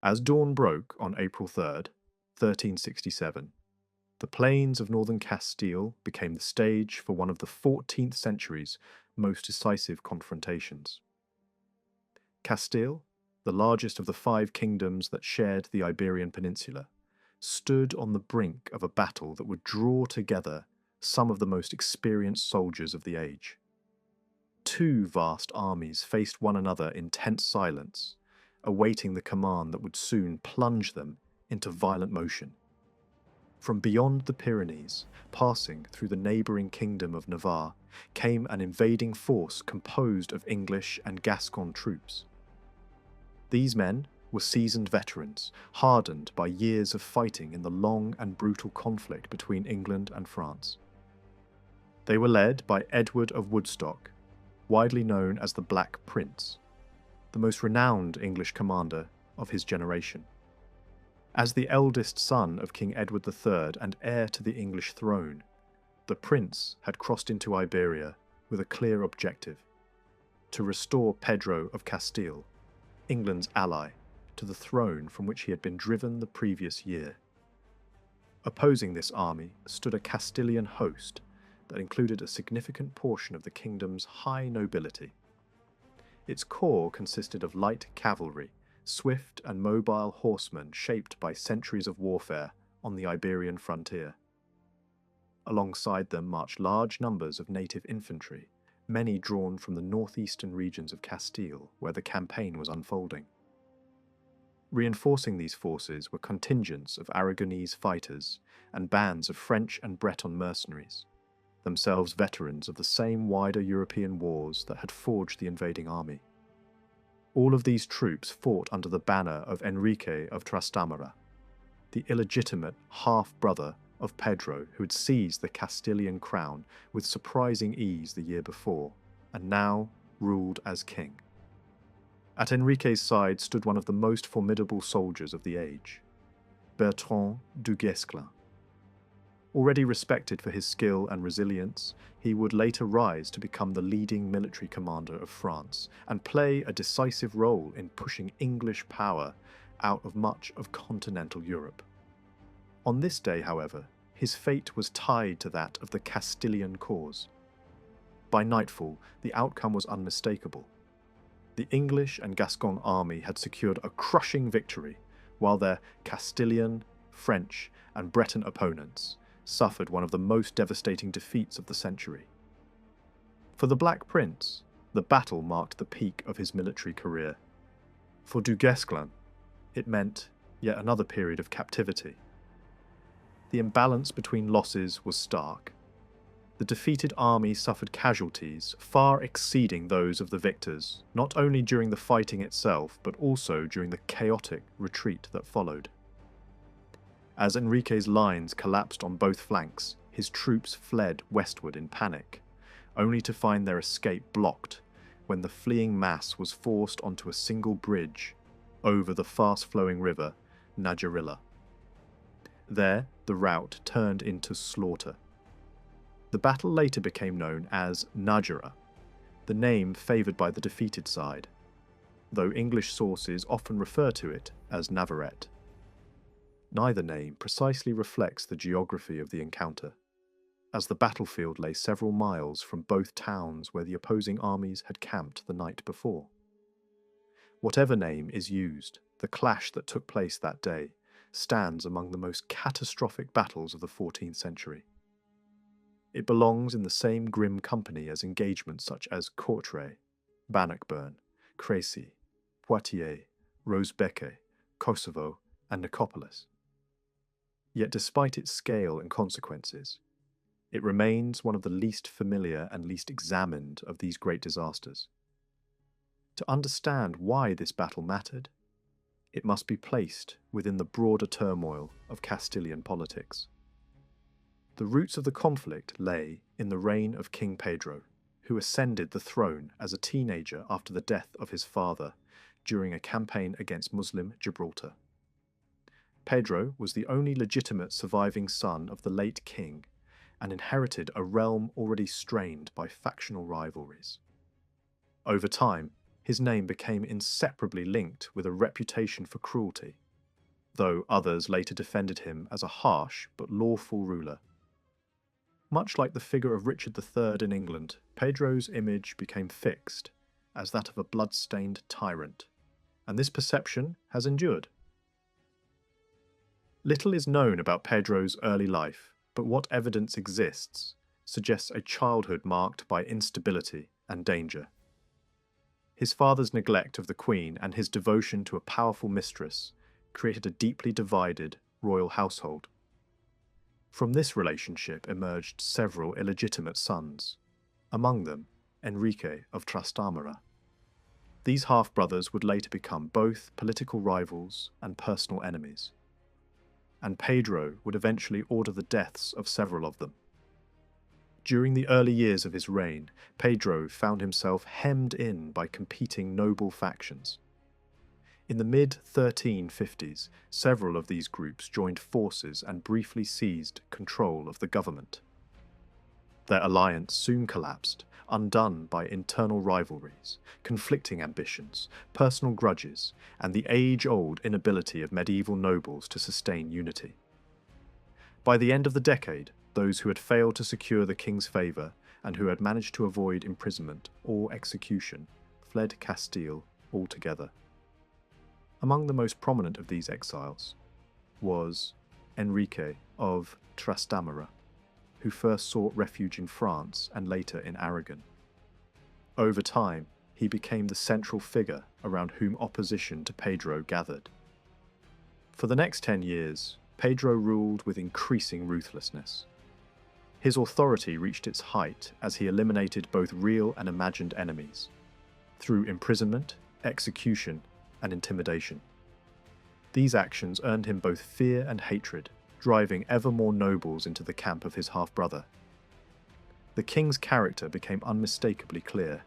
As dawn broke on April 3rd, 1367, the plains of northern Castile became the stage for one of the 14th century's most decisive confrontations. Castile, the largest of the five kingdoms that shared the Iberian Peninsula, stood on the brink of a battle that would draw together some of the most experienced soldiers of the age. Two vast armies faced one another in tense silence, awaiting the command that would soon plunge them into violent motion. From beyond the Pyrenees, passing through the neighbouring kingdom of Navarre, came an invading force composed of English and Gascon troops. These men were seasoned veterans, hardened by years of fighting in the long and brutal conflict between England and France. They were led by Edward of Woodstock, widely known as the Black Prince, the most renowned English commander of his generation. As the eldest son of King Edward III and heir to the English throne, the prince had crossed into Iberia with a clear objective: to restore Pedro of Castile, England's ally, to the throne from which he had been driven the previous year. Opposing this army stood a Castilian host that included a significant portion of the kingdom's high nobility. Its core consisted of light cavalry, swift and mobile horsemen shaped by centuries of warfare on the Iberian frontier. Alongside them marched large numbers of native infantry, many drawn from the northeastern regions of Castile, where the campaign was unfolding. Reinforcing these forces were contingents of Aragonese fighters and bands of French and Breton mercenaries, themselves veterans of the same wider European wars that had forged the invading army. All of these troops fought under the banner of Enrique of Trastamara, the illegitimate half-brother of Pedro who had seized the Castilian crown with surprising ease the year before, and now ruled as king. At Enrique's side stood one of the most formidable soldiers of the age, Bertrand du Guesclin. Already respected for his skill and resilience, he would later rise to become the leading military commander of France and play a decisive role in pushing English power out of much of continental Europe. On this day, however, his fate was tied to that of the Castilian cause. By nightfall, the outcome was unmistakable. The English and Gascon army had secured a crushing victory, while their Castilian, French, and Breton opponents suffered one of the most devastating defeats of the century. For the Black Prince, the battle marked the peak of his military career. For du Guesclin, it meant yet another period of captivity. The imbalance between losses was stark. The defeated army suffered casualties far exceeding those of the victors, not only during the fighting itself, but also during the chaotic retreat that followed. As Enrique's lines collapsed on both flanks, his troops fled westward in panic, only to find their escape blocked when the fleeing mass was forced onto a single bridge over the fast-flowing river Najera. There, the rout turned into slaughter. The battle later became known as Najera, the name favoured by the defeated side, though English sources often refer to it as Navarrete. Neither name precisely reflects the geography of the encounter, as the battlefield lay several miles from both towns where the opposing armies had camped the night before. Whatever name is used, the clash that took place that day stands among the most catastrophic battles of the 14th century. It belongs in the same grim company as engagements such as Courtrai, Bannockburn, Crécy, Poitiers, Rosebecque, Kosovo, and Nicopolis. Yet despite its scale and consequences, it remains one of the least familiar and least examined of these great disasters. To understand why this battle mattered, it must be placed within the broader turmoil of Castilian politics. The roots of the conflict lay in the reign of King Pedro, who ascended the throne as a teenager after the death of his father during a campaign against Muslim Gibraltar. Pedro was the only legitimate surviving son of the late king and inherited a realm already strained by factional rivalries. Over time, his name became inseparably linked with a reputation for cruelty, though others later defended him as a harsh but lawful ruler. Much like the figure of Richard III in England, Pedro's image became fixed as that of a blood-stained tyrant, and this perception has endured. Little is known about Pedro's early life, but what evidence exists suggests a childhood marked by instability and danger. His father's neglect of the Queen and his devotion to a powerful mistress created a deeply divided royal household. From this relationship emerged several illegitimate sons, among them Enrique of Trastamara. These half-brothers would later become both political rivals and personal enemies, and Pedro would eventually order the deaths of several of them. During the early years of his reign, Pedro found himself hemmed in by competing noble factions. In the mid-1350s, several of these groups joined forces and briefly seized control of the government. Their alliance soon collapsed, undone by internal rivalries, conflicting ambitions, personal grudges, and the age-old inability of medieval nobles to sustain unity. By the end of the decade, those who had failed to secure the king's favour and who had managed to avoid imprisonment or execution fled Castile altogether. Among the most prominent of these exiles was Enrique of Trastamara, who first sought refuge in France and later in Aragon. Over time, he became the central figure around whom opposition to Pedro gathered. For the next 10 years, Pedro ruled with increasing ruthlessness. His authority reached its height as he eliminated both real and imagined enemies, through imprisonment, execution, and intimidation. These actions earned him both fear and hatred, driving ever more nobles into the camp of his half-brother. The king's character became unmistakably clear.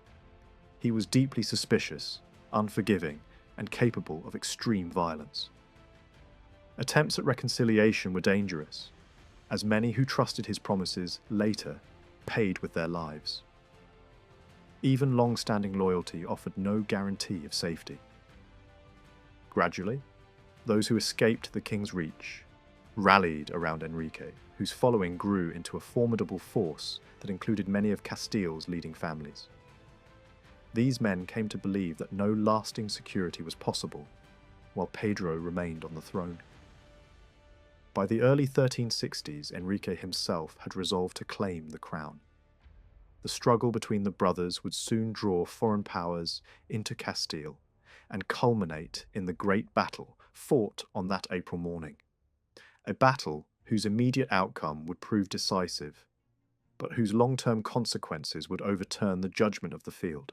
He was deeply suspicious, unforgiving, and capable of extreme violence. Attempts at reconciliation were dangerous, as many who trusted his promises later paid with their lives. Even long-standing loyalty offered no guarantee of safety. Gradually, those who escaped the king's reach rallied around Enrique, whose following grew into a formidable force that included many of Castile's leading families. These men came to believe that no lasting security was possible, while Pedro remained on the throne. By the early 1360s, Enrique himself had resolved to claim the crown. The struggle between the brothers would soon draw foreign powers into Castile and culminate in the great battle fought on that April morning. A battle whose immediate outcome would prove decisive, but whose long-term consequences would overturn the judgment of the field.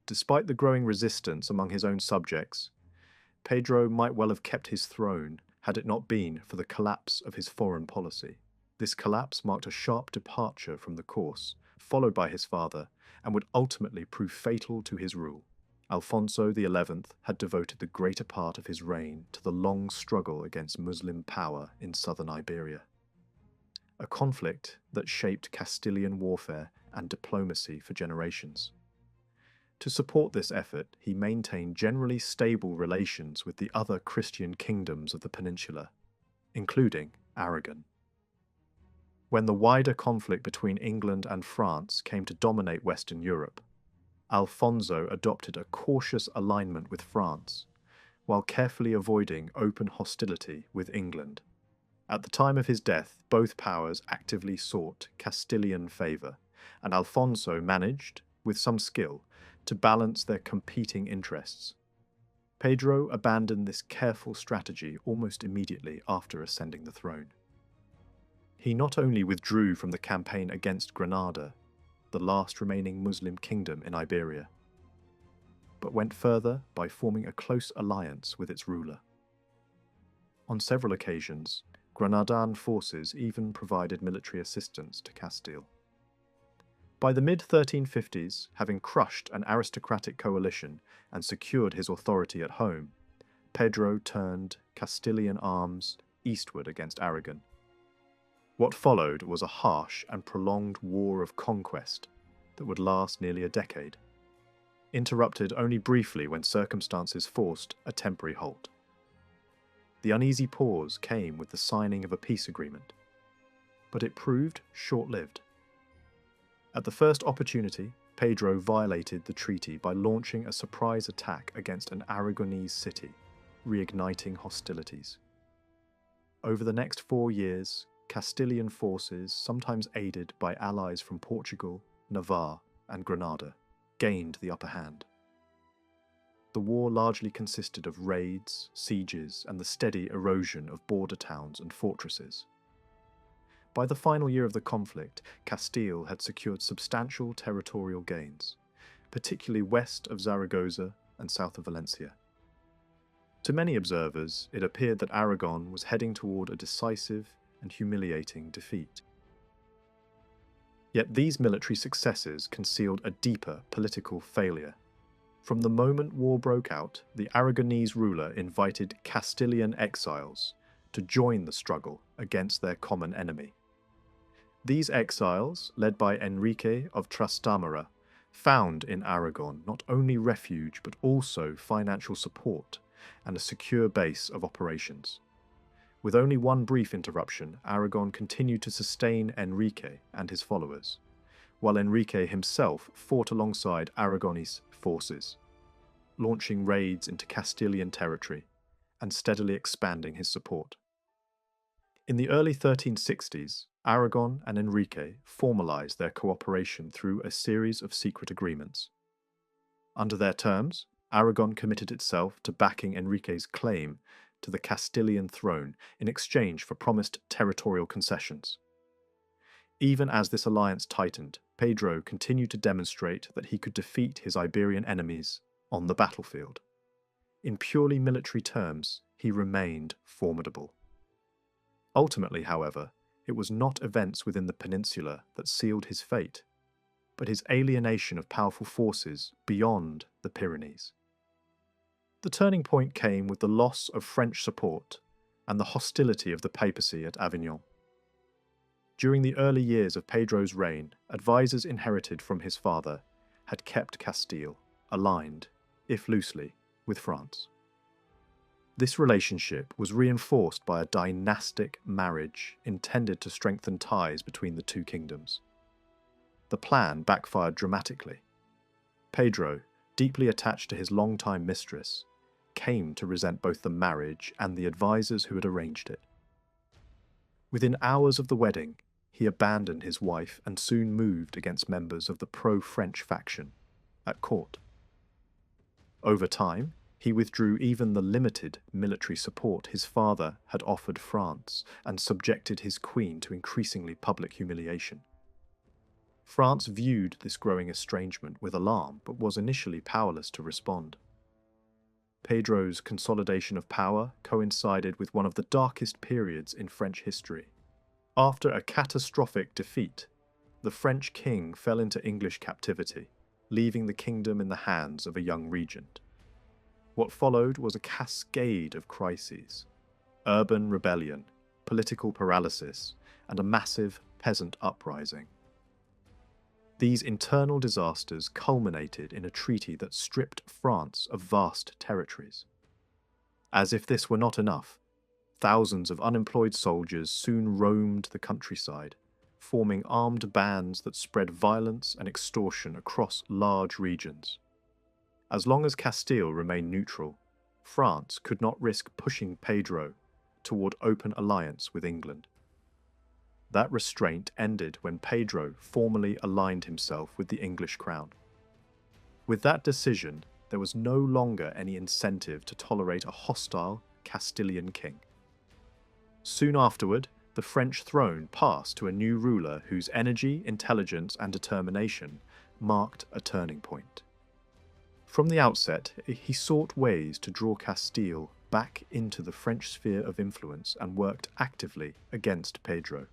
Despite the growing resistance among his own subjects, Pedro might well have kept his throne had it not been for the collapse of his foreign policy. This collapse marked a sharp departure from the course followed by his father and would ultimately prove fatal to his rule. Alfonso XI had devoted the greater part of his reign to the long struggle against Muslim power in southern Iberia, a conflict that shaped Castilian warfare and diplomacy for generations. To support this effort, he maintained generally stable relations with the other Christian kingdoms of the peninsula, including Aragon. When the wider conflict between England and France came to dominate Western Europe, Alfonso adopted a cautious alignment with France, while carefully avoiding open hostility with England. At the time of his death, both powers actively sought Castilian favour, and Alfonso managed, with some skill, to balance their competing interests. Pedro abandoned this careful strategy almost immediately after ascending the throne. He not only withdrew from the campaign against Granada, the last remaining Muslim kingdom in Iberia, but went further by forming a close alliance with its ruler. On several occasions, Granadan forces even provided military assistance to Castile. By the mid-1350s, having crushed an aristocratic coalition and secured his authority at home, Pedro turned Castilian arms eastward against Aragon. What followed was a harsh and prolonged war of conquest that would last nearly a decade. interrupted only briefly when circumstances forced a temporary halt. The uneasy pause came with the signing of a peace agreement, but it proved short-lived. At the first opportunity, Pedro violated the treaty by launching a surprise attack against an Aragonese city, reigniting hostilities. Over the next 4 years, Castilian forces, sometimes aided by allies from Portugal, Navarre, and Granada, gained the upper hand. The war largely consisted of raids, sieges, and the steady erosion of border towns and fortresses. By the final year of the conflict, Castile had secured substantial territorial gains, particularly west of Zaragoza and south of Valencia. To many observers, it appeared that Aragon was heading toward a decisive and humiliating defeat. Yet these military successes concealed a deeper political failure. From the moment war broke out, the Aragonese ruler invited Castilian exiles to join the struggle against their common enemy. These exiles, led by Enrique of Trastamara, found in Aragon not only refuge but also financial support and a secure base of operations. With only one brief interruption, Aragon continued to sustain Enrique and his followers, while Enrique himself fought alongside Aragonese forces, launching raids into Castilian territory and steadily expanding his support. In the early 1360s, Aragon and Enrique formalized their cooperation through a series of secret agreements. Under their terms, Aragon committed itself to backing Enrique's claim to the Castilian throne in exchange for promised territorial concessions. Even as this alliance tightened, Pedro continued to demonstrate that he could defeat his Iberian enemies on the battlefield. In purely military terms, he remained formidable. Ultimately, however, it was not events within the peninsula that sealed his fate, but his alienation of powerful forces beyond the Pyrenees. The turning point came with the loss of French support and the hostility of the papacy at Avignon. During the early years of Pedro's reign, advisors inherited from his father had kept Castile aligned, if loosely, with France. This relationship was reinforced by a dynastic marriage intended to strengthen ties between the two kingdoms. The plan backfired dramatically. Pedro, deeply attached to his longtime mistress, came to resent both the marriage and the advisors who had arranged it. Within hours of the wedding, he abandoned his wife and soon moved against members of the pro-French faction at court. Over time, he withdrew even the limited military support his father had offered France and subjected his queen to increasingly public humiliation. France viewed this growing estrangement with alarm but was initially powerless to respond. Pedro's consolidation of power coincided with one of the darkest periods in French history. After a catastrophic defeat, the French king fell into English captivity, leaving the kingdom in the hands of a young regent. What followed was a cascade of crises: urban rebellion, political paralysis, and a massive peasant uprising. These internal disasters culminated in a treaty that stripped France of vast territories. As if this were not enough, thousands of unemployed soldiers soon roamed the countryside, forming armed bands that spread violence and extortion across large regions. As long as Castile remained neutral, France could not risk pushing Pedro toward open alliance with England. That restraint ended when Pedro formally aligned himself with the English crown. With that decision, there was no longer any incentive to tolerate a hostile Castilian king. Soon afterward, the French throne passed to a new ruler whose energy, intelligence, and determination marked a turning point. From the outset, he sought ways to draw Castile back into the French sphere of influence and worked actively against Pedro.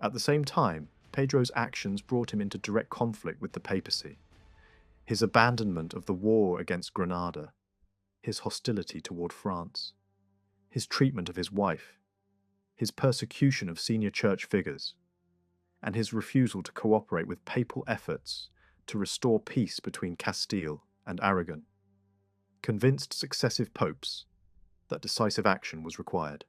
At the same time, Pedro's actions brought him into direct conflict with the papacy. His abandonment of the war against Granada, his hostility toward France, his treatment of his wife, his persecution of senior church figures, and his refusal to cooperate with papal efforts to restore peace between Castile and Aragon, convinced successive popes that decisive action was required.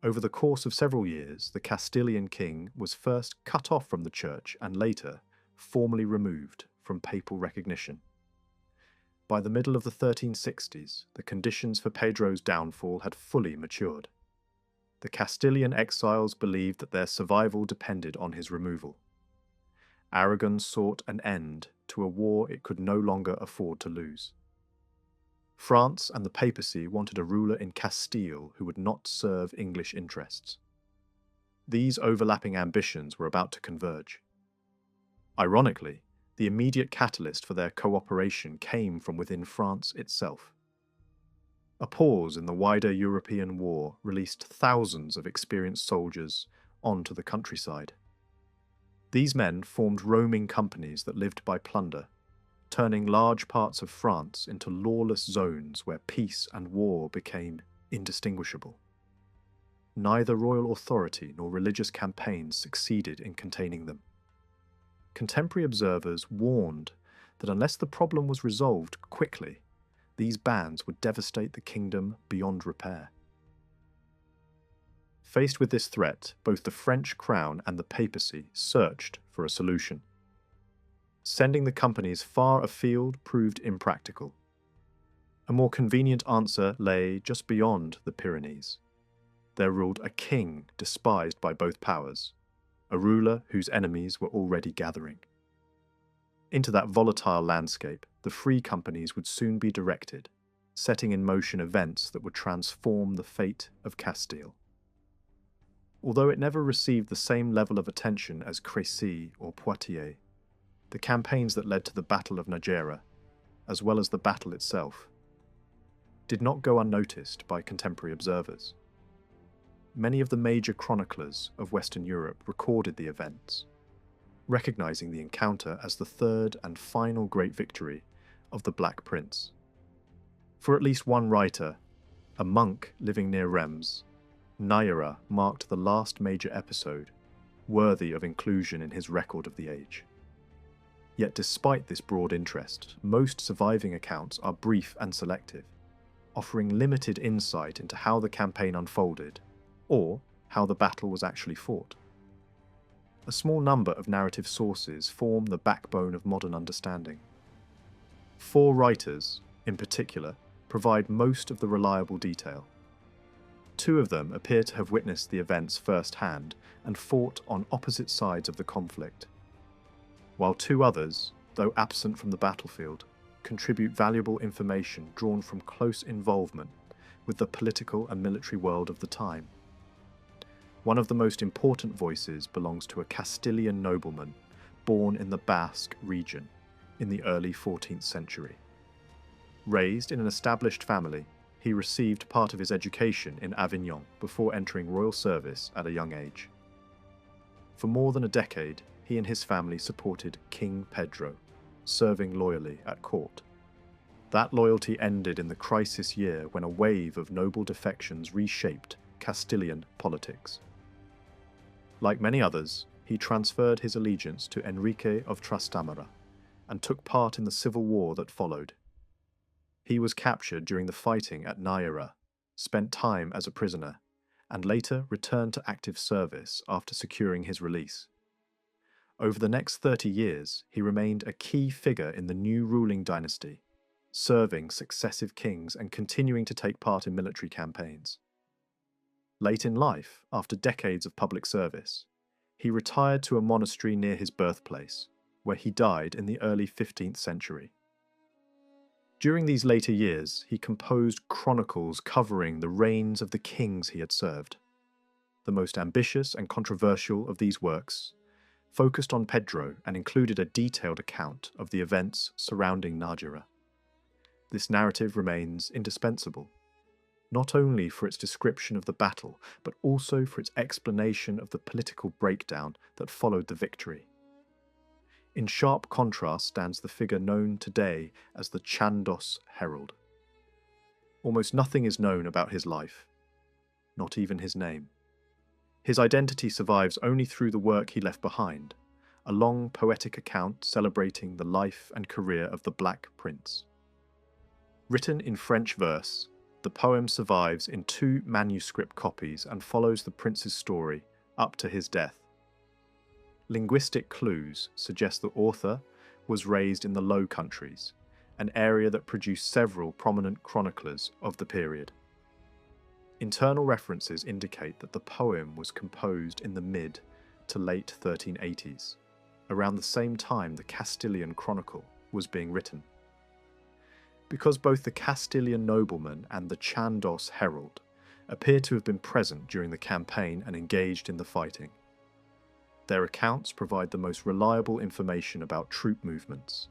Over the course of several years, the Castilian king was first cut off from the church and later formally removed from papal recognition. By the middle of the 1360s, the conditions for Pedro's downfall had fully matured. The Castilian exiles believed that their survival depended on his removal. Aragon sought an end to a war it could no longer afford to lose. France and the papacy wanted a ruler in Castile who would not serve English interests. These overlapping ambitions were about to converge. Ironically, the immediate catalyst for their cooperation came from within France itself. A pause in the wider European war released thousands of experienced soldiers onto the countryside. These men formed roaming companies that lived by plunder, turning large parts of France into lawless zones where peace and war became indistinguishable. Neither royal authority nor religious campaigns succeeded in containing them. Contemporary observers warned that unless the problem was resolved quickly, these bands would devastate the kingdom beyond repair. Faced with this threat, both the French crown and the papacy searched for a solution. Sending the companies far afield proved impractical. A more convenient answer lay just beyond the Pyrenees. There ruled a king despised by both powers, a ruler whose enemies were already gathering. Into that volatile landscape, the free companies would soon be directed, setting in motion events that would transform the fate of Castile. Although it never received the same level of attention as Crécy or Poitiers, the campaigns that led to the Battle of Najera, as well as the battle itself, did not go unnoticed by contemporary observers. Many of the major chroniclers of Western Europe recorded the events, recognizing the encounter as the third and final great victory of the Black Prince. For at least one writer, a monk living near Reims, Najera marked the last major episode, worthy of inclusion in his record of the age. Yet despite this broad interest, most surviving accounts are brief and selective, offering limited insight into how the campaign unfolded, or how the battle was actually fought. A small number of narrative sources form the backbone of modern understanding. 4 writers, in particular, provide most of the reliable detail. 2 of them appear to have witnessed the events firsthand and fought on opposite sides of the conflict, while 2 others, though absent from the battlefield, contribute valuable information drawn from close involvement with the political and military world of the time. One of the most important voices belongs to a Castilian nobleman born in the Basque region in the early 14th century. Raised in an established family, he received part of his education in Avignon before entering royal service at a young age. For more than a decade, he and his family supported King Pedro, serving loyally at court. That loyalty ended in the crisis year when a wave of noble defections reshaped Castilian politics. Like many others, he transferred his allegiance to Enrique of Trastamara and took part in the civil war that followed. He was captured during the fighting at Najera, spent time as a prisoner, and later returned to active service after securing his release. Over the next 30 years, he remained a key figure in the new ruling dynasty, serving successive kings and continuing to take part in military campaigns. Late in life, after decades of public service, he retired to a monastery near his birthplace, where he died in the early 15th century. During these later years, he composed chronicles covering the reigns of the kings he had served. The most ambitious and controversial of these works focused on Pedro and included a detailed account of the events surrounding Najera. This narrative remains indispensable, not only for its description of the battle, but also for its explanation of the political breakdown that followed the victory. In sharp contrast stands the figure known today as the Chandos Herald. Almost nothing is known about his life, not even his name. His identity survives only through the work he left behind, a long poetic account celebrating the life and career of the Black Prince. Written in French verse, the poem survives in 2 manuscript copies and follows the prince's story up to his death. Linguistic clues suggest the author was raised in the Low Countries, an area that produced several prominent chroniclers of the period. Internal references indicate that the poem was composed in the mid to late 1380s, around the same time the Castilian Chronicle was being written. Because both the Castilian nobleman and the Chandos herald appear to have been present during the campaign and engaged in the fighting, their accounts provide the most reliable information about troop movements,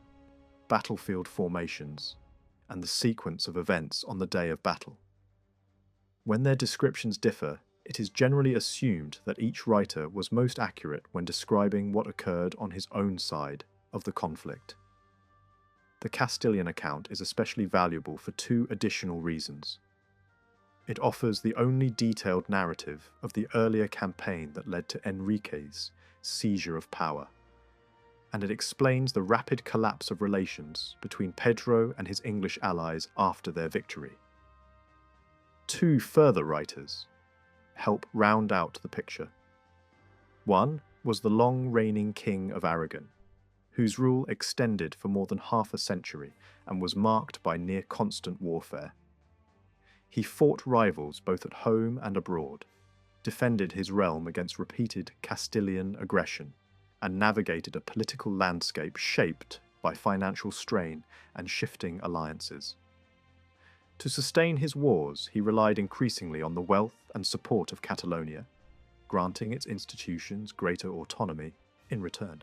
battlefield formations, and the sequence of events on the day of battle. When their descriptions differ, it is generally assumed that each writer was most accurate when describing what occurred on his own side of the conflict. The Castilian account is especially valuable for 2 additional reasons. It offers the only detailed narrative of the earlier campaign that led to Enrique's seizure of power, and it explains the rapid collapse of relations between Pedro and his English allies after their victory. 2 further writers help round out the picture. One was the long-reigning King of Aragon, whose rule extended for more than half a century and was marked by near-constant warfare. He fought rivals both at home and abroad, defended his realm against repeated Castilian aggression, and navigated a political landscape shaped by financial strain and shifting alliances. To sustain his wars, he relied increasingly on the wealth and support of Catalonia, granting its institutions greater autonomy in return.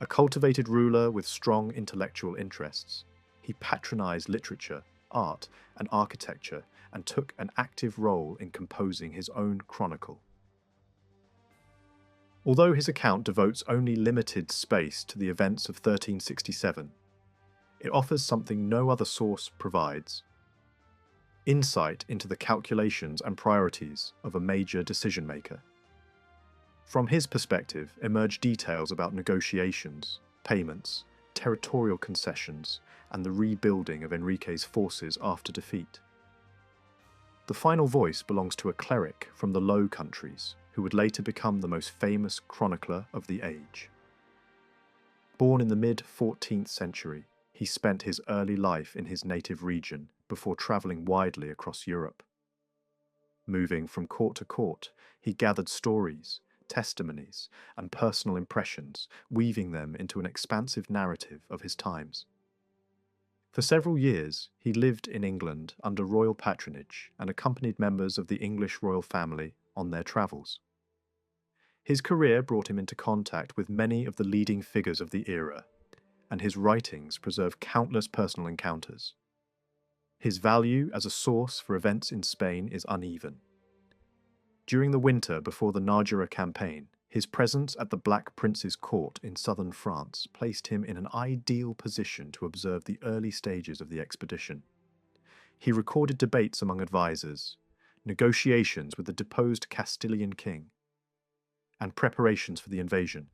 A cultivated ruler with strong intellectual interests, he patronized literature, art, and architecture, and took an active role in composing his own chronicle. Although his account devotes only limited space to the events of 1367, it offers something no other source provides: insight into the calculations and priorities of a major decision-maker. From his perspective emerge details about negotiations, payments, territorial concessions, and the rebuilding of Enrique's forces after defeat. The final voice belongs to a cleric from the Low Countries, who would later become the most famous chronicler of the age. Born in the mid-14th century, he spent his early life in his native region before travelling widely across Europe. Moving from court to court, he gathered stories, testimonies, and personal impressions, weaving them into an expansive narrative of his times. For several years, he lived in England under royal patronage and accompanied members of the English royal family on their travels. His career brought him into contact with many of the leading figures of the era, and his writings preserve countless personal encounters. His value as a source for events in Spain is uneven. During the winter before the Najera campaign, his presence at the Black Prince's court in southern France placed him in an ideal position to observe the early stages of the expedition. He recorded debates among advisors, negotiations with the deposed Castilian king, and preparations for the invasion.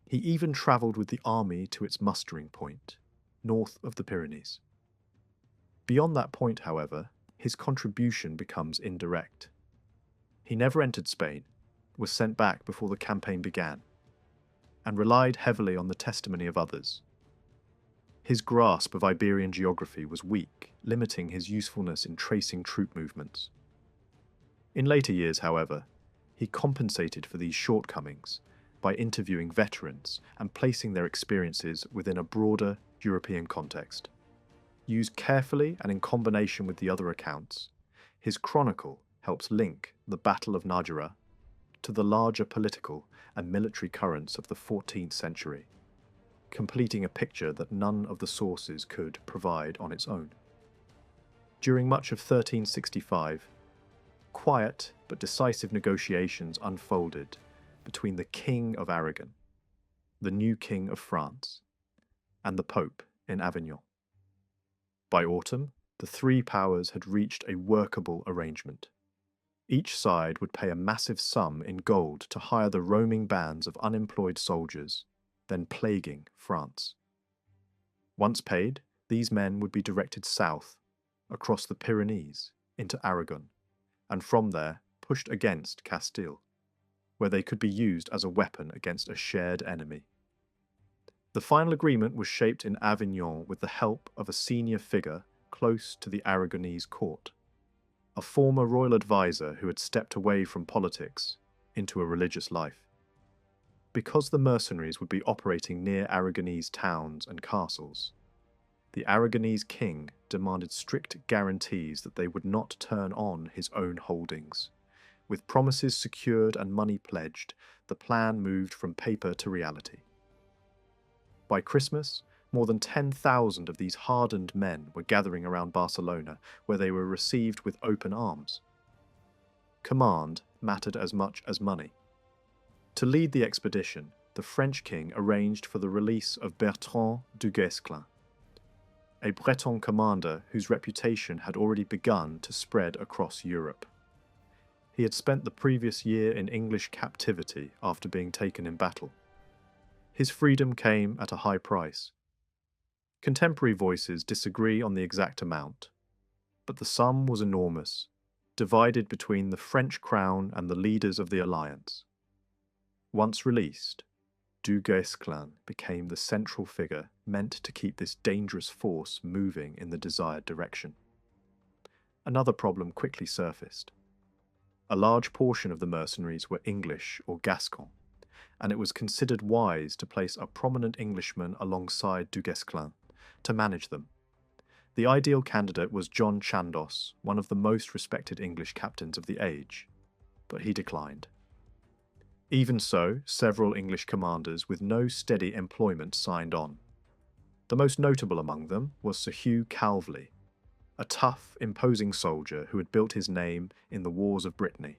He even travelled with the army to its mustering point, north of the Pyrenees. Beyond that point, however, his contribution becomes indirect. He never entered Spain, was sent back before the campaign began, and relied heavily on the testimony of others. His grasp of Iberian geography was weak, limiting his usefulness in tracing troop movements. In later years, however, he compensated for these shortcomings by interviewing veterans and placing their experiences within a broader European context. Used carefully and in combination with the other accounts, his chronicle helps link the Battle of Najera to the larger political and military currents of the 14th century, completing a picture that none of the sources could provide on its own. During much of 1365, quiet but decisive negotiations unfolded between the King of Aragon, the new King of France, and the Pope in Avignon. By autumn, the 3 powers had reached a workable arrangement. Each side would pay a massive sum in gold to hire the roaming bands of unemployed soldiers, then plaguing France. Once paid, these men would be directed south, across the Pyrenees, into Aragon, and from there pushed against Castile, where they could be used as a weapon against a shared enemy. The final agreement was shaped in Avignon with the help of a senior figure close to the Aragonese court, a former royal advisor who had stepped away from politics into a religious life. Because the mercenaries would be operating near Aragonese towns and castles, the Aragonese king demanded strict guarantees that they would not turn on his own holdings. With promises secured and money pledged, the plan moved from paper to reality. By Christmas, more than 10,000 of these hardened men were gathering around Barcelona, where they were received with open arms. Command mattered as much as money. To lead the expedition, the French king arranged for the release of Bertrand du Guesclin, a Breton commander whose reputation had already begun to spread across Europe. He had spent the previous year in English captivity after being taken in battle. His freedom came at a high price. Contemporary voices disagree on the exact amount, but the sum was enormous, divided between the French crown and the leaders of the alliance. Once released, du Guesclin became the central figure meant to keep this dangerous force moving in the desired direction. Another problem quickly surfaced. A large portion of the mercenaries were English or Gascon, and it was considered wise to place a prominent Englishman alongside du Guesclin to manage them. The ideal candidate was John Chandos, one of the most respected English captains of the age, but he declined. Even so, several English commanders with no steady employment signed on. The most notable among them was Sir Hugh Calveley, a tough, imposing soldier who had built his name in the wars of Brittany.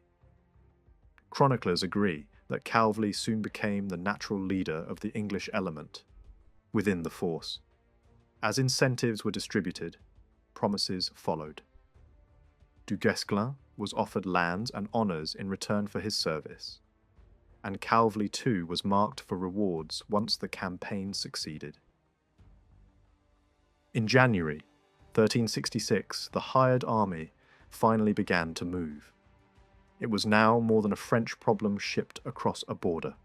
Chroniclers agree that Calveley soon became the natural leader of the English element within the force. As incentives were distributed, promises followed. Du Guesclin was offered lands and honours in return for his service, and Calveley too was marked for rewards once the campaign succeeded. In January 1366, the hired army finally began to move. It was now more than a French problem shipped across a border.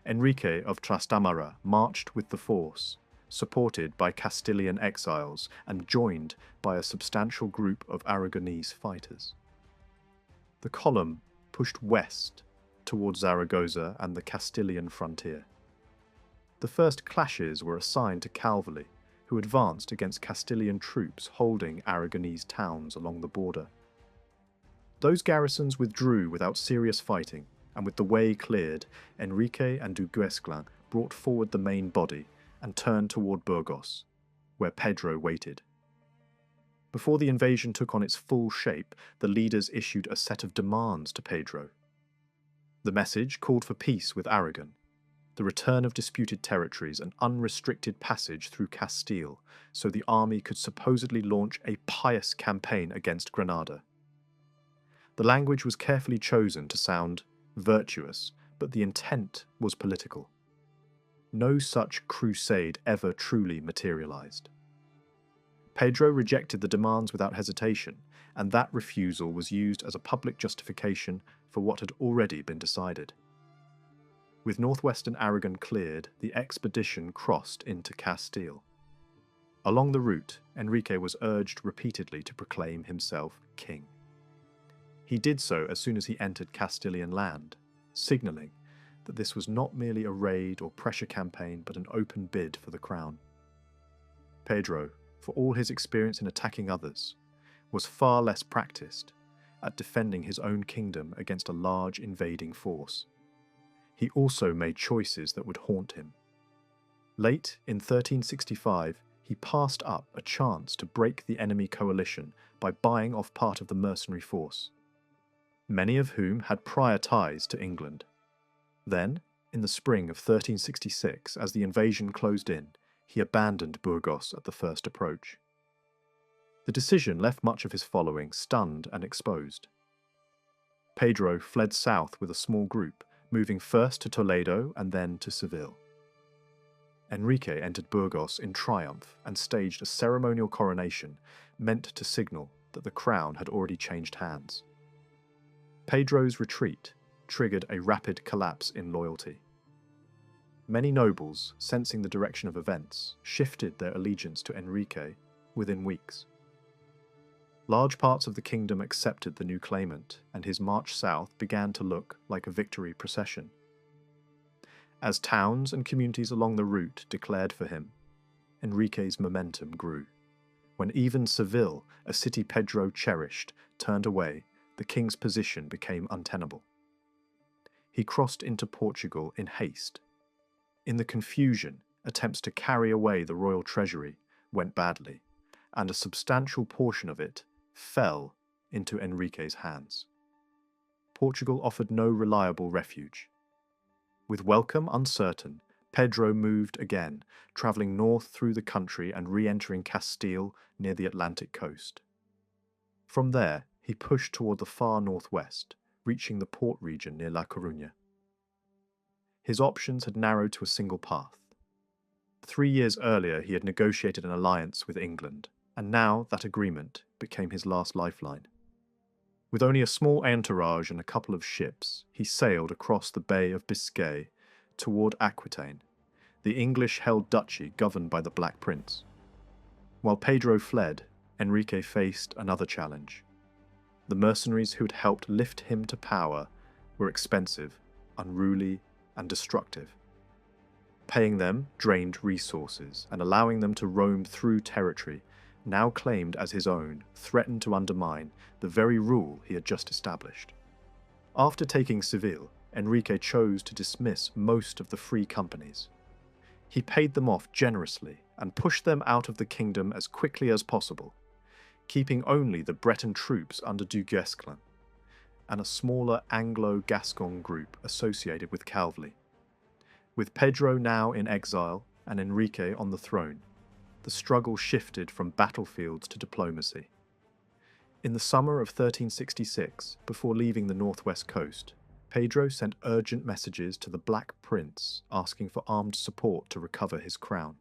Enrique of Trastamara marched with the force, supported by Castilian exiles and joined by a substantial group of Aragonese fighters. The column pushed west towards Zaragoza and the Castilian frontier. The first clashes were assigned to Calveley, who advanced against Castilian troops holding Aragonese towns along the border. Those garrisons withdrew without serious fighting, and with the way cleared, Enrique and du Guesclin brought forward the main body and turned toward Burgos, where Pedro waited. Before the invasion took on its full shape, the leaders issued a set of demands to Pedro. The message called for peace with Aragon, the return of disputed territories, and unrestricted passage through Castile, so the army could supposedly launch a pious campaign against Granada. The language was carefully chosen to sound virtuous, but the intent was political. No such crusade ever truly materialized. Pedro rejected the demands without hesitation, and that refusal was used as a public justification for what had already been decided. With northwestern Aragon cleared, the expedition crossed into Castile. Along the route, Enrique was urged repeatedly to proclaim himself king. He did so as soon as he entered Castilian land, signalling that this was not merely a raid or pressure campaign but an open bid for the crown. Pedro, for all his experience in attacking others, was far less practiced at defending his own kingdom against a large invading force. He also made choices that would haunt him. Late in 1365, he passed up a chance to break the enemy coalition by buying off part of the mercenary force, many of whom had prior ties to England. Then, in the spring of 1366, as the invasion closed in, he abandoned Burgos at the first approach. The decision left much of his following stunned and exposed. Pedro fled south with a small group, moving first to Toledo and then to Seville. Enrique entered Burgos in triumph and staged a ceremonial coronation meant to signal that the crown had already changed hands. Pedro's retreat triggered a rapid collapse in loyalty. Many nobles, sensing the direction of events, shifted their allegiance to Enrique within weeks. Large parts of the kingdom accepted the new claimant, and his march south began to look like a victory procession. As towns and communities along the route declared for him, Enrique's momentum grew. When even Seville, a city Pedro cherished, turned away, the king's position became untenable. He crossed into Portugal in haste. In the confusion, attempts to carry away the royal treasury went badly, and a substantial portion of it fell into Enrique's hands. Portugal offered no reliable refuge. With welcome uncertain, Pedro moved again, travelling north through the country and re-entering Castile near the Atlantic coast. From there, he pushed toward the far northwest, reaching the port region near La Coruña. His options had narrowed to a single path. 3 years earlier, he had negotiated an alliance with England, and now that agreement became his last lifeline. With only a small entourage and a couple of ships, he sailed across the Bay of Biscay toward Aquitaine, the English-held duchy governed by the Black Prince. While Pedro fled, Enrique faced another challenge. The mercenaries who had helped lift him to power were expensive, unruly, and destructive. Paying them drained resources, and allowing them to roam through territory now claimed as his own threatened to undermine the very rule he had just established. After taking Seville, Enrique chose to dismiss most of the free companies. He paid them off generously and pushed them out of the kingdom as quickly as possible, keeping only the Breton troops under Du Guesclin and a smaller Anglo-Gascon group associated with Calvi. With Pedro now in exile and Enrique on the throne, the struggle shifted from battlefields to diplomacy. In the summer of 1366, before leaving the northwest coast, Pedro sent urgent messages to the Black Prince asking for armed support to recover his crown.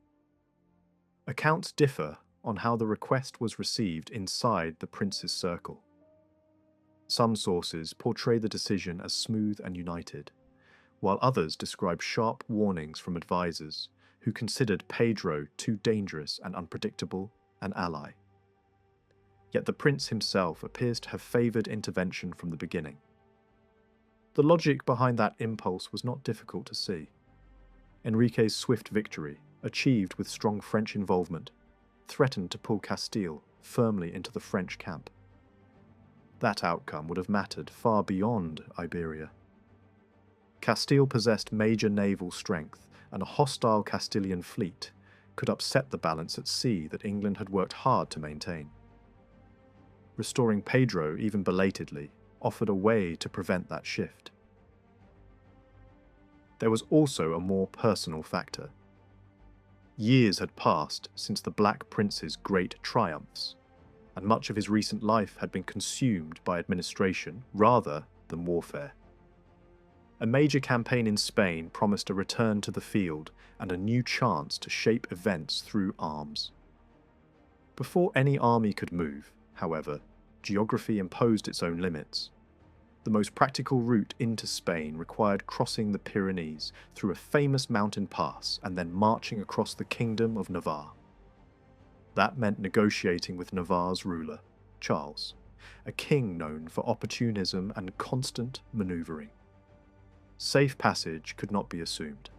Accounts differ on how the request was received inside the prince's circle. Some sources portray the decision as smooth and united, while others describe sharp warnings from advisors who considered Pedro too dangerous and unpredictable an ally. Yet the prince himself appears to have favoured intervention from the beginning. The logic behind that impulse was not difficult to see. Enrique's swift victory, achieved with strong French involvement, threatened to pull Castile firmly into the French camp. That outcome would have mattered far beyond Iberia. Castile possessed major naval strength, and a hostile Castilian fleet could upset the balance at sea that England had worked hard to maintain. Restoring Pedro, even belatedly, offered a way to prevent that shift. There was also a more personal factor. Years had passed since the Black Prince's great triumphs, and much of his recent life had been consumed by administration rather than warfare. A major campaign in Spain promised a return to the field and a new chance to shape events through arms. Before any army could move, however, geography imposed its own limits. The most practical route into Spain required crossing the Pyrenees through a famous mountain pass and then marching across the Kingdom of Navarre. That meant negotiating with Navarre's ruler, Charles, a king known for opportunism and constant maneuvering. Safe passage could not be assumed.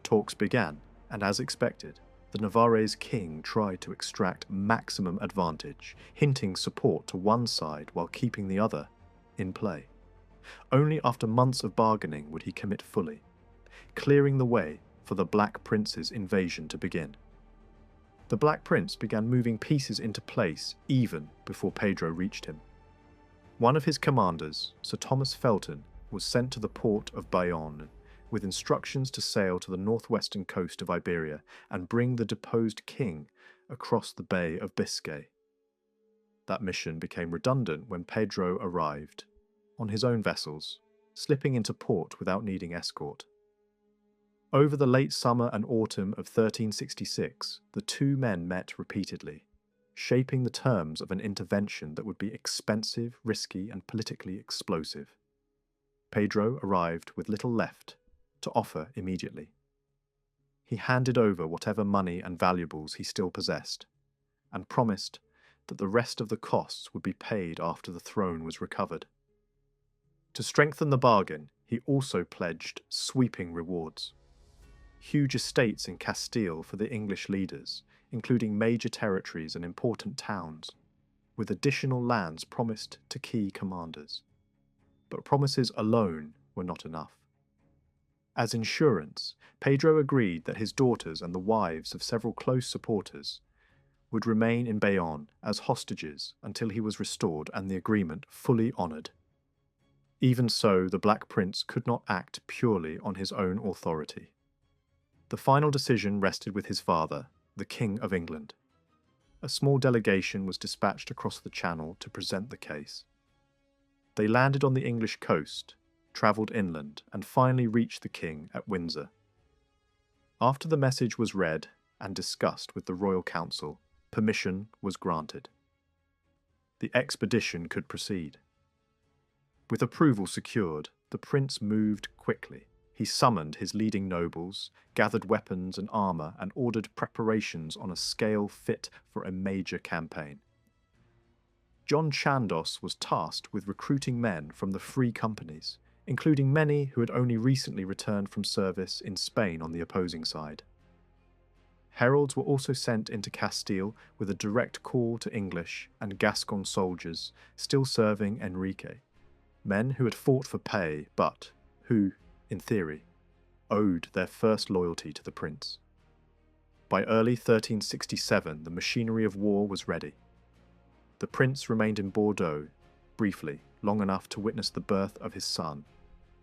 Talks began, and as expected, the Navarrese king tried to extract maximum advantage, hinting support to one side while keeping the other in play. Only after months of bargaining would he commit fully, clearing the way for the Black Prince's invasion to begin. The Black Prince began moving pieces into place even before Pedro reached him. One of his commanders, Sir Thomas Felton, was sent to the port of Bayonne with instructions to sail to the northwestern coast of Iberia and bring the deposed king across the Bay of Biscay. That mission became redundant when Pedro arrived, on his own vessels, slipping into port without needing escort. Over the late summer and autumn of 1366, the two men met repeatedly, shaping the terms of an intervention that would be expensive, risky, and politically explosive. Pedro arrived with little left to offer immediately. He handed over whatever money and valuables he still possessed, and promised that the rest of the costs would be paid after the throne was recovered. To strengthen the bargain, he also pledged sweeping rewards. Huge estates in Castile for the English leaders, including major territories and important towns, with additional lands promised to key commanders. But promises alone were not enough. As insurance, Pedro agreed that his daughters and the wives of several close supporters would remain in Bayonne as hostages until he was restored and the agreement fully honoured. Even so, the Black Prince could not act purely on his own authority. The final decision rested with his father, the King of England. A small delegation was dispatched across the Channel to present the case. They landed on the English coast, travelled inland, and finally reached the king at Windsor. After the message was read and discussed with the Royal Council, permission was granted. The expedition could proceed. With approval secured, the prince moved quickly. He summoned his leading nobles, gathered weapons and armour, and ordered preparations on a scale fit for a major campaign. John Chandos was tasked with recruiting men from the free companies, including many who had only recently returned from service in Spain on the opposing side. Heralds were also sent into Castile with a direct call to English and Gascon soldiers still serving Enrique, men who had fought for pay but who, in theory, owed their first loyalty to the prince. By early 1367, the machinery of war was ready. The prince remained in Bordeaux, briefly, long enough to witness the birth of his son,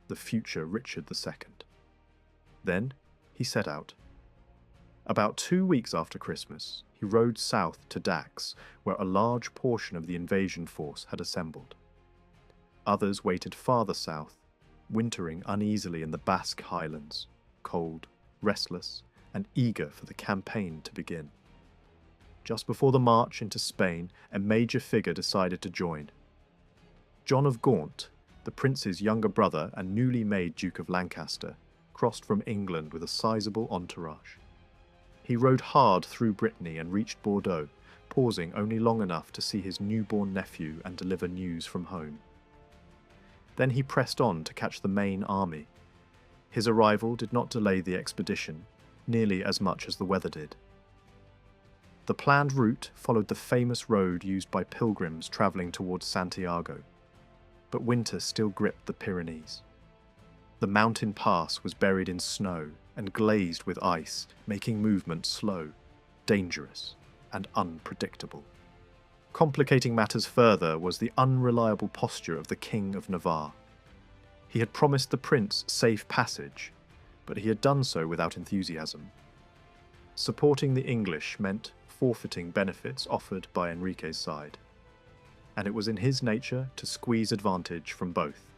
the future Richard II. Then he set out. About 2 weeks after Christmas, he rode south to Dax, where a large portion of the invasion force had assembled. Others waited farther south, wintering uneasily in the Basque highlands, cold, restless, and eager for the campaign to begin. Just before the march into Spain, a major figure decided to join. John of Gaunt, the prince's younger brother and newly made Duke of Lancaster, crossed from England with a sizable entourage. He rode hard through Brittany and reached Bordeaux, pausing only long enough to see his newborn nephew and deliver news from home. Then he pressed on to catch the main army. His arrival did not delay the expedition, nearly as much as the weather did. The planned route followed the famous road used by pilgrims travelling towards Santiago, but winter still gripped the Pyrenees. The mountain pass was buried in snow and glazed with ice, making movement slow, dangerous, and unpredictable. Complicating matters further was the unreliable posture of the King of Navarre. He had promised the prince safe passage, but he had done so without enthusiasm. Supporting the English meant forfeiting benefits offered by Enrique's side, and it was in his nature to squeeze advantage from both.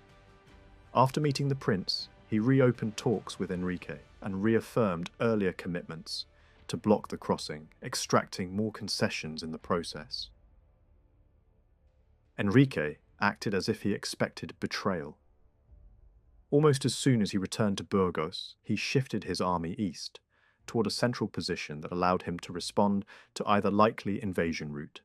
After meeting the prince, he reopened talks with Enrique and reaffirmed earlier commitments to block the crossing, extracting more concessions in the process. Enrique acted as if he expected betrayal. Almost as soon as he returned to Burgos, he shifted his army east, toward a central position that allowed him to respond to either likely invasion route.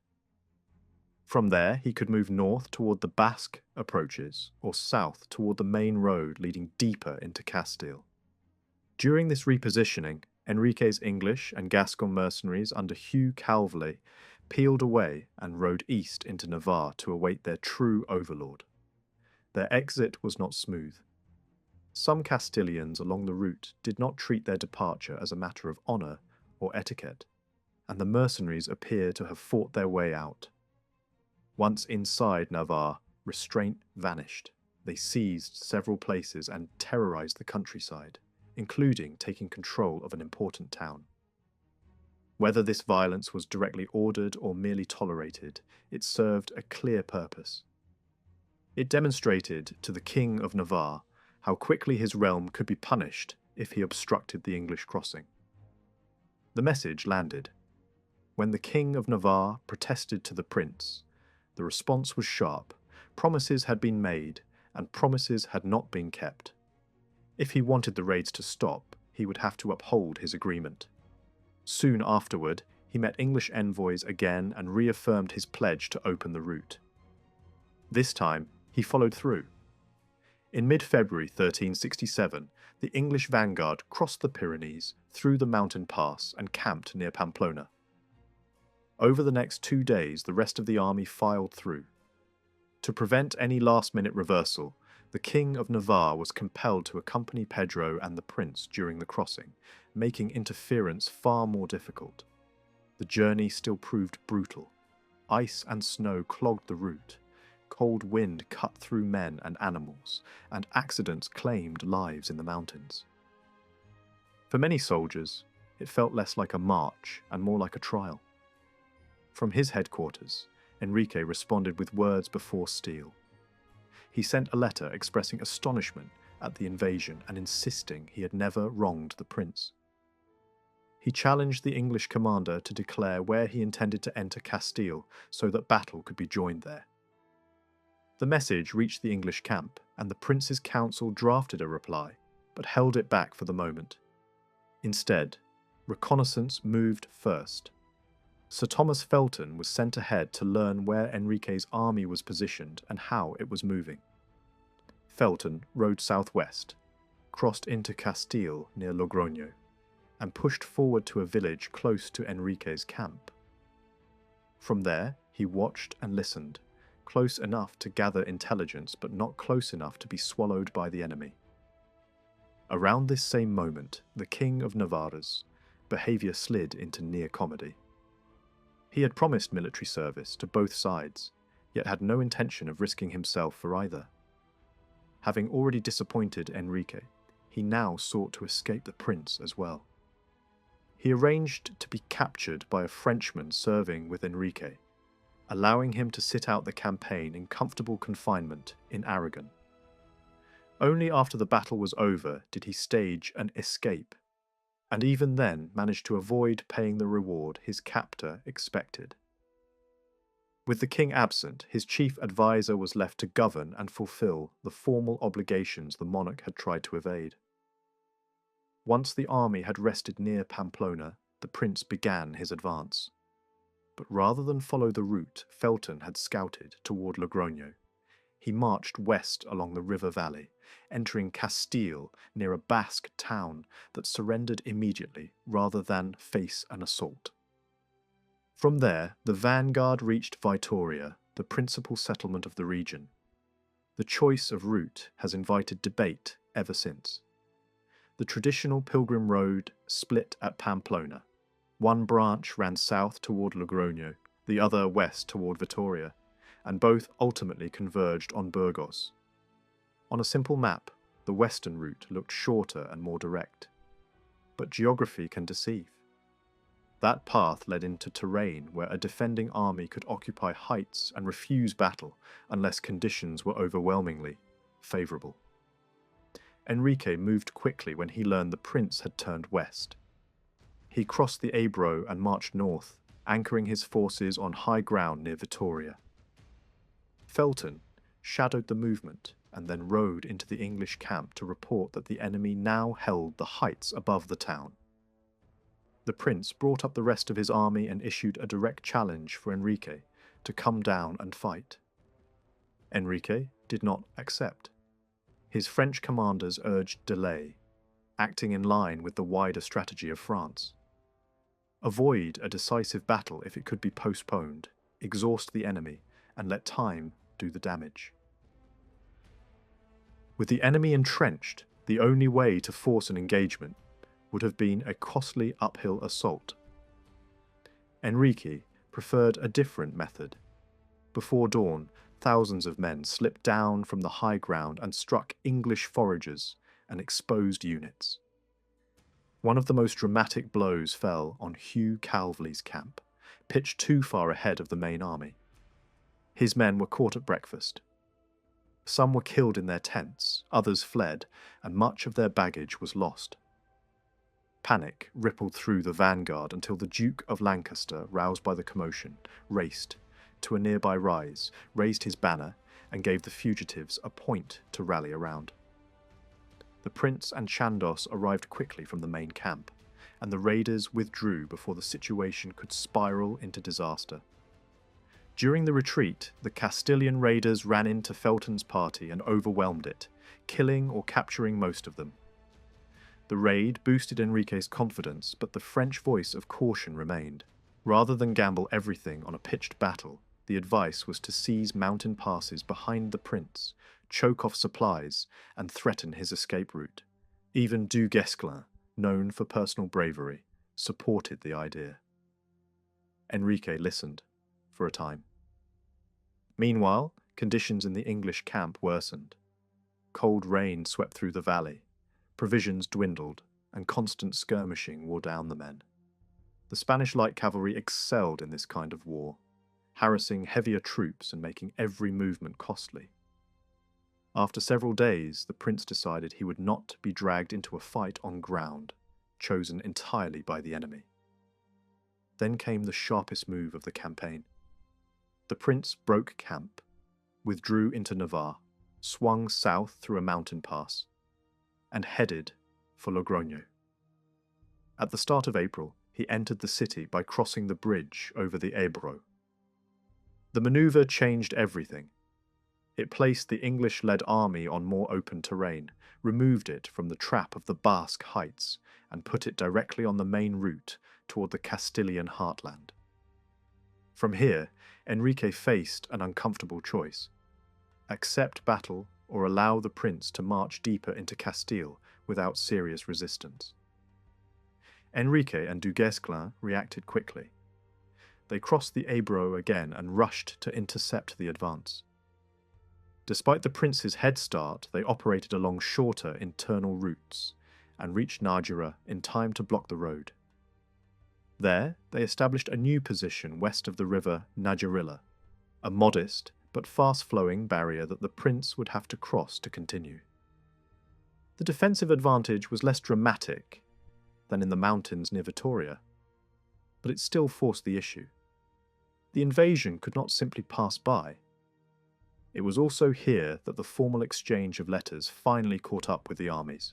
From there, he could move north toward the Basque approaches, or south toward the main road leading deeper into Castile. During this repositioning, Enrique's English and Gascon mercenaries under Hugh Calveley peeled away and rode east into Navarre to await their true overlord. Their exit was not smooth. Some Castilians along the route did not treat their departure as a matter of honour or etiquette, and the mercenaries appear to have fought their way out. Once inside Navarre, restraint vanished. They seized several places and terrorised the countryside, including taking control of an important town. Whether this violence was directly ordered or merely tolerated, it served a clear purpose. It demonstrated to the King of Navarre how quickly his realm could be punished if he obstructed the English crossing. The message landed. When the King of Navarre protested to the prince, the response was sharp. Promises had been made, and promises had not been kept. If he wanted the raids to stop, he would have to uphold his agreement. Soon afterward, he met English envoys again and reaffirmed his pledge to open the route. This time, he followed through. In mid-February 1367, the English vanguard crossed the Pyrenees, through the mountain pass, and camped near Pamplona. Over the next 2 days, the rest of the army filed through. To prevent any last-minute reversal, the King of Navarre was compelled to accompany Pedro and the prince during the crossing, making interference far more difficult. The journey still proved brutal. Ice and snow clogged the route. Cold wind cut through men and animals, and accidents claimed lives in the mountains. For many soldiers, it felt less like a march and more like a trial. From his headquarters, Enrique responded with words before steel. He sent a letter expressing astonishment at the invasion and insisting he had never wronged the prince. He challenged the English commander to declare where he intended to enter Castile so that battle could be joined there. The message reached the English camp, and the prince's council drafted a reply, but held it back for the moment. Instead, reconnaissance moved first. Sir Thomas Felton was sent ahead to learn where Enrique's army was positioned and how it was moving. Felton rode southwest, crossed into Castile near Logroño, and pushed forward to a village close to Enrique's camp. From there, he watched and listened, close enough to gather intelligence but not close enough to be swallowed by the enemy. Around this same moment, the King of Navarre's behaviour slid into near comedy. He had promised military service to both sides, yet had no intention of risking himself for either. Having already disappointed Enrique, he now sought to escape the prince as well. He arranged to be captured by a Frenchman serving with Enrique, allowing him to sit out the campaign in comfortable confinement in Aragon. Only after the battle was over did he stage an escape, and even then managed to avoid paying the reward his captor expected. With the king absent, his chief advisor was left to govern and fulfill the formal obligations the monarch had tried to evade. Once the army had rested near Pamplona, the prince began his advance. But rather than follow the route Felton had scouted toward Logroño, he marched west along the river valley, entering Castile near a Basque town that surrendered immediately rather than face an assault. From there, the vanguard reached Vitoria, the principal settlement of the region. The choice of route has invited debate ever since. The traditional pilgrim road split at Pamplona. One branch ran south toward Logroño, the other west toward Vitoria, and both ultimately converged on Burgos. On a simple map, the western route looked shorter and more direct. But geography can deceive. That path led into terrain where a defending army could occupy heights and refuse battle unless conditions were overwhelmingly favourable. Enrique moved quickly when he learned the prince had turned west. He crossed the Ebro and marched north, anchoring his forces on high ground near Vitoria. Felton shadowed the movement and then rode into the English camp to report that the enemy now held the heights above the town. The prince brought up the rest of his army and issued a direct challenge for Enrique to come down and fight. Enrique did not accept. His French commanders urged delay, acting in line with the wider strategy of France. Avoid a decisive battle if it could be postponed, exhaust the enemy, and let time do the damage. With the enemy entrenched, the only way to force an engagement would have been a costly uphill assault. Enrique preferred a different method. Before dawn, thousands of men slipped down from the high ground and struck English foragers and exposed units. One of the most dramatic blows fell on Hugh Calveley's camp, pitched too far ahead of the main army. His men were caught at breakfast. Some were killed in their tents, others fled, and much of their baggage was lost. Panic rippled through the vanguard until the Duke of Lancaster, roused by the commotion, raced to a nearby rise, raised his banner, and gave the fugitives a point to rally around. The prince and Chandos arrived quickly from the main camp, and the raiders withdrew before the situation could spiral into disaster. During the retreat, the Castilian raiders ran into Felton's party and overwhelmed it, killing or capturing most of them. The raid boosted Enrique's confidence, but the French voice of caution remained. Rather than gamble everything on a pitched battle, the advice was to seize mountain passes behind the prince, choke off supplies, and threaten his escape route. Even Du Guesclin, known for personal bravery, supported the idea. Enrique listened, for a time. Meanwhile, conditions in the English camp worsened. Cold rain swept through the valley, provisions dwindled, and constant skirmishing wore down the men. The Spanish light cavalry excelled in this kind of war, harassing heavier troops and making every movement costly. After several days, the prince decided he would not be dragged into a fight on ground, chosen entirely by the enemy. Then came the sharpest move of the campaign. The prince broke camp, withdrew into Navarre, swung south through a mountain pass, and headed for Logroño. At the start of April, he entered the city by crossing the bridge over the Ebro. The maneuver changed everything. It placed the English-led army on more open terrain, removed it from the trap of the Basque heights, and put it directly on the main route toward the Castilian heartland. From here, Enrique faced an uncomfortable choice: accept battle or allow the prince to march deeper into Castile without serious resistance. Enrique and Du Guesclin reacted quickly. They crossed the Ebro again and rushed to intercept the advance. Despite the prince's head start, they operated along shorter internal routes and reached Najera in time to block the road. There, they established a new position west of the river Najera, a modest but fast-flowing barrier that the prince would have to cross to continue. The defensive advantage was less dramatic than in the mountains near Vitoria, but it still forced the issue. The invasion could not simply pass by. It was also here that the formal exchange of letters finally caught up with the armies.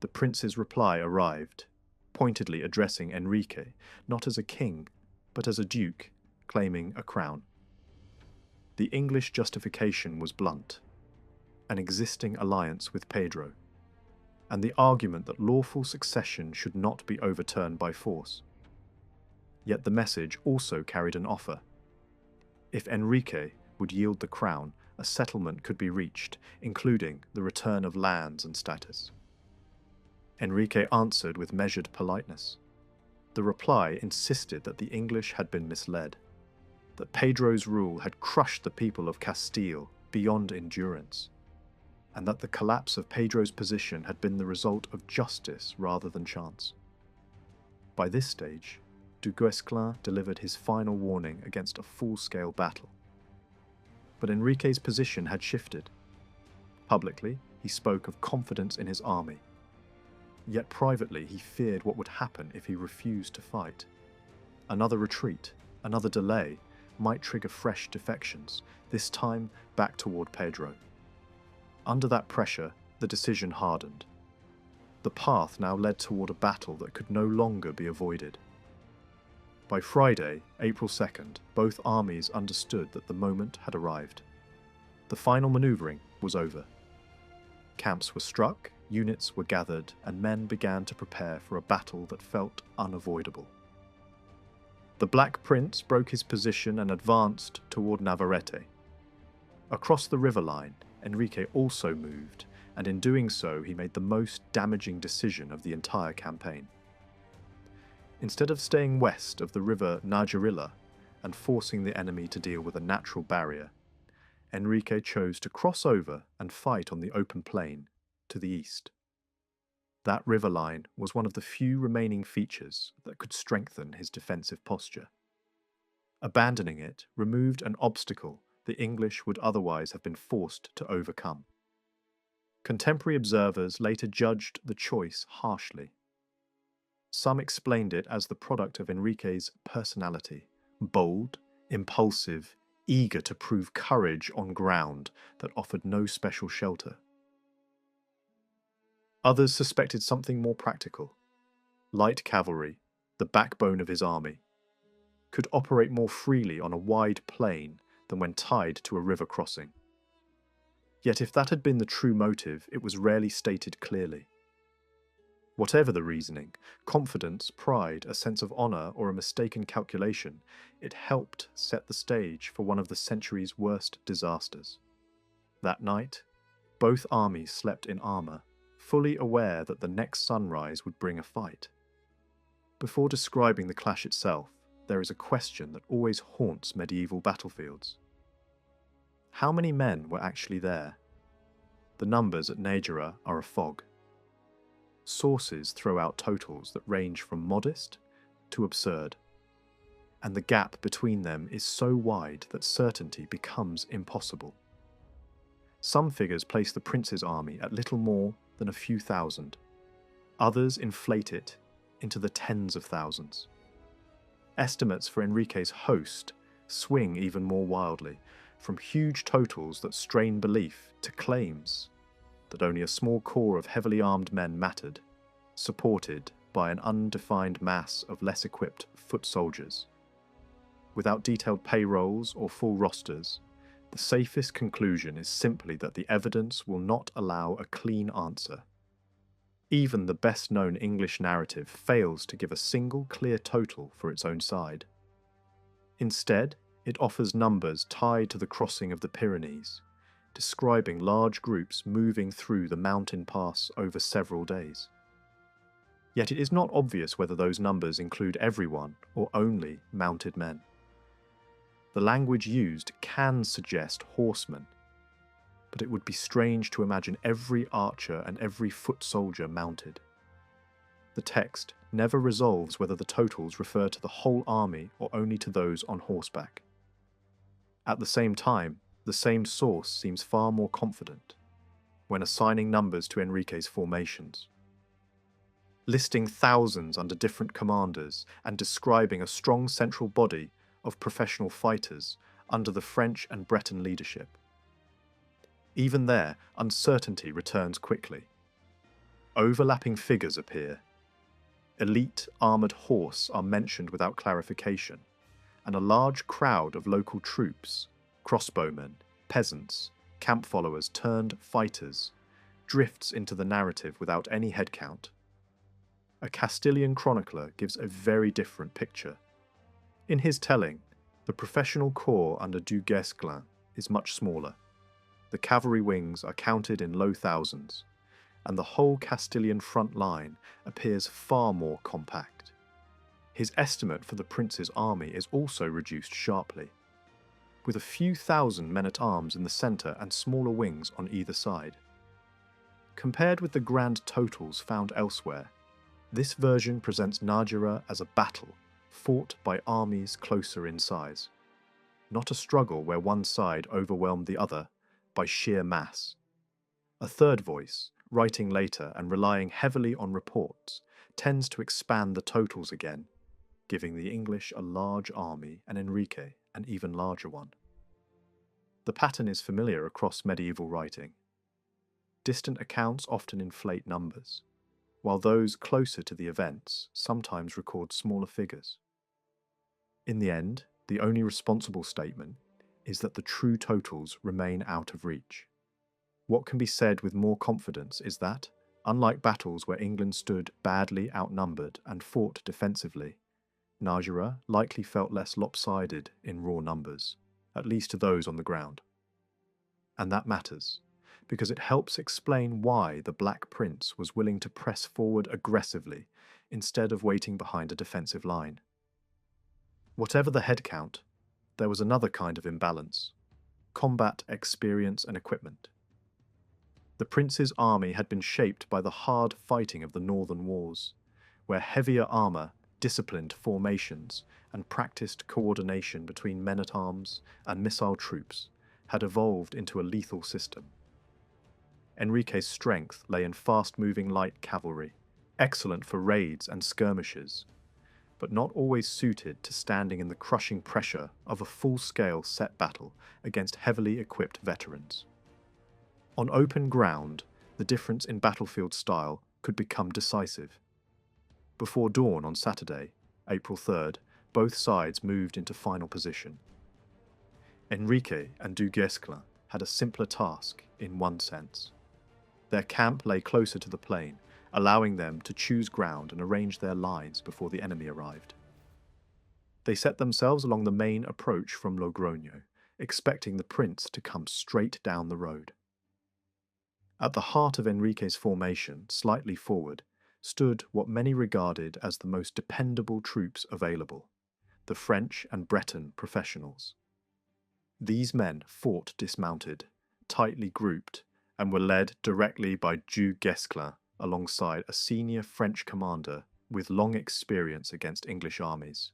The prince's reply arrived, pointedly addressing Enrique, not as a king, but as a duke, claiming a crown. The English justification was blunt: an existing alliance with Pedro, and the argument that lawful succession should not be overturned by force. Yet the message also carried an offer. If Enrique would yield the crown, a settlement could be reached, including the return of lands and status. Enrique answered with measured politeness. The reply insisted that the English had been misled, that Pedro's rule had crushed the people of Castile beyond endurance, and that the collapse of Pedro's position had been the result of justice rather than chance. By this stage, Du Guesclin delivered his final warning against a full-scale battle. But Enrique's position had shifted. Publicly, he spoke of confidence in his army. Yet privately, he feared what would happen if he refused to fight. Another retreat, another delay, might trigger fresh defections, this time back toward Pedro. Under that pressure, the decision hardened. The path now led toward a battle that could no longer be avoided. By Friday, April 2nd, both armies understood that the moment had arrived. The final maneuvering was over. Camps were struck, units were gathered, and men began to prepare for a battle that felt unavoidable. The Black Prince broke his position and advanced toward Navarrete. Across the river line, Enrique also moved, and in doing so he made the most damaging decision of the entire campaign. Instead of staying west of the river Najera and forcing the enemy to deal with a natural barrier, Enrique chose to cross over and fight on the open plain to the east. That river line was one of the few remaining features that could strengthen his defensive posture. Abandoning it removed an obstacle the English would otherwise have been forced to overcome. Contemporary observers later judged the choice harshly. Some explained it as the product of Enrique's personality, bold, impulsive, eager to prove courage on ground that offered no special shelter. Others suspected something more practical. Light cavalry, the backbone of his army, could operate more freely on a wide plain than when tied to a river crossing. Yet if that had been the true motive, it was rarely stated clearly. Whatever the reasoning, confidence, pride, a sense of honour, or a mistaken calculation, it helped set the stage for one of the century's worst disasters. That night, both armies slept in armour, fully aware that the next sunrise would bring a fight. Before describing the clash itself, there is a question that always haunts medieval battlefields. How many men were actually there? The numbers at Najera are a fog. Sources throw out totals that range from modest to absurd, and the gap between them is so wide that certainty becomes impossible. Some figures place the prince's army at little more than a few thousand. Others inflate it into the tens of thousands. Estimates for Enrique's host swing even more wildly, from huge totals that strain belief to claims that only a small core of heavily armed men mattered, supported by an undefined mass of less equipped foot soldiers. Without detailed payrolls or full rosters, the safest conclusion is simply that the evidence will not allow a clean answer. Even the best-known English narrative fails to give a single clear total for its own side. Instead, it offers numbers tied to the crossing of the Pyrenees, describing large groups moving through the mountain pass over several days. Yet it is not obvious whether those numbers include everyone or only mounted men. The language used can suggest horsemen, but it would be strange to imagine every archer and every foot soldier mounted. The text never resolves whether the totals refer to the whole army or only to those on horseback. At the same time, the same source seems far more confident when assigning numbers to Enrique's formations. Listing thousands under different commanders and describing a strong central body of professional fighters under the French and Breton leadership. Even there, uncertainty returns quickly. Overlapping figures appear. Elite armoured horse are mentioned without clarification, and a large crowd of local troops, crossbowmen, peasants, camp followers turned fighters, drifts into the narrative without any headcount. A Castilian chronicler gives a very different picture. In his telling, the professional corps under Du Guesclin is much smaller. The cavalry wings are counted in low thousands, and the whole Castilian front line appears far more compact. His estimate for the prince's army is also reduced sharply, with a few thousand men-at-arms in the centre and smaller wings on either side. Compared with the grand totals found elsewhere, this version presents Najera as a battle fought by armies closer in size, not a struggle where one side overwhelmed the other by sheer mass. A third voice, writing later and relying heavily on reports, tends to expand the totals again, giving the English a large army and Enrique an even larger one. The pattern is familiar across medieval writing. Distant accounts often inflate numbers, while those closer to the events sometimes record smaller figures. In the end, the only responsible statement is that the true totals remain out of reach. What can be said with more confidence is that, unlike battles where England stood badly outnumbered and fought defensively, Najera likely felt less lopsided in raw numbers, at least to those on the ground. And that matters, because it helps explain why the Black Prince was willing to press forward aggressively instead of waiting behind a defensive line. Whatever the head count, there was another kind of imbalance: combat experience and equipment. The prince's army had been shaped by the hard fighting of the northern wars, where heavier armour, disciplined formations, and practiced coordination between men-at-arms and missile troops had evolved into a lethal system. Enrique's strength lay in fast-moving light cavalry, excellent for raids and skirmishes, but not always suited to standing in the crushing pressure of a full-scale set battle against heavily equipped veterans. On open ground, the difference in battlefield style could become decisive. Before dawn on Saturday, April 3rd, both sides moved into final position. Enrique and du Guesclin had a simpler task in one sense. Their camp lay closer to the plain, allowing them to choose ground and arrange their lines before the enemy arrived. They set themselves along the main approach from Logroño, expecting the prince to come straight down the road. At the heart of Enrique's formation, slightly forward, stood what many regarded as the most dependable troops available, the French and Breton professionals. These men fought dismounted, tightly grouped, and were led directly by du Guesclin alongside a senior French commander with long experience against English armies.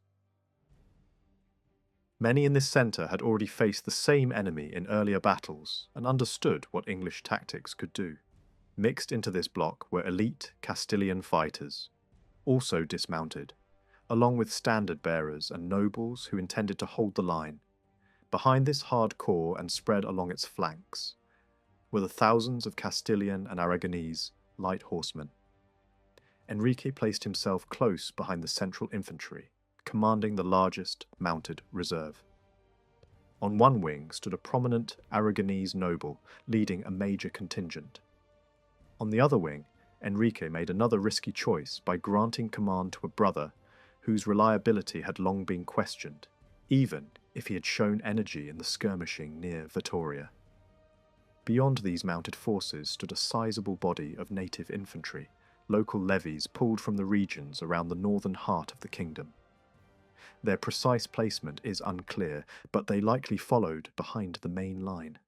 Many in this centre had already faced the same enemy in earlier battles and understood what English tactics could do. Mixed into this block were elite Castilian fighters, also dismounted, along with standard bearers and nobles who intended to hold the line. Behind this hard core and spread along its flanks were the thousands of Castilian and Aragonese light horsemen. Enrique placed himself close behind the central infantry, commanding the largest mounted reserve. On one wing stood a prominent Aragonese noble leading a major contingent. On the other wing, Enrique made another risky choice by granting command to a brother whose reliability had long been questioned, even if he had shown energy in the skirmishing near Vittoria. Beyond these mounted forces stood a sizable body of native infantry, local levies pulled from the regions around the northern heart of the kingdom. Their precise placement is unclear, but they likely followed behind the main line.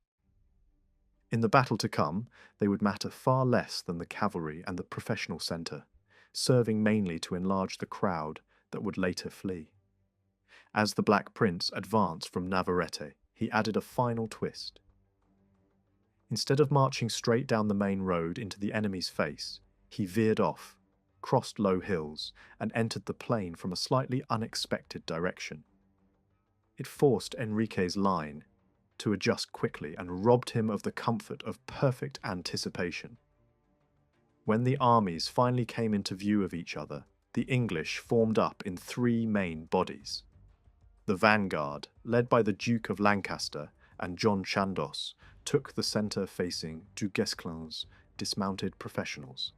In the battle to come, they would matter far less than the cavalry and the professional centre, serving mainly to enlarge the crowd that would later flee. As the Black Prince advanced from Navarrete, he added a final twist. Instead of marching straight down the main road into the enemy's face, he veered off, crossed low hills, and entered the plain from a slightly unexpected direction. It forced Enrique's line to adjust quickly and robbed him of the comfort of perfect anticipation. When the armies finally came into view of each other, the English formed up in three main bodies. The vanguard, led by the Duke of Lancaster and John Chandos, took the centre facing du Guesclin's dismounted professionals.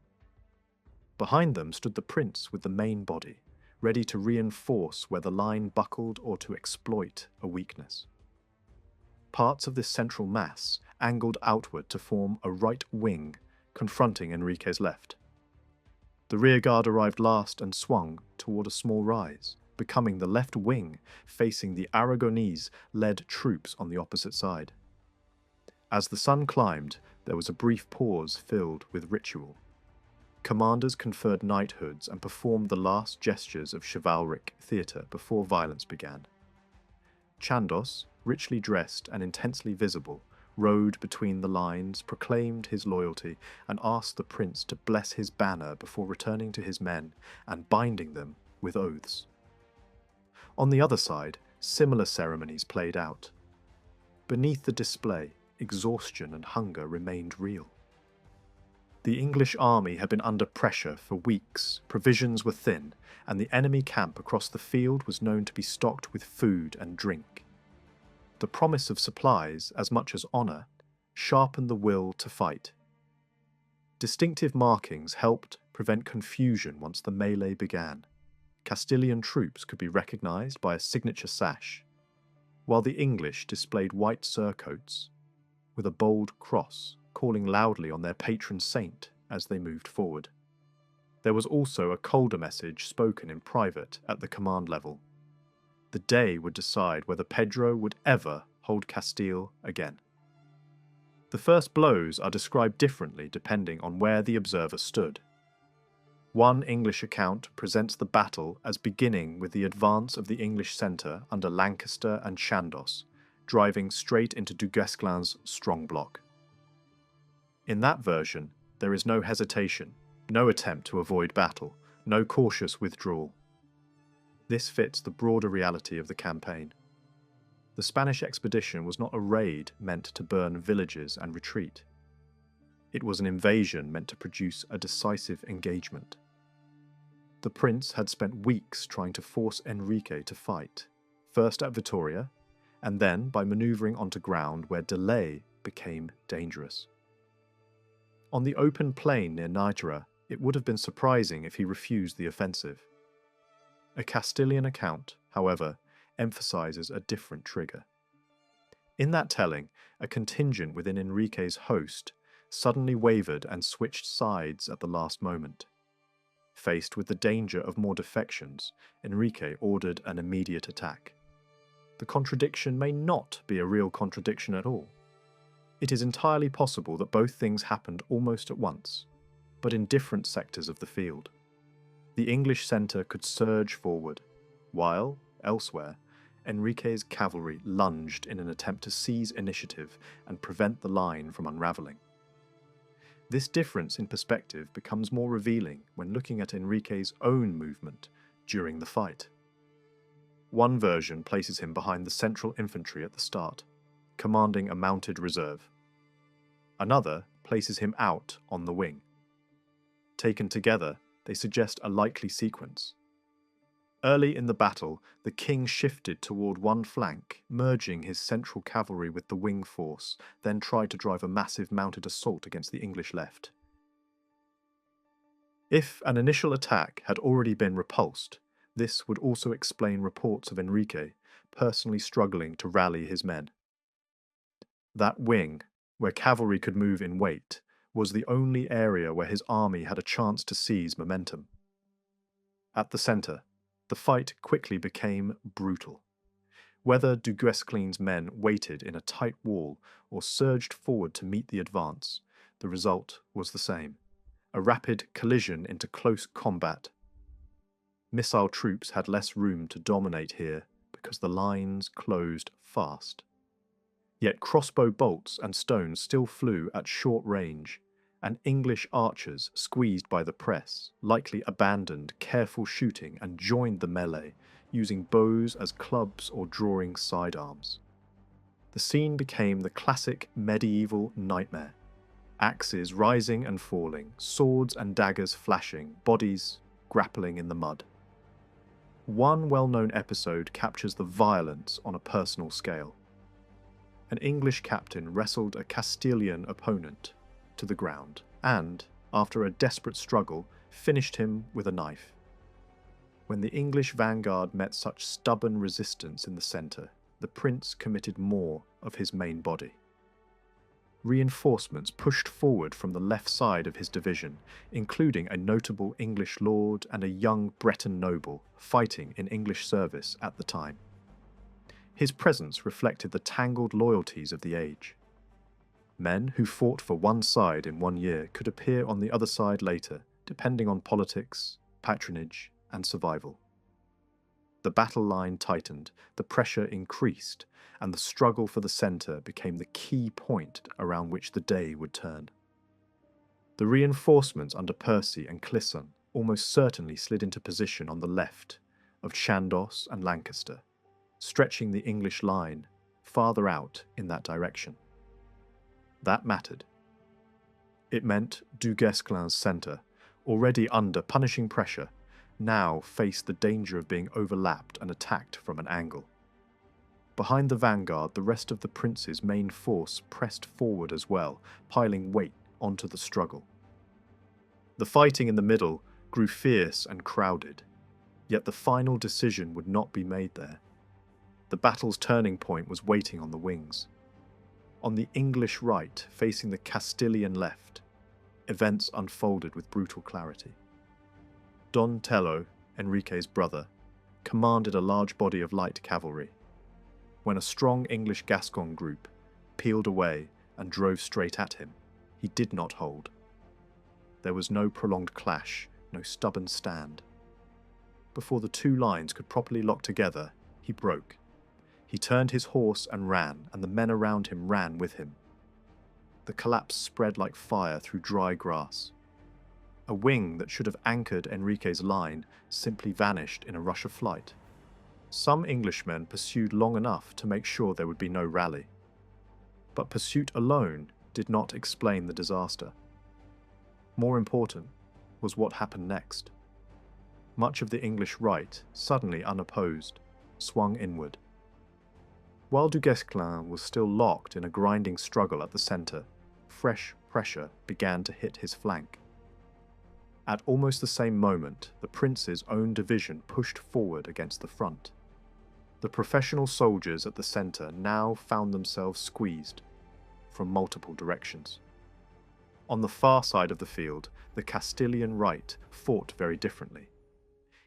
Behind them stood the prince with the main body, ready to reinforce where the line buckled or to exploit a weakness. Parts of this central mass angled outward to form a right wing, confronting Enrique's left. The rearguard arrived last and swung toward a small rise, becoming the left wing facing the Aragonese-led troops on the opposite side. As the sun climbed, there was a brief pause filled with ritual. Commanders conferred knighthoods and performed the last gestures of chivalric theatre before violence began. Chandos, richly dressed and intensely visible, rode between the lines, proclaimed his loyalty, and asked the prince to bless his banner before returning to his men and binding them with oaths. On the other side, similar ceremonies played out. Beneath the display, exhaustion and hunger remained real. The English army had been under pressure for weeks, provisions were thin, and the enemy camp across the field was known to be stocked with food and drink. The promise of supplies, as much as honour, sharpened the will to fight. Distinctive markings helped prevent confusion once the melee began. Castilian troops could be recognised by a signature sash, while the English displayed white surcoats with a bold cross, calling loudly on their patron saint as they moved forward. There was also a colder message spoken in private at the command level. The day would decide whether Pedro would ever hold Castile again. The first blows are described differently depending on where the observer stood. One English account presents the battle as beginning with the advance of the English centre under Lancaster and Chandos, driving straight into Du Guesclin's strong block. In that version, there is no hesitation, no attempt to avoid battle, no cautious withdrawal. This fits the broader reality of the campaign. The Spanish expedition was not a raid meant to burn villages and retreat. It was an invasion meant to produce a decisive engagement. The prince had spent weeks trying to force Enrique to fight, first at Vittoria, and then by manoeuvring onto ground where delay became dangerous. On the open plain near Najera, it would have been surprising if he refused the offensive. A Castilian account, however, emphasizes a different trigger. In that telling, a contingent within Enrique's host suddenly wavered and switched sides at the last moment. Faced with the danger of more defections, Enrique ordered an immediate attack. The contradiction may not be a real contradiction at all. It is entirely possible that both things happened almost at once, but in different sectors of the field. The English centre could surge forward, while, elsewhere, Enrique's cavalry lunged in an attempt to seize initiative and prevent the line from unravelling. This difference in perspective becomes more revealing when looking at Enrique's own movement during the fight. One version places him behind the central infantry at the start, commanding a mounted reserve. Another places him out on the wing. Taken together, they suggest a likely sequence. Early in the battle, the king shifted toward one flank, merging his central cavalry with the wing force, then tried to drive a massive mounted assault against the English left. If an initial attack had already been repulsed, this would also explain reports of Enrique personally struggling to rally his men. That wing, where cavalry could move in weight, was the only area where his army had a chance to seize momentum. At the centre, the fight quickly became brutal. Whether Du Guesclin's men waited in a tight wall or surged forward to meet the advance, the result was the same: a rapid collision into close combat. Missile troops had less room to dominate here because the lines closed fast. Yet crossbow bolts and stones still flew at short range, and English archers, squeezed by the press, likely abandoned careful shooting and joined the melee, using bows as clubs or drawing sidearms. The scene became the classic medieval nightmare: axes rising and falling, swords and daggers flashing, bodies grappling in the mud. One well-known episode captures the violence on a personal scale. An English captain wrestled a Castilian opponent to the ground and, after a desperate struggle, finished him with a knife. When the English vanguard met such stubborn resistance in the centre, the prince committed more of his main body. Reinforcements pushed forward from the left side of his division, including a notable English lord and a young Breton noble fighting in English service at the time. His presence reflected the tangled loyalties of the age. Men who fought for one side in one year could appear on the other side later, depending on politics, patronage, and survival. The battle line tightened, the pressure increased, and the struggle for the centre became the key point around which the day would turn. The reinforcements under Percy and Clisson almost certainly slid into position on the left of Chandos and Lancaster, stretching the English line farther out in that direction. That mattered. It meant Du Guesclin's centre, already under punishing pressure, now faced the danger of being overlapped and attacked from an angle. Behind the vanguard, the rest of the prince's main force pressed forward as well, piling weight onto the struggle. The fighting in the middle grew fierce and crowded, yet the final decision would not be made there. The battle's turning point was waiting on the wings. On the English right, facing the Castilian left, events unfolded with brutal clarity. Don Tello, Enrique's brother, commanded a large body of light cavalry. When a strong English Gascon group peeled away and drove straight at him, he did not hold. There was no prolonged clash, no stubborn stand. Before the two lines could properly lock together, he broke. He turned his horse and ran, and the men around him ran with him. The collapse spread like fire through dry grass. A wing that should have anchored Enrique's line simply vanished in a rush of flight. Some Englishmen pursued long enough to make sure there would be no rally. But pursuit alone did not explain the disaster. More important was what happened next. Much of the English right, suddenly unopposed, swung inward. While Du Guesclin was still locked in a grinding struggle at the centre, fresh pressure began to hit his flank. At almost the same moment, the prince's own division pushed forward against the front. The professional soldiers at the centre now found themselves squeezed from multiple directions. On the far side of the field, the Castilian right fought very differently.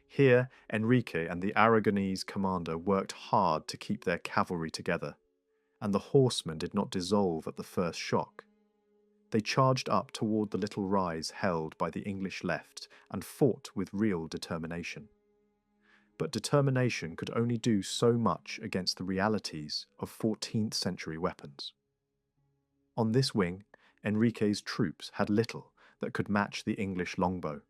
Here, Enrique and the Aragonese commander worked hard to keep their cavalry together, and the horsemen did not dissolve at the first shock. They charged up toward the little rise held by the English left and fought with real determination. But determination could only do so much against the realities of 14th century weapons. On this wing, Enrique's troops had little that could match the English longbow.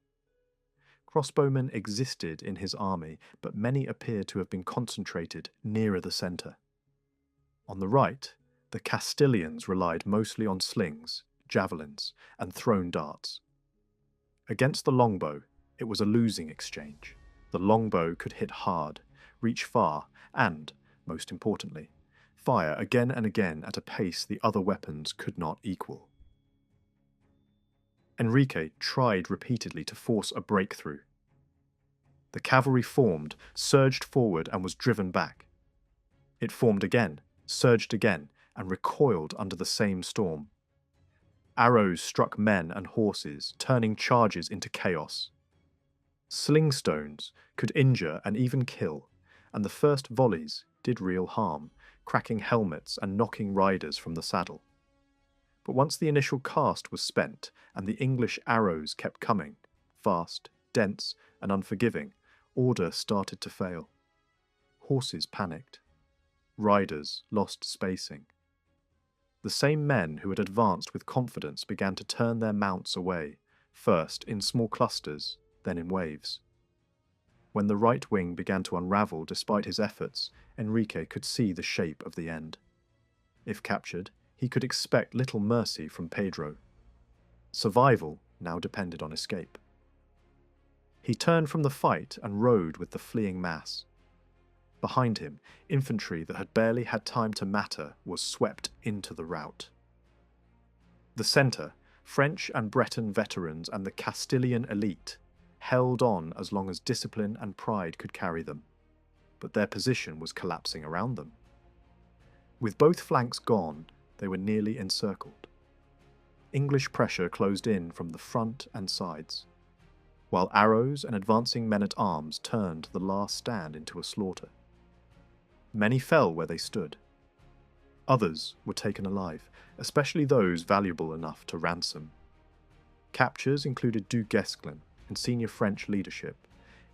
Crossbowmen existed in his army, but many appear to have been concentrated nearer the centre. On the right, the Castilians relied mostly on slings, javelins, and thrown darts. Against the longbow, it was a losing exchange. The longbow could hit hard, reach far, and, most importantly, fire again and again at a pace the other weapons could not equal. Enrique tried repeatedly to force a breakthrough. The cavalry formed, surged forward, and was driven back. It formed again, surged again, and recoiled under the same storm. Arrows struck men and horses, turning charges into chaos. Sling stones could injure and even kill, and the first volleys did real harm, cracking helmets and knocking riders from the saddle. But once the initial cast was spent and the English arrows kept coming, fast, dense, and unforgiving, order started to fail. Horses panicked. Riders lost spacing. The same men who had advanced with confidence began to turn their mounts away, first in small clusters, then in waves. When the right wing began to unravel despite his efforts, Enrique could see the shape of the end. If captured, he could expect little mercy from Pedro. Survival now depended on escape. He turned from the fight and rode with the fleeing mass. Behind him, infantry that had barely had time to matter was swept into the rout. The centre, French and Breton veterans and the Castilian elite, held on as long as discipline and pride could carry them, but their position was collapsing around them. With both flanks gone, they were nearly encircled. English pressure closed in from the front and sides, while arrows and advancing men-at-arms turned the last stand into a slaughter. Many fell where they stood. Others were taken alive, especially those valuable enough to ransom. Captures included Du Guesclin and senior French leadership,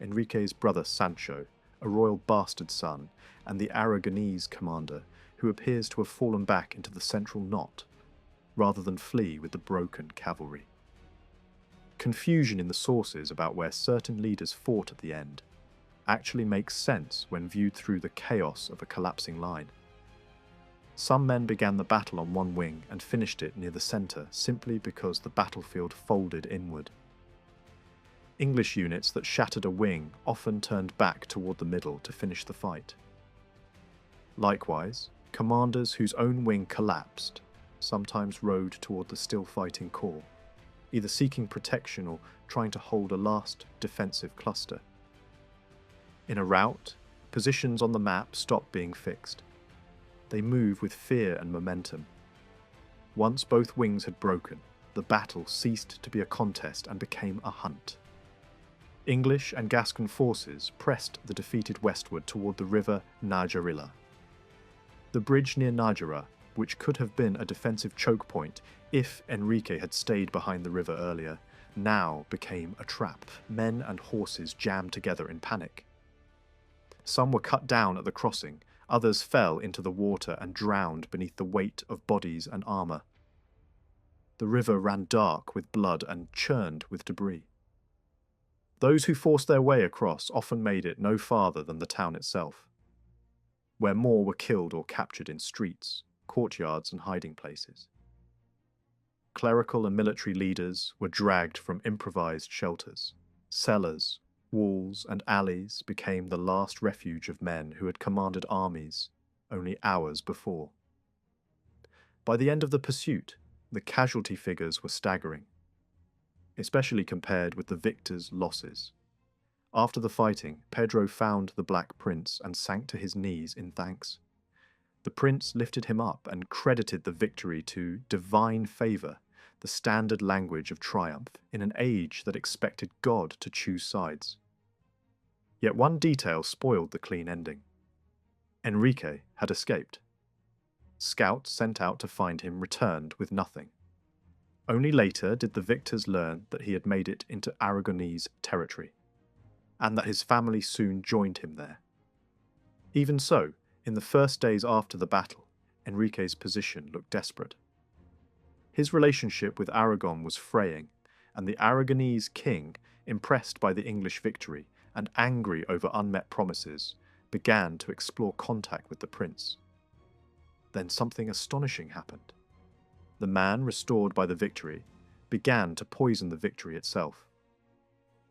Enrique's brother Sancho, a royal bastard son, and the Aragonese commander, who appears to have fallen back into the central knot, rather than flee with the broken cavalry. Confusion in the sources about where certain leaders fought at the end actually makes sense when viewed through the chaos of a collapsing line. Some men began the battle on one wing and finished it near the centre simply because the battlefield folded inward. English units that shattered a wing often turned back toward the middle to finish the fight. Likewise, commanders whose own wing collapsed sometimes rode toward the still fighting corps, either seeking protection or trying to hold a last defensive cluster. In a rout, positions on the map stop being fixed. They move with fear and momentum. Once both wings had broken, the battle ceased to be a contest and became a hunt. English and Gascon forces pressed the defeated westward toward the river Najera. The bridge near Najera, which could have been a defensive choke point if Enrique had stayed behind the river earlier, now became a trap. Men and horses jammed together in panic. Some were cut down at the crossing, Others fell into the water and drowned beneath the weight of bodies and armour. The river ran dark with blood and churned with debris. Those who forced their way across often made it no farther than the town itself, where more were killed or captured in streets, courtyards and hiding places. Clerical and military leaders were dragged from improvised shelters. Cellars, walls and alleys became the last refuge of men who had commanded armies only hours before. By the end of the pursuit, the casualty figures were staggering, especially compared with the victors' losses. After the fighting, Pedro found the Black Prince and sank to his knees in thanks. The prince lifted him up and credited the victory to divine favour, the standard language of triumph in an age that expected God to choose sides. Yet one detail spoiled the clean ending. Enrique had escaped. Scouts sent out to find him returned with nothing. Only later did the victors learn that he had made it into Aragonese territory, and that his family soon joined him there. Even so, in the first days after the battle, Enrique's position looked desperate. His relationship with Aragon was fraying, and the Aragonese king, impressed by the English victory and angry over unmet promises, began to explore contact with the prince. Then something astonishing happened. The man restored by the victory began to poison the victory itself.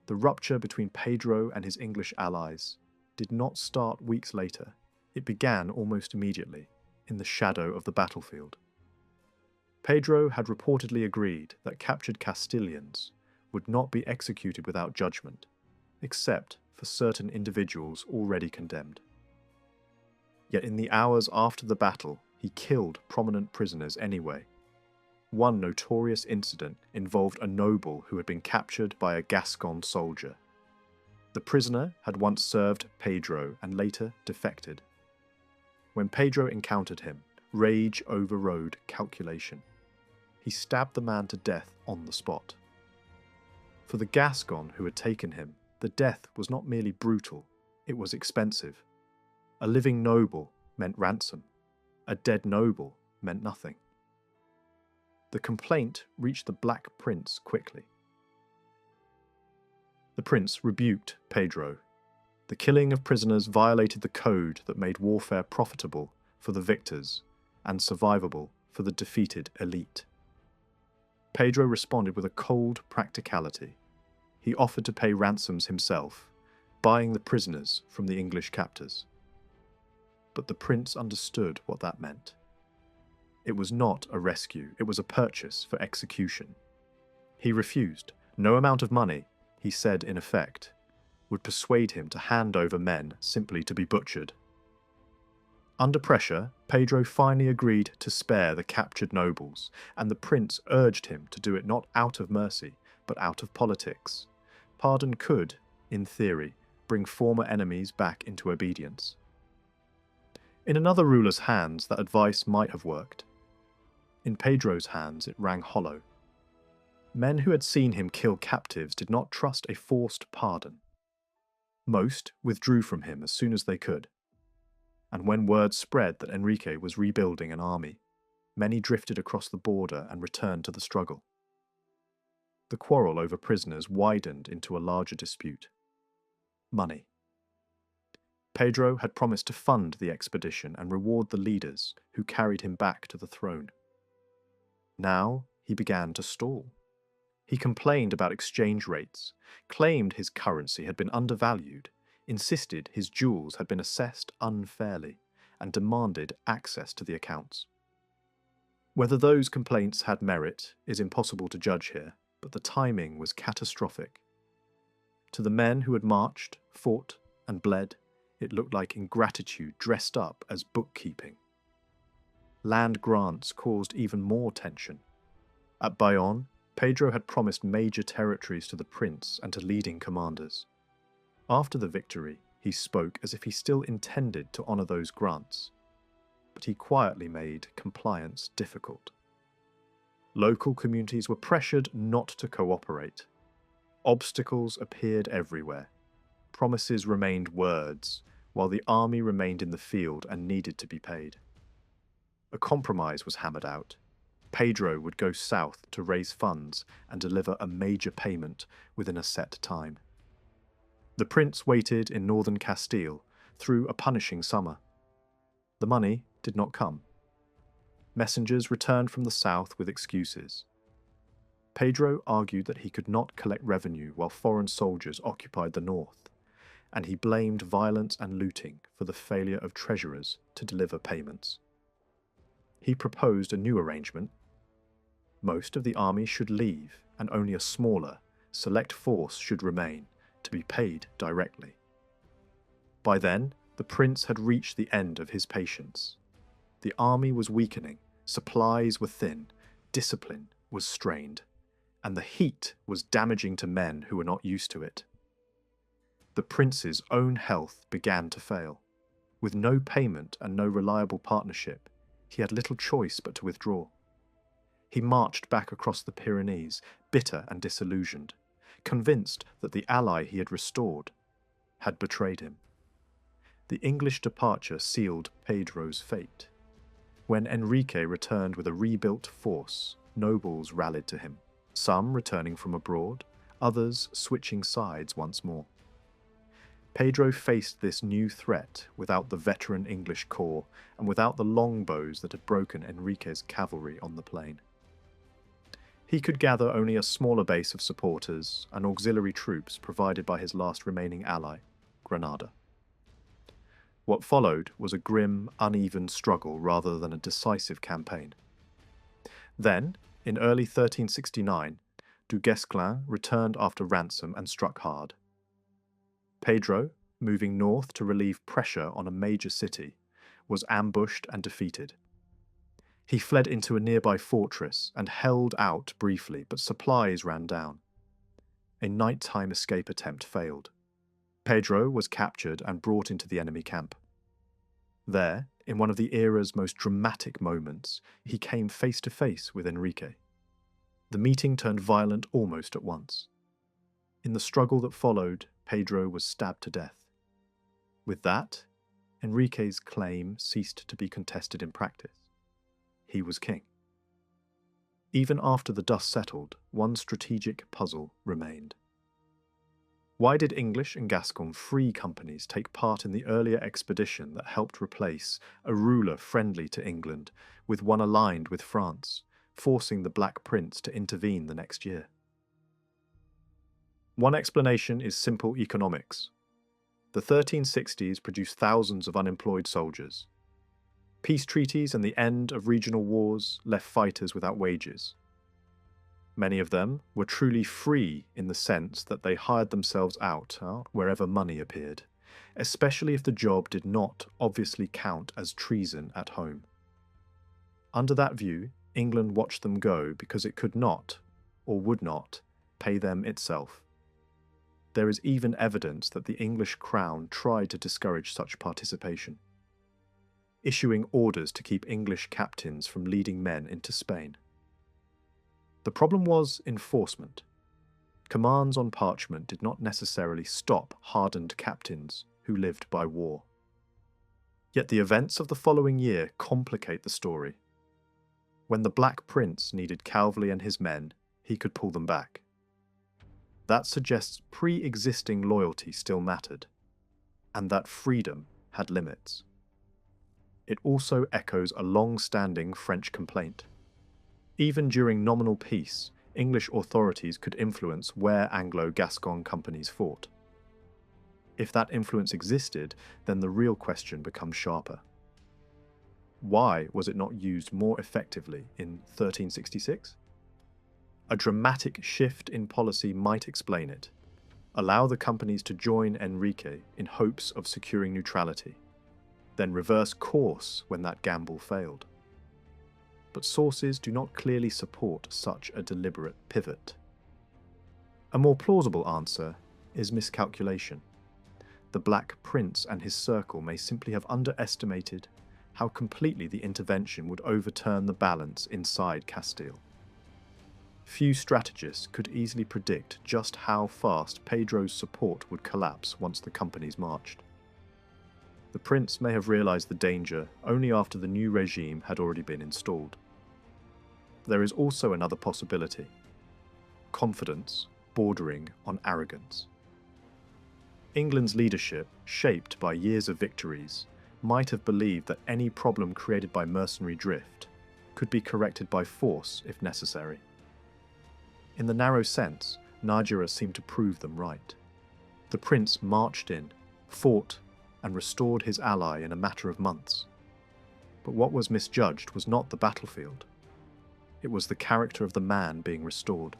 The rupture between Pedro and his English allies did not start weeks later. It began almost immediately, in the shadow of the battlefield. Pedro had reportedly agreed that captured Castilians would not be executed without judgment, except for certain individuals already condemned. Yet in the hours after the battle, he killed prominent prisoners anyway. One notorious incident involved a noble who had been captured by a Gascon soldier. The prisoner had once served Pedro and later defected. When Pedro encountered him, rage overrode calculation. He stabbed the man to death on the spot. For the Gascon who had taken him, the death was not merely brutal, it was expensive. A living noble meant ransom. A dead noble meant nothing. The complaint reached the Black Prince quickly. The prince rebuked Pedro. The killing of prisoners violated the code that made warfare profitable for the victors and survivable for the defeated elite. Pedro responded with a cold practicality. He offered to pay ransoms himself, buying the prisoners from the English captors. But the prince understood what that meant. It was not a rescue, it was a purchase for execution. He refused. No amount of money, he said in effect, would persuade him to hand over men simply to be butchered. Under pressure, Pedro finally agreed to spare the captured nobles, and the prince urged him to do it not out of mercy, but out of politics. Pardon could, in theory, bring former enemies back into obedience. In another ruler's hands, that advice might have worked. In Pedro's hands, it rang hollow. Men who had seen him kill captives did not trust a forced pardon. Most withdrew from him as soon as they could. And when word spread that Enrique was rebuilding an army, many drifted across the border and returned to the struggle. The quarrel over prisoners widened into a larger dispute. Money. Pedro had promised to fund the expedition and reward the leaders who carried him back to the throne. Now he began to stall. He complained about exchange rates, claimed his currency had been undervalued, insisted his jewels had been assessed unfairly, and demanded access to the accounts. Whether those complaints had merit is impossible to judge here, but the timing was catastrophic. To the men who had marched, fought, and bled, it looked like ingratitude dressed up as bookkeeping. Land grants caused even more tension. At Bayonne, Pedro had promised major territories to the prince and to leading commanders. After the victory, he spoke as if he still intended to honour those grants, but he quietly made compliance difficult. Local communities were pressured not to cooperate. Obstacles appeared everywhere. Promises remained words, while the army remained in the field and needed to be paid. A compromise was hammered out. Pedro would go south to raise funds and deliver a major payment within a set time. The prince waited in northern Castile through a punishing summer. The money did not come. Messengers returned from the south with excuses. Pedro argued that he could not collect revenue while foreign soldiers occupied the north, and he blamed violence and looting for the failure of treasurers to deliver payments. He proposed a new arrangement. Most of the army should leave, and only a smaller, select force should remain, to be paid directly. By then, the prince had reached the end of his patience. The army was weakening, supplies were thin, discipline was strained, and the heat was damaging to men who were not used to it. The prince's own health began to fail. With no payment and no reliable partnership, he had little choice but to withdraw. He marched back across the Pyrenees, bitter and disillusioned, convinced that the ally he had restored had betrayed him. The English departure sealed Pedro's fate. When Enrique returned with a rebuilt force, nobles rallied to him, some returning from abroad, others switching sides once more. Pedro faced this new threat without the veteran English corps and without the longbows that had broken Enrique's cavalry on the plain. He could gather only a smaller base of supporters and auxiliary troops provided by his last remaining ally, Granada. What followed was a grim, uneven struggle rather than a decisive campaign. Then, in early 1369, Du Guesclin returned after ransom and struck hard. Pedro, moving north to relieve pressure on a major city, was ambushed and defeated. He fled into a nearby fortress and held out briefly, but supplies ran down. A nighttime escape attempt failed. Pedro was captured and brought into the enemy camp. There, in one of the era's most dramatic moments, he came face to face with Enrique. The meeting turned violent almost at once. In the struggle that followed, Pedro was stabbed to death. With that, Enrique's claim ceased to be contested in practice. He was king. Even after the dust settled, one strategic puzzle remained. Why did English and Gascon free companies take part in the earlier expedition that helped replace a ruler friendly to England with one aligned with France, forcing the Black Prince to intervene the next year? One explanation is simple economics. The 1360s produced thousands of unemployed soldiers. Peace treaties and the end of regional wars left fighters without wages. Many of them were truly free in the sense that they hired themselves out wherever money appeared, especially if the job did not obviously count as treason at home. Under that view, England watched them go because it could not, or would not, pay them itself. There is even evidence that the English crown tried to discourage such participation, issuing orders to keep English captains from leading men into Spain. The problem was enforcement. Commands on parchment did not necessarily stop hardened captains who lived by war. Yet the events of the following year complicate the story. When the Black Prince needed Calverley and his men, he could pull them back. That suggests pre-existing loyalty still mattered, and that freedom had limits. It also echoes a long-standing French complaint. Even during nominal peace, English authorities could influence where Anglo-Gascon companies fought. If that influence existed, then the real question becomes sharper. Why was it not used more effectively in 1366? A dramatic shift in policy might explain it. Allow the companies to join Enrique in hopes of securing neutrality, then reverse course when that gamble failed. But sources do not clearly support such a deliberate pivot. A more plausible answer is miscalculation. The Black Prince and his circle may simply have underestimated how completely the intervention would overturn the balance inside Castile. Few strategists could easily predict just how fast Pedro's support would collapse once the companies marched. The prince may have realised the danger only after the new regime had already been installed. There is also another possibility: confidence bordering on arrogance. England's leadership, shaped by years of victories, might have believed that any problem created by mercenary drift could be corrected by force if necessary. In the narrow sense, Najera seemed to prove them right. The prince marched in, fought, and restored his ally in a matter of months. But what was misjudged was not the battlefield. It was the character of the man being restored.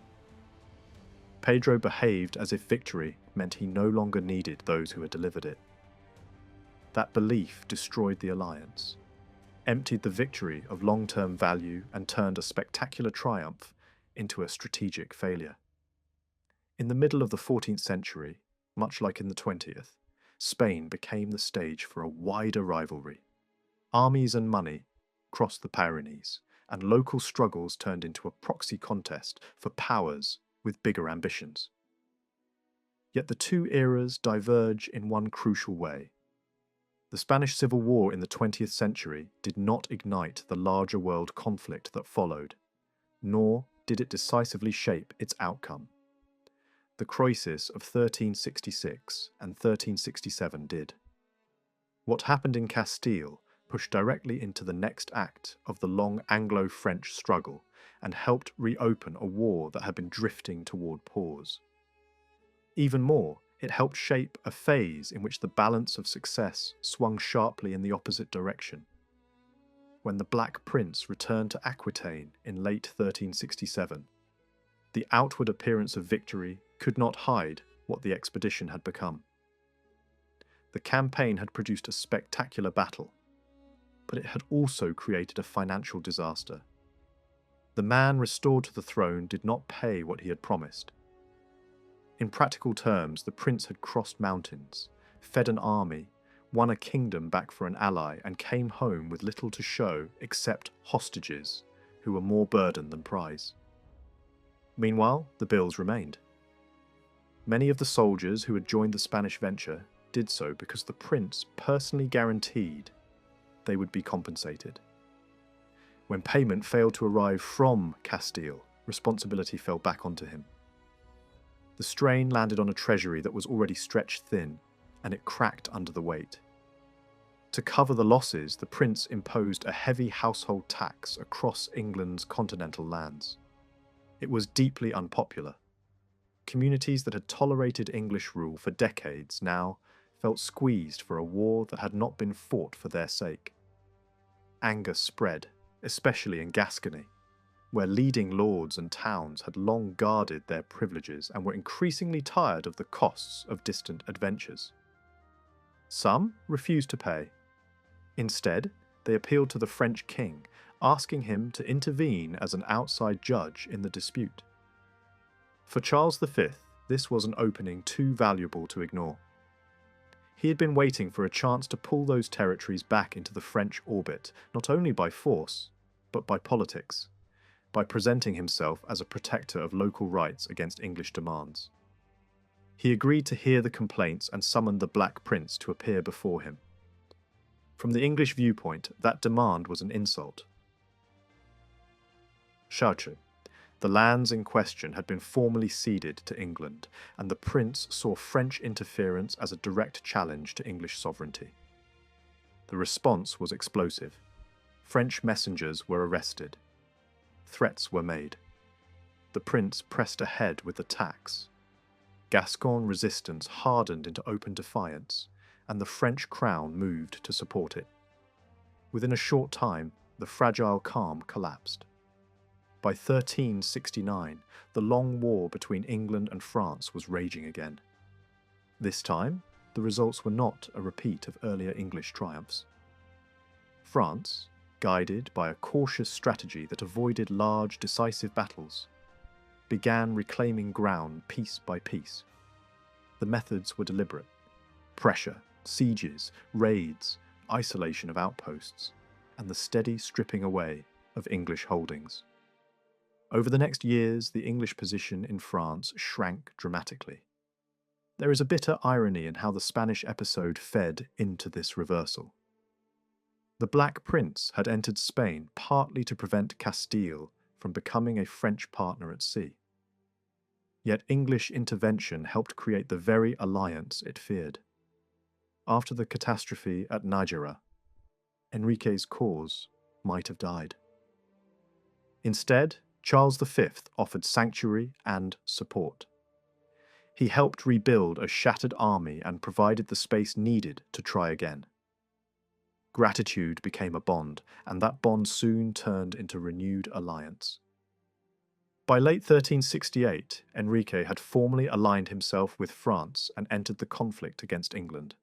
Pedro behaved as if victory meant he no longer needed those who had delivered it. That belief destroyed the alliance, emptied the victory of long-term value, and turned a spectacular triumph into a strategic failure. In the middle of the 14th century, much like in the 20th, Spain became the stage for a wider rivalry. Armies and money crossed the Pyrenees, and local struggles turned into a proxy contest for powers with bigger ambitions. Yet the two eras diverge in one crucial way. The Spanish Civil War in the 20th century did not ignite the larger world conflict that followed, nor did it decisively shape its outcome. The crisis of 1366 and 1367 did. What happened in Castile pushed directly into the next act of the long Anglo-French struggle and helped reopen a war that had been drifting toward pause. Even more, it helped shape a phase in which the balance of success swung sharply in the opposite direction. When the Black Prince returned to Aquitaine in late 1367, the outward appearance of victory could not hide what the expedition had become. The campaign had produced a spectacular battle, but it had also created a financial disaster. The man restored to the throne did not pay what he had promised. In practical terms, the prince had crossed mountains, fed an army, won a kingdom back for an ally, and came home with little to show except hostages, who were more burden than prize. Meanwhile, the bills remained. Many of the soldiers who had joined the Spanish venture did so because the prince personally guaranteed they would be compensated. When payment failed to arrive from Castile, responsibility fell back onto him. The strain landed on a treasury that was already stretched thin, and it cracked under the weight. To cover the losses, the prince imposed a heavy household tax across England's continental lands. It was deeply unpopular. Communities that had tolerated English rule for decades now felt squeezed for a war that had not been fought for their sake. Anger spread, especially in Gascony, where leading lords and towns had long guarded their privileges and were increasingly tired of the costs of distant adventures. Some refused to pay. Instead, they appealed to the French king, asking him to intervene as an outside judge in the dispute. For Charles V, this was an opening too valuable to ignore. He had been waiting for a chance to pull those territories back into the French orbit, not only by force, but by politics, by presenting himself as a protector of local rights against English demands. He agreed to hear the complaints and summoned the Black Prince to appear before him. From the English viewpoint, that demand was an insult. Chartres. The lands in question had been formally ceded to England, and the prince saw French interference as a direct challenge to English sovereignty. The response was explosive. French messengers were arrested. Threats were made. The prince pressed ahead with the tax. Gascon resistance hardened into open defiance, and the French crown moved to support it. Within a short time, the fragile calm collapsed. By 1369, the long war between England and France was raging again. This time, the results were not a repeat of earlier English triumphs. France, guided by a cautious strategy that avoided large, decisive battles, began reclaiming ground piece by piece. The methods were deliberate: pressure, sieges, raids, isolation of outposts, and the steady stripping away of English holdings. Over the next years, the English position in France shrank dramatically. There is a bitter irony in how the Spanish episode fed into this reversal. The Black Prince had entered Spain partly to prevent Castile from becoming a French partner at sea. Yet English intervention helped create the very alliance it feared. After the catastrophe at Najera, Enrique's cause might have died. Instead, Charles V offered sanctuary and support. He helped rebuild a shattered army and provided the space needed to try again. Gratitude became a bond, and that bond soon turned into renewed alliance. By late 1368, Enrique had formally aligned himself with France and entered the conflict against England.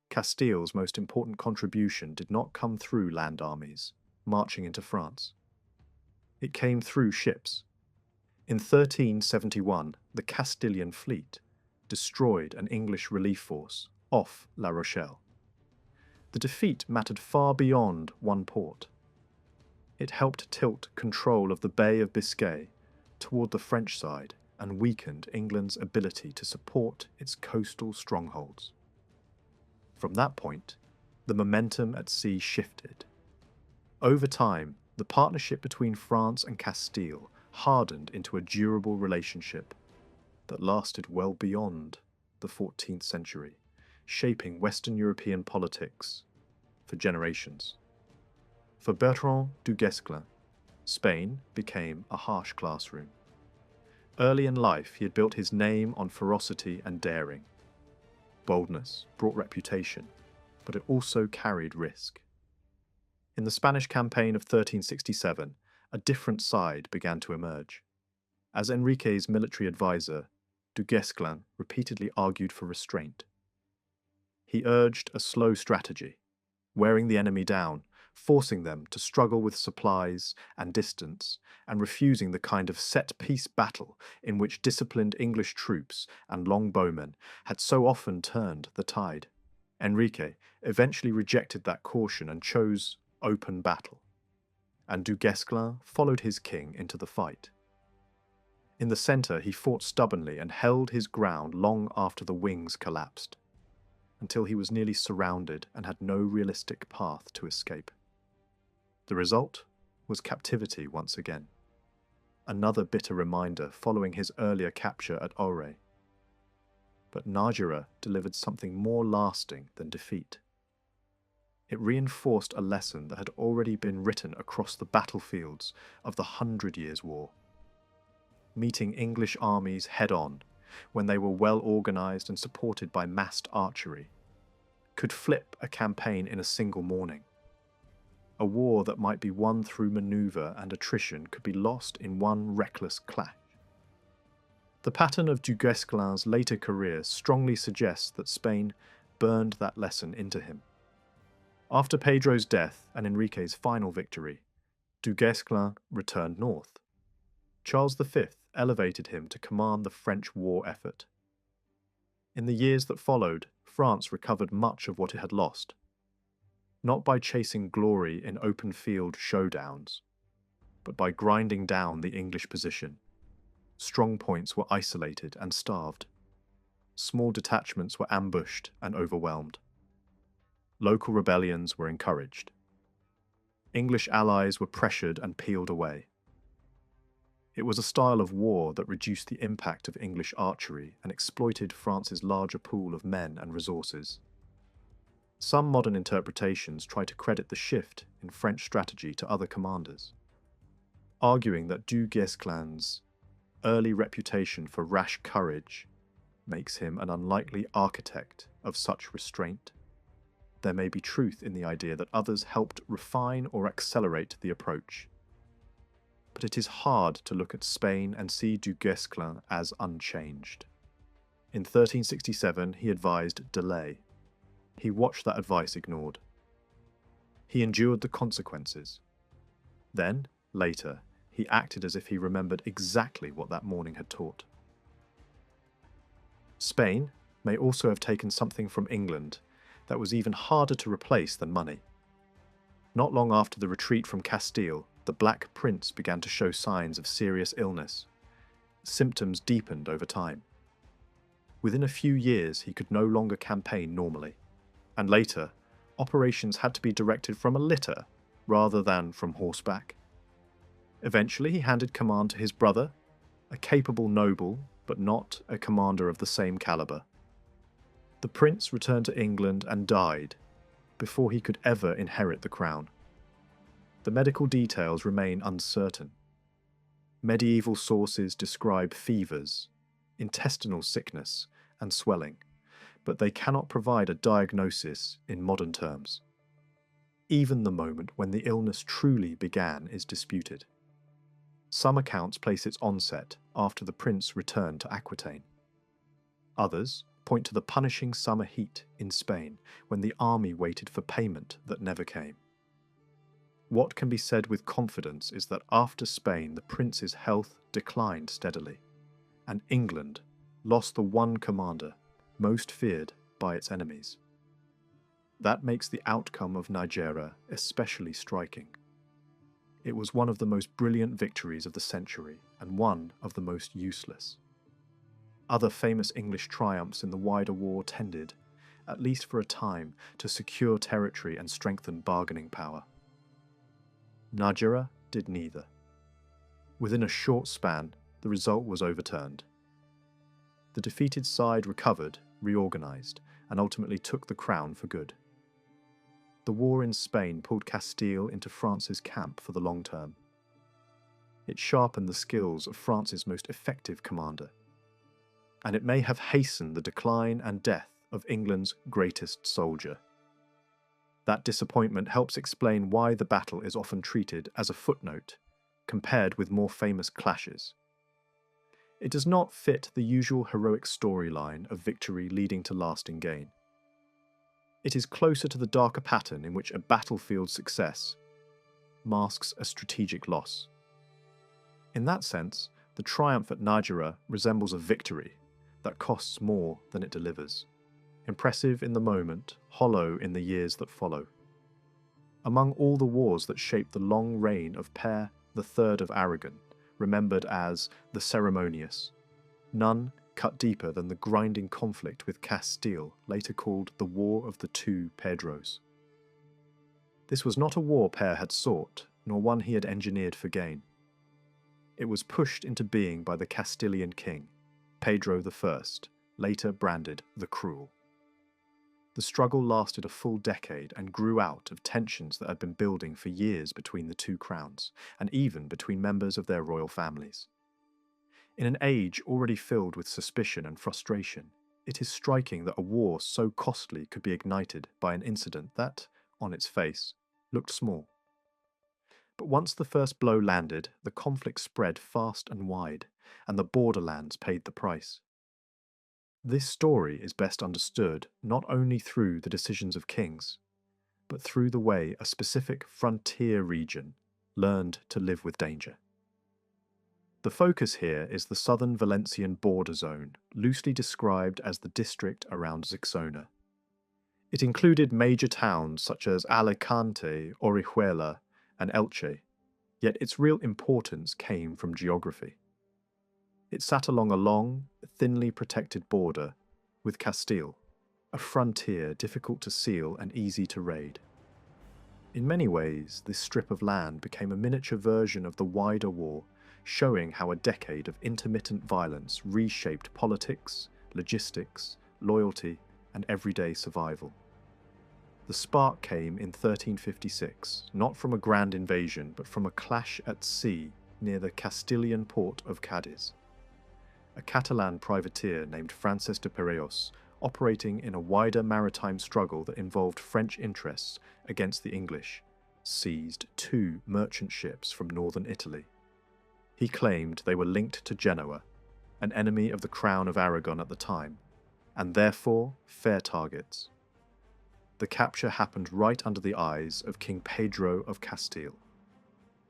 Castile's most important contribution did not come through land armies, marching into France. It came through ships. In 1371, the Castilian fleet destroyed an English relief force off La Rochelle. The defeat mattered far beyond one port. It helped tilt control of the Bay of Biscay toward the French side and weakened England's ability to support its coastal strongholds. From that point, the momentum at sea shifted. Over time, the partnership between France and Castile hardened into a durable relationship that lasted well beyond the 14th century, shaping Western European politics for generations. For Bertrand du Guesclin, Spain became a harsh classroom. Early in life, he had built his name on ferocity and daring. Boldness brought reputation, but it also carried risk. In the Spanish campaign of 1367, a different side began to emerge. As Enrique's military advisor, du Guesclin repeatedly argued for restraint. He urged a slow strategy, wearing the enemy down, forcing them to struggle with supplies and distance, and refusing the kind of set-piece battle in which disciplined English troops and longbowmen had so often turned the tide. Enrique eventually rejected that caution and chose open battle, and du Guesclin followed his king into the fight. In the centre, he fought stubbornly and held his ground long after the wings collapsed, until he was nearly surrounded and had no realistic path to escape. The result was captivity once again, another bitter reminder following his earlier capture at Auray. But Najera delivered something more lasting than defeat. It reinforced a lesson that had already been written across the battlefields of the 100 Years' War. Meeting English armies head-on, when they were well organised and supported by massed archery, could flip a campaign in a single morning. A war that might be won through manoeuvre and attrition could be lost in one reckless clash. The pattern of du Guesclin's later career strongly suggests that Spain burned that lesson into him. After Pedro's death and Enrique's final victory, du Guesclin returned north. Charles V elevated him to command the French war effort. In the years that followed, France recovered much of what it had lost, not by chasing glory in open-field showdowns, but by grinding down the English position. Strong points were isolated and starved. Small detachments were ambushed and overwhelmed. Local rebellions were encouraged. English allies were pressured and peeled away. It was a style of war that reduced the impact of English archery and exploited France's larger pool of men and resources. Some modern interpretations try to credit the shift in French strategy to other commanders, arguing that du Guesclin's early reputation for rash courage makes him an unlikely architect of such restraint. There may be truth in the idea that others helped refine or accelerate the approach. But it is hard to look at Spain and see du Guesclin as unchanged. In 1367, he advised delay. He watched that advice ignored. He endured the consequences. Then, later, he acted as if he remembered exactly what that morning had taught. Spain may also have taken something from England that was even harder to replace than money. Not long after the retreat from Castile, the Black Prince began to show signs of serious illness. Symptoms deepened over time. Within a few years, he could no longer campaign normally, and later, operations had to be directed from a litter rather than from horseback. Eventually, he handed command to his brother, a capable noble, but not a commander of the same caliber. The prince returned to England and died before he could ever inherit the crown. The medical details remain uncertain. Medieval sources describe fevers, intestinal sickness, and swelling, but they cannot provide a diagnosis in modern terms. Even the moment when the illness truly began is disputed. Some accounts place its onset after the prince returned to Aquitaine. Others point to the punishing summer heat in Spain when the army waited for payment that never came. What can be said with confidence is that after Spain, the prince's health declined steadily, and England lost the one commander most feared by its enemies. That makes the outcome of Najera especially striking. It was one of the most brilliant victories of the century and one of the most useless. Other famous English triumphs in the wider war tended, at least for a time, to secure territory and strengthen bargaining power. Najera did neither. Within a short span, the result was overturned. The defeated side recovered, reorganised, and ultimately took the crown for good. The war in Spain pulled Castile into France's camp for the long term. It sharpened the skills of France's most effective commander, and it may have hastened the decline and death of England's greatest soldier. That disappointment helps explain why the battle is often treated as a footnote, compared with more famous clashes. It does not fit the usual heroic storyline of victory leading to lasting gain. It is closer to the darker pattern in which a battlefield success masks a strategic loss. In that sense, the triumph at Najera resembles a victory that costs more than it delivers. Impressive in the moment, hollow in the years that follow. Among all the wars that shaped the long reign of Per III of Aragon, remembered as the Ceremonious, none cut deeper than the grinding conflict with Castile, later called the War of the Two Pedros. This was not a war Per had sought, nor one he had engineered for gain. It was pushed into being by the Castilian king, Pedro I, later branded the Cruel. The struggle lasted a full decade and grew out of tensions that had been building for years between the two crowns, and even between members of their royal families. In an age already filled with suspicion and frustration, it is striking that a war so costly could be ignited by an incident that, on its face, looked small. But once the first blow landed, the conflict spread fast and wide, and the borderlands paid the price. This story is best understood not only through the decisions of kings, but through the way a specific frontier region learned to live with danger. The focus here is the southern Valencian border zone, loosely described as the district around Xixona. It included major towns such as Alicante, Orihuela, and Elche, yet its real importance came from geography. It sat along a long, thinly protected border with Castile, a frontier difficult to seal and easy to raid. In many ways, this strip of land became a miniature version of the wider war, showing how a decade of intermittent violence reshaped politics, logistics, loyalty, and everyday survival. The spark came in 1356, not from a grand invasion, but from a clash at sea near the Castilian port of Cadiz. A Catalan privateer named Francis de Piraeus, operating in a wider maritime struggle that involved French interests against the English, seized 2 merchant ships from northern Italy. He claimed they were linked to Genoa, an enemy of the Crown of Aragon at the time, and therefore fair targets. The capture happened right under the eyes of King Pedro of Castile,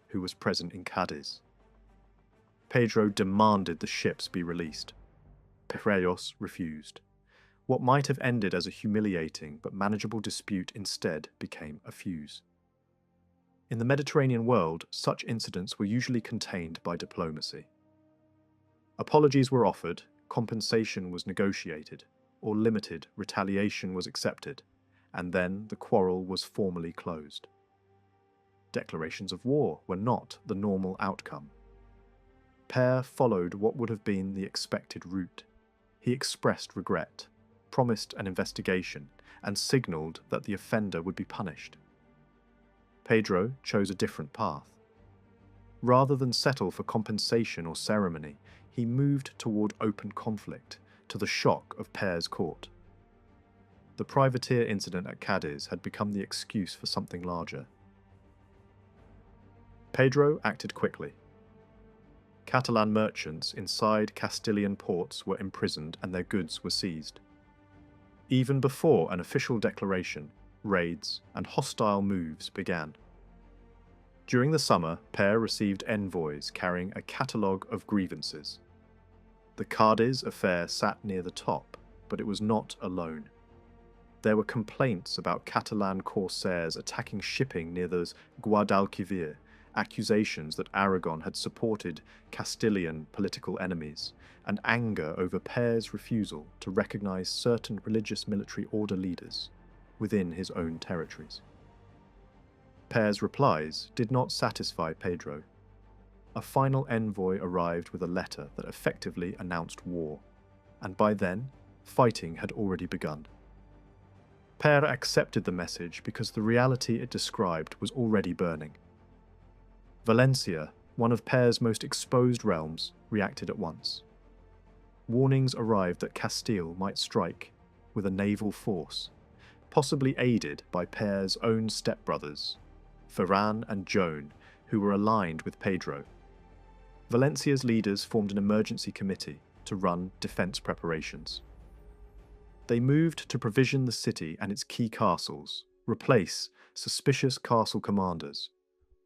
who was present in Cadiz. Pedro demanded the ships be released. Piraeus refused. What might have ended as a humiliating but manageable dispute instead became a fuse. In the Mediterranean world, such incidents were usually contained by diplomacy. Apologies were offered, compensation was negotiated, or limited retaliation was accepted, and then the quarrel was formally closed. Declarations of war were not the normal outcome. Père followed what would have been the expected route. He expressed regret, promised an investigation, and signalled that the offender would be punished. Pedro chose a different path. Rather than settle for compensation or ceremony, he moved toward open conflict, to the shock of Pére's court. The privateer incident at Cadiz had become the excuse for something larger. Pedro acted quickly. Catalan merchants inside Castilian ports were imprisoned and their goods were seized. Even before an official declaration, raids and hostile moves began. During the summer, Père received envoys carrying a catalogue of grievances. The Cadiz affair sat near the top, but it was not alone. There were complaints about Catalan corsairs attacking shipping near the Guadalquivir, accusations that Aragon had supported Castilian political enemies, and anger over Pére's refusal to recognise certain religious military order leaders within his own territories. Pére's replies did not satisfy Pedro. A final envoy arrived with a letter that effectively announced war, and by then, fighting had already begun. Père accepted the message because the reality it described was already burning. Valencia, one of Pére's most exposed realms, reacted at once. Warnings arrived that Castile might strike with a naval force, possibly aided by Pére's own stepbrothers, Ferran and Joan, who were aligned with Pedro. Valencia's leaders formed an emergency committee to run defence preparations. They moved to provision the city and its key castles, replace suspicious castle commanders,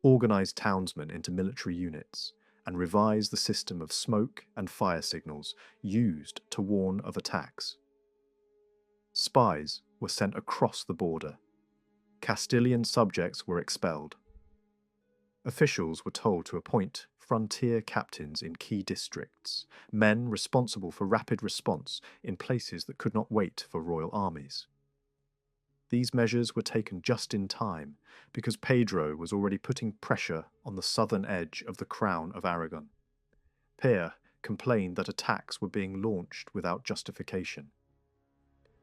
organise townsmen into military units, and revise the system of smoke and fire signals used to warn of attacks. Spies were sent across the border. Castilian subjects were expelled. Officials were told to appoint frontier captains in key districts, men responsible for rapid response in places that could not wait for royal armies. These measures were taken just in time because Pedro was already putting pressure on the southern edge of the Crown of Aragon. Père complained that attacks were being launched without justification.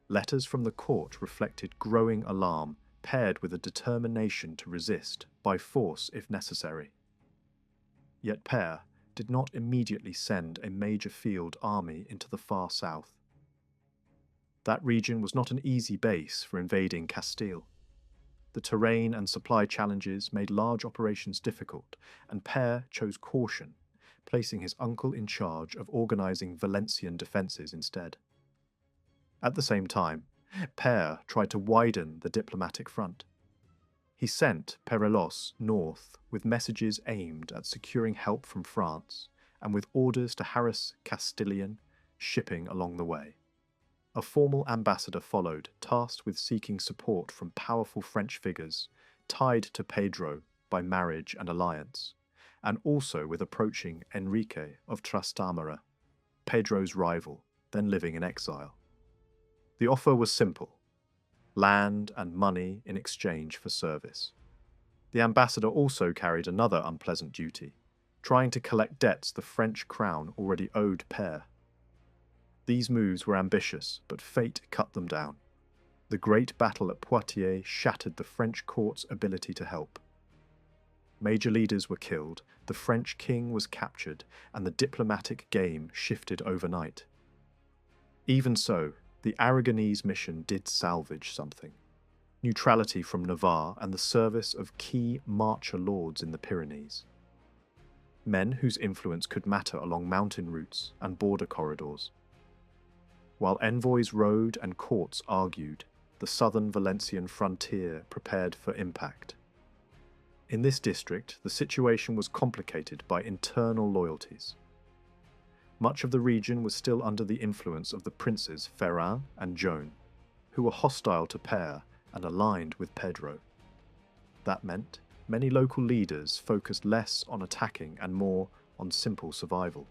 Letters from the court reflected growing alarm, paired with a determination to resist, by force if necessary. Yet Père did not immediately send a major field army into the far south. That region was not an easy base for invading Castile. The terrain and supply challenges made large operations difficult, and Père chose caution, placing his uncle in charge of organising Valencian defences instead. At the same time, Père tried to widen the diplomatic front. He sent Pérelos north with messages aimed at securing help from France and with orders to harass Castilian shipping along the way. A formal ambassador followed, tasked with seeking support from powerful French figures, tied to Pedro by marriage and alliance, and also with approaching Enrique of Trastamara, Pedro's rival, then living in exile. The offer was simple: land and money in exchange for service. The ambassador also carried another unpleasant duty, trying to collect debts the French crown already owed Père. These moves were ambitious, but fate cut them down. The great battle at Poitiers shattered the French court's ability to help. Major leaders were killed, the French king was captured, and the diplomatic game shifted overnight. Even so, the Aragonese mission did salvage something: neutrality from Navarre and the service of key marcher lords in the Pyrenees. Men whose influence could matter along mountain routes and border corridors. While envoys rode and courts argued, the southern Valencian frontier prepared for impact. In this district, the situation was complicated by internal loyalties. Much of the region was still under the influence of the princes Ferran and Joan, who were hostile to Père and aligned with Pedro. That meant many local leaders focused less on attacking and more on simple survival.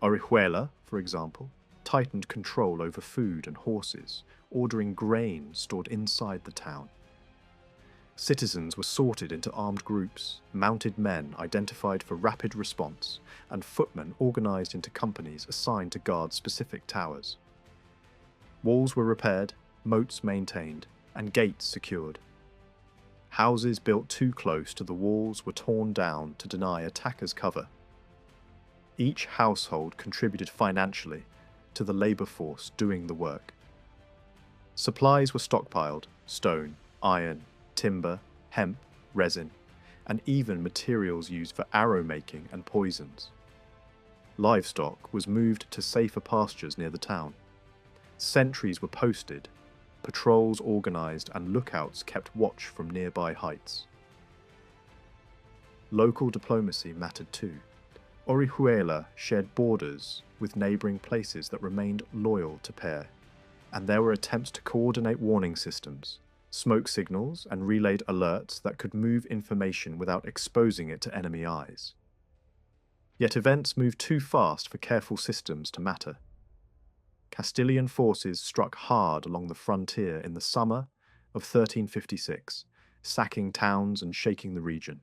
Orihuela, for example, tightened control over food and horses, ordering grain stored inside the town. Citizens were sorted into armed groups, mounted men identified for rapid response, and footmen organised into companies assigned to guard specific towers. Walls were repaired, moats maintained, and gates secured. Houses built too close to the walls were torn down to deny attackers cover. Each household contributed financially to the labour force doing the work. Supplies were stockpiled: stone, iron, timber, hemp, resin, and even materials used for arrow making and poisons. Livestock was moved to safer pastures near the town. Sentries were posted, patrols organised, and lookouts kept watch from nearby heights. Local diplomacy mattered too. Orihuela shared borders with neighbouring places that remained loyal to Père, and there were attempts to coordinate warning systems, smoke signals, and relayed alerts that could move information without exposing it to enemy eyes. Yet events moved too fast for careful systems to matter. Castilian forces struck hard along the frontier in the summer of 1356, sacking towns and shaking the region.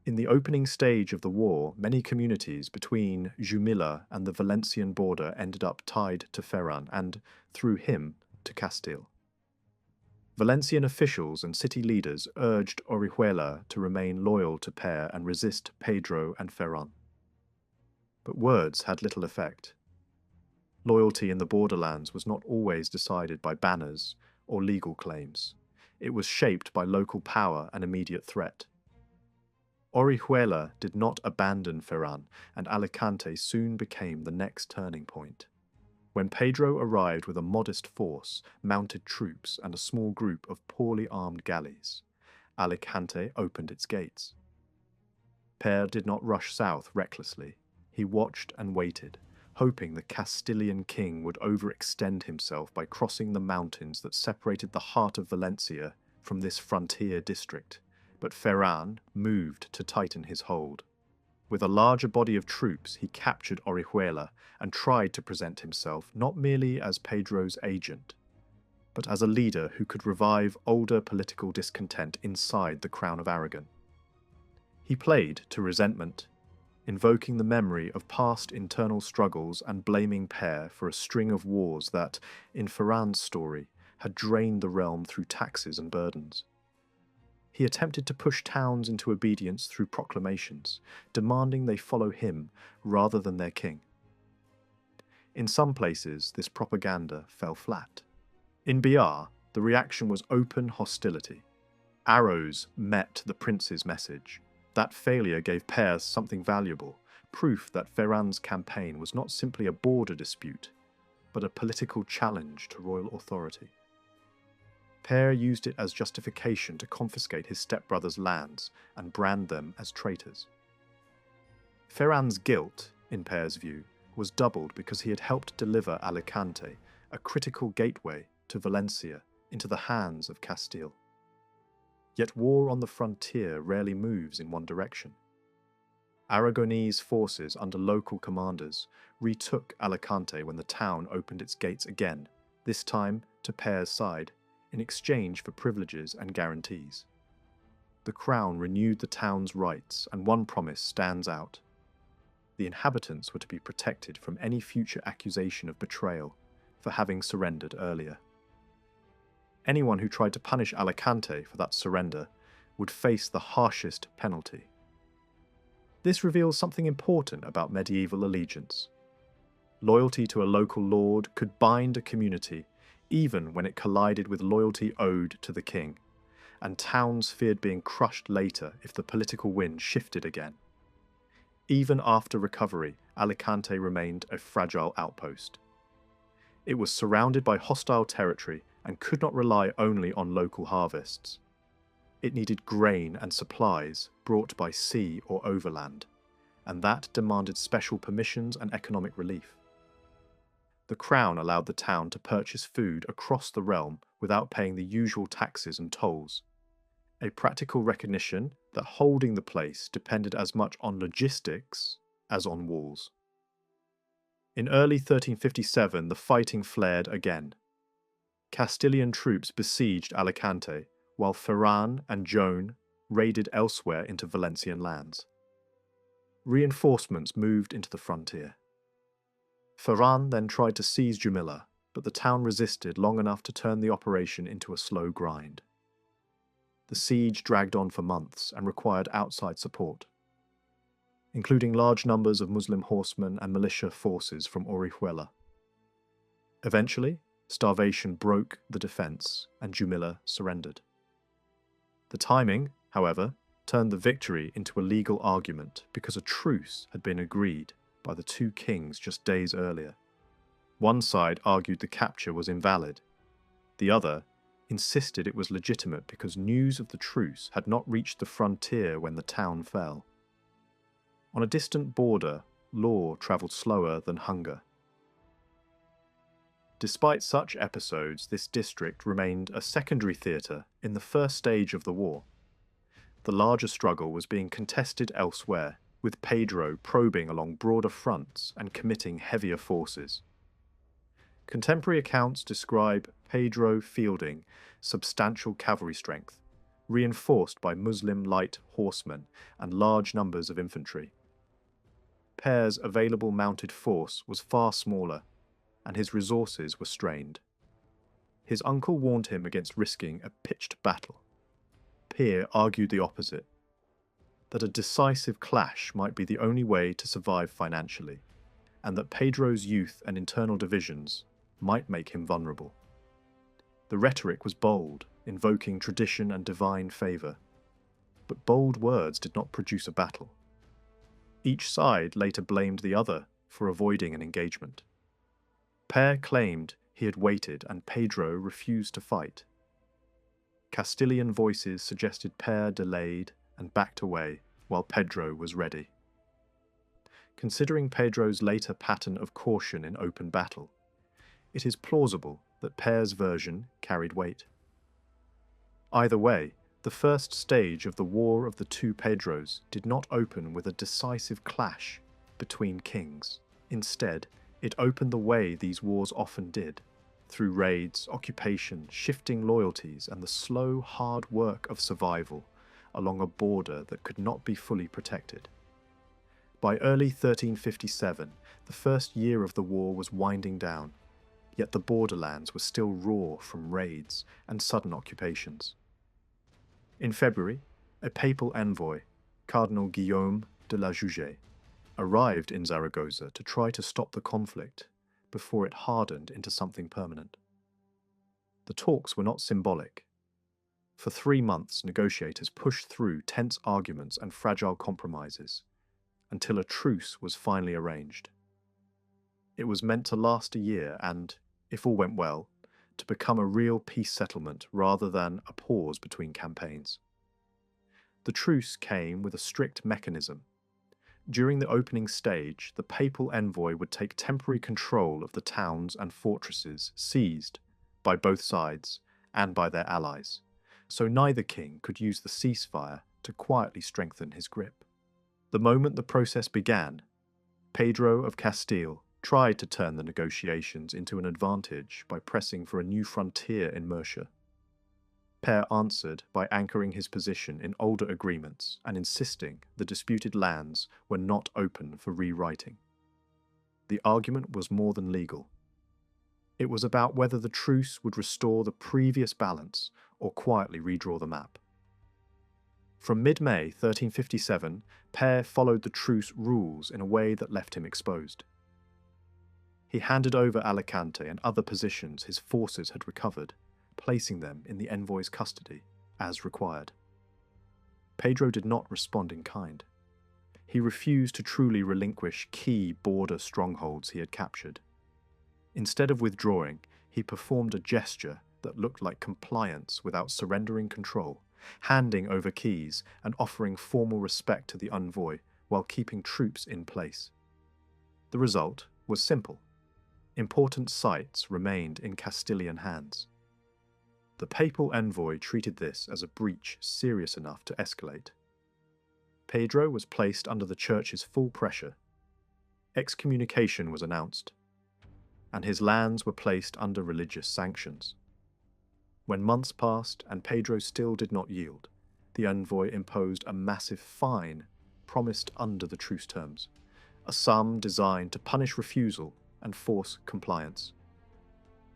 In the opening stage of the war, many communities between Jumilla and the Valencian border ended up tied to Ferran and, through him, to Castile. Valencian officials and city leaders urged Orihuela to remain loyal to Père and resist Pedro and Ferran. But words had little effect. Loyalty in the borderlands was not always decided by banners or legal claims. It was shaped by local power and immediate threat. Orihuela did not abandon Ferran, and Alicante soon became the next turning point. When Pedro arrived with a modest force, mounted troops, and a small group of poorly armed galleys, Alicante opened its gates. Père did not rush south recklessly. He watched and waited, hoping the Castilian king would overextend himself by crossing the mountains that separated the heart of Valencia from this frontier district. But Ferran moved to tighten his hold. With a larger body of troops, he captured Orihuela and tried to present himself not merely as Pedro's agent, but as a leader who could revive older political discontent inside the Crown of Aragon. He played to resentment, invoking the memory of past internal struggles and blaming Père for a string of wars that, in Ferran's story, had drained the realm through taxes and burdens. He attempted to push towns into obedience through proclamations, demanding they follow him rather than their king. In some places, this propaganda fell flat. In Biar, the reaction was open hostility. Arrows met the prince's message. That failure gave Père something valuable, proof that Ferran's campaign was not simply a border dispute, but a political challenge to royal authority. Père used it as justification to confiscate his stepbrother's lands and brand them as traitors. Ferran's guilt, in Père's view, was doubled because he had helped deliver Alicante, a critical gateway to Valencia, into the hands of Castile. Yet war on the frontier rarely moves in one direction. Aragonese forces under local commanders retook Alicante when the town opened its gates again, this time to Père's side, in exchange for privileges and guarantees. The crown renewed the town's rights, and one promise stands out. The inhabitants were to be protected from any future accusation of betrayal for having surrendered earlier. Anyone who tried to punish Alicante for that surrender would face the harshest penalty. This reveals something important about medieval allegiance. Loyalty to a local lord could bind a community even when it collided with loyalty owed to the king, and towns feared being crushed later if the political wind shifted again. Even after recovery, Alicante remained a fragile outpost. It was surrounded by hostile territory and could not rely only on local harvests. It needed grain and supplies brought by sea or overland, and that demanded special permissions and economic relief. The crown allowed the town to purchase food across the realm without paying the usual taxes and tolls, a practical recognition that holding the place depended as much on logistics as on walls. In early 1357, the fighting flared again. Castilian troops besieged Alicante, while Ferran and Joan raided elsewhere into Valencian lands. Reinforcements moved into the frontier. Ferran then tried to seize Jumilla, but the town resisted long enough to turn the operation into a slow grind. The siege dragged on for months and required outside support, including large numbers of Muslim horsemen and militia forces from Orihuela. Eventually, starvation broke the defence and Jumilla surrendered. The timing, however, turned the victory into a legal argument because a truce had been agreed by the two kings just days earlier. One side argued the capture was invalid. The other insisted it was legitimate because news of the truce had not reached the frontier when the town fell. On a distant border, law travelled slower than hunger. Despite such episodes, this district remained a secondary theatre in the first stage of the war. The larger struggle was being contested elsewhere, with Pedro probing along broader fronts and committing heavier forces. Contemporary accounts describe Pedro fielding substantial cavalry strength, reinforced by Muslim light horsemen and large numbers of infantry. Pere's available mounted force was far smaller, and his resources were strained. His uncle warned him against risking a pitched battle. Pere argued the opposite, that a decisive clash might be the only way to survive financially, and that Pedro's youth and internal divisions might make him vulnerable. The rhetoric was bold, invoking tradition and divine favour, but bold words did not produce a battle. Each side later blamed the other for avoiding an engagement. Pere claimed he had waited and Pedro refused to fight. Castilian voices suggested Pere delayed and backed away while Pedro was ready. Considering Pedro's later pattern of caution in open battle, it is plausible that Pere's version carried weight. Either way, the first stage of the War of the Two Pedros did not open with a decisive clash between kings. Instead, it opened the way these wars often did, through raids, occupation, shifting loyalties, and the slow, hard work of survival along a border that could not be fully protected. By early 1357, the first year of the war was winding down, yet the borderlands were still raw from raids and sudden occupations. In February, a papal envoy, Cardinal Guillaume de la Juge, arrived in Zaragoza to try to stop the conflict before it hardened into something permanent. The talks were not symbolic. For 3 months, negotiators pushed through tense arguments and fragile compromises until a truce was finally arranged. It was meant to last a year and, if all went well, to become a real peace settlement rather than a pause between campaigns. The truce came with a strict mechanism. During the opening stage, the papal envoy would take temporary control of the towns and fortresses seized by both sides and by their allies, so neither king could use the ceasefire to quietly strengthen his grip. The moment the process began, Pedro of Castile tried to turn the negotiations into an advantage by pressing for a new frontier in Murcia. Pere answered by anchoring his position in older agreements and insisting the disputed lands were not open for rewriting. The argument was more than legal. It was about whether the truce would restore the previous balance or quietly redraw the map. From mid-May 1357, Pere followed the truce rules in a way that left him exposed. He handed over Alicante and other positions his forces had recovered, placing them in the envoy's custody, as required. Pedro did not respond in kind. He refused to truly relinquish key border strongholds he had captured. Instead of withdrawing, he performed a gesture that looked like compliance without surrendering control, handing over keys and offering formal respect to the envoy while keeping troops in place. The result was simple. Important sites remained in Castilian hands. The papal envoy treated this as a breach serious enough to escalate. Pedro was placed under the church's full pressure. excommunication was announced, and his lands were placed under religious sanctions. When months passed and Pedro still did not yield, the envoy imposed a massive fine promised under the truce terms, a sum designed to punish refusal and force compliance.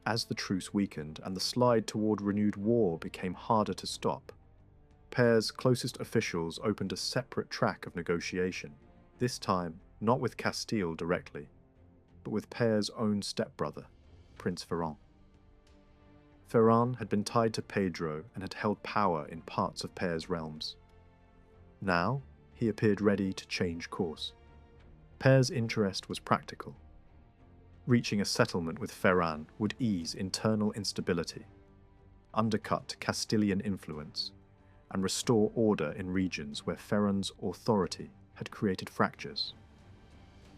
As the truce weakened and the slide toward renewed war became harder to stop, Pere's closest officials opened a separate track of negotiation, this time not with Castile directly, but with Pere's own stepbrother, Prince Ferrand. Ferrand had been tied to Pedro and had held power in parts of Pere's realms. Now, he appeared ready to change course. Pere's interest was practical. Reaching a settlement with Ferrand would ease internal instability, undercut Castilian influence, and restore order in regions where Ferrand's authority had created fractures.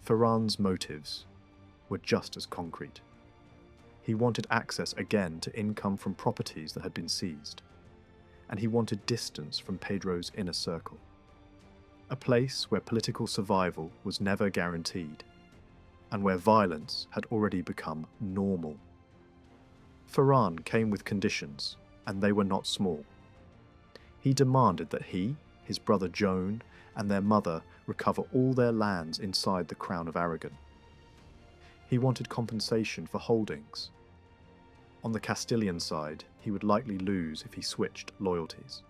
Ferrand's motives were just as concrete. He wanted access again to income from properties that had been seized, and he wanted distance from Pedro's inner circle, a place where political survival was never guaranteed, and where violence had already become normal. Ferrand came with conditions, and they were not small. He demanded that he, his brother Joan, and their mother recover all their lands inside the Crown of Aragon. He wanted compensation for holdings. On the Castilian side, he would likely lose if he switched loyalties.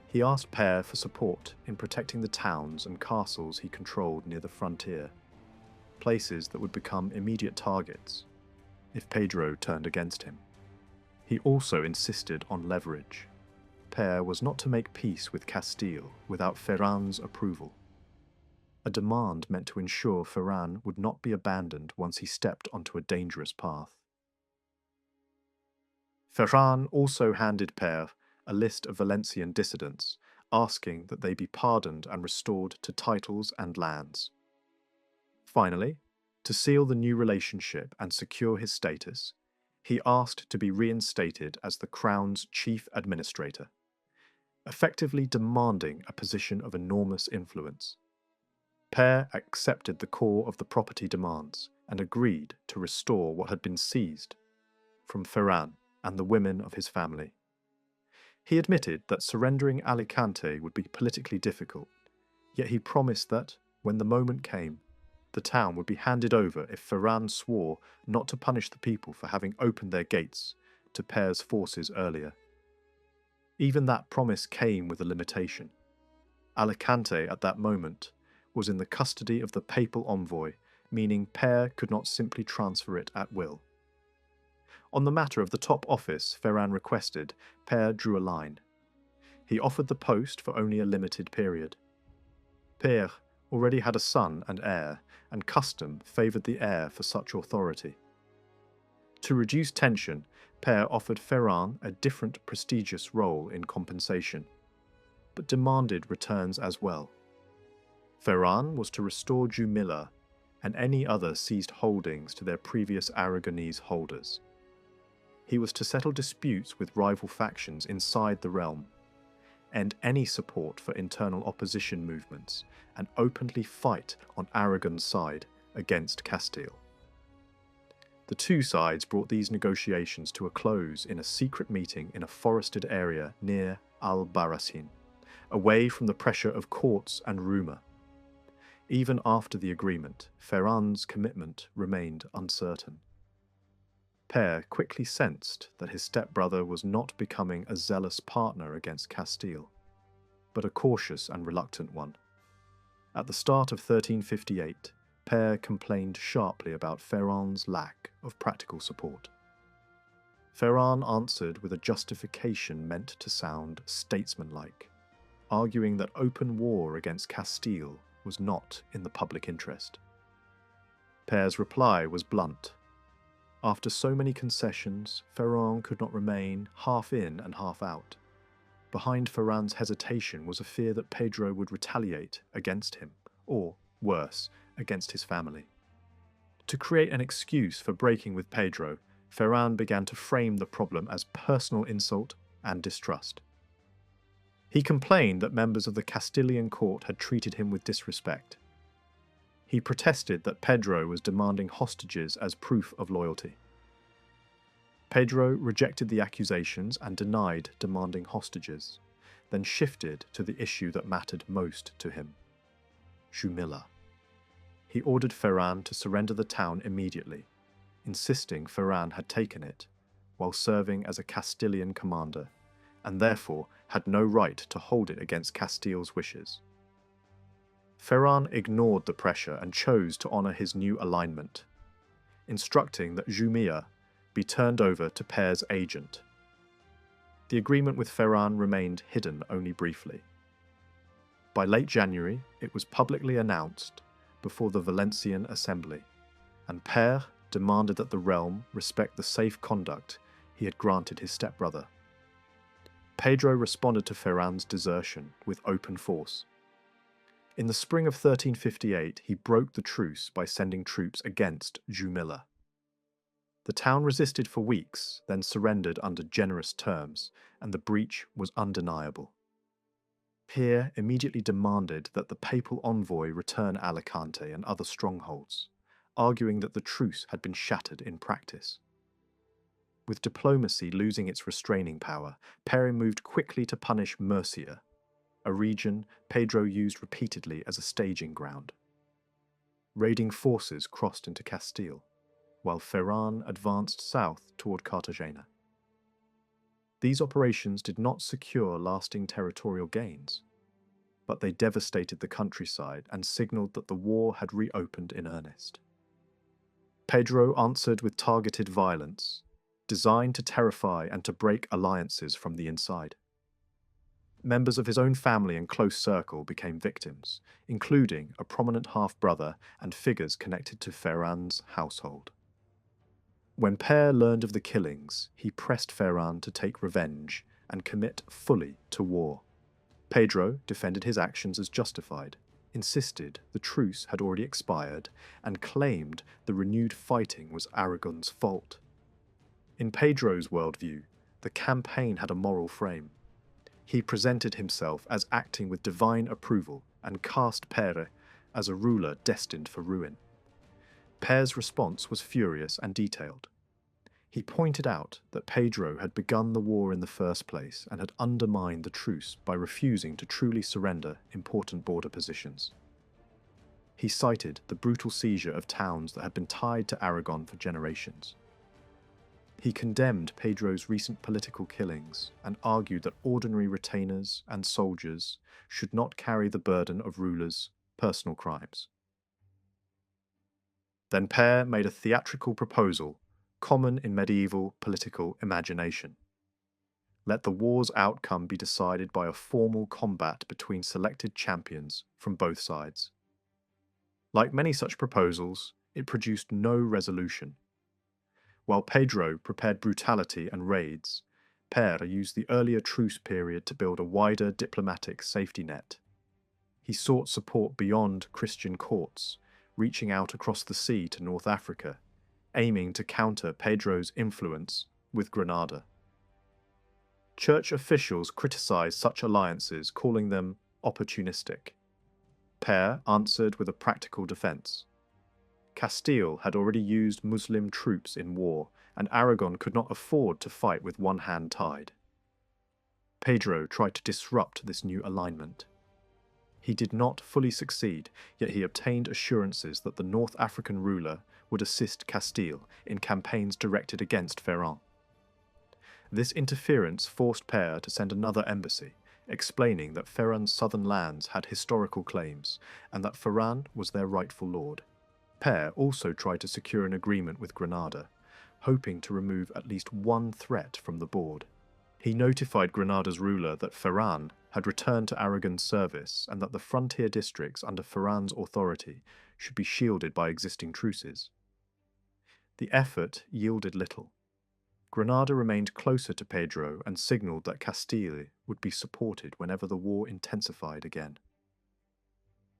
He asked Pere for support in protecting the towns and castles he controlled near the frontier, places that would become immediate targets if Pedro turned against him. He also insisted on leverage. Pere was not to make peace with Castile without Ferrand's approval. A demand meant to ensure Ferrand would not be abandoned once he stepped onto a dangerous path. Ferrand also handed Pere a list of Valencian dissidents, asking that they be pardoned and restored to titles and lands. Finally, to seal the new relationship and secure his status, he asked to be reinstated as the Crown's chief administrator, effectively demanding a position of enormous influence. Pere accepted the core of the property demands and agreed to restore what had been seized from Ferrand and the women of his family. He admitted that surrendering Alicante would be politically difficult, yet he promised that, when the moment came, the town would be handed over if Ferrand swore not to punish the people for having opened their gates to Pere's forces earlier. Even that promise came with a limitation. Alicante, at that moment, was in the custody of the papal envoy, meaning Pere could not simply transfer it at will. On the matter of the top office Ferrand requested, Pere drew a line. He offered the post for only a limited period. Pere already had a son and heir, and custom favoured the heir for such authority. To reduce tension, Pere offered Ferrand a different prestigious role in compensation, but demanded returns as well. Ferrand was to restore Jumilla and any other seized holdings to their previous Aragonese holders. He was to settle disputes with rival factions inside the realm, end any support for internal opposition movements, and openly fight on Aragon's side against Castile. The two sides brought these negotiations to a close in a secret meeting in a forested area near Albarracin, away from the pressure of courts and rumour. Even after the agreement, Ferrand's commitment remained uncertain. Pere quickly sensed that his stepbrother was not becoming a zealous partner against Castile, but a cautious and reluctant one. At the start of 1358, Pere complained sharply about Ferrand's lack of practical support. Ferrand answered with a justification meant to sound statesmanlike, arguing that open war against Castile was not in the public interest. Pere's reply was blunt. After so many concessions, Ferrand could not remain half in and half out. Behind Ferrand's hesitation was a fear that Pedro would retaliate against him, or, worse, against his family. To create an excuse for breaking with Pedro, Ferrand began to frame the problem as personal insult and distrust. He complained that members of the Castilian court had treated him with disrespect. He protested that Pedro was demanding hostages as proof of loyalty. Pedro rejected the accusations and denied demanding hostages, then shifted to the issue that mattered most to him: Jumilla. He ordered Ferran to surrender the town immediately, insisting Ferran had taken it while serving as a Castilian commander, and therefore had no right to hold it against Castile's wishes. Ferran ignored the pressure and chose to honour his new alignment, instructing that Jumilla be turned over to Pere's agent. The agreement with Ferran remained hidden only briefly. By late January, it was publicly announced before the Valencian Assembly, and Pere demanded that the realm respect the safe conduct he had granted his stepbrother. Pedro responded to Ferran's desertion with open force. In the spring of 1358, he broke the truce by sending troops against Jumilla. The town resisted for weeks, then surrendered under generous terms, and the breach was undeniable. Pere immediately demanded that the papal envoy return Alicante and other strongholds, arguing that the truce had been shattered in practice. With diplomacy losing its restraining power, Pere moved quickly to punish Murcia, a region Pedro used repeatedly as a staging ground. Raiding forces crossed into Castile, while Ferran advanced south toward Cartagena. These operations did not secure lasting territorial gains, but they devastated the countryside and signalled that the war had reopened in earnest. Pedro answered with targeted violence, designed to terrify and to break alliances from the inside. Members of his own family and close circle became victims, including a prominent half-brother and figures connected to Ferran's household. When Pere learned of the killings, he pressed Ferran to take revenge and commit fully to war. Pedro defended his actions as justified, insisted the truce had already expired, and claimed the renewed fighting was Aragon's fault. In Pedro's worldview, the campaign had a moral frame. He presented himself as acting with divine approval and cast Pere as a ruler destined for ruin. Pere's response was furious and detailed. He pointed out that Pedro had begun the war in the first place and had undermined the truce by refusing to truly surrender important border positions. He cited the brutal seizure of towns that had been tied to Aragon for generations. He condemned Pedro's recent political killings and argued that ordinary retainers and soldiers should not carry the burden of rulers' personal crimes. Then Pere made a theatrical proposal common in medieval political imagination. Let the war's outcome be decided by a formal combat between selected champions from both sides. Like many such proposals, it produced no resolution. While Pedro prepared brutality and raids, Pere used the earlier truce period to build a wider diplomatic safety net. He sought support beyond Christian courts, reaching out across the sea to North Africa, aiming to counter Pedro's influence with Granada. Church officials criticized such alliances, calling them opportunistic. Pere answered with a practical defense. Castile had already used Muslim troops in war, and Aragon could not afford to fight with one hand tied. Pedro tried to disrupt this new alignment. He did not fully succeed, yet he obtained assurances that the North African ruler would assist Castile in campaigns directed against Ferran. This interference forced Pere to send another embassy, explaining that Ferran's southern lands had historical claims, and that Ferran was their rightful lord. Pere also tried to secure an agreement with Granada, hoping to remove at least one threat from the board. He notified Granada's ruler that Ferran had returned to Aragon's service and that the frontier districts under Ferran's authority should be shielded by existing truces. The effort yielded little. Granada remained closer to Pedro and signalled that Castile would be supported whenever the war intensified again.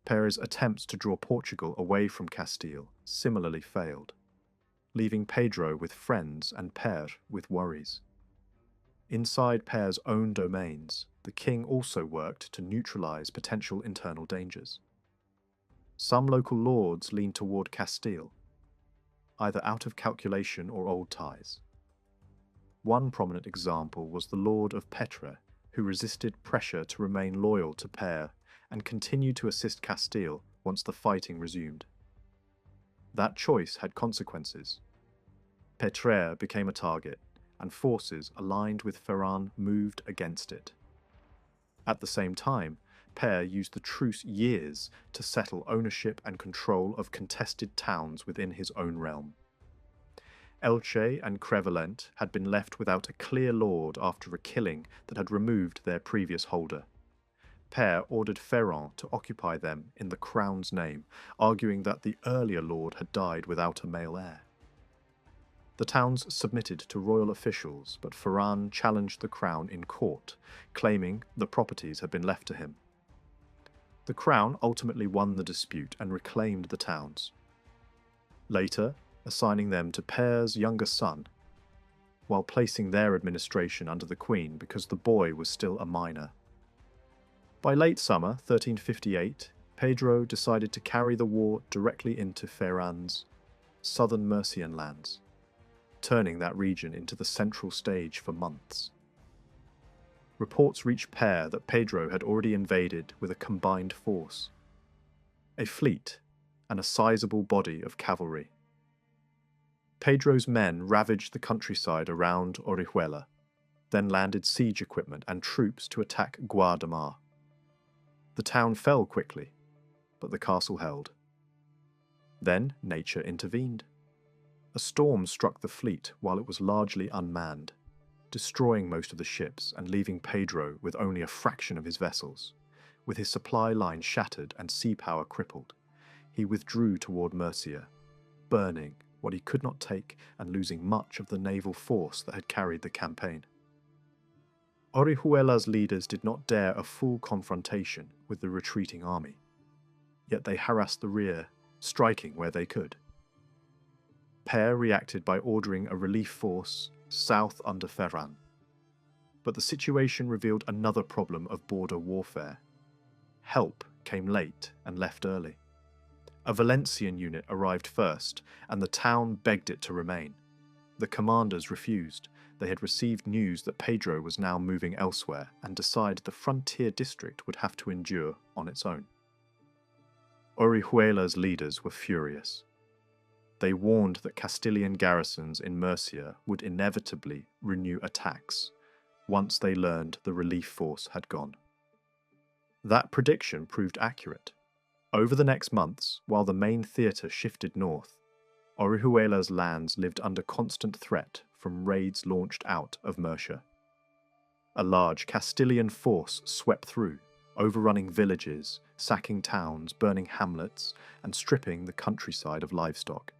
Pere's attempts to draw Portugal away from Castile similarly failed, leaving Pedro with friends and Pere with worries. Inside Pere's own domains, the king also worked to neutralise potential internal dangers. Some local lords leaned toward Castile, either out of calculation or old ties. One prominent example was the Lord of Petre, who resisted pressure to remain loyal to Pere and continued to assist Castile once the fighting resumed. That choice had consequences. Petre became a target, and forces aligned with Ferrand moved against it. At the same time, Pere used the truce years to settle ownership and control of contested towns within his own realm. Elche and Crèvillent had been left without a clear lord after a killing that had removed their previous holder. Pere ordered Ferrand to occupy them in the crown's name, arguing that the earlier lord had died without a male heir. The towns submitted to royal officials, but Ferrand challenged the crown in court, claiming the properties had been left to him. The crown ultimately won the dispute and reclaimed the towns, later assigning them to Pere's younger son, while placing their administration under the queen because the boy was still a minor. By late summer 1358, Pedro decided to carry the war directly into Ferrand's southern Mercian lands, turning that region into the central stage for months. Reports reached Pere that Pedro had already invaded with a combined force, a fleet, and a sizable body of cavalry. Pedro's men ravaged the countryside around Orihuela, then landed siege equipment and troops to attack Guadamar. The town fell quickly, but the castle held. Then nature intervened. A storm struck the fleet while it was largely unmanned, destroying most of the ships and leaving Pedro with only a fraction of his vessels. With his supply line shattered and sea power crippled, he withdrew toward Murcia, burning what he could not take and losing much of the naval force that had carried the campaign. Orihuela's leaders did not dare a full confrontation with the retreating army, yet they harassed the rear, striking where they could. Pere reacted by ordering a relief force south under Ferrand, but the situation revealed another problem of border warfare. Help came late and left early. A Valencian unit arrived first, and the town begged it to remain. The commanders refused. They had received news that Pedro was now moving elsewhere and decided the frontier district would have to endure on its own. Orihuela's leaders were furious. They warned that Castilian garrisons in Murcia would inevitably renew attacks once they learned the relief force had gone. That prediction proved accurate. Over the next months, while the main theatre shifted north, Orihuela's lands lived under constant threat from raids launched out of Murcia. A large Castilian force swept through, overrunning villages, sacking towns, burning hamlets, and stripping the countryside of livestock.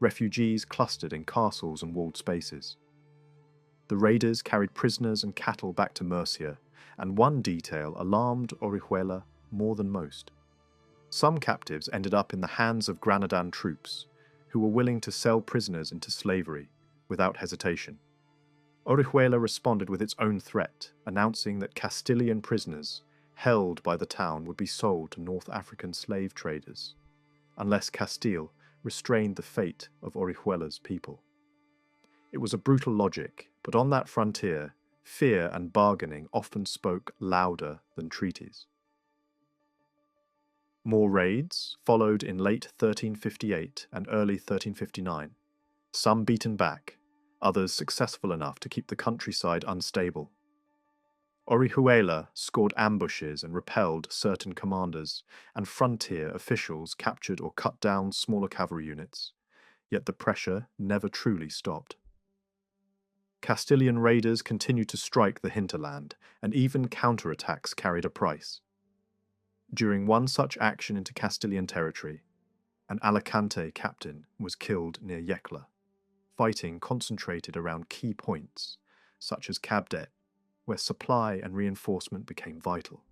Refugees clustered in castles and walled spaces. The raiders carried prisoners and cattle back to Murcia, and one detail alarmed Orihuela more than most. Some captives ended up in the hands of Granadan troops, who were willing to sell prisoners into slavery without hesitation. Orihuela responded with its own threat, announcing that Castilian prisoners held by the town would be sold to North African slave traders, unless Castile restrained the fate of Orihuela's people. It was a brutal logic, but on that frontier, fear and bargaining often spoke louder than treaties. More raids followed in late 1358 and early 1359, some beaten back, others successful enough to keep the countryside unstable. Orihuela scored ambushes and repelled certain commanders, and frontier officials captured or cut down smaller cavalry units, yet the pressure never truly stopped. Castilian raiders continued to strike the hinterland, and even counterattacks carried a price. During one such action into Castilian territory, an Alicante captain was killed near Yecla. Fighting concentrated around key points, such as Cabdet, where supply and reinforcement became vital.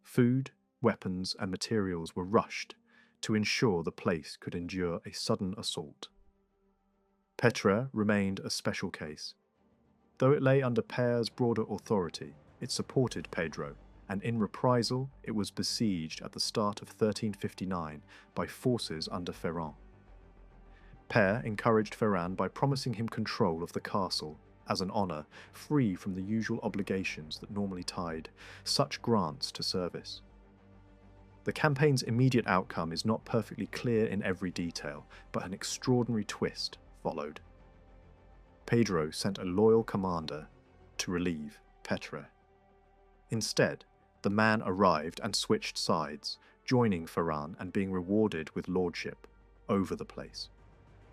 Food, weapons, and materials were rushed to ensure the place could endure a sudden assault. Petre remained a special case. Though it lay under Pere's broader authority, it supported Pedro and in reprisal it was besieged at the start of 1359 by forces under Ferrand. Père encouraged Ferrand by promising him control of the castle as an honour, free from the usual obligations that normally tied such grants to service. The campaign's immediate outcome is not perfectly clear in every detail, but an extraordinary twist followed. Pedro sent a loyal commander to relieve Petre. Instead, the man arrived and switched sides, joining Ferrand and being rewarded with lordship over the place.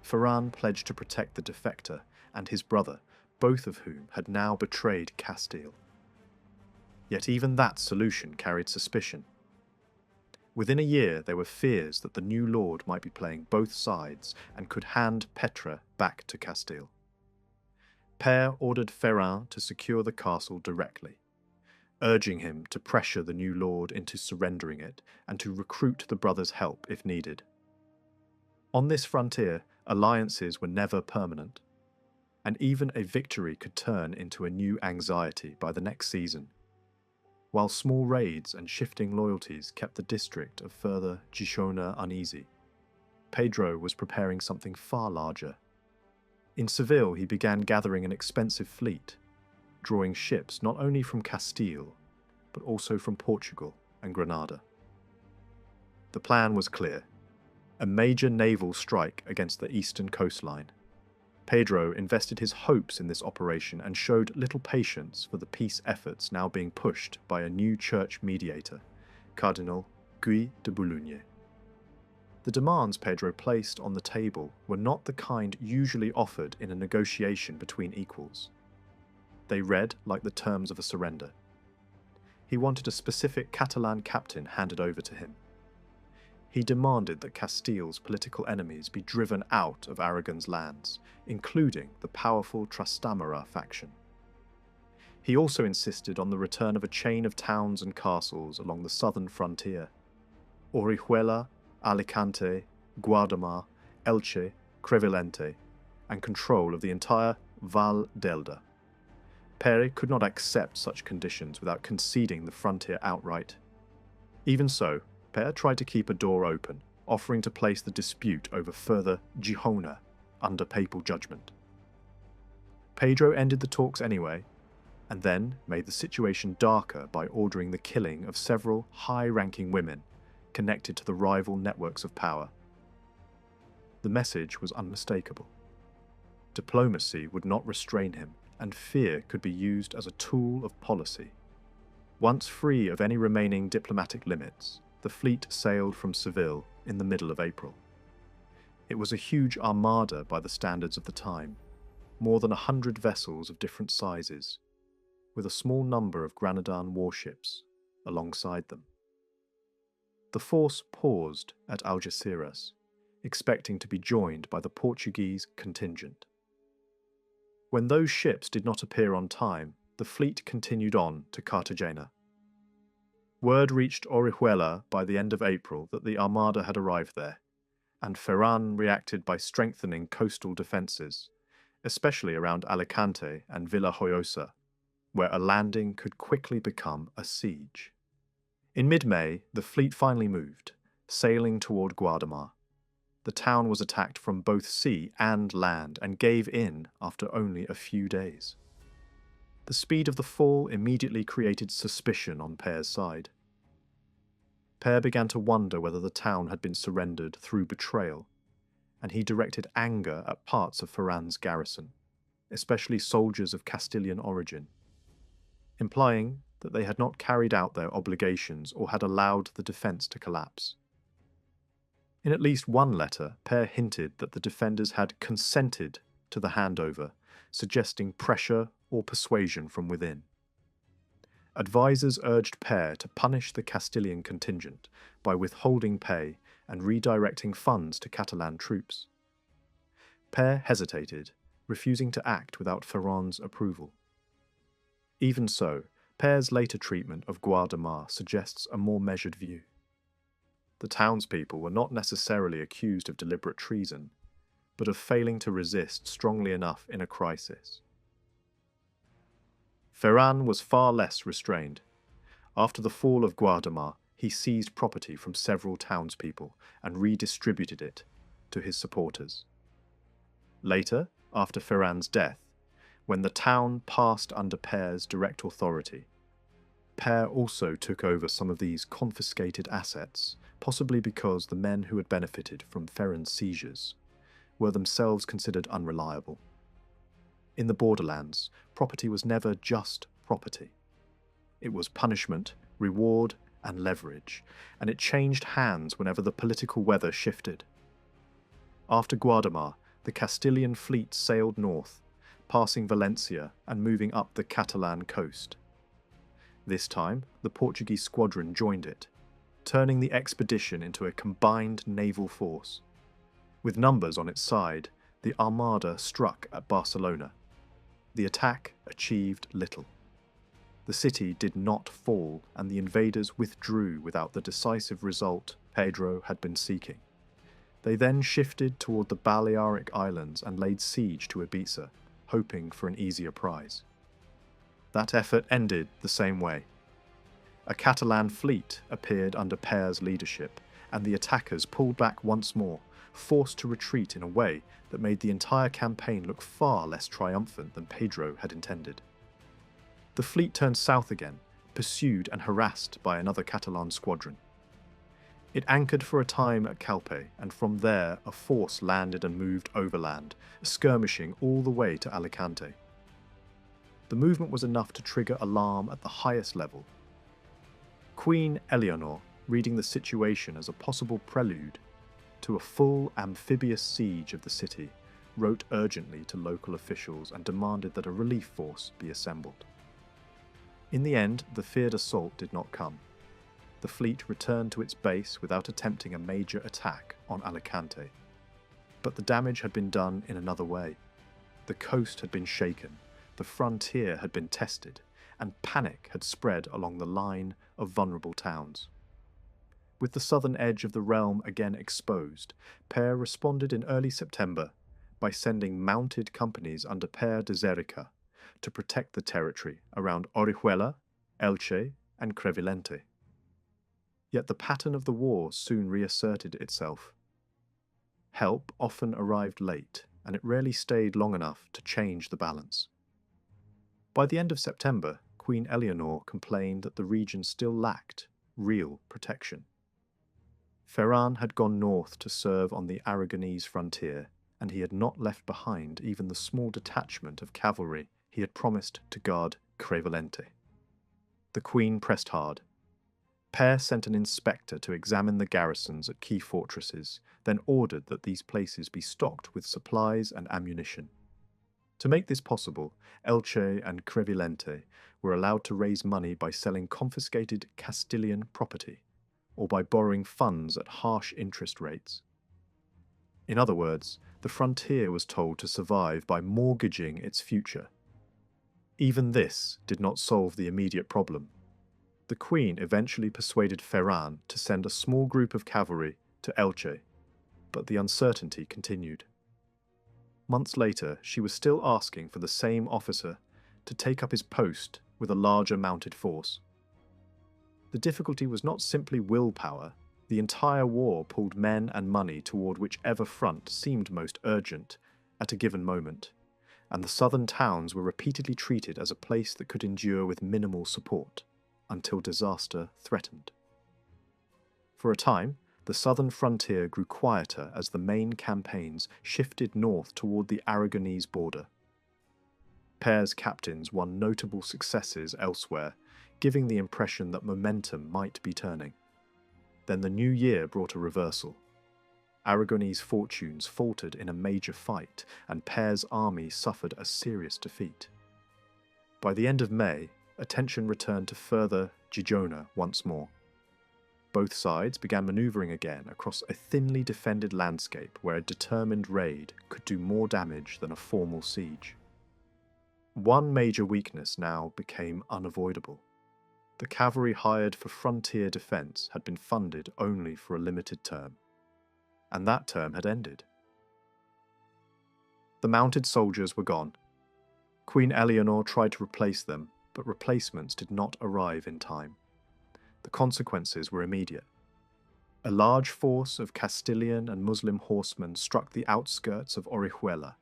Ferrand pledged to protect the defector and his brother, both of whom had now betrayed Castile. Yet even that solution carried suspicion. Within a year there were fears that the new lord might be playing both sides and could hand Petre back to Castile. Père ordered Ferrand to secure the castle directly, urging him to pressure the new lord into surrendering it and to recruit the brothers' help if needed. On this frontier, alliances were never permanent, and even a victory could turn into a new anxiety by the next season. While small raids and shifting loyalties kept the district of further Girona uneasy, Pedro was preparing something far larger. In Seville he began gathering an expensive fleet, drawing ships not only from Castile, but also from Portugal and Granada. The plan was clear: a major naval strike against the eastern coastline. Pedro invested his hopes in this operation and showed little patience for the peace efforts now being pushed by a new church mediator, Cardinal Guy de Boulogne. The demands Pedro placed on the table were not the kind usually offered in a negotiation between equals. They read like the terms of a surrender. He wanted a specific Catalan captain handed over to him. He demanded that Castile's political enemies be driven out of Aragon's lands, including the powerful Trastamara faction. He also insisted on the return of a chain of towns and castles along the southern frontier: Orihuela, Alicante, Guadamar, Elche, Crevillente, and control of the entire Val d'Elda. Pere could not accept such conditions without conceding the frontier outright. Even so, Pere tried to keep a door open, offering to place the dispute over further Girona under papal judgment. Pedro ended the talks anyway, and then made the situation darker by ordering the killing of several high-ranking women connected to the rival networks of power. The message was unmistakable. Diplomacy would not restrain him, and fear could be used as a tool of policy. Once free of any remaining diplomatic limits, the fleet sailed from Seville in the middle of April. It was a huge armada by the standards of the time, more than 100 vessels of different sizes, with a small number of Granadan warships alongside them. The force paused at Algeciras, expecting to be joined by the Portuguese contingent. When those ships did not appear on time, the fleet continued on to Cartagena. Word reached Orihuela by the end of April that the Armada had arrived there, and Ferrand reacted by strengthening coastal defences, especially around Alicante and Villajoyosa, where a landing could quickly become a siege. In mid-May, the fleet finally moved, sailing toward Guadamar. The town was attacked from both sea and land and gave in after only a few days. The speed of the fall immediately created suspicion on Pére's side. Père began to wonder whether the town had been surrendered through betrayal, and he directed anger at parts of Ferrand's garrison, especially soldiers of Castilian origin, implying that they had not carried out their obligations or had allowed the defence to collapse. In at least one letter, Père hinted that the defenders had consented to the handover, suggesting pressure or persuasion from within. Advisors urged Père to punish the Castilian contingent by withholding pay and redirecting funds to Catalan troops. Père hesitated, refusing to act without Ferrand's approval. Even so, Pére's later treatment of Guadamar suggests a more measured view. The townspeople were not necessarily accused of deliberate treason, but of failing to resist strongly enough in a crisis. Ferrand was far less restrained. After the fall of Guadamar, he seized property from several townspeople and redistributed it to his supporters. Later, after Ferran's death, when the town passed under Pere's direct authority, Pere also took over some of these confiscated assets, possibly because the men who had benefited from Ferran's seizures were themselves considered unreliable. In the borderlands, property was never just property. It was punishment, reward, and leverage, and it changed hands whenever the political weather shifted. After Guadamar, the Castilian fleet sailed north, passing Valencia and moving up the Catalan coast. This time, the Portuguese squadron joined it, turning the expedition into a combined naval force. With numbers on its side, the Armada struck at Barcelona. The attack achieved little. The city did not fall, and the invaders withdrew without the decisive result Pedro had been seeking. They then shifted toward the Balearic Islands and laid siege to Ibiza, hoping for an easier prize. That effort ended the same way. A Catalan fleet appeared under Pere's leadership, and the attackers pulled back once more, forced to retreat in a way that made the entire campaign look far less triumphant than Pedro had intended. The fleet turned south again, pursued and harassed by another Catalan squadron. It anchored for a time at Calpe, and from there a force landed and moved overland, skirmishing all the way to Alicante. The movement was enough to trigger alarm at the highest level. Queen Eleanor, reading the situation as a possible prelude to a full amphibious siege of the city, wrote urgently to local officials and demanded that a relief force be assembled. In the end, the feared assault did not come. The fleet returned to its base without attempting a major attack on Alicante. But the damage had been done in another way. The coast had been shaken, the frontier had been tested, and panic had spread along the line of vulnerable towns. With the southern edge of the realm again exposed, Pere responded in early September by sending mounted companies under Pere de Zerica to protect the territory around Orihuela, Elche, and Crevillente. Yet the pattern of the war soon reasserted itself. Help often arrived late, and it rarely stayed long enough to change the balance. By the end of September, Queen Eleanor complained that the region still lacked real protection. Ferran had gone north to serve on the Aragonese frontier, and he had not left behind even the small detachment of cavalry he had promised to guard Crevillente. The Queen pressed hard. Pere sent an inspector to examine the garrisons at key fortresses, then ordered that these places be stocked with supplies and ammunition. To make this possible, Elche and Crevillente were allowed to raise money by selling confiscated Castilian property, or by borrowing funds at harsh interest rates. In other words, the frontier was told to survive by mortgaging its future. Even this did not solve the immediate problem. The Queen eventually persuaded Ferran to send a small group of cavalry to Elche, but the uncertainty continued. Months later, she was still asking for the same officer to take up his post with a larger mounted force. The difficulty was not simply willpower. The entire war pulled men and money toward whichever front seemed most urgent at a given moment, and the southern towns were repeatedly treated as a place that could endure with minimal support, until disaster threatened. For a time, the southern frontier grew quieter as the main campaigns shifted north toward the Aragonese border. Pere's captains won notable successes elsewhere, giving the impression that momentum might be turning. Then the new year brought a reversal. Aragonese fortunes faltered in a major fight, and Pere's army suffered a serious defeat. By the end of May, attention returned to further Girona once more. Both sides began maneuvering again across a thinly defended landscape where a determined raid could do more damage than a formal siege. One major weakness now became unavoidable. The cavalry hired for frontier defence had been funded only for a limited term, and that term had ended. The mounted soldiers were gone. Queen Eleanor tried to replace them, but replacements did not arrive in time. the consequences were immediate. A large force of Castilian and Muslim horsemen struck the outskirts of Orihuela,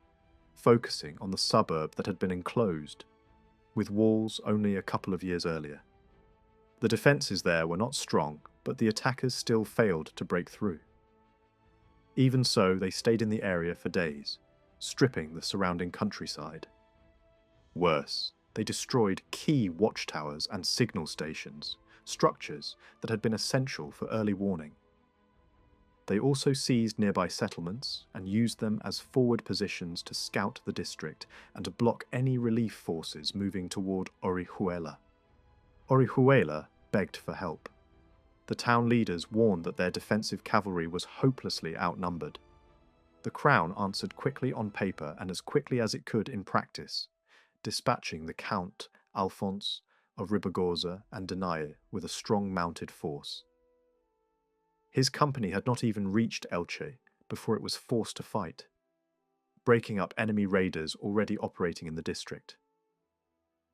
focusing on the suburb that had been enclosed, with walls only a couple of years earlier. The defences there were not strong, but the attackers still failed to break through. Even so, they stayed in the area for days, stripping the surrounding countryside. Worse, they destroyed key watchtowers and signal stations, structures that had been essential for early warning. They also seized nearby settlements and used them as forward positions to scout the district and to block any relief forces moving toward Orihuela. Orihuela begged for help. The town leaders warned that their defensive cavalry was hopelessly outnumbered. The crown answered quickly on paper and as quickly as it could in practice, dispatching the Count Alphonse of Ribagorza and Denaye with a strong mounted force. His company had not even reached Elche before it was forced to fight, breaking up enemy raiders already operating in the district.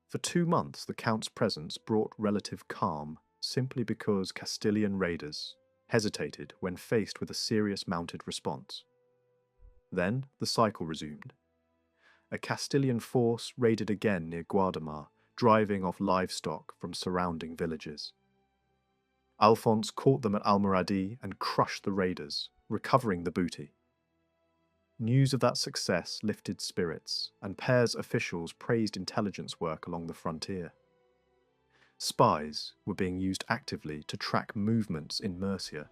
For 2 months, the Count's presence brought relative calm simply because Castilian raiders hesitated when faced with a serious mounted response. Then the cycle resumed. A Castilian force raided again near Guadamar, driving off livestock from surrounding villages. Alphonse caught them at Almoradí and crushed the raiders, recovering the booty. News of that success lifted spirits, and Pere's officials praised intelligence work along the frontier. Spies were being used actively to track movements in Murcia,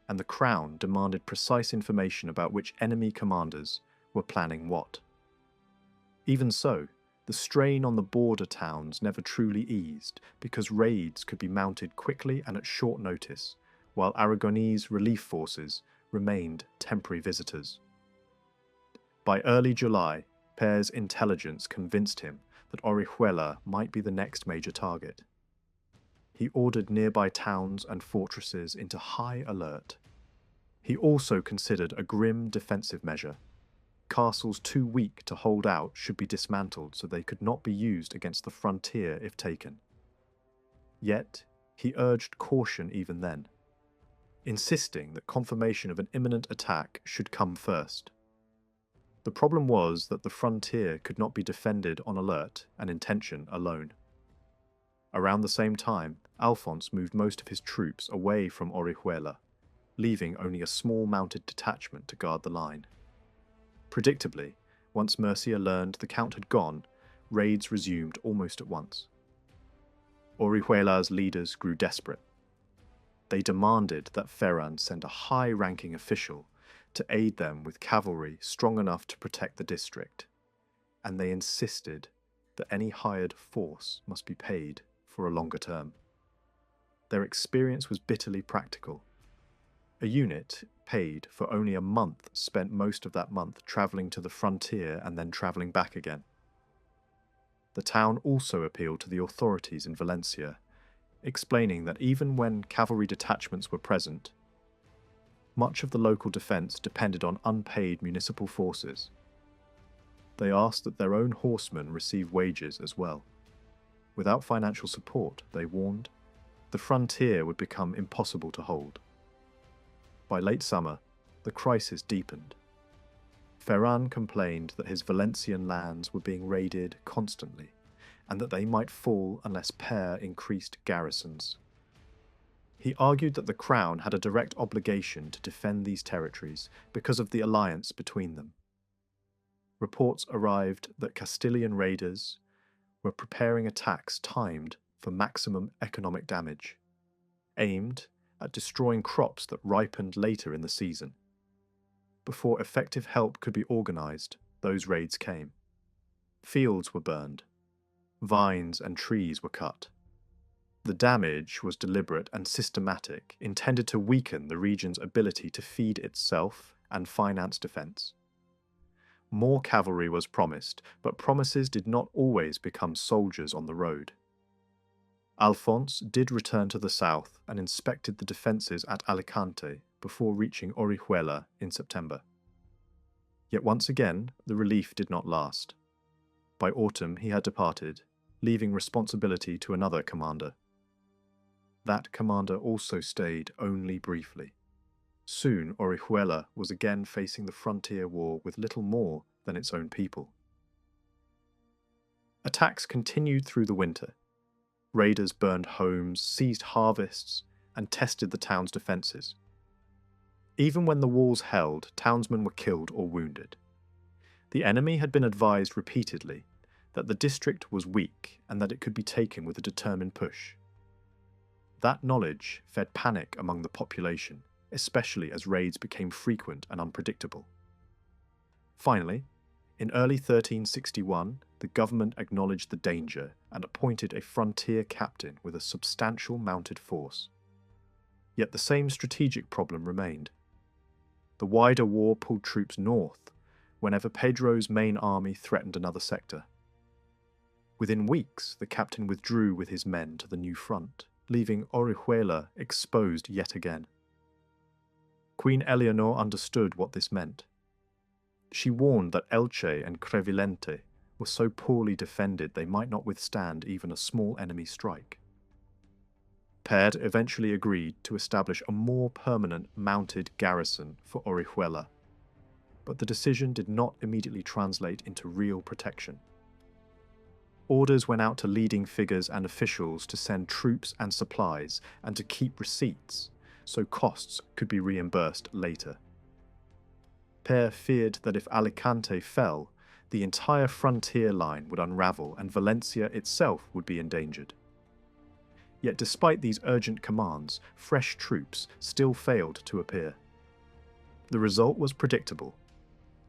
and the crown demanded precise information about which enemy commanders were planning what. Even so, the strain on the border towns never truly eased because raids could be mounted quickly and at short notice, while Aragonese relief forces remained temporary visitors. By early July, Pere's intelligence convinced him that Orihuela might be the next major target. He ordered nearby towns and fortresses into high alert. He also considered a grim defensive measure. Castles too weak to hold out should be dismantled so they could not be used against the frontier if taken. Yet, he urged caution even then, insisting that confirmation of an imminent attack should come first. The problem was that the frontier could not be defended on alert and intention alone. Around the same time, Alphonse moved most of his troops away from Orihuela, leaving only a small mounted detachment to guard the line. Predictably, once Murcia learned the Count had gone, raids resumed almost at once. Orihuela's leaders grew desperate. They demanded that Ferran send a high-ranking official to aid them with cavalry strong enough to protect the district, and they insisted that any hired force must be paid for a longer term. Their experience was bitterly practical. A unit paid for only a month spent most of that month travelling to the frontier and then travelling back again. The town also appealed to the authorities in Valencia, explaining that even when cavalry detachments were present, much of the local defence depended on unpaid municipal forces. They asked that their own horsemen receive wages as well. Without financial support, they warned, the frontier would become impossible to hold. By late summer, the crisis deepened. Ferran complained that his Valencian lands were being raided constantly, and that they might fall unless Pere increased garrisons. He argued that the crown had a direct obligation to defend these territories because of the alliance between them. Reports arrived that Castilian raiders were preparing attacks timed for maximum economic damage, aimed at destroying crops that ripened later in the season. Before effective help could be organised, those raids came. Fields were burned. Vines and trees were cut. The damage was deliberate and systematic, intended to weaken the region's ability to feed itself and finance defence. More cavalry was promised, but promises did not always become soldiers on the road. Alphonse did return to the south and inspected the defences at Alicante before reaching Orihuela in September. Yet once again, the relief did not last. By autumn he had departed, leaving responsibility to another commander. That commander also stayed only briefly. Soon, Orihuela was again facing the frontier war with little more than its own people. Attacks continued through the winter. Raiders burned homes, seized harvests, and tested the town's defences. Even when the walls held, townsmen were killed or wounded. The enemy had been advised repeatedly that the district was weak and that it could be taken with a determined push. That knowledge fed panic among the population, especially as raids became frequent and unpredictable. Finally, in early 1361, the government acknowledged the danger and appointed a frontier captain with a substantial mounted force. Yet the same strategic problem remained. The wider war pulled troops north whenever Pedro's main army threatened another sector. Within weeks, the captain withdrew with his men to the new front, leaving Orihuela exposed yet again. Queen Eleanor understood what this meant. She warned that Elche and Crevillente were so poorly defended they might not withstand even a small enemy strike. Perd eventually agreed to establish a more permanent mounted garrison for Orihuela, but the decision did not immediately translate into real protection. Orders went out to leading figures and officials to send troops and supplies and to keep receipts, so costs could be reimbursed later. Pere feared that if Alicante fell, the entire frontier line would unravel and Valencia itself would be endangered. Yet despite these urgent commands, fresh troops still failed to appear. The result was predictable.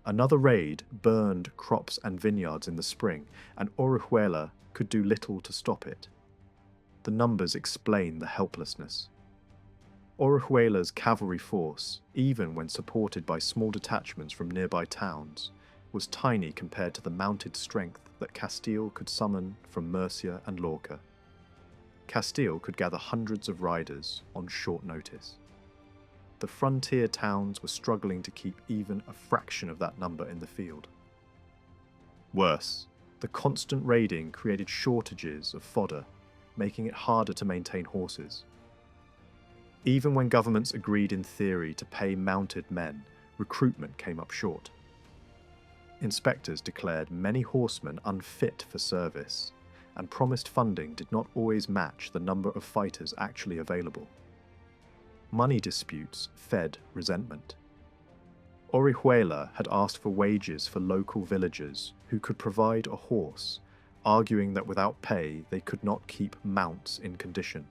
Another raid burned crops and vineyards in the spring, and Orihuela could do little to stop it. The numbers explain the helplessness. Orihuela's cavalry force, even when supported by small detachments from nearby towns, was tiny compared to the mounted strength that Castile could summon from Murcia and Lorca. Castile could gather hundreds of riders on short notice. The frontier towns were struggling to keep even a fraction of that number in the field. Worse, the constant raiding created shortages of fodder, making it harder to maintain horses. Even when governments agreed in theory to pay mounted men, recruitment came up short. Inspectors declared many horsemen unfit for service, and promised funding did not always match the number of fighters actually available. Money disputes fed resentment. Orihuela had asked for wages for local villagers who could provide a horse, arguing that without pay they could not keep mounts in condition.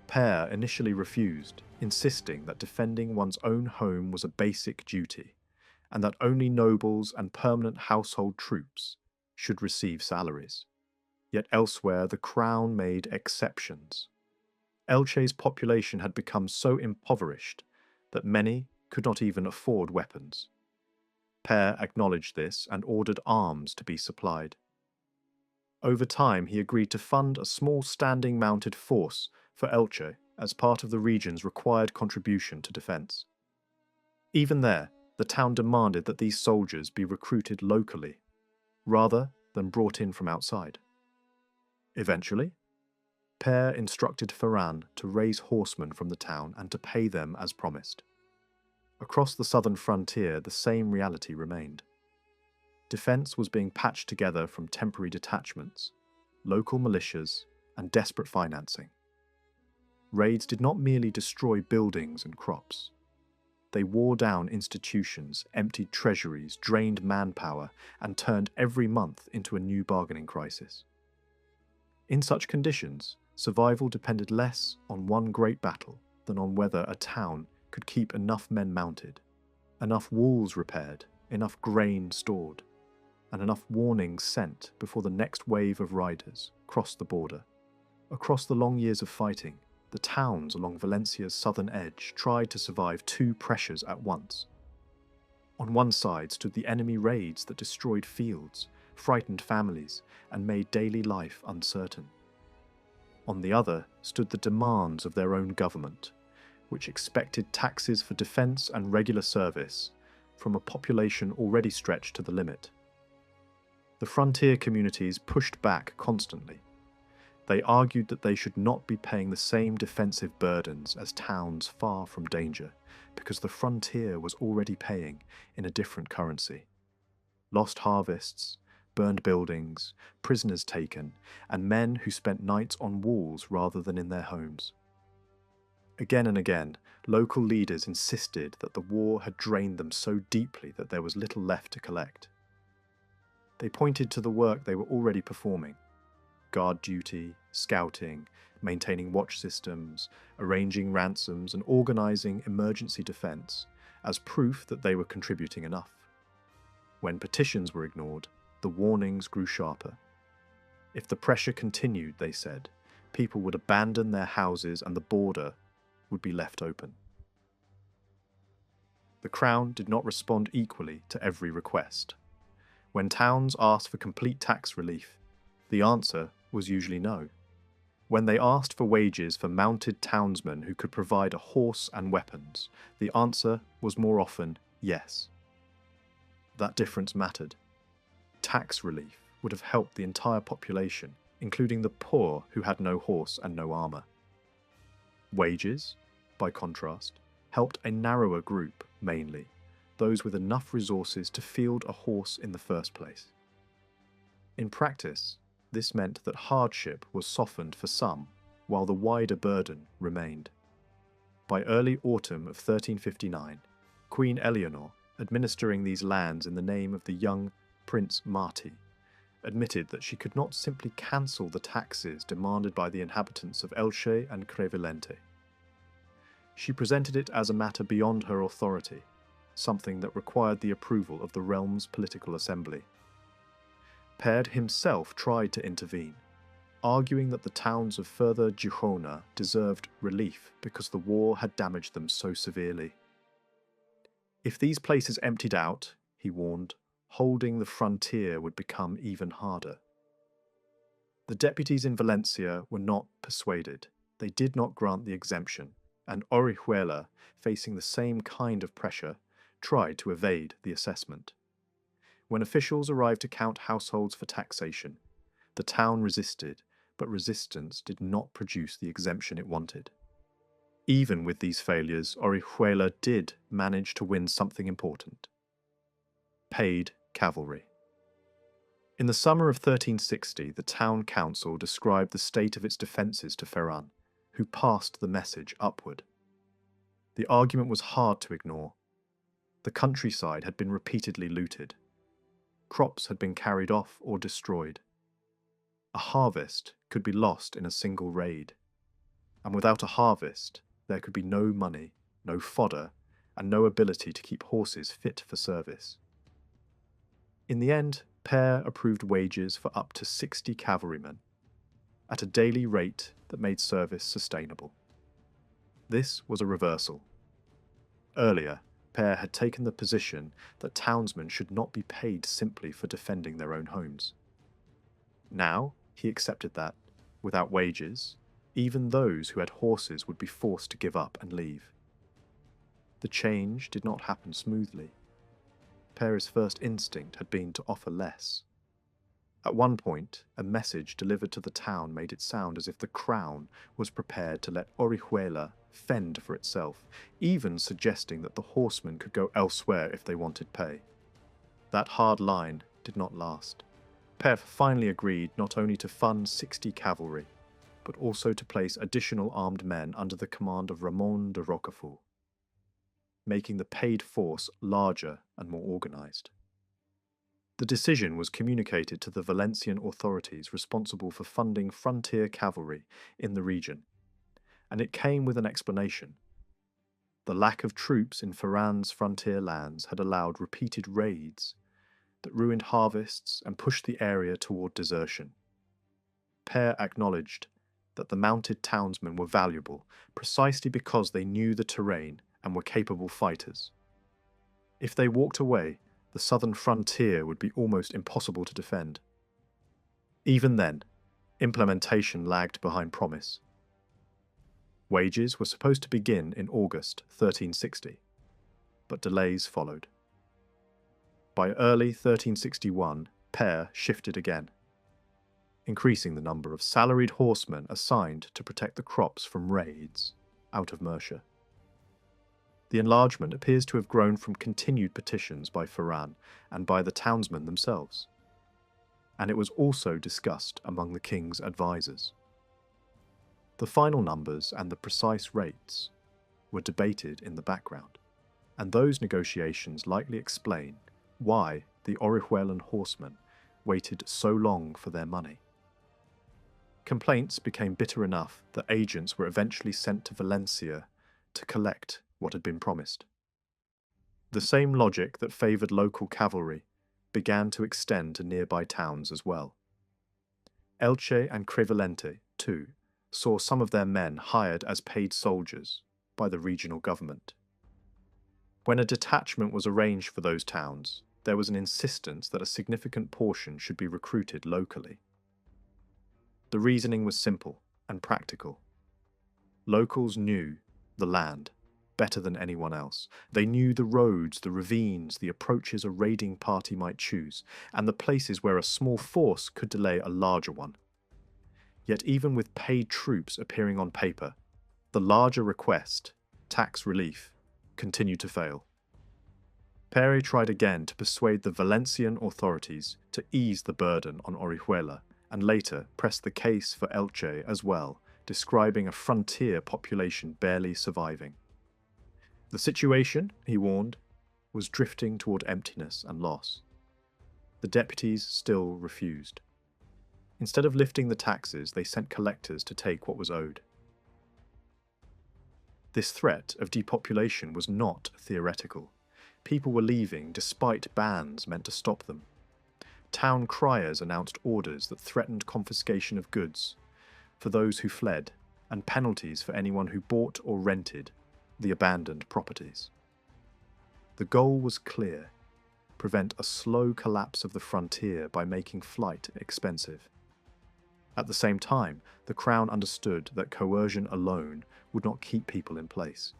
Pere initially refused, insisting that defending one's own home was a basic duty, and that only nobles and permanent household troops should receive salaries. Yet elsewhere the crown made exceptions. Elche's population had become so impoverished that many could not even afford weapons. Pere acknowledged this and ordered arms to be supplied. Over time, he agreed to fund a small standing mounted force for Elche as part of the region's required contribution to defence. Even there, the town demanded that these soldiers be recruited locally, rather than brought in from outside. Eventually, Pere instructed Ferran to raise horsemen from the town and to pay them as promised. Across the southern frontier, the same reality remained. Defence was being patched together from temporary detachments, local militias, and desperate financing. Raids did not merely destroy buildings and crops. They wore down institutions, emptied treasuries, drained manpower, and turned every month into a new bargaining crisis. In such conditions, survival depended less on one great battle than on whether a town could keep enough men mounted, enough walls repaired, enough grain stored, and enough warnings sent before the next wave of riders crossed the border. Across the long years of fighting, the towns along Valencia's southern edge tried to survive two pressures at once. On one side stood the enemy raids that destroyed fields, frightened families, and made daily life uncertain. On the other stood the demands of their own government, which expected taxes for defence and regular service from a population already stretched to the limit. The frontier communities pushed back constantly. They argued that they should not be paying the same defensive burdens as towns far from danger, because the frontier was already paying in a different currency. Lost harvests, burned buildings, prisoners taken, and men who spent nights on walls rather than in their homes. Again and again, local leaders insisted that the war had drained them so deeply that there was little left to collect. They pointed to the work they were already performing: guard duty, scouting, maintaining watch systems, arranging ransoms, and organising emergency defence as proof that they were contributing enough. When petitions were ignored, the warnings grew sharper. If the pressure continued, they said, people would abandon their houses and the border would be left open. The Crown did not respond equally to every request. When towns asked for complete tax relief, the answer was usually no. When they asked for wages for mounted townsmen who could provide a horse and weapons, the answer was more often yes. That difference mattered. Tax relief would have helped the entire population, including the poor who had no horse and no armour. Wages, by contrast, helped a narrower group mainly, those with enough resources to field a horse in the first place. In practice, this meant that hardship was softened for some, while the wider burden remained. By early autumn of 1359, Queen Eleanor, administering these lands in the name of the young Prince Marti, admitted that she could not simply cancel the taxes demanded by the inhabitants of Elche and Crevalente. She presented it as a matter beyond her authority, something that required the approval of the realm's political assembly. Père himself tried to intervene, arguing that the towns of further Girona deserved relief because the war had damaged them so severely. If these places emptied out, he warned, holding the frontier would become even harder. The deputies in Valencia were not persuaded. They did not grant the exemption, and Orihuela, facing the same kind of pressure, tried to evade the assessment. When officials arrived to count households for taxation, the town resisted, but resistance did not produce the exemption it wanted. Even with these failures, Orihuela did manage to win something important: paid cavalry. In the summer of 1360, the town council described the state of its defences to Ferran, who passed the message upward. The argument was hard to ignore. The countryside had been repeatedly looted. Crops had been carried off or destroyed. A harvest could be lost in a single raid. And without a harvest, there could be no money, no fodder, and no ability to keep horses fit for service. In the end, Père approved wages for up to 60 cavalrymen, at a daily rate that made service sustainable. This was a reversal. Earlier, Père had taken the position that townsmen should not be paid simply for defending their own homes. Now, he accepted that, without wages, even those who had horses would be forced to give up and leave. The change did not happen smoothly. Père's first instinct had been to offer less. At one point, a message delivered to the town made it sound as if the crown was prepared to let Orihuela fend for itself, even suggesting that the horsemen could go elsewhere if they wanted pay. That hard line did not last. Père finally agreed not only to fund 60 cavalry, but also to place additional armed men under the command of Ramon de Rocafour, making the paid force larger and more organised. The decision was communicated to the Valencian authorities responsible for funding frontier cavalry in the region, and it came with an explanation. The lack of troops in Ferran's frontier lands had allowed repeated raids that ruined harvests and pushed the area toward desertion. Père acknowledged that the mounted townsmen were valuable precisely because they knew the terrain and were capable fighters. If they walked away, the southern frontier would be almost impossible to defend. Even then, implementation lagged behind promise. Wages were supposed to begin in August 1360, but delays followed. By early 1361, Père shifted again. increasing the number of salaried horsemen assigned to protect the crops from raids out of Mercia. The enlargement appears to have grown from continued petitions by Ferran and by the townsmen themselves, and it was also discussed among the king's advisors. The final numbers and the precise rates were debated in the background, and those negotiations likely explain why the Orihuelan horsemen waited so long for their money. Complaints became bitter enough that agents were eventually sent to Valencia to collect what had been promised. The same logic that favoured local cavalry began to extend to nearby towns as well. Elche and Crevillente, too, saw some of their men hired as paid soldiers by the regional government. When a detachment was arranged for those towns, there was an insistence that a significant portion should be recruited locally. The reasoning was simple and practical. Locals knew the land better than anyone else. They knew the roads, the ravines, the approaches a raiding party might choose, and the places where a small force could delay a larger one. Yet even with paid troops appearing on paper, the larger request, tax relief, continued to fail. Pere tried again to persuade the Valencian authorities to ease the burden on Orihuela, and later pressed the case for Elche as well, describing a frontier population barely surviving. The situation, he warned, was drifting toward emptiness and loss. The deputies still refused. Instead of lifting the taxes, they sent collectors to take what was owed. This threat of depopulation was not theoretical. People were leaving despite bans meant to stop them. Town criers announced orders that threatened confiscation of goods for those who fled, and penalties for anyone who bought or rented the abandoned properties. The goal was clear: prevent a slow collapse of the frontier by making flight expensive. At the same time, the Crown understood that coercion alone would not keep people in place.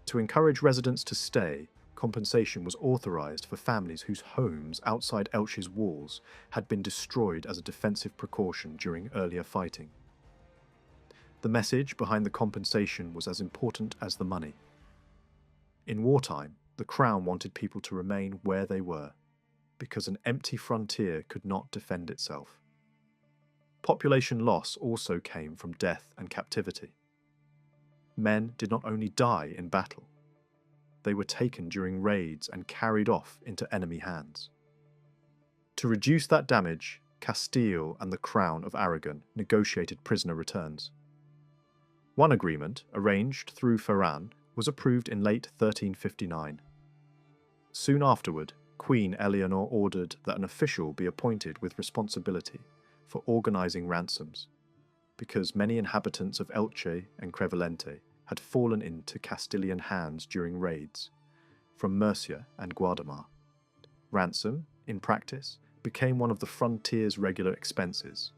To encourage residents to stay, compensation was authorised for families whose homes outside Elche's walls had been destroyed as a defensive precaution during earlier fighting. The message behind the compensation was as important as the money. In wartime, the Crown wanted people to remain where they were, because an empty frontier could not defend itself. Population loss also came from death and captivity. Men did not only die in battle, they were taken during raids and carried off into enemy hands. To reduce that damage, Castile and the Crown of Aragon negotiated prisoner returns. One agreement, arranged through Ferran, was approved in late 1359. Soon afterward, Queen Eleanor ordered that an official be appointed with responsibility for organising ransoms, because many inhabitants of Elche and Crevillente had fallen into Castilian hands during raids from Murcia and Guadamar. Ransom, in practice, became one of the frontier's regular expenses,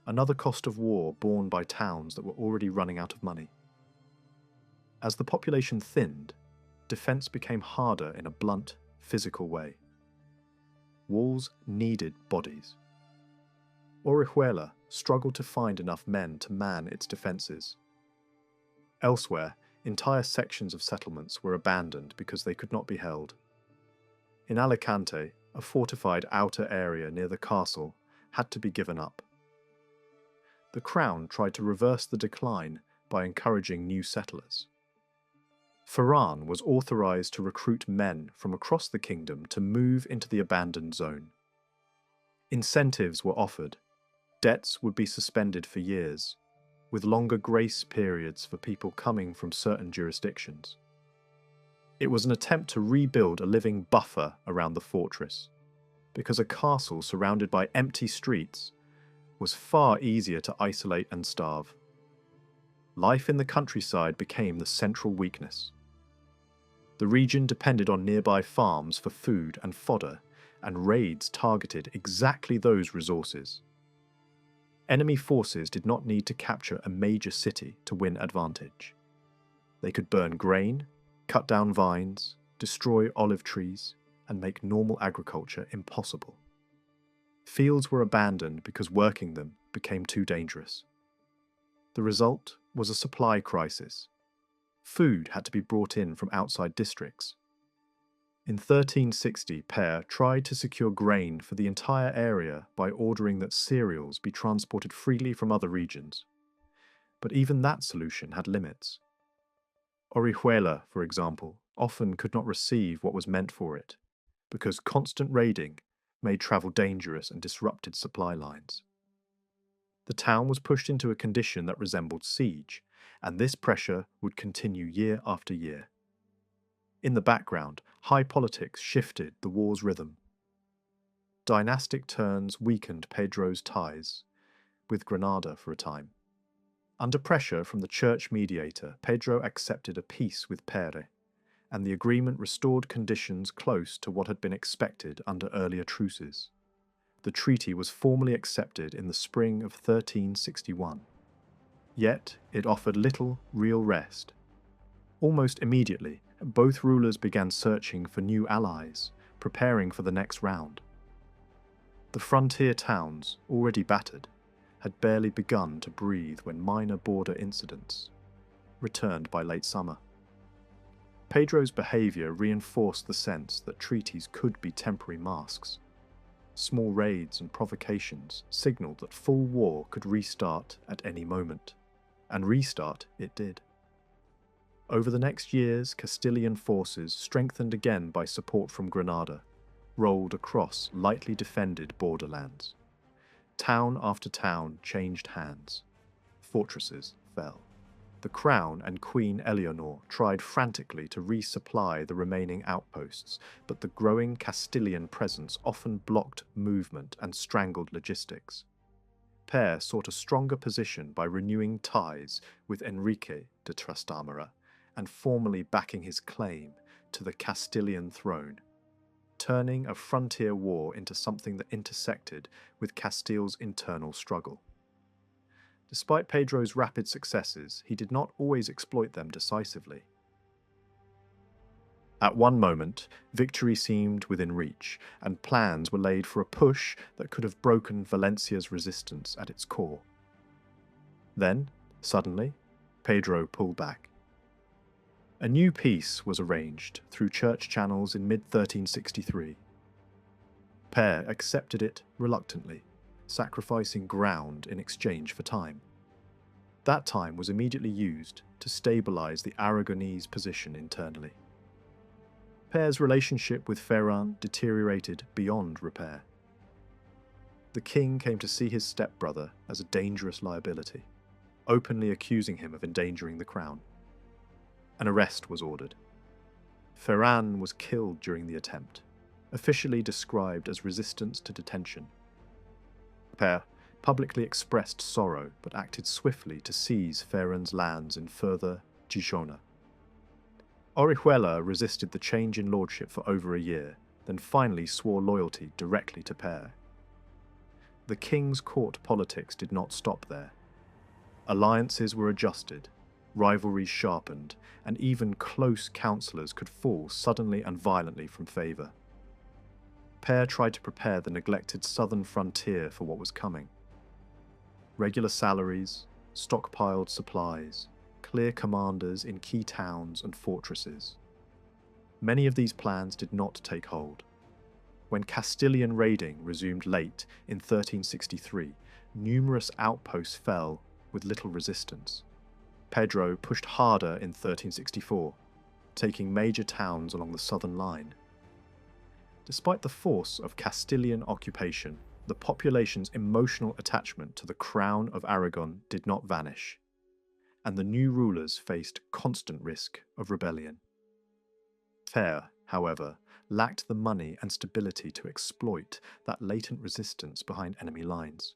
another cost of war borne by towns that were already running out of money. As the population thinned, defence became harder in a blunt, physical way. Walls needed bodies. Orihuela struggled to find enough men to man its defences. Elsewhere, entire sections of settlements were abandoned because they could not be held. In Alicante, a fortified outer area near the castle had to be given up. The Crown tried to reverse the decline by encouraging new settlers. Ferran was authorised to recruit men from across the kingdom to move into the abandoned zone. Incentives were offered. Debts would be suspended for years, with longer grace periods for people coming from certain jurisdictions. It was an attempt to rebuild a living buffer around the fortress, because a castle surrounded by empty streets was far easier to isolate and starve. Life in the countryside became the central weakness. The region depended on nearby farms for food and fodder, and raids targeted exactly those resources. Enemy forces did not need to capture a major city to win advantage. They could burn grain, cut down vines, destroy olive trees, and make normal agriculture impossible. Fields were abandoned because working them became too dangerous. The result was a supply crisis. Food had to be brought in from outside districts. In 1360, Père tried to secure grain for the entire area by ordering that cereals be transported freely from other regions. But even that solution had limits. Orihuela, for example, often could not receive what was meant for it, because constant raiding made travel dangerous and disrupted supply lines. The town was pushed into a condition that resembled siege, and this pressure would continue year after year. In the background, high politics shifted the war's rhythm. Dynastic turns weakened Pedro's ties with Granada for a time. Under pressure from the church mediator, Pedro accepted a peace with Pere, and the agreement restored conditions close to what had been expected under earlier truces. The treaty was formally accepted in the spring of 1361. Yet it offered little real rest. Almost immediately, both rulers began searching for new allies, preparing for the next round. The frontier towns, already battered, had barely begun to breathe when minor border incidents returned by late summer. Pedro's behaviour reinforced the sense that treaties could be temporary masks. Small raids and provocations signalled that full war could restart at any moment, and restart it did. Over the next years, Castilian forces, strengthened again by support from Granada, rolled across lightly defended borderlands. Town after town changed hands. Fortresses fell. The Crown and Queen Eleanor tried frantically to resupply the remaining outposts, but the growing Castilian presence often blocked movement and strangled logistics. Pere sought a stronger position by renewing ties with Enrique de Trastamara and formally backing his claim to the Castilian throne, turning a frontier war into something that intersected with Castile's internal struggle. Despite Pedro's rapid successes, he did not always exploit them decisively. At one moment, victory seemed within reach, and plans were laid for a push that could have broken Valencia's resistance at its core. Then, suddenly, Pedro pulled back. A new peace was arranged through church channels in mid-1363. Pere accepted it reluctantly, sacrificing ground in exchange for time. That time was immediately used to stabilize the Aragonese position internally. Pere's relationship with Ferran deteriorated beyond repair. The king came to see his stepbrother as a dangerous liability, openly accusing him of endangering the crown. An arrest was ordered. Ferran was killed during the attempt, officially described as resistance to detention. Pere publicly expressed sorrow but acted swiftly to seize Ferran's lands in further Girona. Orihuela resisted the change in lordship for over a year, then finally swore loyalty directly to Pere. The king's court politics did not stop there. Alliances were adjusted, rivalries sharpened, and even close councillors could fall suddenly and violently from favour. Pere tried to prepare the neglected southern frontier for what was coming. Regular salaries, stockpiled supplies, clear commanders in key towns and fortresses. Many of these plans did not take hold. When Castilian raiding resumed late in 1363, numerous outposts fell with little resistance. Pedro pushed harder in 1364, taking major towns along the southern line. Despite the force of Castilian occupation, the population's emotional attachment to the Crown of Aragon did not vanish, and the new rulers faced constant risk of rebellion. Pere, however, lacked the money and stability to exploit that latent resistance behind enemy lines.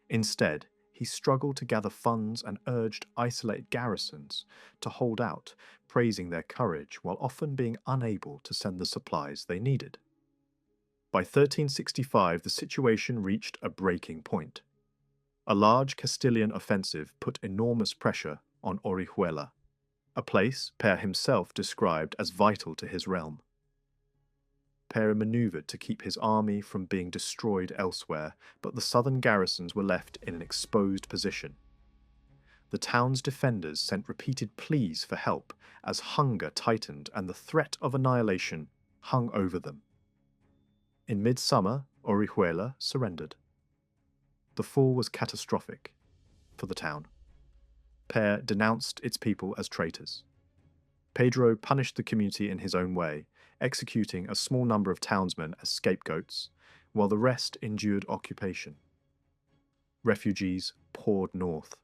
Instead, he struggled to gather funds and urged isolated garrisons to hold out, praising their courage while often being unable to send the supplies they needed. By 1365, the situation reached a breaking point. A large Castilian offensive put enormous pressure on Orihuela, a place Pere himself described as vital to his realm. Père manoeuvred to keep his army from being destroyed elsewhere, but the southern garrisons were left in an exposed position. The town's defenders sent repeated pleas for help as hunger tightened and the threat of annihilation hung over them. In midsummer, Orihuela surrendered. The fall was catastrophic for the town. Père denounced its people as traitors. Pedro punished the community in his own way, executing a small number of townsmen as scapegoats, while the rest endured occupation. Refugees poured north.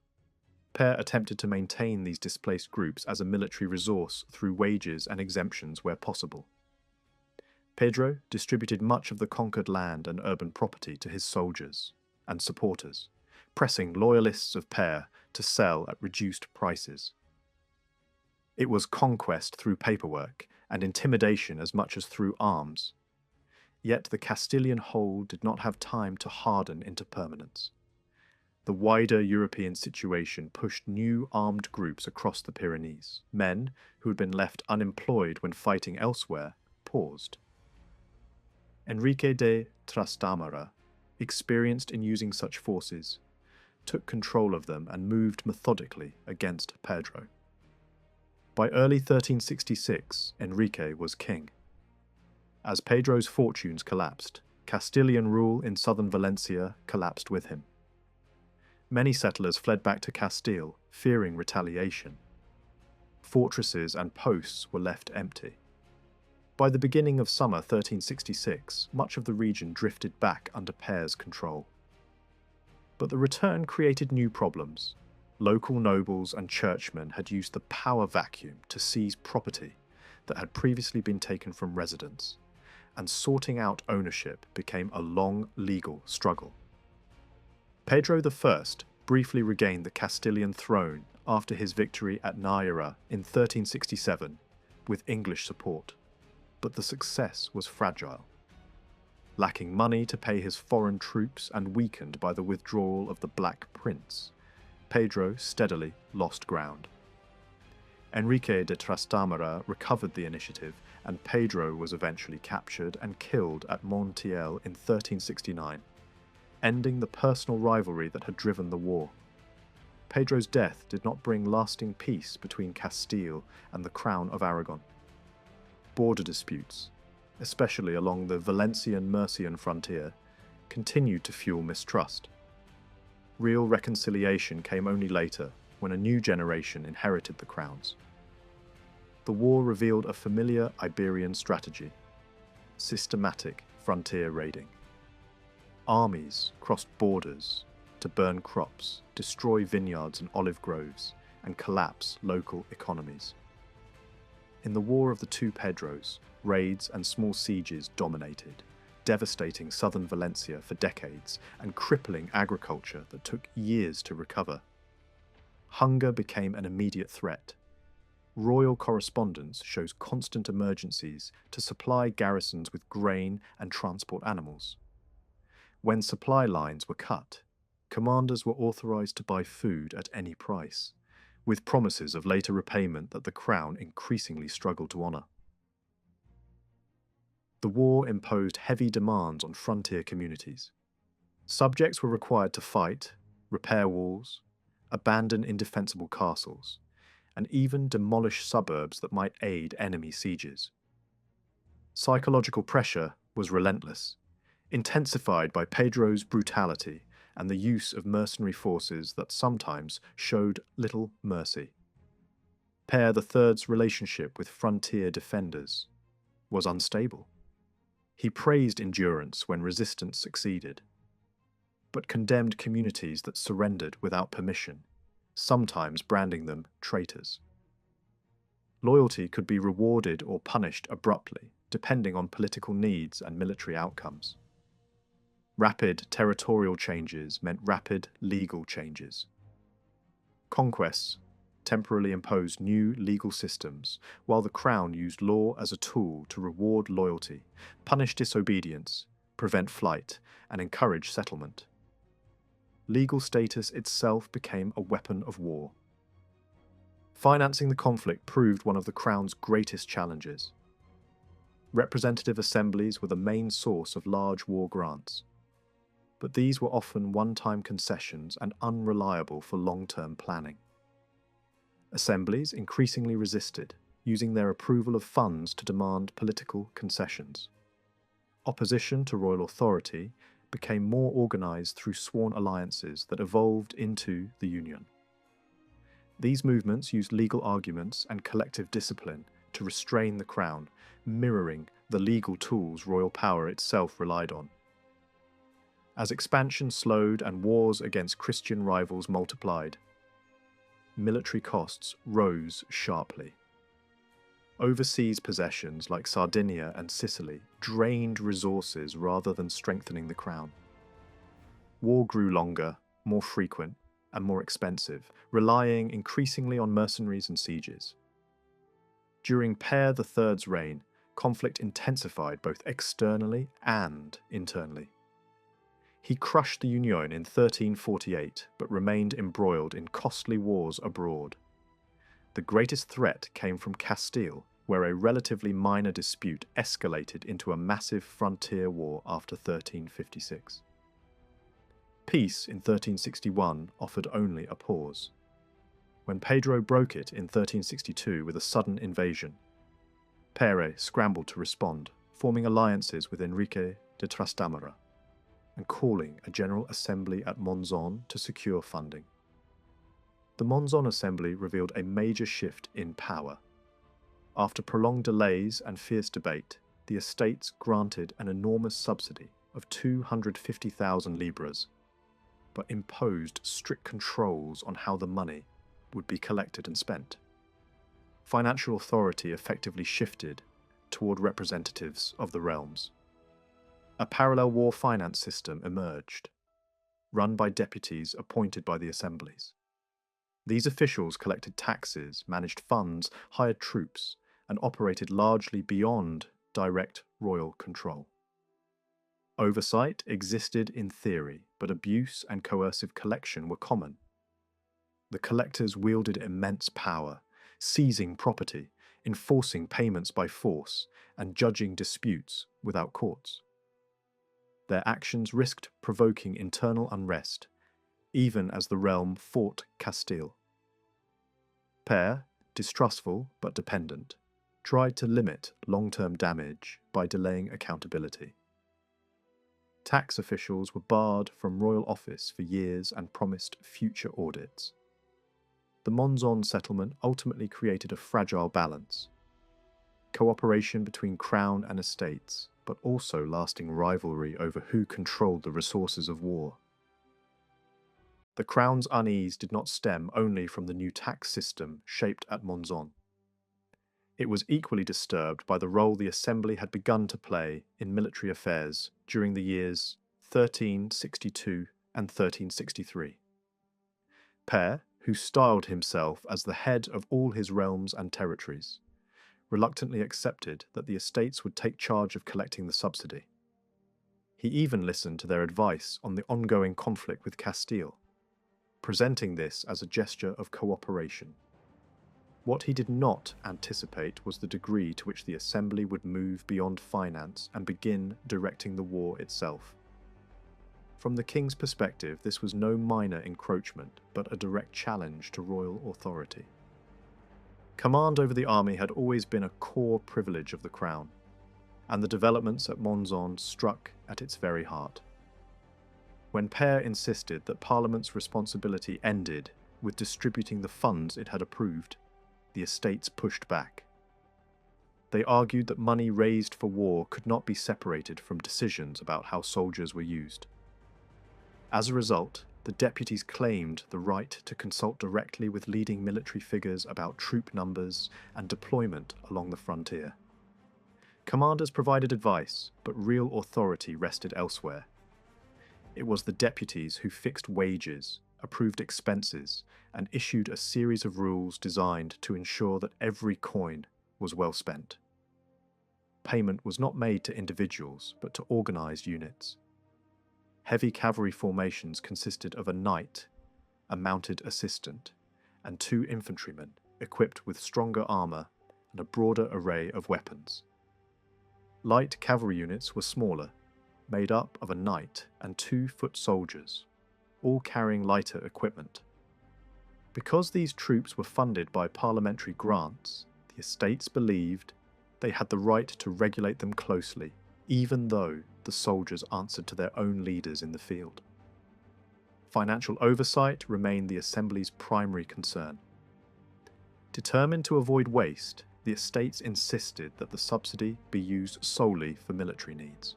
Père attempted to maintain these displaced groups as a military resource through wages and exemptions where possible. Pedro distributed much of the conquered land and urban property to his soldiers and supporters, pressing loyalists of Père to sell at reduced prices. It was conquest through paperwork and intimidation as much as through arms. Yet the Castilian hold did not have time to harden into permanence. The wider European situation pushed new armed groups across the Pyrenees. Men who had been left unemployed when fighting elsewhere paused. Enrique de Trastamara, experienced in using such forces, took control of them and moved methodically against Pedro. By early 1366, Enrique was king. As Pedro's fortunes collapsed, Castilian rule in southern Valencia collapsed with him. Many settlers fled back to Castile, fearing retaliation. Fortresses and posts were left empty. By the beginning of summer 1366, much of the region drifted back under Pére's control. But the return created new problems. Local nobles and churchmen had used the power vacuum to seize property that had previously been taken from residents, and sorting out ownership became a long legal struggle. Pedro I briefly regained the Castilian throne after his victory at Najera in 1367 with English support, but the success was fragile. Lacking money to pay his foreign troops and weakened by the withdrawal of the Black Prince, Pedro steadily lost ground. Enrique de Trastamara recovered the initiative, and Pedro was eventually captured and killed at Montiel in 1369, ending the personal rivalry that had driven the war. Pedro's death did not bring lasting peace between Castile and the Crown of Aragon. Border disputes, especially along the Valencian-Murcian frontier, continued to fuel mistrust. Real reconciliation came only later, when a new generation inherited the crowns. The war revealed a familiar Iberian strategy: systematic frontier raiding. Armies crossed borders to burn crops, destroy vineyards and olive groves, and collapse local economies. In the War of the Two Pedros, raids and small sieges dominated, devastating southern Valencia for decades and crippling agriculture that took years to recover. Hunger became an immediate threat. Royal correspondence shows constant emergencies to supply garrisons with grain and transport animals. When supply lines were cut, commanders were authorized to buy food at any price, with promises of later repayment that the crown increasingly struggled to honor. The war imposed heavy demands on frontier communities. Subjects were required to fight, repair walls, abandon indefensible castles, and even demolish suburbs that might aid enemy sieges. Psychological pressure was relentless, intensified by Pedro's brutality and the use of mercenary forces that sometimes showed little mercy. Père III's relationship with frontier defenders was unstable. He praised endurance when resistance succeeded, but condemned communities that surrendered without permission, sometimes branding them traitors. Loyalty could be rewarded or punished abruptly, depending on political needs and military outcomes. Rapid territorial changes meant rapid legal changes. Conquests temporarily imposed new legal systems, while the crown used law as a tool to reward loyalty, punish disobedience, prevent flight, and encourage settlement. Legal status itself became a weapon of war. Financing the conflict proved one of the crown's greatest challenges. Representative assemblies were the main source of large war grants, but these were often one-time concessions and unreliable for long-term planning. Assemblies increasingly resisted, using their approval of funds to demand political concessions. Opposition to royal authority became more organised through sworn alliances that evolved into the Union. These movements used legal arguments and collective discipline to restrain the crown, mirroring the legal tools royal power itself relied on. As expansion slowed and wars against Christian rivals multiplied, military costs rose sharply. Overseas possessions like Sardinia and Sicily drained resources rather than strengthening the crown. War grew longer, more frequent, and more expensive, relying increasingly on mercenaries and sieges. During Père III's reign, conflict intensified both externally and internally. He crushed the Union in 1348, but remained embroiled in costly wars abroad. The greatest threat came from Castile, where a relatively minor dispute escalated into a massive frontier war after 1356. Peace in 1361 offered only a pause. When Pedro broke it in 1362 with a sudden invasion, Pere scrambled to respond, forming alliances with Enrique de Trastamara and calling a general assembly at Monzon to secure funding. The Monzon Assembly revealed a major shift in power. After prolonged delays and fierce debate, the estates granted an enormous subsidy of 250,000 libras, but imposed strict controls on how the money would be collected and spent. Financial authority effectively shifted toward representatives of the realms. A parallel war finance system emerged, run by deputies appointed by the assemblies. These officials collected taxes, managed funds, hired troops, and operated largely beyond direct royal control. Oversight existed in theory, but abuse and coercive collection were common. The collectors wielded immense power, seizing property, enforcing payments by force, and judging disputes without courts. Their actions risked provoking internal unrest, even as the realm fought Castile. Père, distrustful but dependent, tried to limit long-term damage by delaying accountability. Tax officials were barred from royal office for years and promised future audits. The Monzon settlement ultimately created a fragile balance. Cooperation between crown and estates, but also lasting rivalry over who controlled the resources of war. The crown's unease did not stem only from the new tax system shaped at Monzon. It was equally disturbed by the role the assembly had begun to play in military affairs during the years 1362 and 1363. Père, who styled himself as the head of all his realms and territories, reluctantly accepted that the estates would take charge of collecting the subsidy. He even listened to their advice on the ongoing conflict with Castile, presenting this as a gesture of cooperation. What he did not anticipate was the degree to which the assembly would move beyond finance and begin directing the war itself. From the king's perspective, this was no minor encroachment, but a direct challenge to royal authority. Command over the army had always been a core privilege of the crown, and the developments at Monzon struck at its very heart. When Père insisted that Parliament's responsibility ended with distributing the funds it had approved, the estates pushed back. They argued that money raised for war could not be separated from decisions about how soldiers were used. As a result, the deputies claimed the right to consult directly with leading military figures about troop numbers and deployment along the frontier. Commanders provided advice, but real authority rested elsewhere. It was the deputies who fixed wages, approved expenses, and issued a series of rules designed to ensure that every coin was well spent. Payment was not made to individuals, but to organised units. Heavy cavalry formations consisted of a knight, a mounted assistant, and 2 infantrymen equipped with stronger armour and a broader array of weapons. Light cavalry units were smaller, made up of a knight and 2 foot soldiers, all carrying lighter equipment. Because these troops were funded by parliamentary grants, the estates believed they had the right to regulate them closely, even though the soldiers answered to their own leaders in the field. Financial oversight remained the assembly's primary concern. Determined to avoid waste, the estates insisted that the subsidy be used solely for military needs.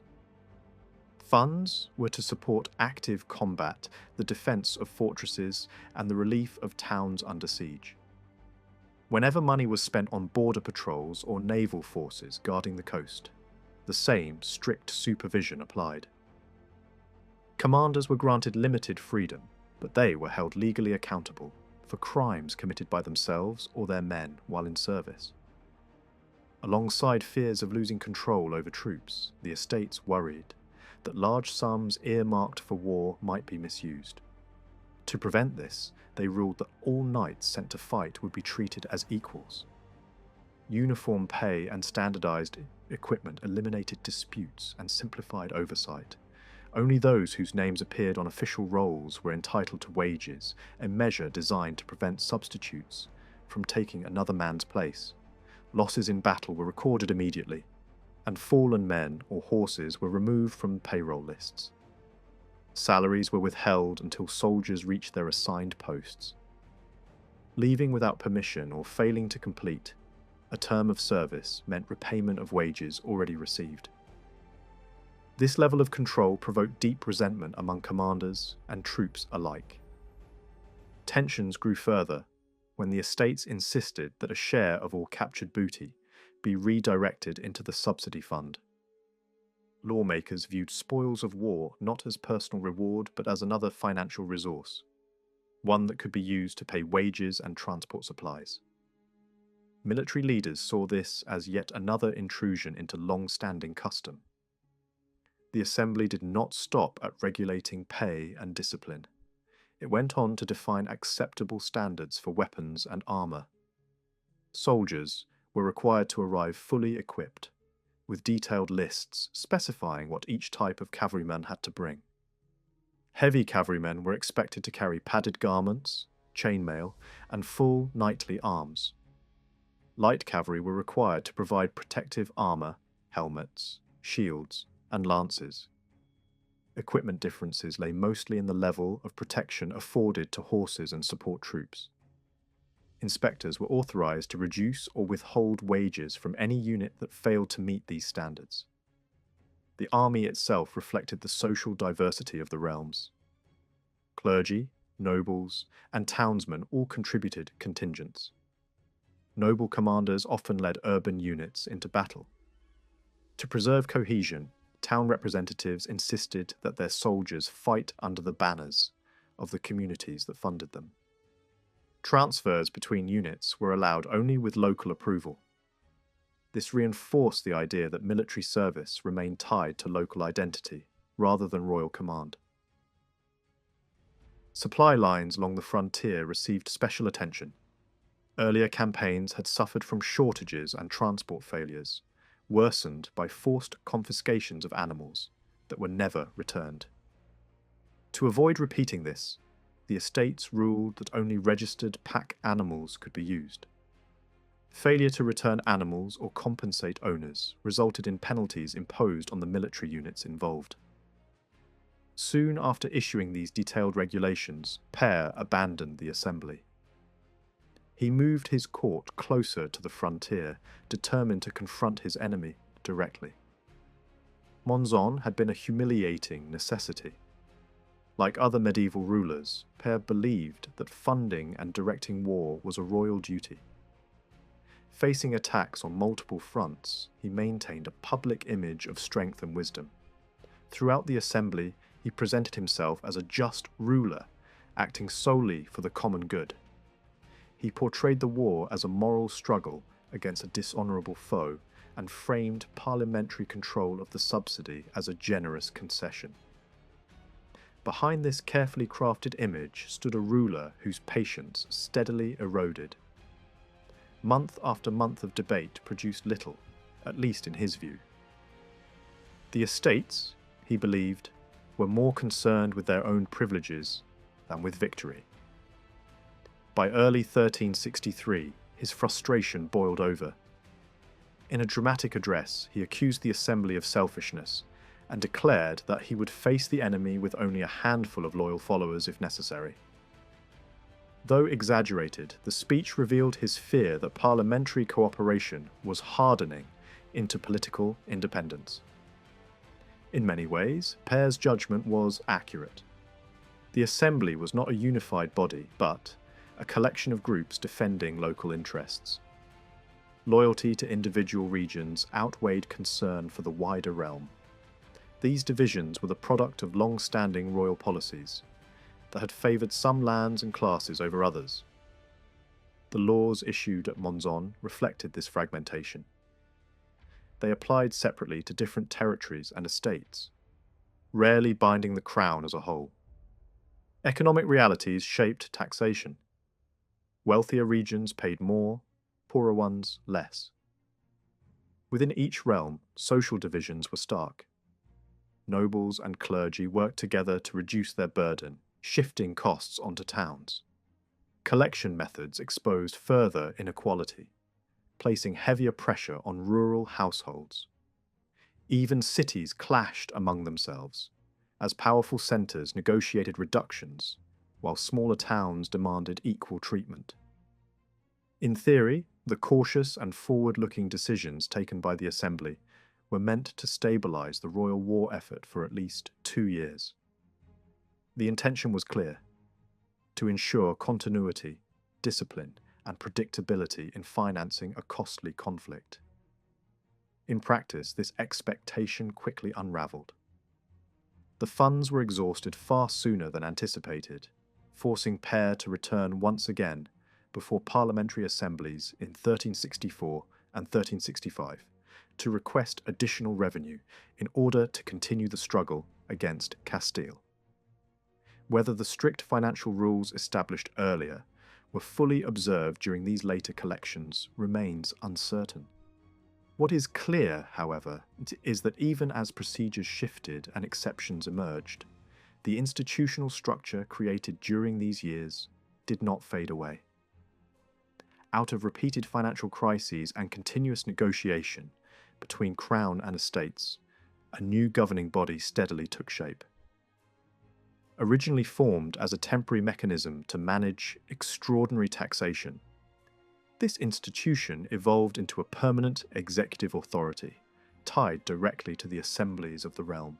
Funds were to support active combat, the defence of fortresses, and the relief of towns under siege. Whenever money was spent on border patrols or naval forces guarding the coast, the same strict supervision applied. Commanders were granted limited freedom, but they were held legally accountable for crimes committed by themselves or their men while in service. Alongside fears of losing control over troops, the estates worried that large sums earmarked for war might be misused. To prevent this, they ruled that all knights sent to fight would be treated as equals. Uniform pay and standardized equipment eliminated disputes and simplified oversight. Only those whose names appeared on official rolls were entitled to wages, a measure designed to prevent substitutes from taking another man's place. Losses in battle were recorded immediately, and fallen men or horses were removed from payroll lists. Salaries were withheld until soldiers reached their assigned posts. Leaving without permission or failing to complete a term of service meant repayment of wages already received. This level of control provoked deep resentment among commanders and troops alike. Tensions grew further when the estates insisted that a share of all captured booty be redirected into the subsidy fund. Lawmakers viewed spoils of war not as personal reward but as another financial resource, one that could be used to pay wages and transport supplies. Military leaders saw this as yet another intrusion into long-standing custom. The assembly did not stop at regulating pay and discipline. It went on to define acceptable standards for weapons and armour. Soldiers were required to arrive fully equipped, with detailed lists specifying what each type of cavalryman had to bring. Heavy cavalrymen were expected to carry padded garments, chainmail, and full knightly arms. Light cavalry were required to provide protective armour, helmets, shields, and lances. Equipment differences lay mostly in the level of protection afforded to horses and support troops. Inspectors were authorised to reduce or withhold wages from any unit that failed to meet these standards. The army itself reflected the social diversity of the realms. Clergy, nobles, and townsmen all contributed contingents. Noble commanders often led urban units into battle. To preserve cohesion, town representatives insisted that their soldiers fight under the banners of the communities that funded them. Transfers between units were allowed only with local approval. This reinforced the idea that military service remained tied to local identity rather than royal command. Supply lines along the frontier received special attention. Earlier campaigns had suffered from shortages and transport failures, worsened by forced confiscations of animals that were never returned. To avoid repeating this, the estates ruled that only registered pack animals could be used. Failure to return animals or compensate owners resulted in penalties imposed on the military units involved. Soon after issuing these detailed regulations, Père abandoned the assembly. He moved his court closer to the frontier, determined to confront his enemy directly. Monzon had been a humiliating necessity. Like other medieval rulers, Père believed that funding and directing war was a royal duty. Facing attacks on multiple fronts, he maintained a public image of strength and wisdom. Throughout the assembly, he presented himself as a just ruler, acting solely for the common good. He portrayed the war as a moral struggle against a dishonourable foe and framed parliamentary control of the subsidy as a generous concession. Behind this carefully crafted image stood a ruler whose patience steadily eroded. Month after month of debate produced little, at least in his view. The estates, he believed, were more concerned with their own privileges than with victory. By early 1363, his frustration boiled over. In a dramatic address, he accused the assembly of selfishness and declared that he would face the enemy with only a handful of loyal followers if necessary. Though exaggerated, the speech revealed his fear that parliamentary cooperation was hardening into political independence. In many ways, Pére's judgment was accurate. The assembly was not a unified body, but a collection of groups defending local interests. Loyalty to individual regions outweighed concern for the wider realm. These divisions were the product of long-standing royal policies that had favoured some lands and classes over others. The laws issued at Monzon reflected this fragmentation. They applied separately to different territories and estates, rarely binding the crown as a whole. Economic realities shaped taxation. Wealthier regions paid more, poorer ones less. Within each realm, social divisions were stark. Nobles and clergy worked together to reduce their burden, shifting costs onto towns. Collection methods exposed further inequality, placing heavier pressure on rural households. Even cities clashed among themselves, as powerful centres negotiated reductions, while smaller towns demanded equal treatment. In theory, the cautious and forward-looking decisions taken by the Assembly were meant to stabilise the royal war effort for at least 2 years. The intention was clear: to ensure continuity, discipline, and predictability in financing a costly conflict. In practice, this expectation quickly unravelled. The funds were exhausted far sooner than anticipated, forcing Père to return once again before parliamentary assemblies in 1364 and 1365 to request additional revenue in order to continue the struggle against Castile. Whether the strict financial rules established earlier were fully observed during these later collections remains uncertain. What is clear, however, is that even as procedures shifted and exceptions emerged, the institutional structure created during these years did not fade away. Out of repeated financial crises and continuous negotiation between Crown and estates, a new governing body steadily took shape. Originally formed as a temporary mechanism to manage extraordinary taxation, this institution evolved into a permanent executive authority, tied directly to the assemblies of the realm.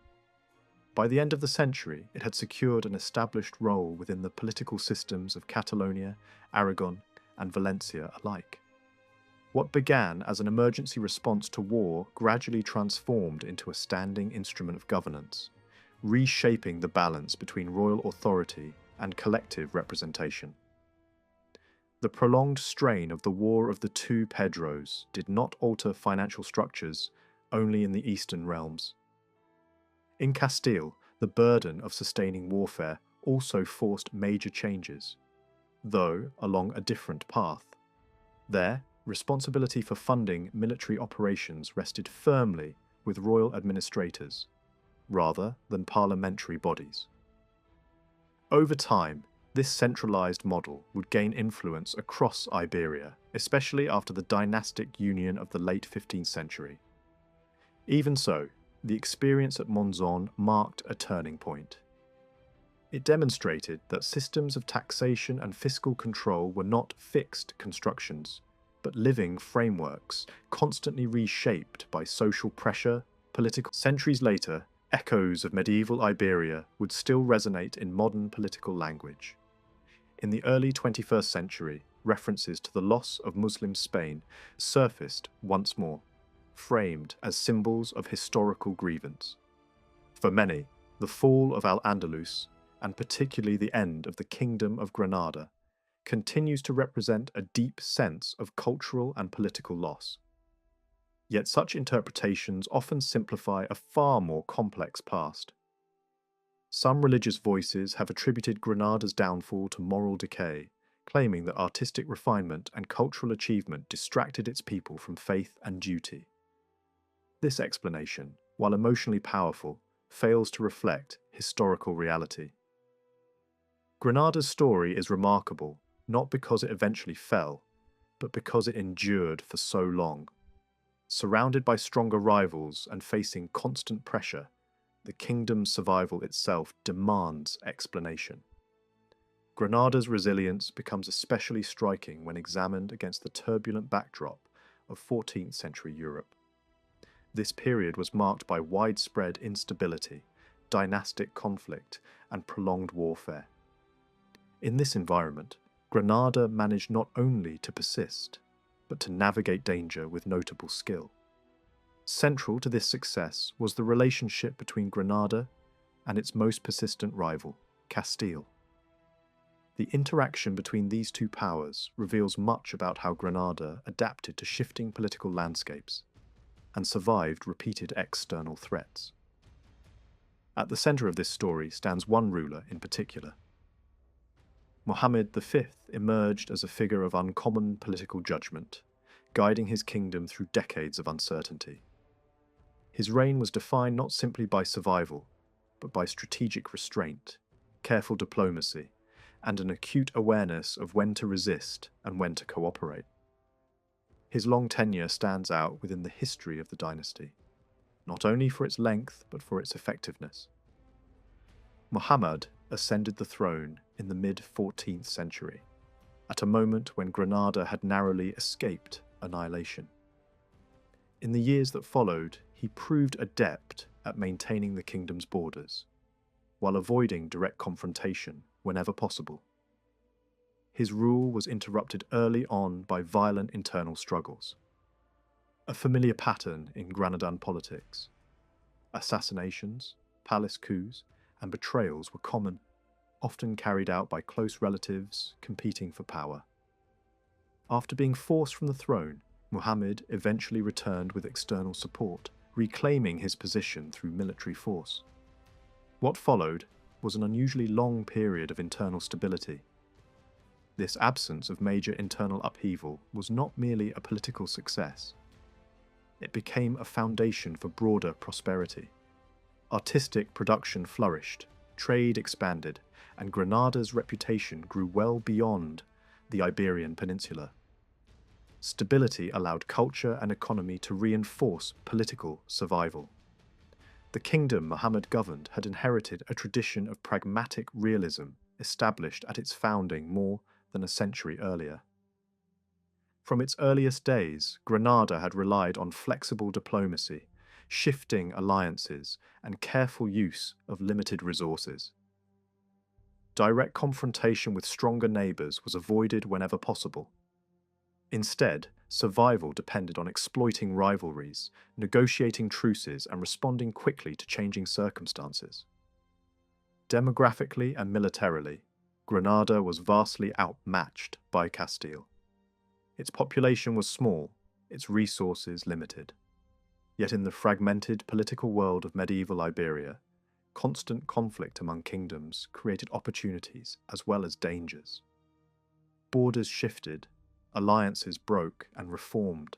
By the end of the century, it had secured an established role within the political systems of Catalonia, Aragon, and Valencia alike. What began as an emergency response to war gradually transformed into a standing instrument of governance, reshaping the balance between royal authority and collective representation. The prolonged strain of the War of the Two Pedros did not alter financial structures only in the eastern realms. In Castile, the burden of sustaining warfare also forced major changes, though along a different path. There, responsibility for funding military operations rested firmly with royal administrators, rather than parliamentary bodies. Over time, this centralised model would gain influence across Iberia, especially after the dynastic union of the late 15th century. Even so, the experience at Monzon marked a turning point. It demonstrated that systems of taxation and fiscal control were not fixed constructions, but living frameworks, constantly reshaped by social pressure, political. Centuries later, echoes of medieval Iberia would still resonate in modern political language. In the early 21st century, references to the loss of Muslim Spain surfaced once more, framed as symbols of historical grievance. For many, the fall of Al-Andalus, and particularly the end of the Kingdom of Granada, continues to represent a deep sense of cultural and political loss. Yet such interpretations often simplify a far more complex past. Some religious voices have attributed Granada's downfall to moral decay, claiming that artistic refinement and cultural achievement distracted its people from faith and duty. This explanation, while emotionally powerful, fails to reflect historical reality. Granada's story is remarkable, not because it eventually fell, but because it endured for so long. Surrounded by stronger rivals and facing constant pressure, the kingdom's survival itself demands explanation. Granada's resilience becomes especially striking when examined against the turbulent backdrop of 14th century Europe. This period was marked by widespread instability, dynastic conflict, and prolonged warfare. In this environment, Granada managed not only to persist, but to navigate danger with notable skill. Central to this success was the relationship between Granada and its most persistent rival, Castile. The interaction between these two powers reveals much about how Granada adapted to shifting political landscapes and survived repeated external threats. At the centre of this story stands one ruler in particular. Mohammed V emerged as a figure of uncommon political judgment, guiding his kingdom through decades of uncertainty. His reign was defined not simply by survival, but by strategic restraint, careful diplomacy, and an acute awareness of when to resist and when to cooperate. His long tenure stands out within the history of the dynasty, not only for its length but for its effectiveness. Muhammad ascended the throne in the mid-14th century, at a moment when Granada had narrowly escaped annihilation. In the years that followed, he proved adept at maintaining the kingdom's borders, while avoiding direct confrontation whenever possible. His rule was interrupted early on by violent internal struggles, a familiar pattern in Granadan politics. Assassinations, palace coups, and betrayals were common, often carried out by close relatives competing for power. After being forced from the throne, Muhammad eventually returned with external support, reclaiming his position through military force. What followed was an unusually long period of internal stability. This absence of major internal upheaval was not merely a political success. It became a foundation for broader prosperity. Artistic production flourished, trade expanded, and Granada's reputation grew well beyond the Iberian Peninsula. Stability allowed culture and economy to reinforce political survival. The kingdom Muhammad governed had inherited a tradition of pragmatic realism established at its founding more than a century earlier. From its earliest days, Granada had relied on flexible diplomacy, shifting alliances, and careful use of limited resources. Direct confrontation with stronger neighbours was avoided whenever possible. Instead, survival depended on exploiting rivalries, negotiating truces, and responding quickly to changing circumstances. Demographically and militarily, Granada was vastly outmatched by Castile. Its population was small, its resources limited. Yet in the fragmented political world of medieval Iberia, constant conflict among kingdoms created opportunities as well as dangers. Borders shifted, alliances broke and reformed,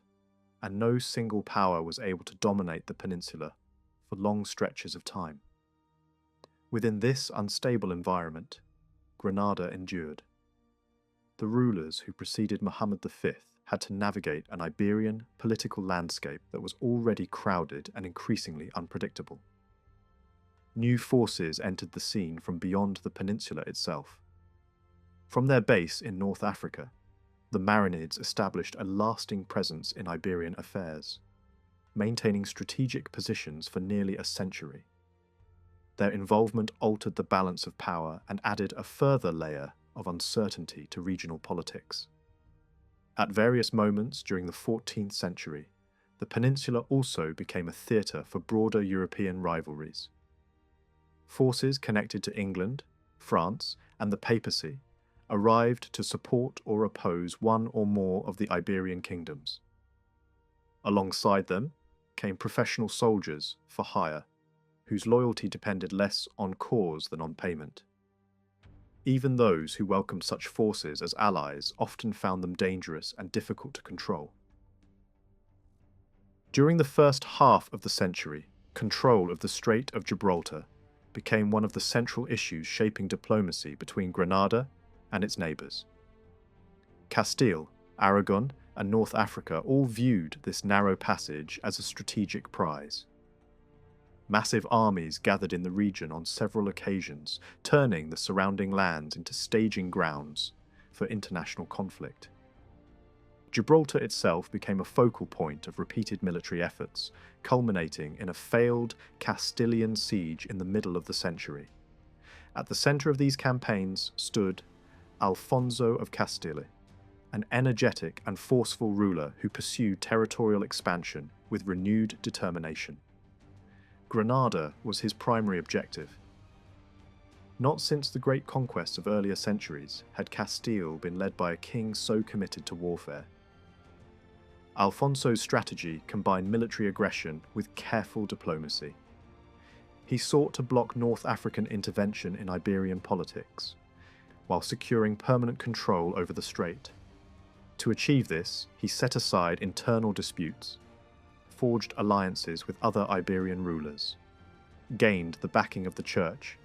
and no single power was able to dominate the peninsula for long stretches of time. Within this unstable environment, Granada endured. The rulers who preceded Muhammad V had to navigate an Iberian political landscape that was already crowded and increasingly unpredictable. New forces entered the scene from beyond the peninsula itself. From their base in North Africa, the Pyrenees established a lasting presence in Iberian affairs, maintaining strategic positions for nearly a century. Their involvement altered the balance of power and added a further layer of uncertainty to regional politics. At various moments during the 14th century, the peninsula also became a theatre for broader European rivalries. Forces connected to England, France, and the papacy arrived to support or oppose one or more of the Iberian kingdoms. Alongside them came professional soldiers for hire, whose loyalty depended less on cause than on payment. Even those who welcomed such forces as allies often found them dangerous and difficult to control. During the first half of the century, control of the Strait of Gibraltar became one of the central issues shaping diplomacy between Granada and its neighbours. Castile, Aragon, and North Africa all viewed this narrow passage as a strategic prize. Massive armies gathered in the region on several occasions, turning the surrounding lands into staging grounds for international conflict. Gibraltar itself became a focal point of repeated military efforts, culminating in a failed Castilian siege in the middle of the century. At the centre of these campaigns stood Alfonso of Castile, an energetic and forceful ruler who pursued territorial expansion with renewed determination. Granada was his primary objective. Not since the great conquests of earlier centuries had Castile been led by a king so committed to warfare. Alfonso's strategy combined military aggression with careful diplomacy. He sought to block North African intervention in Iberian politics, while securing permanent control over the strait. To achieve this, he set aside internal disputes, forged alliances with other Iberian rulers, gained the backing of the church,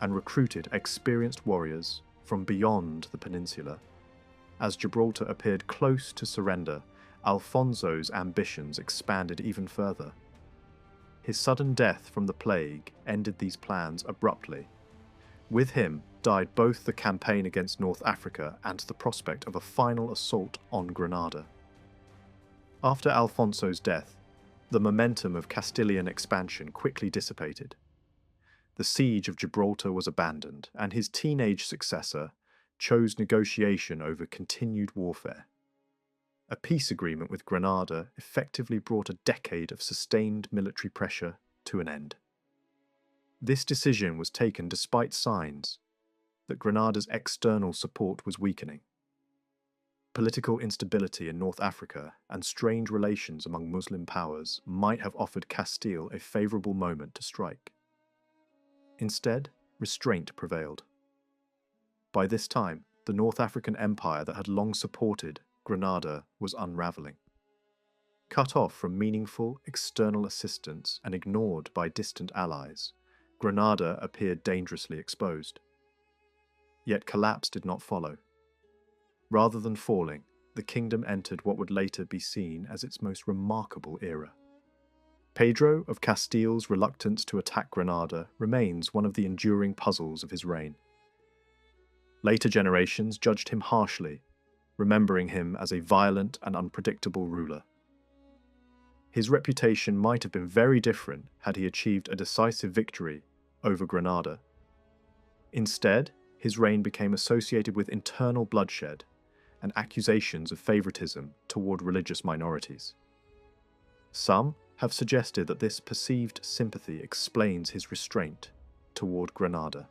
and recruited experienced warriors from beyond the peninsula. As Gibraltar appeared close to surrender, Alfonso's ambitions expanded even further. His sudden death from the plague ended these plans abruptly. With him died both the campaign against North Africa and the prospect of a final assault on Granada. After Alfonso's death, the momentum of Castilian expansion quickly dissipated. The siege of Gibraltar was abandoned, and his teenage successor chose negotiation over continued warfare. A peace agreement with Granada effectively brought a decade of sustained military pressure to an end. This decision was taken despite signs that Granada's external support was weakening. Political instability in North Africa and strained relations among Muslim powers might have offered Castile a favourable moment to strike. Instead, restraint prevailed. By this time, the North African empire that had long supported Granada was unravelling. Cut off from meaningful external assistance and ignored by distant allies, Granada appeared dangerously exposed. Yet collapse did not follow. Rather than falling, the kingdom entered what would later be seen as its most remarkable era. Pedro of Castile's reluctance to attack Granada remains one of the enduring puzzles of his reign. Later generations judged him harshly, remembering him as a violent and unpredictable ruler. His reputation might have been very different had he achieved a decisive victory over Granada. Instead, his reign became associated with internal bloodshed and accusations of favoritism toward religious minorities. Some have suggested that this perceived sympathy explains his restraint toward Granada.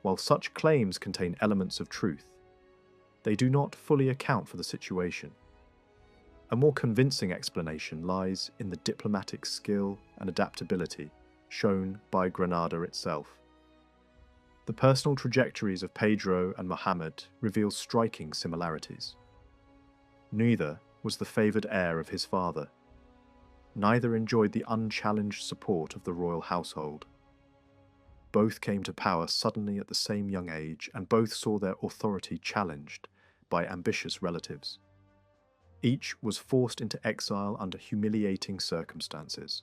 While such claims contain elements of truth, they do not fully account for the situation. A more convincing explanation lies in the diplomatic skill and adaptability shown by Granada itself. The personal trajectories of Pedro and Muhammad reveal striking similarities. Neither was the favoured heir of his father. Neither enjoyed the unchallenged support of the royal household. Both came to power suddenly at the same young age, and both saw their authority challenged by ambitious relatives. Each was forced into exile under humiliating circumstances.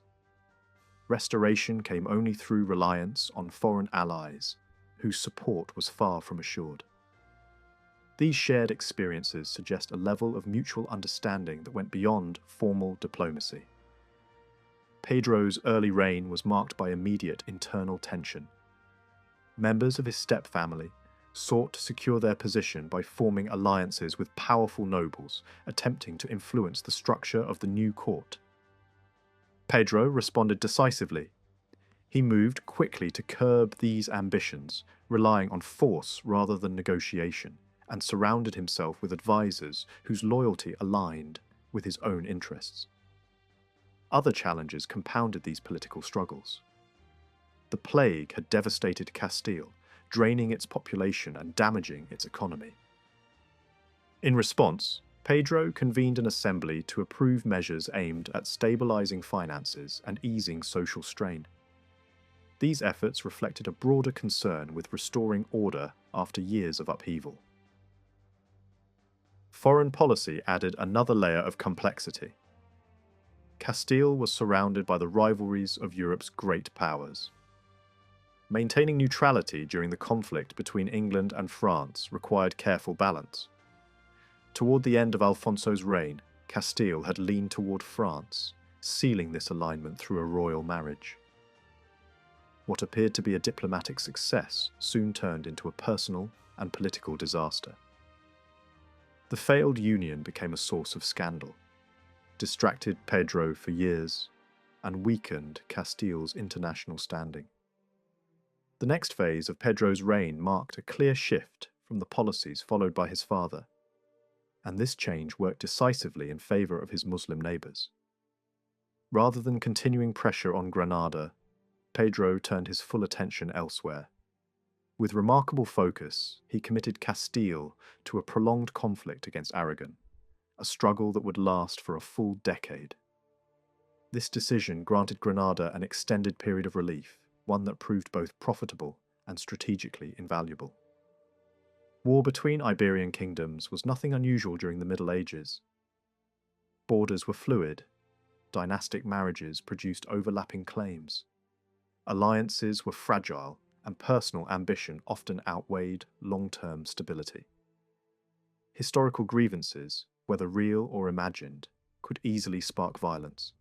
Restoration came only through reliance on foreign allies, whose support was far from assured. These shared experiences suggest a level of mutual understanding that went beyond formal diplomacy. Pedro's early reign was marked by immediate internal tension. Members of his step-family sought to secure their position by forming alliances with powerful nobles, attempting to influence the structure of the new court. Pedro responded decisively. He moved quickly to curb these ambitions, relying on force rather than negotiation, and surrounded himself with advisors whose loyalty aligned with his own interests. Other challenges compounded these political struggles. The plague had devastated Castile, draining its population and damaging its economy. In response, Pedro convened an assembly to approve measures aimed at stabilizing finances and easing social strain. These efforts reflected a broader concern with restoring order after years of upheaval. Foreign policy added another layer of complexity. Castile was surrounded by the rivalries of Europe's great powers. Maintaining neutrality during the conflict between England and France required careful balance. Toward the end of Alfonso's reign, Castile had leaned toward France, sealing this alignment through a royal marriage. What appeared to be a diplomatic success soon turned into a personal and political disaster. The failed union became a source of scandal, distracted Pedro for years, and weakened Castile's international standing. The next phase of Pedro's reign marked a clear shift from the policies followed by his father, and this change worked decisively in favour of his Muslim neighbours. Rather than continuing pressure on Granada, Pedro turned his full attention elsewhere. With remarkable focus, he committed Castile to a prolonged conflict against Aragon, a struggle that would last for a full decade. This decision granted Granada an extended period of relief, one that proved both profitable and strategically invaluable. War between Iberian kingdoms was nothing unusual during the Middle Ages. Borders were fluid, dynastic marriages produced overlapping claims, alliances were fragile, and personal ambition often outweighed long-term stability. Historical grievances, whether real or imagined, could easily spark violence.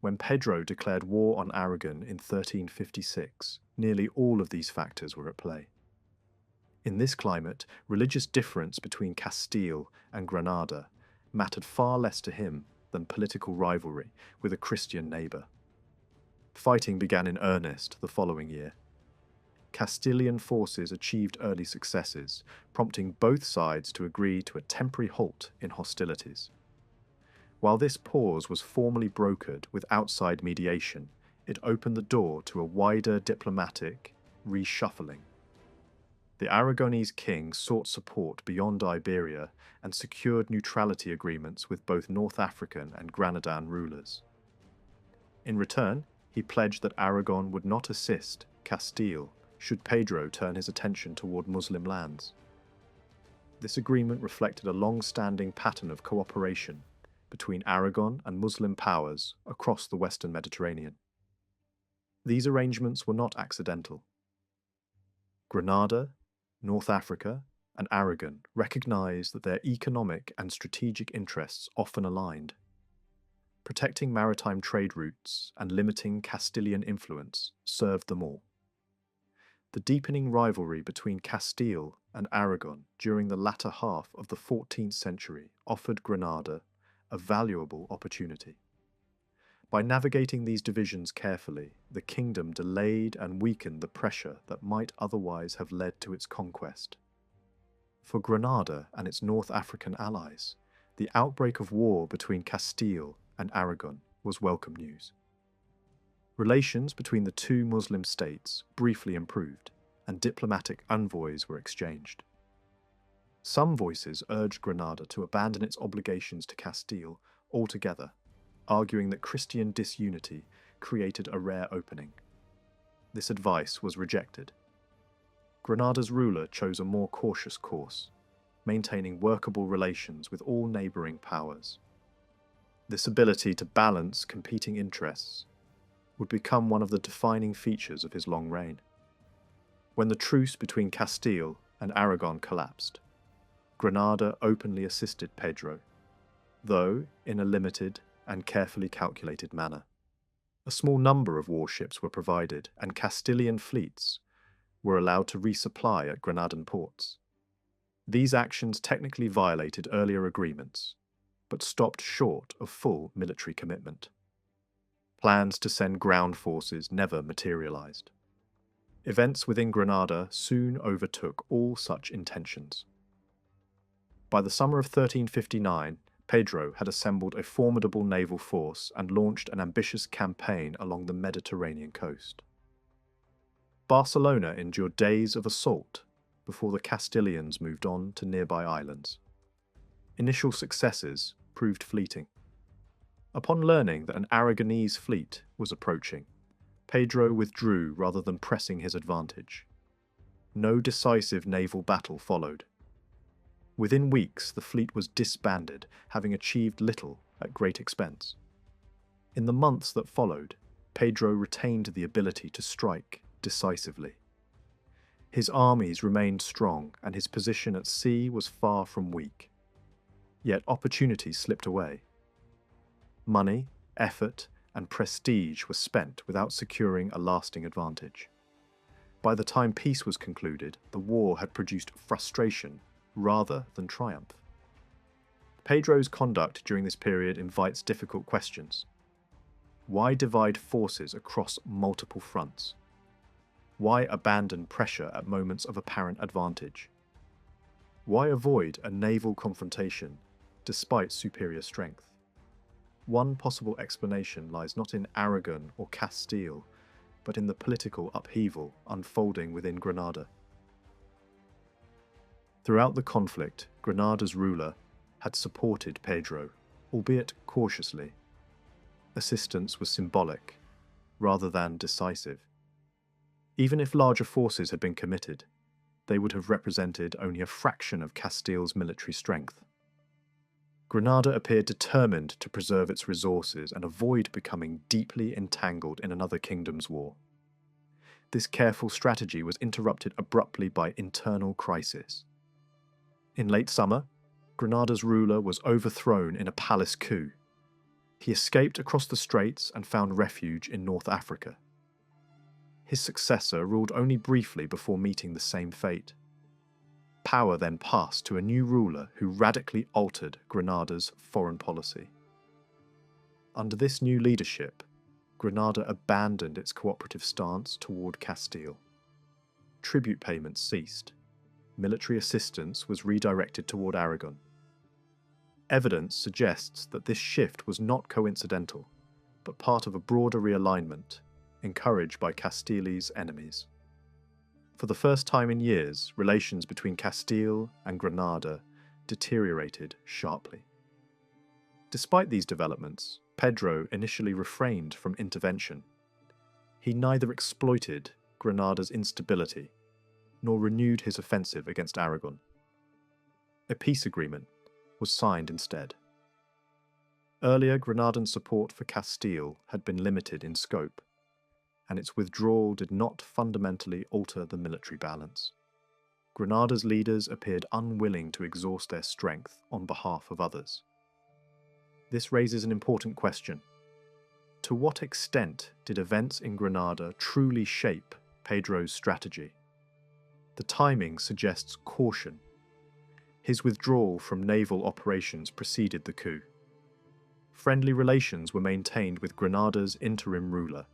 When Pedro declared war on Aragon in 1356, nearly all of these factors were at play. In this climate, religious difference between Castile and Granada mattered far less to him than political rivalry with a Christian neighbour. Fighting began in earnest the following year. Castilian forces achieved early successes, prompting both sides to agree to a temporary halt in hostilities. While this pause was formally brokered with outside mediation, it opened the door to a wider diplomatic reshuffling. The Aragonese king sought support beyond Iberia and secured neutrality agreements with both North African and Granadan rulers. In return, he pledged that Aragon would not assist Castile should Pedro turn his attention toward Muslim lands. This agreement reflected a long-standing pattern of cooperation between Aragon and Muslim powers across the Western Mediterranean. These arrangements were not accidental. Granada, North Africa, and Aragon recognized that their economic and strategic interests often aligned. Protecting maritime trade routes and limiting Castilian influence served them all. The deepening rivalry between Castile and Aragon during the latter half of the 14th century offered Granada a valuable opportunity. By navigating these divisions carefully, the kingdom delayed and weakened the pressure that might otherwise have led to its conquest. For Granada and its North African allies, the outbreak of war between Castile and Aragon was welcome news. Relations between the two Muslim states briefly improved, and diplomatic envoys were exchanged. Some voices urged Granada to abandon its obligations to Castile altogether, arguing that Christian disunity created a rare opening. This advice was rejected. Granada's ruler chose a more cautious course, maintaining workable relations with all neighbouring powers. This ability to balance competing interests would become one of the defining features of his long reign. When the truce between Castile and Aragon collapsed, Granada openly assisted Pedro, though in a limited and carefully calculated manner. A small number of warships were provided, and Castilian fleets were allowed to resupply at Granadan ports. These actions technically violated earlier agreements, but stopped short of full military commitment. Plans to send ground forces never materialized. Events within Granada soon overtook all such intentions. By the summer of 1359, Pedro had assembled a formidable naval force and launched an ambitious campaign along the Mediterranean coast. Barcelona endured days of assault before the Castilians moved on to nearby islands. Initial successes proved fleeting. Upon learning that an Aragonese fleet was approaching, Pedro withdrew rather than pressing his advantage. No decisive naval battle followed. Within weeks, the fleet was disbanded, having achieved little at great expense. In the months that followed, Pedro retained the ability to strike decisively. His armies remained strong, and his position at sea was far from weak. Yet opportunities slipped away. Money, effort, and prestige were spent without securing a lasting advantage. By the time peace was concluded, the war had produced frustration rather than triumph. Pedro's conduct during this period invites difficult questions. Why divide forces across multiple fronts? Why abandon pressure at moments of apparent advantage? Why avoid a naval confrontation despite superior strength? One possible explanation lies not in Aragon or Castile, but in the political upheaval unfolding within Granada. Throughout the conflict, Granada's ruler had supported Pedro, albeit cautiously. Assistance was symbolic, rather than decisive. Even if larger forces had been committed, they would have represented only a fraction of Castile's military strength. Granada appeared determined to preserve its resources and avoid becoming deeply entangled in another kingdom's war. This careful strategy was interrupted abruptly by internal crisis. In late summer, Granada's ruler was overthrown in a palace coup. He escaped across the straits and found refuge in North Africa. His successor ruled only briefly before meeting the same fate. Power then passed to a new ruler who radically altered Granada's foreign policy. Under this new leadership, Granada abandoned its cooperative stance toward Castile. Tribute payments ceased. Military assistance was redirected toward Aragon. Evidence suggests that this shift was not coincidental, but part of a broader realignment encouraged by Castile's enemies. For the first time in years, relations between Castile and Granada deteriorated sharply. Despite these developments, Pedro initially refrained from intervention. He neither exploited Granada's instability nor renewed his offensive against Aragon. A peace agreement was signed instead. Earlier Granadan support for Castile had been limited in scope, and its withdrawal did not fundamentally alter the military balance. Granada's leaders appeared unwilling to exhaust their strength on behalf of others. This raises an important question. To what extent did events in Granada truly shape Pedro's strategy? The timing suggests caution. His withdrawal from naval operations preceded the coup. Friendly relations were maintained with Granada's interim ruler.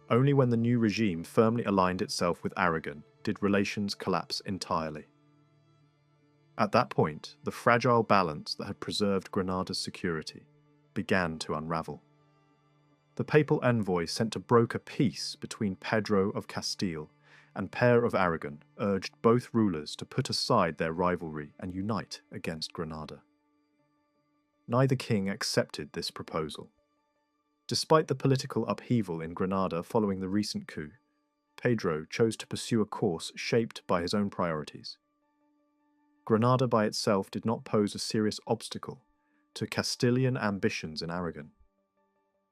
Only when the new regime firmly aligned itself with Aragon did relations collapse entirely. At that point, the fragile balance that had preserved Granada's security began to unravel. The papal envoy sent to broker peace between Pedro of Castile and Per of Aragon urged both rulers to put aside their rivalry and unite against Granada. Neither king accepted this proposal. Despite the political upheaval in Granada following the recent coup, Pedro chose to pursue a course shaped by his own priorities. Granada by itself did not pose a serious obstacle to Castilian ambitions in Aragon.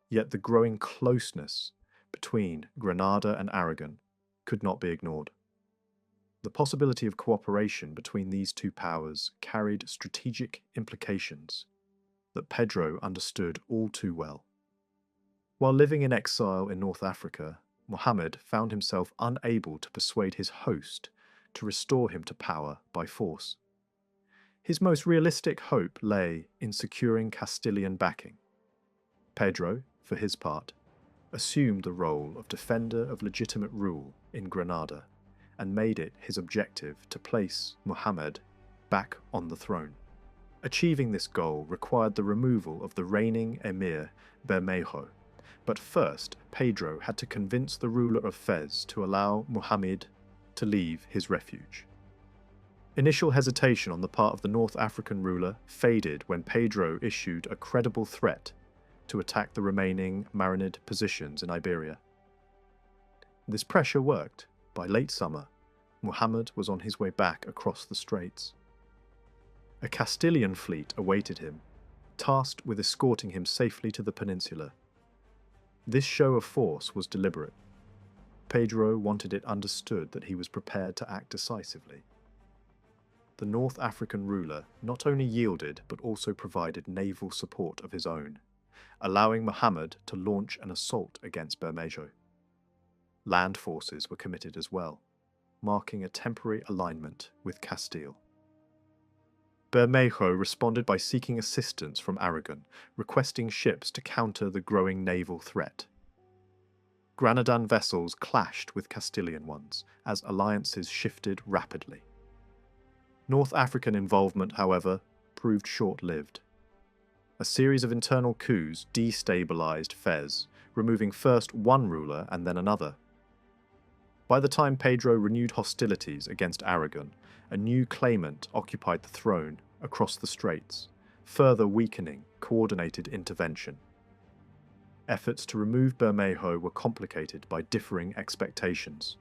Yet the growing closeness between Granada and Aragon could not be ignored. The possibility of cooperation between these two powers carried strategic implications that Pedro understood all too well. While living in exile in North Africa, Muhammad found himself unable to persuade his host to restore him to power by force. His most realistic hope lay in securing Castilian backing. Pedro, for his part, assumed the role of defender of legitimate rule in Granada and made it his objective to place Muhammad back on the throne. Achieving this goal required the removal of the reigning emir Bermejo, but first Pedro had to convince the ruler of Fez to allow Muhammad to leave his refuge. Initial hesitation on the part of the North African ruler faded when Pedro issued a credible threat to attack the remaining Marinid positions in Iberia. This pressure worked. By late summer, Muhammad was on his way back across the straits. A Castilian fleet awaited him, tasked with escorting him safely to the peninsula. This show of force was deliberate. Pedro wanted it understood that he was prepared to act decisively. The North African ruler not only yielded but also provided naval support of his own, allowing Muhammad to launch an assault against Bermejo. Land forces were committed as well, marking a temporary alignment with Castile. Bermejo responded by seeking assistance from Aragon, requesting ships to counter the growing naval threat. Granadan vessels clashed with Castilian ones as alliances shifted rapidly. North African involvement, however, proved short-lived. A series of internal coups destabilized Fez, removing first one ruler and then another. By the time Pedro renewed hostilities against Aragon, a new claimant occupied the throne across the straits, further weakening coordinated intervention. Efforts to remove Bermejo were complicated by differing expectations.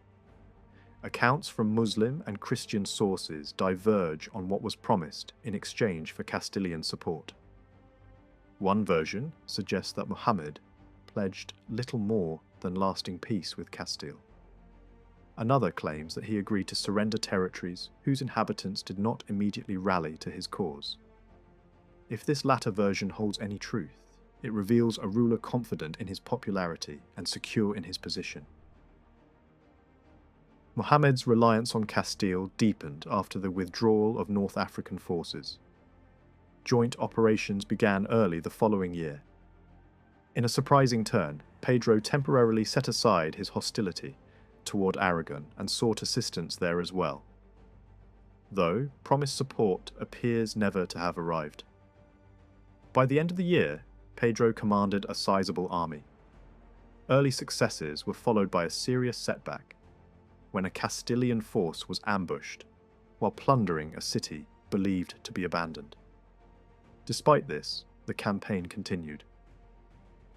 Accounts from Muslim and Christian sources diverge on what was promised in exchange for Castilian support. One version suggests that Muhammad pledged little more than lasting peace with Castile. Another claims that he agreed to surrender territories whose inhabitants did not immediately rally to his cause. If this latter version holds any truth, it reveals a ruler confident in his popularity and secure in his position. Muhammad's reliance on Castile deepened after the withdrawal of North African forces. Joint operations began early the following year. In a surprising turn, Pedro temporarily set aside his hostility toward Aragon and sought assistance there as well, though promised support appears never to have arrived. By the end of the year, Pedro commanded a sizable army. Early successes were followed by a serious setback when a Castilian force was ambushed while plundering a city believed to be abandoned. Despite this, the campaign continued.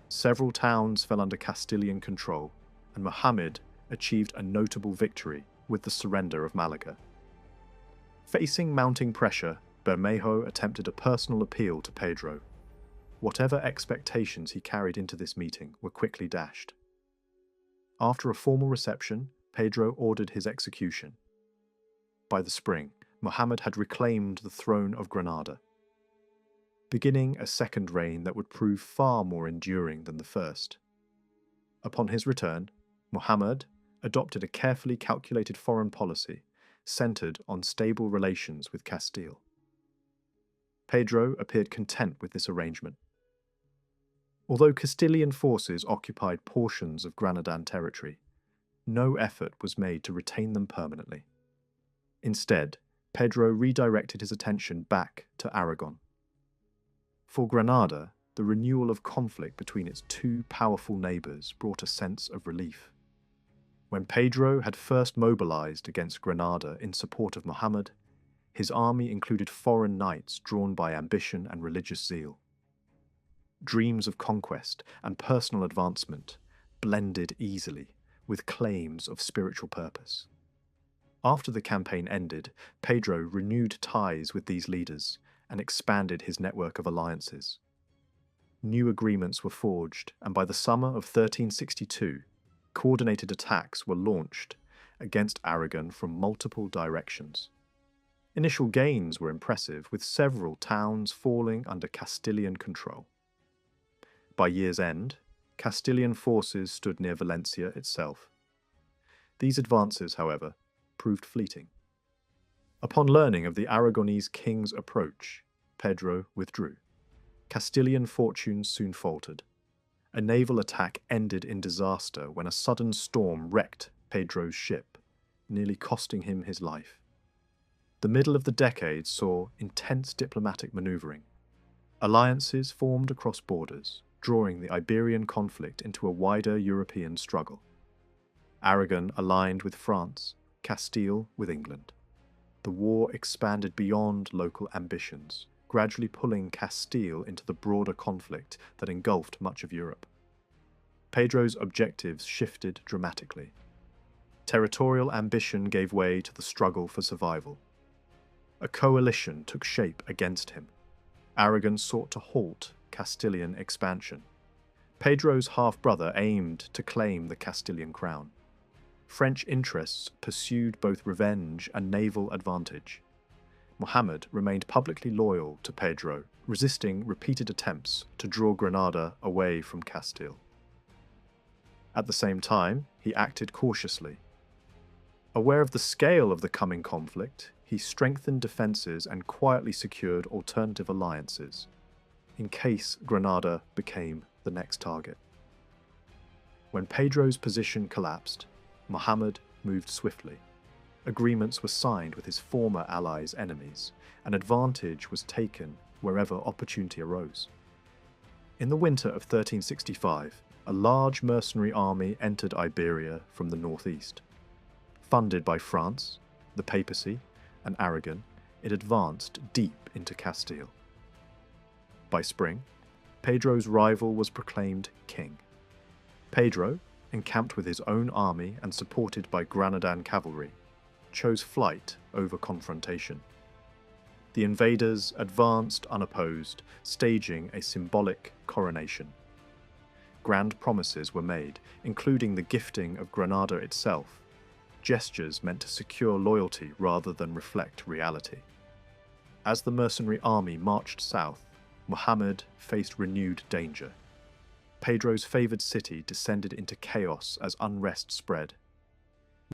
Several towns fell under Castilian control, and Muhammad achieved a notable victory with the surrender of Malaga. Facing mounting pressure, Bermejo attempted a personal appeal to Pedro. Whatever expectations he carried into this meeting were quickly dashed. After a formal reception, Pedro ordered his execution. By the spring, Muhammad had reclaimed the throne of Granada, beginning a second reign that would prove far more enduring than the first. Upon his return, Muhammad adopted a carefully calculated foreign policy centered on stable relations with Castile. Pedro appeared content with this arrangement. Although Castilian forces occupied portions of Granadan territory, no effort was made to retain them permanently. Instead, Pedro redirected his attention back to Aragon. For Granada, the renewal of conflict between its two powerful neighbours brought a sense of relief. When Pedro had first mobilized against Granada in support of Muhammad, his army included foreign knights drawn by ambition and religious zeal. Dreams of conquest and personal advancement blended easily with claims of spiritual purpose. After the campaign ended, Pedro renewed ties with these leaders and expanded his network of alliances. New agreements were forged, and by the summer of 1362, coordinated attacks were launched against Aragon from multiple directions. Initial gains were impressive, with several towns falling under Castilian control. By year's end, Castilian forces stood near Valencia itself. These advances, however, proved fleeting. Upon learning of the Aragonese king's approach, Pedro withdrew. Castilian fortunes soon faltered. A naval attack ended in disaster when a sudden storm wrecked Pedro's ship, nearly costing him his life. The middle of the decade saw intense diplomatic maneuvering. Alliances formed across borders, drawing the Iberian conflict into a wider European struggle. Aragon aligned with France, Castile with England. The war expanded beyond local ambitions, gradually pulling Castile into the broader conflict that engulfed much of Europe. Pedro's objectives shifted dramatically. Territorial ambition gave way to the struggle for survival. A coalition took shape against him. Aragon sought to halt Castilian expansion. Pedro's half-brother aimed to claim the Castilian crown. French interests pursued both revenge and naval advantage. Muhammad remained publicly loyal to Pedro, resisting repeated attempts to draw Granada away from Castile. At the same time, he acted cautiously. Aware of the scale of the coming conflict, he strengthened defences and quietly secured alternative alliances, in case Granada became the next target. When Pedro's position collapsed, Muhammad moved swiftly. Agreements were signed with his former allies' enemies, and advantage was taken wherever opportunity arose. In the winter of 1365, a large mercenary army entered Iberia from the northeast. Funded by France, the papacy, and Aragon, it advanced deep into Castile. By spring, Pedro's rival was proclaimed king. Pedro, encamped with his own army and supported by Granadan cavalry, chose flight over confrontation. The invaders advanced unopposed, staging a symbolic coronation. Grand promises were made, including the gifting of Granada itself, gestures meant to secure loyalty rather than reflect reality. As the mercenary army marched south, Muhammad faced renewed danger. Pedro's favoured city descended into chaos as unrest spread.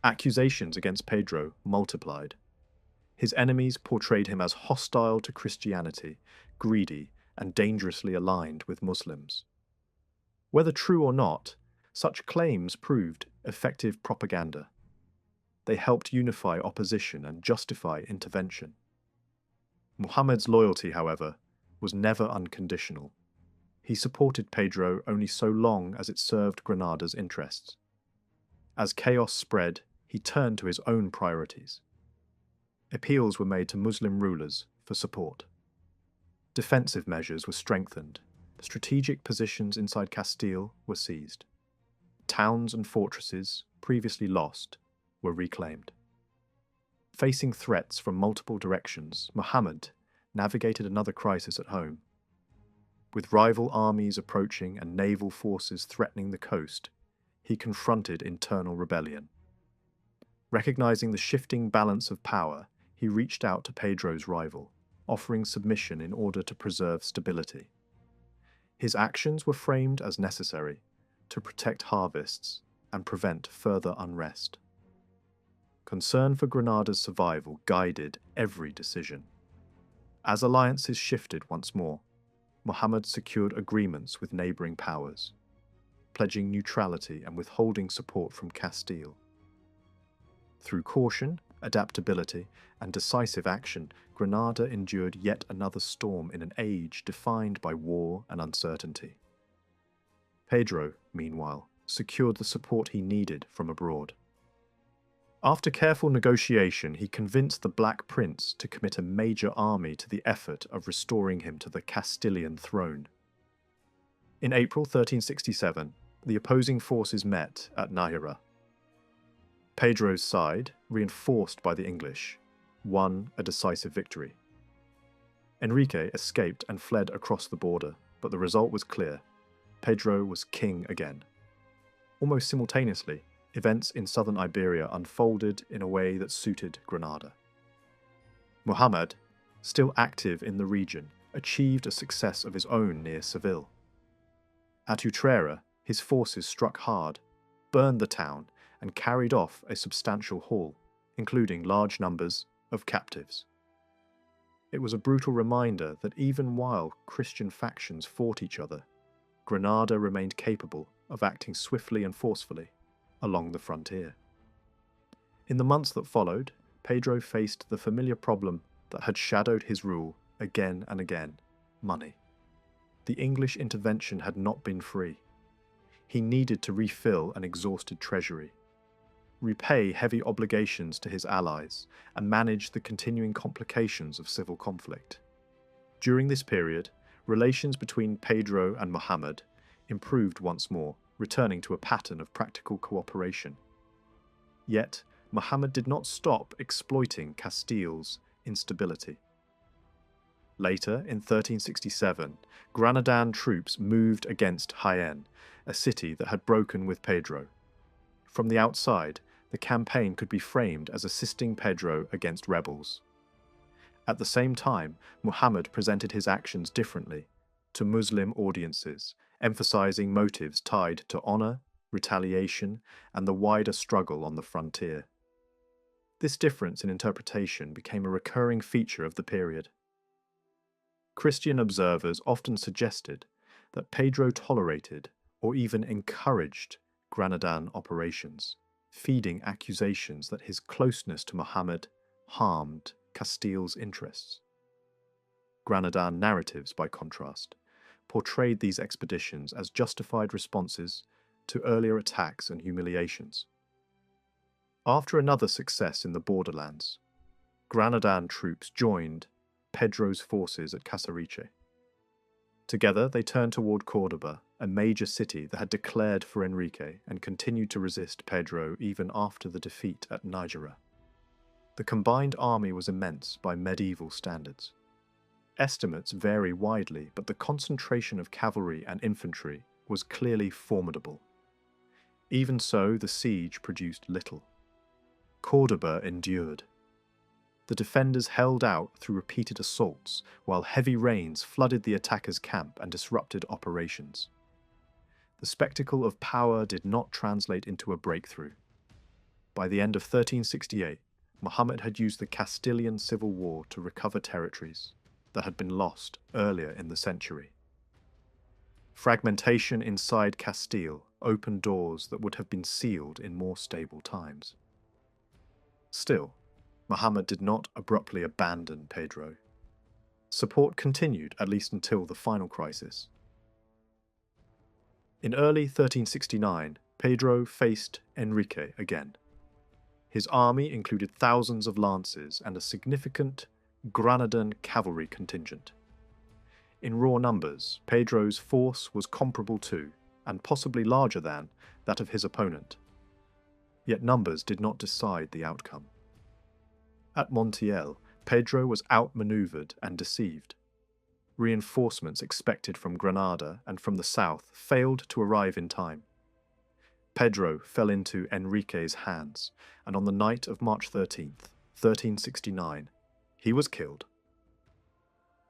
Accusations against Pedro multiplied. His enemies portrayed him as hostile to Christianity, greedy, and dangerously aligned with Muslims. Whether true or not, such claims proved effective propaganda. They helped unify opposition and justify intervention. Muhammad's loyalty, however, was never unconditional. He supported Pedro only so long as it served Granada's interests. As chaos spread, he turned to his own priorities. Appeals were made to Muslim rulers for support. Defensive measures were strengthened. Strategic positions inside Castile were seized. Towns and fortresses, previously lost, were reclaimed. Facing threats from multiple directions, Muhammad navigated another crisis at home. With rival armies approaching and naval forces threatening the coast, he confronted internal rebellion. Recognizing the shifting balance of power, he reached out to Pedro's rival, offering submission in order to preserve stability. His actions were framed as necessary to protect harvests and prevent further unrest. Concern for Granada's survival guided every decision. As alliances shifted once more, Muhammad secured agreements with neighbouring powers, pledging neutrality and withholding support from Castile. Through caution, adaptability, and decisive action, Granada endured yet another storm in an age defined by war and uncertainty. Pedro, meanwhile, secured the support he needed from abroad. After careful negotiation, he convinced the Black Prince to commit a major army to the effort of restoring him to the Castilian throne. In April 1367, the opposing forces met at Najera. Pedro's side, reinforced by the English, won a decisive victory. Enrique escaped and fled across the border, but the result was clear. Pedro was king again. Almost simultaneously, events in southern Iberia unfolded in a way that suited Granada. Muhammad, still active in the region, achieved a success of his own near Seville. At Utrera, his forces struck hard, burned the town, and carried off a substantial haul, including large numbers of captives. It was a brutal reminder that even while Christian factions fought each other, Granada remained capable of acting swiftly and forcefully along the frontier. In the months that followed, Pedro faced the familiar problem that had shadowed his rule again and again: money. The English intervention had not been free. He needed to refill an exhausted treasury. repay heavy obligations to his allies, and manage the continuing complications of civil conflict. During this period, relations between Pedro and Muhammad improved once more, returning to a pattern of practical cooperation. Yet, Muhammad did not stop exploiting Castile's instability. Later, in 1367, Granadan troops moved against Jaén, a city that had broken with Pedro. From the outside, the campaign could be framed as assisting Pedro against rebels. At the same time, Muhammad presented his actions differently to Muslim audiences, emphasizing motives tied to honor, retaliation, and the wider struggle on the frontier. This difference in interpretation became a recurring feature of the period. Christian observers often suggested that Pedro tolerated or even encouraged Granadan operations, feeding accusations that his closeness to Muhammad harmed Castile's interests. Granadan narratives, by contrast, portrayed these expeditions as justified responses to earlier attacks and humiliations. After another success in the borderlands, Granadan troops joined Pedro's forces at Casariche. Together they turned toward Córdoba, a major city that had declared for Enrique and continued to resist Pedro even after the defeat at Najera. The combined army was immense by medieval standards. Estimates vary widely, but the concentration of cavalry and infantry was clearly formidable. Even so, the siege produced little. Córdoba endured. The defenders held out through repeated assaults, while heavy rains flooded the attackers' camp and disrupted operations. The spectacle of power did not translate into a breakthrough. By the end of 1368, Muhammad had used the Castilian Civil War to recover territories that had been lost earlier in the century. Fragmentation inside Castile opened doors that would have been sealed in more stable times. Still, Muhammad did not abruptly abandon Pedro. Support continued at least until the final crisis. In early 1369, Pedro faced Enrique again. His army included thousands of lances and a significant Granadan cavalry contingent. In raw numbers, Pedro's force was comparable to, and possibly larger than, that of his opponent. Yet numbers did not decide the outcome. At Montiel, Pedro was outmaneuvered and deceived. Reinforcements expected from Granada and from the south failed to arrive in time. Pedro fell into Enrique's hands, and on the night of March 13th, 1369, he was killed.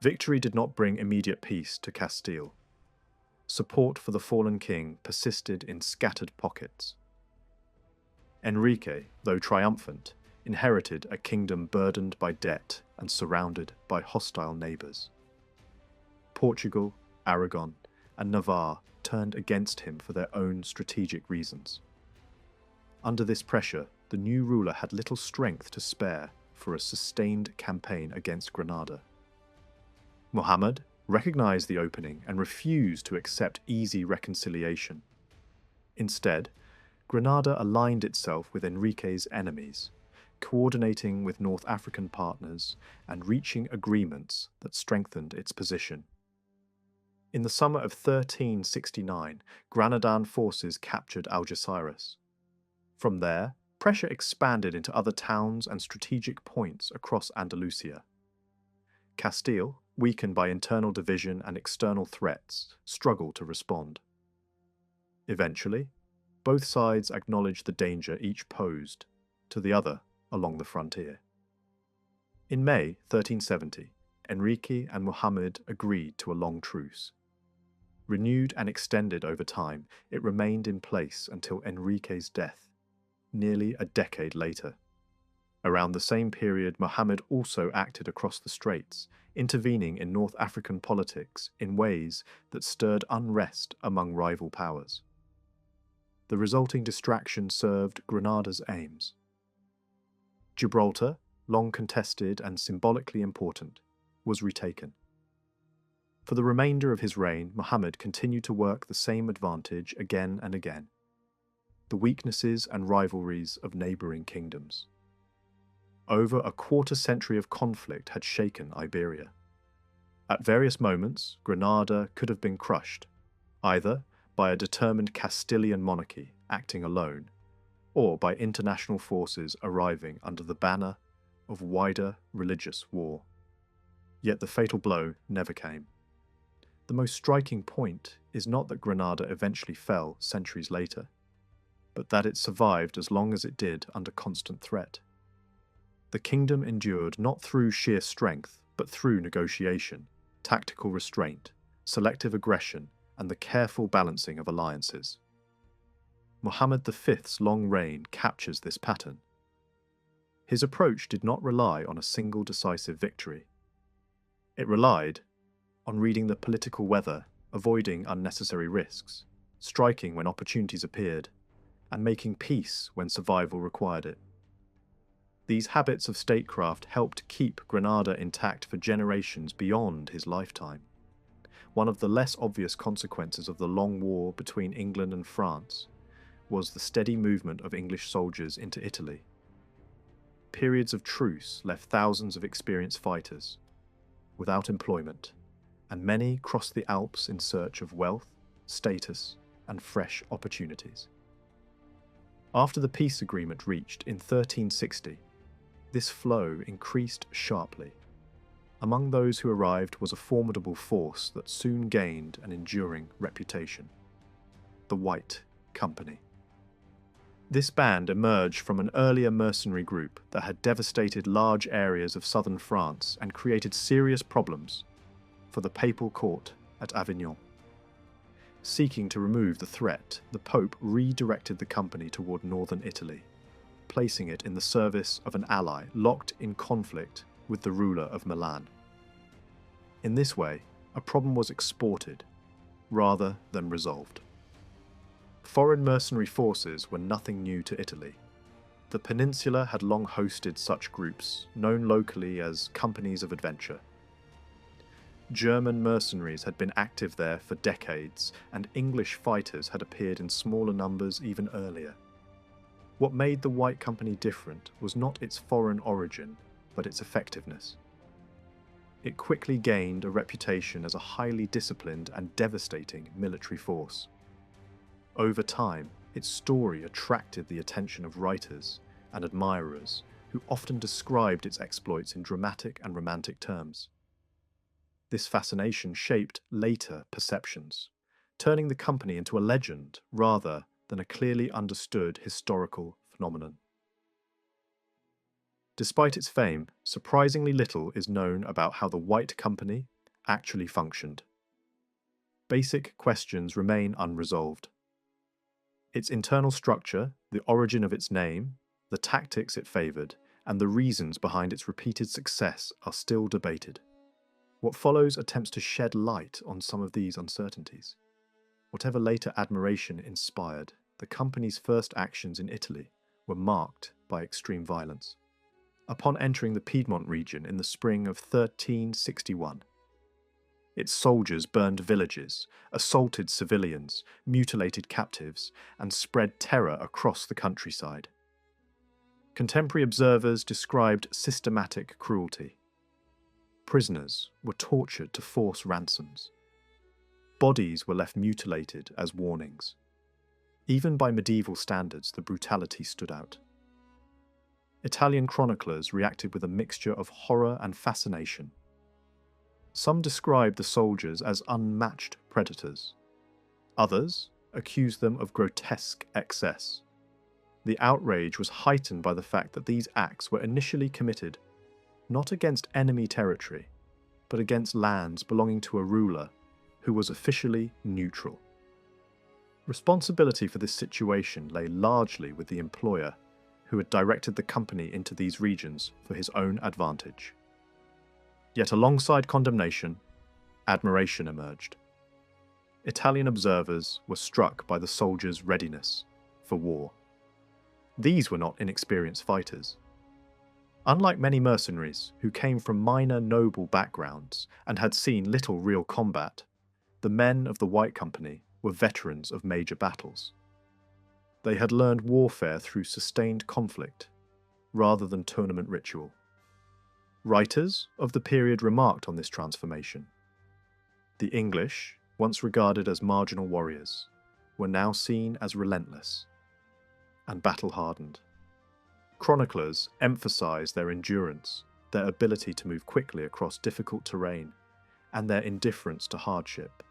Victory did not bring immediate peace to Castile. Support for the fallen king persisted in scattered pockets. Enrique, though triumphant, inherited a kingdom burdened by debt and surrounded by hostile neighbours. Portugal, Aragon, and Navarre turned against him for their own strategic reasons. Under this pressure, the new ruler had little strength to spare for a sustained campaign against Granada. Muhammad recognized the opening and refused to accept easy reconciliation. Instead, Granada aligned itself with Enrique's enemies, coordinating with North African partners and reaching agreements that strengthened its position. In the summer of 1369, Granadan forces captured Algeciras. From there, pressure expanded into other towns and strategic points across Andalusia. Castile, weakened by internal division and external threats, struggled to respond. Eventually, both sides acknowledged the danger each posed to the other along the frontier. In May 1370, Enrique and Muhammad agreed to a long truce. Renewed and extended over time, it remained in place until Enrique's death, nearly a decade later. Around the same period, Muhammad also acted across the straits, intervening in North African politics in ways that stirred unrest among rival powers. The resulting distraction served Granada's aims. Gibraltar, long contested and symbolically important, was retaken. For the remainder of his reign, Muhammad continued to work the same advantage again and again. the weaknesses and rivalries of neighbouring kingdoms. Over a quarter-century of conflict had shaken Iberia. At various moments, Granada could have been crushed, either by a determined Castilian monarchy acting alone, or by international forces arriving under the banner of wider religious war. Yet the fatal blow never came. The most striking point is not that Granada eventually fell centuries later, but that it survived as long as it did under constant threat. The kingdom endured not through sheer strength, but through negotiation, tactical restraint, selective aggression, and the careful balancing of alliances. Muhammad V's long reign captures this pattern. His approach did not rely on a single decisive victory. It relied on reading the political weather, avoiding unnecessary risks, striking when opportunities appeared, and making peace when survival required it. These habits of statecraft helped keep Granada intact for generations beyond his lifetime. One of the less obvious consequences of the long war between England and France was the steady movement of English soldiers into Italy. Periods of truce left thousands of experienced fighters without employment, and many crossed the Alps in search of wealth, status, and fresh opportunities. After the peace agreement reached in 1360, this flow increased sharply. Among those who arrived was a formidable force that soon gained an enduring reputation: the White Company. This band emerged from an earlier mercenary group that had devastated large areas of southern France and created serious problems for the papal court at Avignon. Seeking to remove the threat, the Pope redirected the company toward northern Italy, placing it in the service of an ally locked in conflict with the ruler of Milan. In this way, a problem was exported rather than resolved. Foreign mercenary forces were nothing new to Italy. The peninsula had long hosted such groups, known locally as companies of adventure. German mercenaries had been active there for decades, and English fighters had appeared in smaller numbers even earlier. What made the White Company different was not its foreign origin, but its effectiveness. It quickly gained a reputation as a highly disciplined and devastating military force. Over time, its story attracted the attention of writers and admirers who often described its exploits in dramatic and romantic terms. This fascination shaped later perceptions, turning the company into a legend rather than a clearly understood historical phenomenon. Despite its fame, surprisingly little is known about how the White Company actually functioned. Basic questions remain unresolved. Its internal structure, the origin of its name, the tactics it favoured, and the reasons behind its repeated success are still debated. What follows attempts to shed light on some of these uncertainties. Whatever later admiration inspired, the company's first actions in Italy were marked by extreme violence. Upon entering the Piedmont region in the spring of 1361, its soldiers burned villages, assaulted civilians, mutilated captives, and spread terror across the countryside. Contemporary observers described systematic cruelty. Prisoners were tortured to force ransoms. Bodies were left mutilated as warnings. Even by medieval standards, the brutality stood out. Italian chroniclers reacted with a mixture of horror and fascination. Some described the soldiers as unmatched predators. Others accused them of grotesque excess. The outrage was heightened by the fact that these acts were initially committed not against enemy territory, but against lands belonging to a ruler who was officially neutral. Responsibility for this situation lay largely with the employer, who had directed the company into these regions for his own advantage. Yet alongside condemnation, admiration emerged. Italian observers were struck by the soldiers' readiness for war. These were not inexperienced fighters. Unlike many mercenaries who came from minor noble backgrounds and had seen little real combat, the men of the White Company were veterans of major battles. They had learned warfare through sustained conflict, rather than tournament ritual. Writers of the period remarked on this transformation. The English, once regarded as marginal warriors, were now seen as relentless and battle-hardened. Chroniclers emphasized their endurance, their ability to move quickly across difficult terrain, and their indifference to hardship.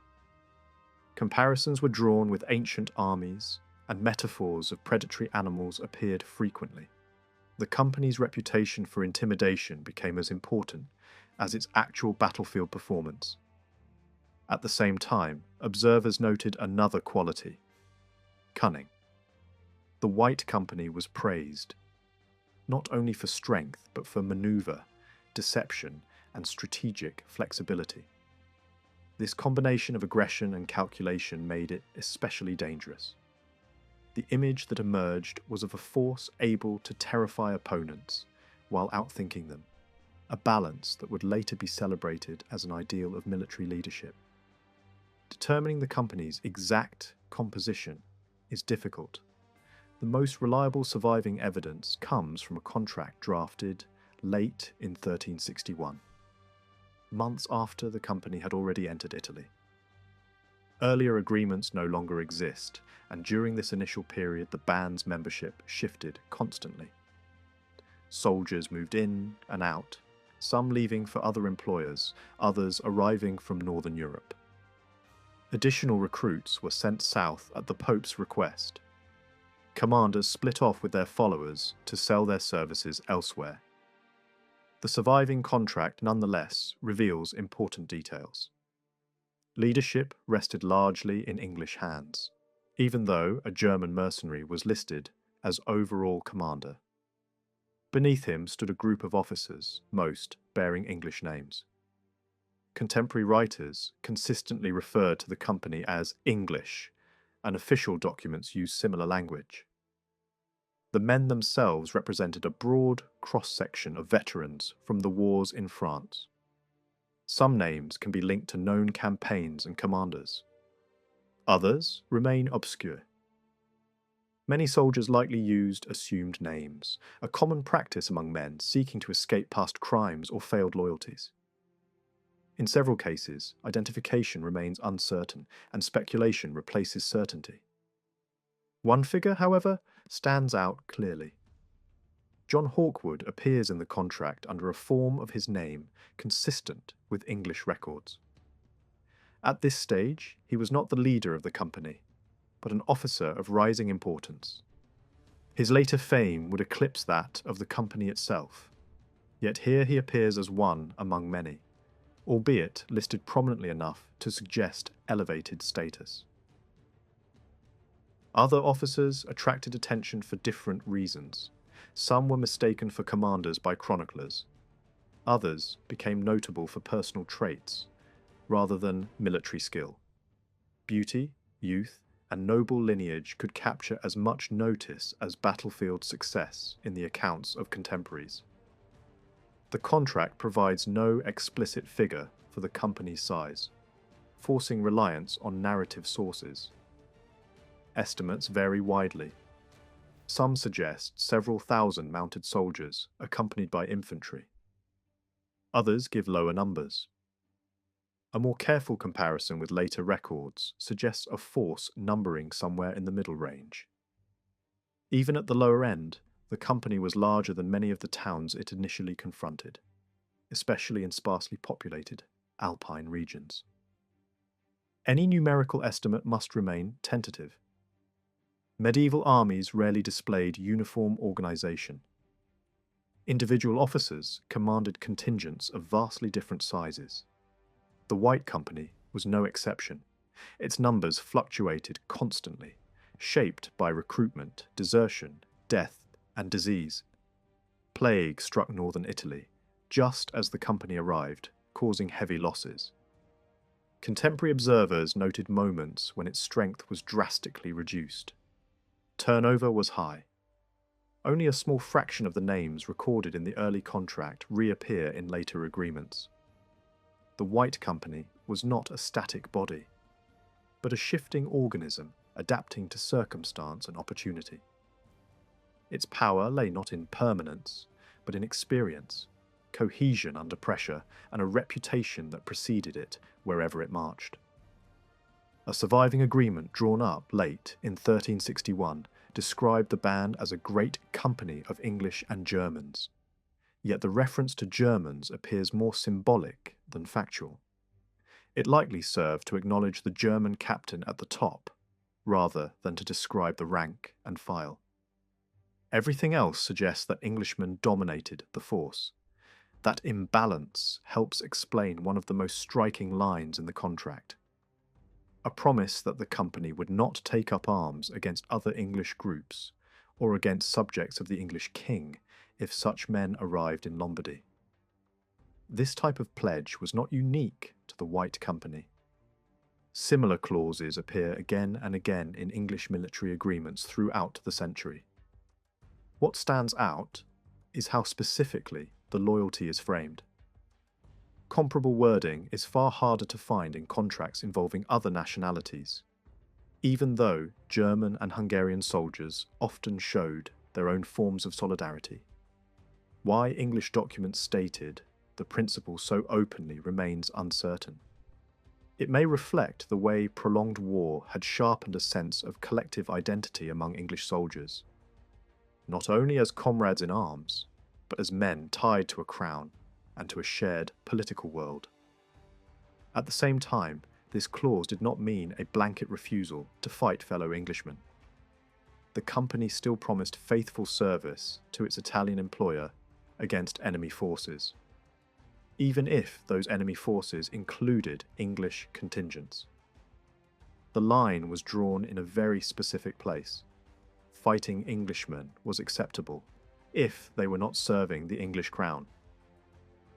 Comparisons were drawn with ancient armies, and metaphors of predatory animals appeared frequently. The company's reputation for intimidation became as important as its actual battlefield performance. At the same time, observers noted another quality: cunning. The White Company was praised, not only for strength, but for maneuver, deception, and strategic flexibility. This combination of aggression and calculation made it especially dangerous. The image that emerged was of a force able to terrify opponents while outthinking them, a balance that would later be celebrated as an ideal of military leadership. Determining the company's exact composition is difficult. The most reliable surviving evidence comes from a contract drafted late in 1361, months after the company had already entered Italy. Earlier agreements no longer exist, and during this initial period the band's membership shifted constantly. Soldiers moved in and out, some leaving for other employers, others arriving from Northern Europe. Additional recruits were sent south at the Pope's request. Commanders split off with their followers to sell their services elsewhere. The surviving contract nonetheless reveals important details. Leadership rested largely in English hands, even though a German mercenary was listed as overall commander. Beneath him stood a group of officers, most bearing English names. Contemporary writers consistently referred to the company as English, and official documents use similar language. The men themselves represented a broad cross-section of veterans from the wars in France. Some names can be linked to known campaigns and commanders. Others remain obscure. Many soldiers likely used assumed names, a common practice among men seeking to escape past crimes or failed loyalties. In several cases, identification remains uncertain and speculation replaces certainty. One figure, however, stands out clearly. John Hawkwood appears in the contract under a form of his name consistent with English records. At this stage, he was not the leader of the company, but an officer of rising importance. His later fame would eclipse that of the company itself, yet here he appears as one among many, albeit listed prominently enough to suggest elevated status. Other officers attracted attention for different reasons. Some were mistaken for commanders by chroniclers. Others became notable for personal traits, rather than military skill. Beauty, youth, and noble lineage could capture as much notice as battlefield success in the accounts of contemporaries. The contract provides no explicit figure for the company's size, forcing reliance on narrative sources. Estimates vary widely. Some suggest several thousand mounted soldiers accompanied by infantry. Others give lower numbers. A more careful comparison with later records suggests a force numbering somewhere in the middle range. Even at the lower end, the company was larger than many of the towns it initially confronted, especially in sparsely populated alpine regions. Any numerical estimate must remain tentative. Medieval armies rarely displayed uniform organization. Individual officers commanded contingents of vastly different sizes. The White Company was no exception. Its numbers fluctuated constantly, shaped by recruitment, desertion, death, and disease. Plague struck northern Italy, just as the company arrived, causing heavy losses. Contemporary observers noted moments when its strength was drastically reduced. Turnover was high. Only a small fraction of the names recorded in the early contract reappear in later agreements. The White Company was not a static body, but a shifting organism adapting to circumstance and opportunity. Its power lay not in permanence, but in experience, cohesion under pressure, and a reputation that preceded it wherever it marched. A surviving agreement drawn up late in 1361 described the band as a great company of English and Germans, yet the reference to Germans appears more symbolic than factual. It likely served to acknowledge the German captain at the top, rather than to describe the rank and file. Everything else suggests that Englishmen dominated the force. That imbalance helps explain one of the most striking lines in the contract. A promise that the company would not take up arms against other English groups or against subjects of the English king if such men arrived in Lombardy. This type of pledge was not unique to the White Company. Similar clauses appear again and again in English military agreements throughout the century. What stands out is how specifically the loyalty is framed. Comparable wording is far harder to find in contracts involving other nationalities, even though German and Hungarian soldiers often showed their own forms of solidarity. Why English documents stated the principle so openly remains uncertain. It may reflect the way prolonged war had sharpened a sense of collective identity among English soldiers, not only as comrades in arms, but as men tied to a crown and to a shared political world. At the same time, this clause did not mean a blanket refusal to fight fellow Englishmen. The company still promised faithful service to its Italian employer against enemy forces, even if those enemy forces included English contingents. The line was drawn in a very specific place. Fighting Englishmen was acceptable if they were not serving the English crown.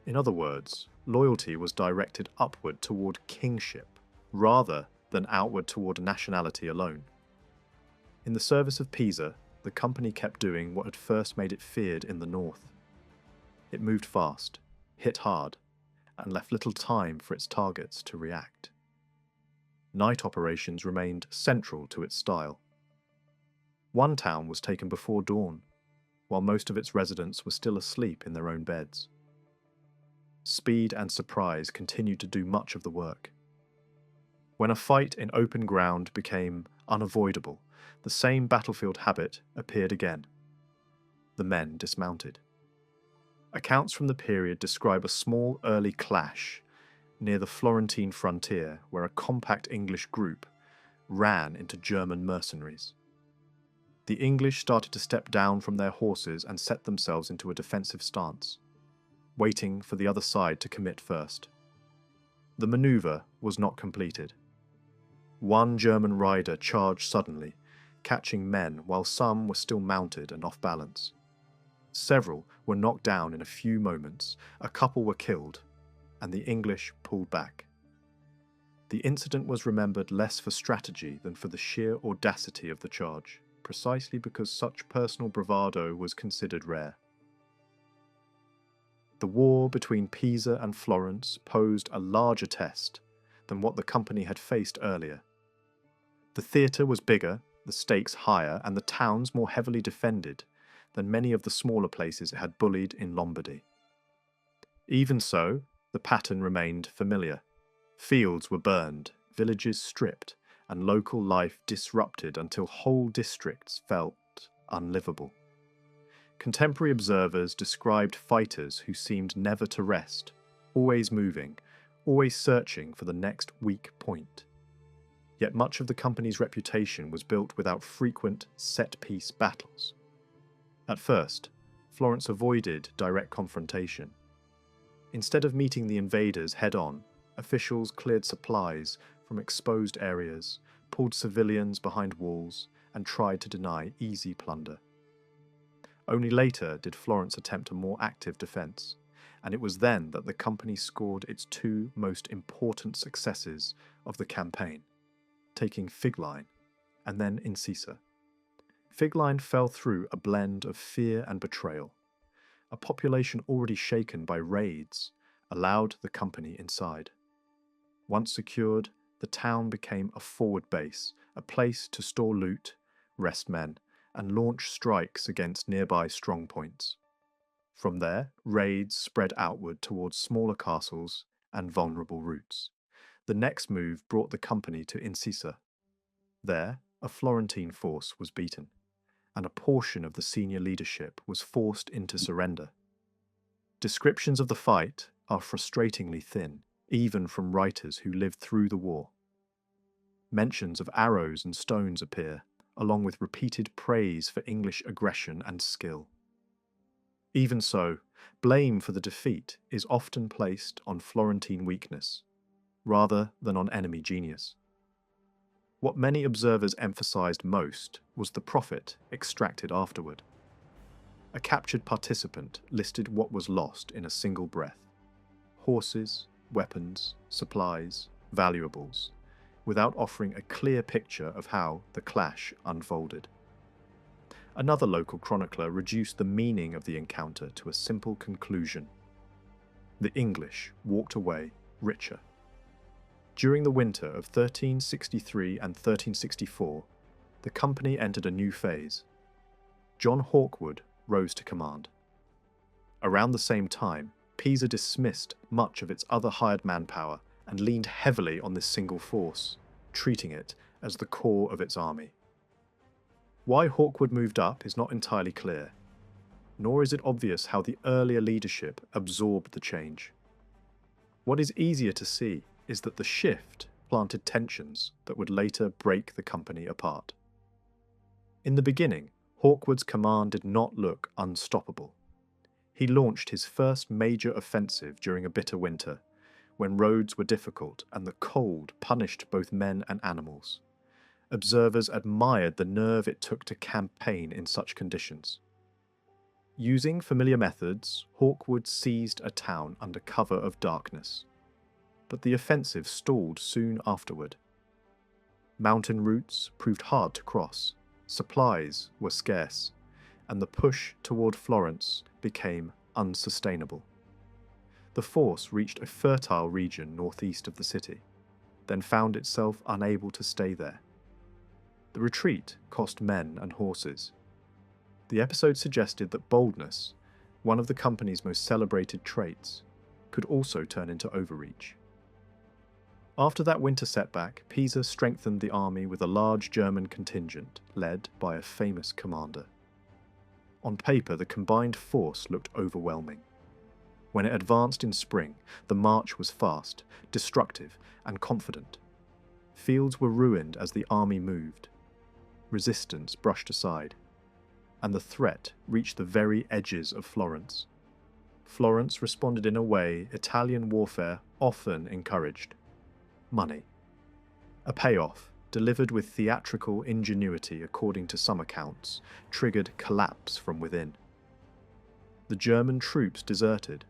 In other words, loyalty was directed upward toward kingship rather than outward toward nationality alone. In the service of Pisa, the company kept doing what had first made it feared in the north. It moved fast, hit hard, and left little time for its targets to react. Night operations remained central to its style. One town was taken before dawn, while most of its residents were still asleep in their own beds. Speed and surprise continued to do much of the work. When a fight in open ground became unavoidable, the same battlefield habit appeared again. The men dismounted. Accounts from the period describe a small early clash near the Florentine frontier where a compact English group ran into German mercenaries. The English started to step down from their horses and set themselves into a defensive stance, waiting for the other side to commit first. The maneuver was not completed. One German rider charged suddenly, catching men while some were still mounted and off balance. Several were knocked down in a few moments, a couple were killed, and the English pulled back. The incident was remembered less for strategy than for the sheer audacity of the charge, precisely because such personal bravado was considered rare. The war between Pisa and Florence posed a larger test than what the company had faced earlier. The theatre was bigger, the stakes higher, and the towns more heavily defended than many of the smaller places it had bullied in Lombardy. Even so, the pattern remained familiar. Fields were burned, villages stripped, and local life disrupted until whole districts felt unlivable. Contemporary observers described fighters who seemed never to rest, always moving, always searching for the next weak point. Yet much of the company's reputation was built without frequent set-piece battles. At first, Florence avoided direct confrontation. Instead of meeting the invaders head-on, officials cleared supplies from exposed areas, pulled civilians behind walls, and tried to deny easy plunder. Only later did Florence attempt a more active defence, and it was then that the company scored its two most important successes of the campaign, taking Figline and then Incisa. Figline fell through a blend of fear and betrayal. A population already shaken by raids allowed the company inside. Once secured, the town became a forward base, a place to store loot, rest men, and launch strikes against nearby strongpoints. From there, raids spread outward towards smaller castles and vulnerable routes. The next move brought the company to Incisa. There, a Florentine force was beaten, and a portion of the senior leadership was forced into surrender. Descriptions of the fight are frustratingly thin, even from writers who lived through the war. Mentions of arrows and stones appear, along with repeated praise for English aggression and skill. Even so, blame for the defeat is often placed on Florentine weakness, rather than on enemy genius. What many observers emphasized most was the profit extracted afterward. A captured participant listed what was lost in a single breath: horses, weapons, supplies, valuables, without offering a clear picture of how the clash unfolded. Another local chronicler reduced the meaning of the encounter to a simple conclusion: the English walked away richer. During the winter of 1363 and 1364, the company entered a new phase. John Hawkwood rose to command. Around the same time, Pisa dismissed much of its other hired manpower and leaned heavily on this single force, treating it as the core of its army. Why Hawkwood moved up is not entirely clear, nor is it obvious how the earlier leadership absorbed the change. What is easier to see is that the shift planted tensions that would later break the company apart. In the beginning, Hawkwood's command did not look unstoppable. He launched his first major offensive during a bitter winter, when roads were difficult and the cold punished both men and animals. Observers admired the nerve it took to campaign in such conditions. Using familiar methods, Hawkwood seized a town under cover of darkness. But the offensive stalled soon afterward. Mountain routes proved hard to cross, supplies were scarce, and the push toward Florence became unsustainable. The force reached a fertile region northeast of the city, then found itself unable to stay there. The retreat cost men and horses. The episode suggested that boldness, one of the company's most celebrated traits, could also turn into overreach. After that winter setback, Pisa strengthened the army with a large German contingent led by a famous commander. On paper, the combined force looked overwhelming. When it advanced in spring, the march was fast, destructive, and confident. Fields were ruined as the army moved. Resistance brushed aside, and the threat reached the very edges of Florence. Florence responded in a way Italian warfare often encouraged: money. A payoff, delivered with theatrical ingenuity according to some accounts, triggered collapse from within. The German troops deserted.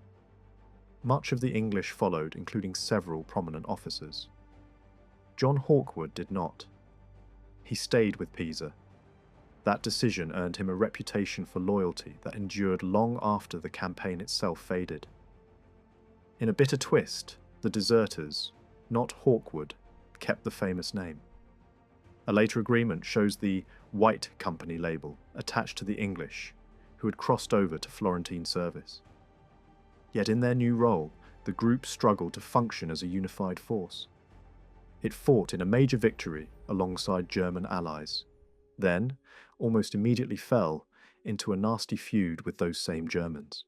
Much of the English followed, including several prominent officers. John Hawkwood did not. He stayed with Pisa. That decision earned him a reputation for loyalty that endured long after the campaign itself faded. In a bitter twist, the deserters, not Hawkwood, kept the famous name. A later agreement shows the White Company label attached to the English, who had crossed over to Florentine service. Yet in their new role, the group struggled to function as a unified force. It fought in a major victory alongside German allies, then, almost immediately fell into a nasty feud with those same Germans.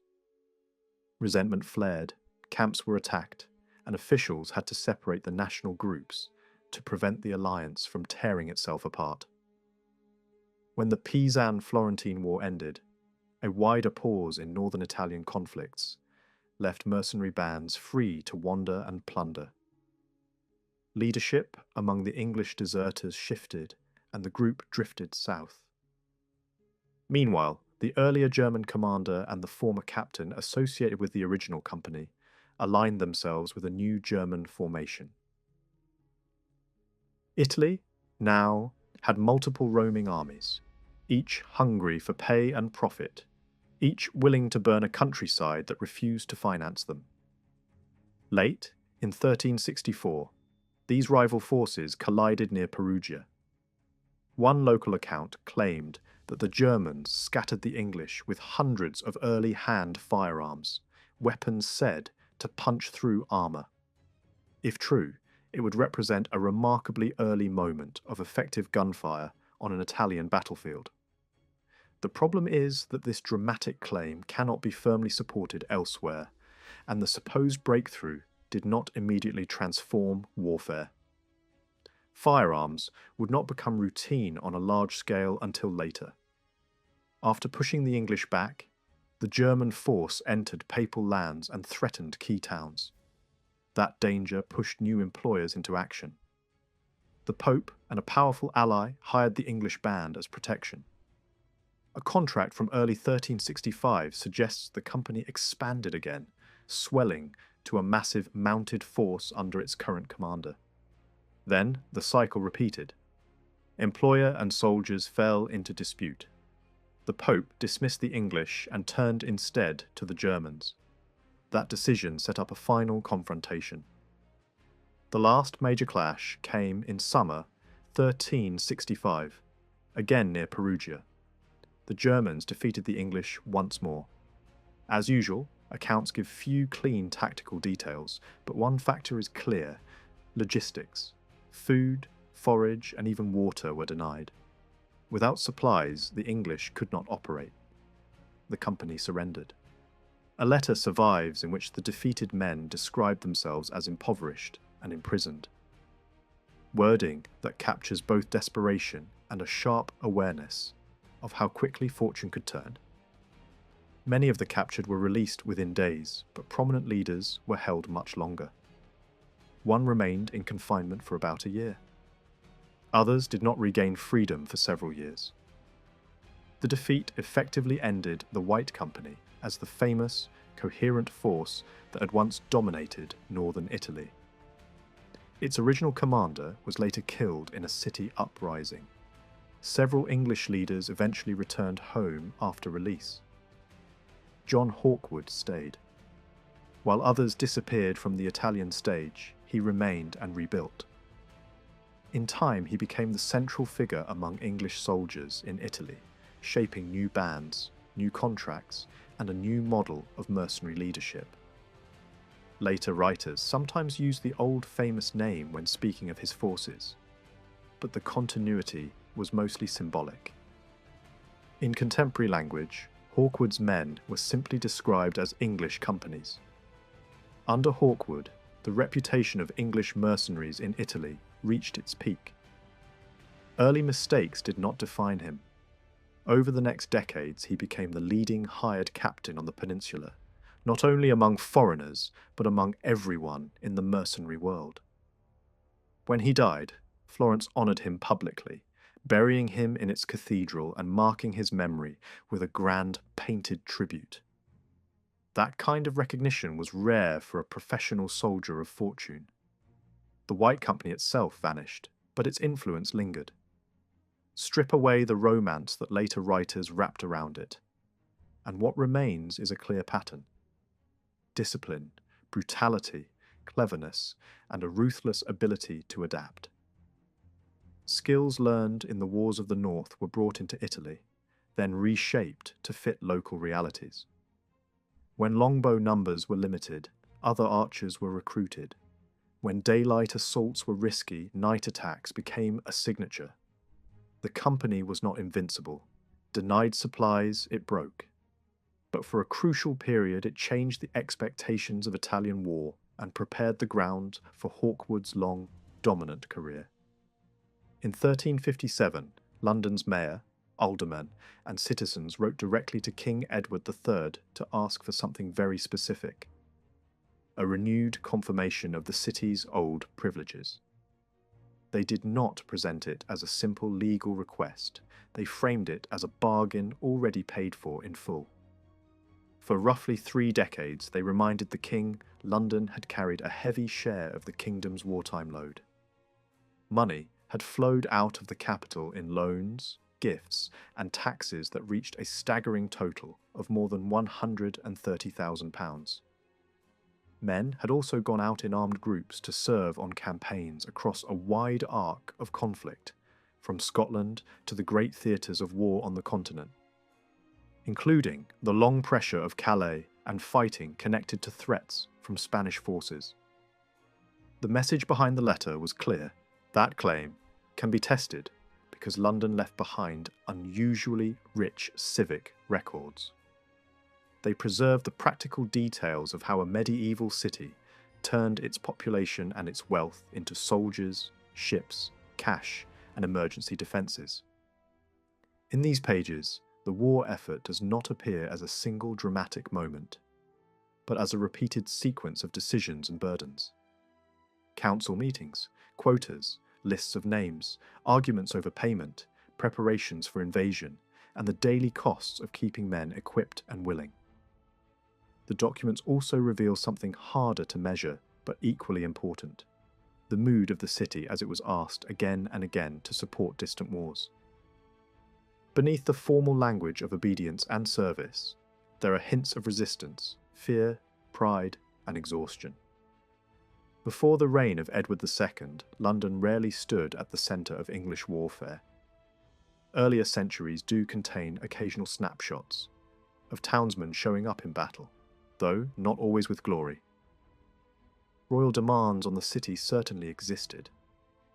Resentment flared, camps were attacked, and officials had to separate the national groups to prevent the alliance from tearing itself apart. When the Pisan-Florentine War ended, a wider pause in northern Italian conflicts left mercenary bands free to wander and plunder. Leadership among the English deserters shifted, and the group drifted south. Meanwhile, the earlier German commander and the former captain associated with the original company aligned themselves with a new German formation. Italy, now, had multiple roaming armies, each hungry for pay and profit, each willing to burn a countryside that refused to finance them. Late, in 1364, These rival forces collided near Perugia. One local account claimed that the Germans scattered the English with hundreds of early hand firearms, weapons said to punch through armour. If true, it would represent a remarkably early moment of effective gunfire on an Italian battlefield. The problem is that this dramatic claim cannot be firmly supported elsewhere, and the supposed breakthrough did not immediately transform warfare. Firearms would not become routine on a large scale until later. After pushing the English back, the German force entered papal lands and threatened key towns. That danger pushed new employers into action. The Pope and a powerful ally hired the English band as protection. A contract from early 1365 suggests the company expanded again, swelling to a massive mounted force under its current commander. Then the cycle repeated. Employer and soldiers fell into dispute. The Pope dismissed the English and turned instead to the Germans. That decision set up a final confrontation. The last major clash came in summer 1365, again near Perugia. The Germans defeated the English once more. As usual, accounts give few clean tactical details, but one factor is clear: logistics. Food, forage, and even water were denied. Without supplies, the English could not operate. The company surrendered. A letter survives in which the defeated men describe themselves as impoverished and imprisoned. Wording that captures both desperation and a sharp awareness of how quickly fortune could turn. Many of the captured were released within days, but prominent leaders were held much longer. One remained in confinement for about a year. Others did not regain freedom for several years. The defeat effectively ended the White Company as the famous, coherent force that had once dominated northern Italy. Its original commander was later killed in a city uprising. Several English leaders eventually returned home after release. John Hawkwood stayed. While others disappeared from the Italian stage, he remained and rebuilt. In time, he became the central figure among English soldiers in Italy, shaping new bands, new contracts, and a new model of mercenary leadership. Later writers sometimes use the old famous name when speaking of his forces, but the continuity was mostly symbolic. In contemporary language, Hawkwood's men were simply described as English companies. Under Hawkwood, the reputation of English mercenaries in Italy reached its peak. Early mistakes did not define him. Over the next decades, he became the leading hired captain on the peninsula, not only among foreigners, but among everyone in the mercenary world. When he died, Florence honoured him publicly, burying him in its cathedral and marking his memory with a grand painted tribute. That kind of recognition was rare for a professional soldier of fortune. The White Company itself vanished, but its influence lingered. Strip away the romance that later writers wrapped around it, and what remains is a clear pattern: discipline, brutality, cleverness, and a ruthless ability to adapt. Skills learned in the wars of the North were brought into Italy, then reshaped to fit local realities. When longbow numbers were limited, other archers were recruited. When daylight assaults were risky, night attacks became a signature. The company was not invincible. Denied supplies, it broke. But for a crucial period, it changed the expectations of Italian war and prepared the ground for Hawkwood's long, dominant career. In 1357, London's mayor, aldermen, and citizens wrote directly to King Edward III to ask for something very specific: a renewed confirmation of the city's old privileges. They did not present it as a simple legal request. They framed it as a bargain already paid for in full. For roughly 3 decades, they reminded the king London had carried a heavy share of the kingdom's wartime load. Money had flowed out of the capital in loans, gifts, and taxes that reached a staggering total of more than £130,000. Men had also gone out in armed groups to serve on campaigns across a wide arc of conflict, from Scotland to the great theatres of war on the continent, including the long pressure of Calais and fighting connected to threats from Spanish forces. The message behind the letter was clear. That claim can be tested because London left behind unusually rich civic records. They preserved the practical details of how a medieval city turned its population and its wealth into soldiers, ships, cash, and emergency defences. In these pages, the war effort does not appear as a single dramatic moment, but as a repeated sequence of decisions and burdens. Council meetings, quotas, lists of names, arguments over payment, preparations for invasion, and the daily costs of keeping men equipped and willing. The documents also reveal something harder to measure, but equally important: the mood of the city as it was asked again and again to support distant wars. Beneath the formal language of obedience and service, there are hints of resistance, fear, pride, and exhaustion. Before the reign of Edward II, London rarely stood at the centre of English warfare. Earlier centuries do contain occasional snapshots of townsmen showing up in battle, though not always with glory. Royal demands on the city certainly existed,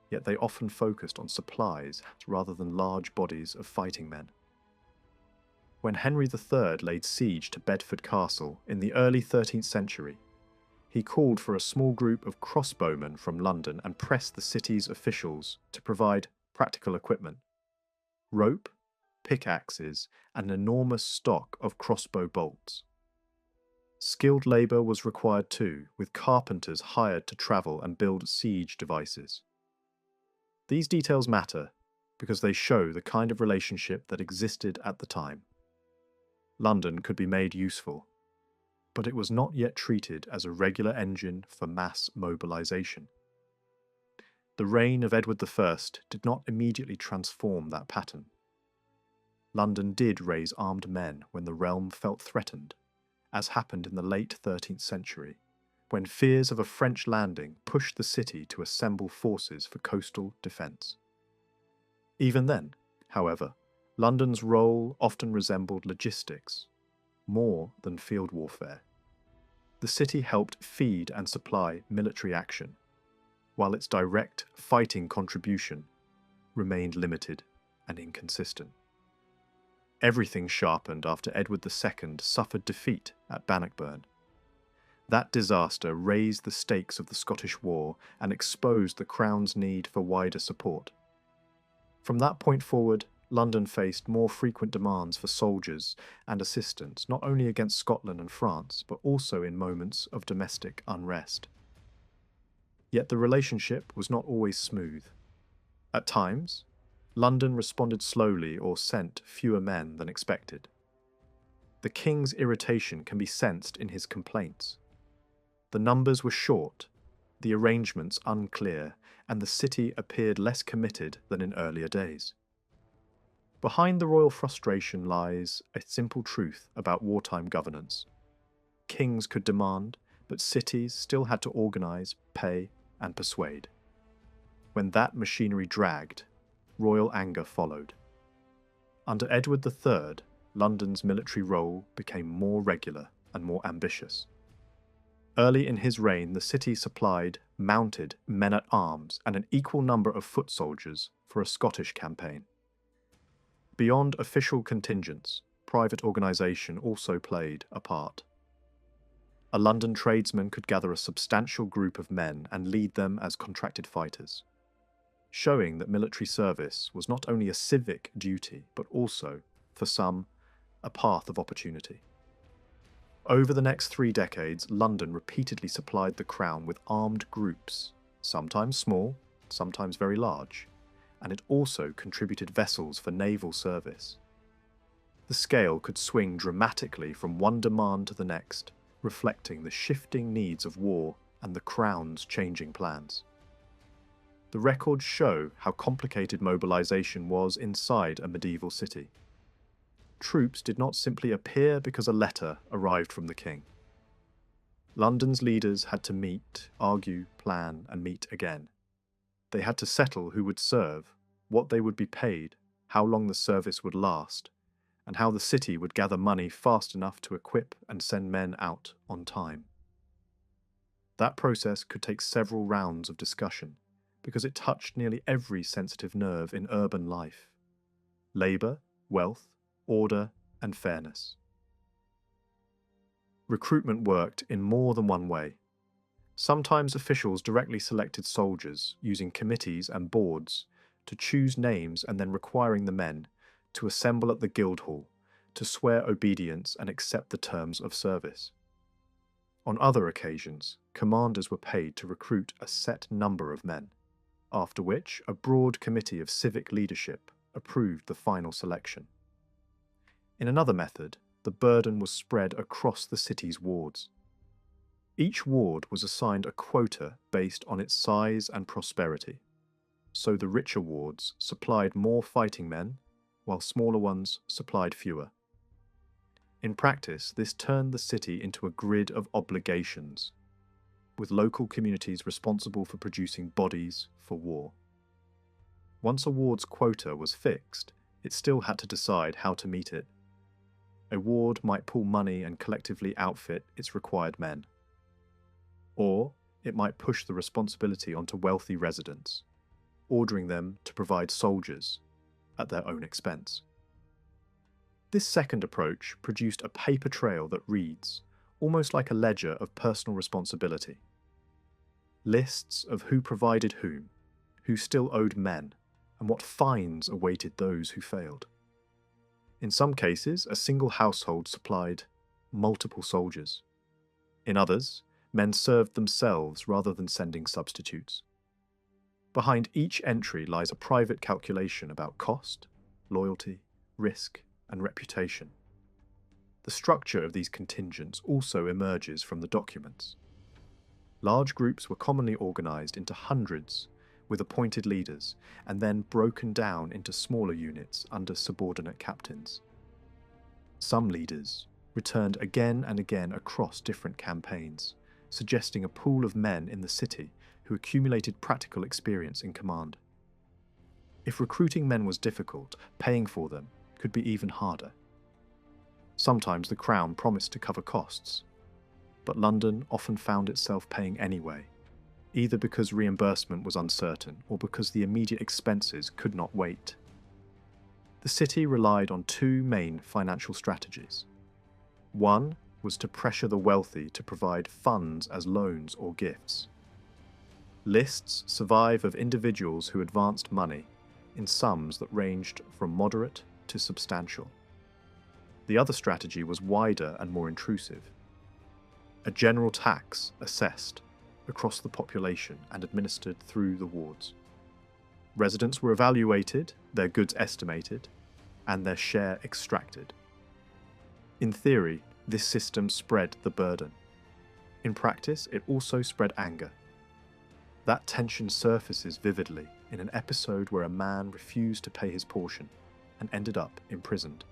yet they often focused on supplies rather than large bodies of fighting men. When Henry III laid siege to Bedford Castle in the early 13th century, he called for a small group of crossbowmen from London and pressed the city's officials to provide practical equipment: rope, pickaxes, and an enormous stock of crossbow bolts. Skilled labour was required too, with carpenters hired to travel and build siege devices. These details matter because they show the kind of relationship that existed at the time. London could be made useful, but it was not yet treated as a regular engine for mass mobilisation. The reign of Edward I did not immediately transform that pattern. London did raise armed men when the realm felt threatened, as happened in the late 13th century, when fears of a French landing pushed the city to assemble forces for coastal defence. Even then, however, London's role often resembled logistics, more than field warfare. The city helped feed and supply military action, while its direct fighting contribution remained limited and inconsistent. Everything sharpened after Edward II suffered defeat at Bannockburn. That disaster raised the stakes of the Scottish War and exposed the Crown's need for wider support. From that point forward, London faced more frequent demands for soldiers and assistance, not only against Scotland and France, but also in moments of domestic unrest. Yet the relationship was not always smooth. At times, London responded slowly or sent fewer men than expected. The king's irritation can be sensed in his complaints. The numbers were short, the arrangements unclear, and the city appeared less committed than in earlier days. Behind the royal frustration lies a simple truth about wartime governance. Kings could demand, but cities still had to organise, pay, and persuade. When that machinery dragged, royal anger followed. Under Edward III, London's military role became more regular and more ambitious. Early in his reign, the city supplied mounted men-at-arms and an equal number of foot soldiers for a Scottish campaign. Beyond official contingents, private organisation also played a part. A London tradesman could gather a substantial group of men and lead them as contracted fighters, showing that military service was not only a civic duty, but also, for some, a path of opportunity. Over the next 3 decades, London repeatedly supplied the Crown with armed groups, sometimes small, sometimes very large, and it also contributed vessels for naval service. The scale could swing dramatically from one demand to the next, reflecting the shifting needs of war and the Crown's changing plans. The records show how complicated mobilisation was inside a medieval city. Troops did not simply appear because a letter arrived from the king. London's leaders had to meet, argue, plan, and meet again. They had to settle who would serve, what they would be paid, how long the service would last, and how the city would gather money fast enough to equip and send men out on time. That process could take several rounds of discussion, because it touched nearly every sensitive nerve in urban life: labour, wealth, order, and fairness. Recruitment worked in more than one way. Sometimes officials directly selected soldiers using committees and boards to choose names and then requiring the men to assemble at the Guildhall, to swear obedience and accept the terms of service. On other occasions, commanders were paid to recruit a set number of men, after which a broad committee of civic leadership approved the final selection. In another method, the burden was spread across the city's wards. Each ward was assigned a quota based on its size and prosperity, so the richer wards supplied more fighting men, while smaller ones supplied fewer. In practice, this turned the city into a grid of obligations, with local communities responsible for producing bodies for war. Once a ward's quota was fixed, it still had to decide how to meet it. A ward might pool money and collectively outfit its required men. Or it might push the responsibility onto wealthy residents, ordering them to provide soldiers at their own expense. This second approach produced a paper trail that reads, almost like a ledger of personal responsibility. Lists of who provided whom, who still owed men, and what fines awaited those who failed. In some cases, a single household supplied multiple soldiers. In others, men served themselves rather than sending substitutes. Behind each entry lies a private calculation about cost, loyalty, risk, and reputation. The structure of these contingents also emerges from the documents. Large groups were commonly organised into hundreds with appointed leaders, and then broken down into smaller units under subordinate captains. Some leaders returned again and again across different campaigns, suggesting a pool of men in the city who accumulated practical experience in command. If recruiting men was difficult, paying for them could be even harder. Sometimes the Crown promised to cover costs, but London often found itself paying anyway, either because reimbursement was uncertain or because the immediate expenses could not wait. The city relied on two main financial strategies. One was to pressure the wealthy to provide funds as loans or gifts. Lists survive of individuals who advanced money in sums that ranged from moderate to substantial. The other strategy was wider and more intrusive. A general tax assessed across the population and administered through the wards. Residents were evaluated, their goods estimated, and their share extracted. In theory, this system spread the burden. In practice, it also spread anger. That tension surfaces vividly in an episode where a man refused to pay his portion and ended up imprisoned.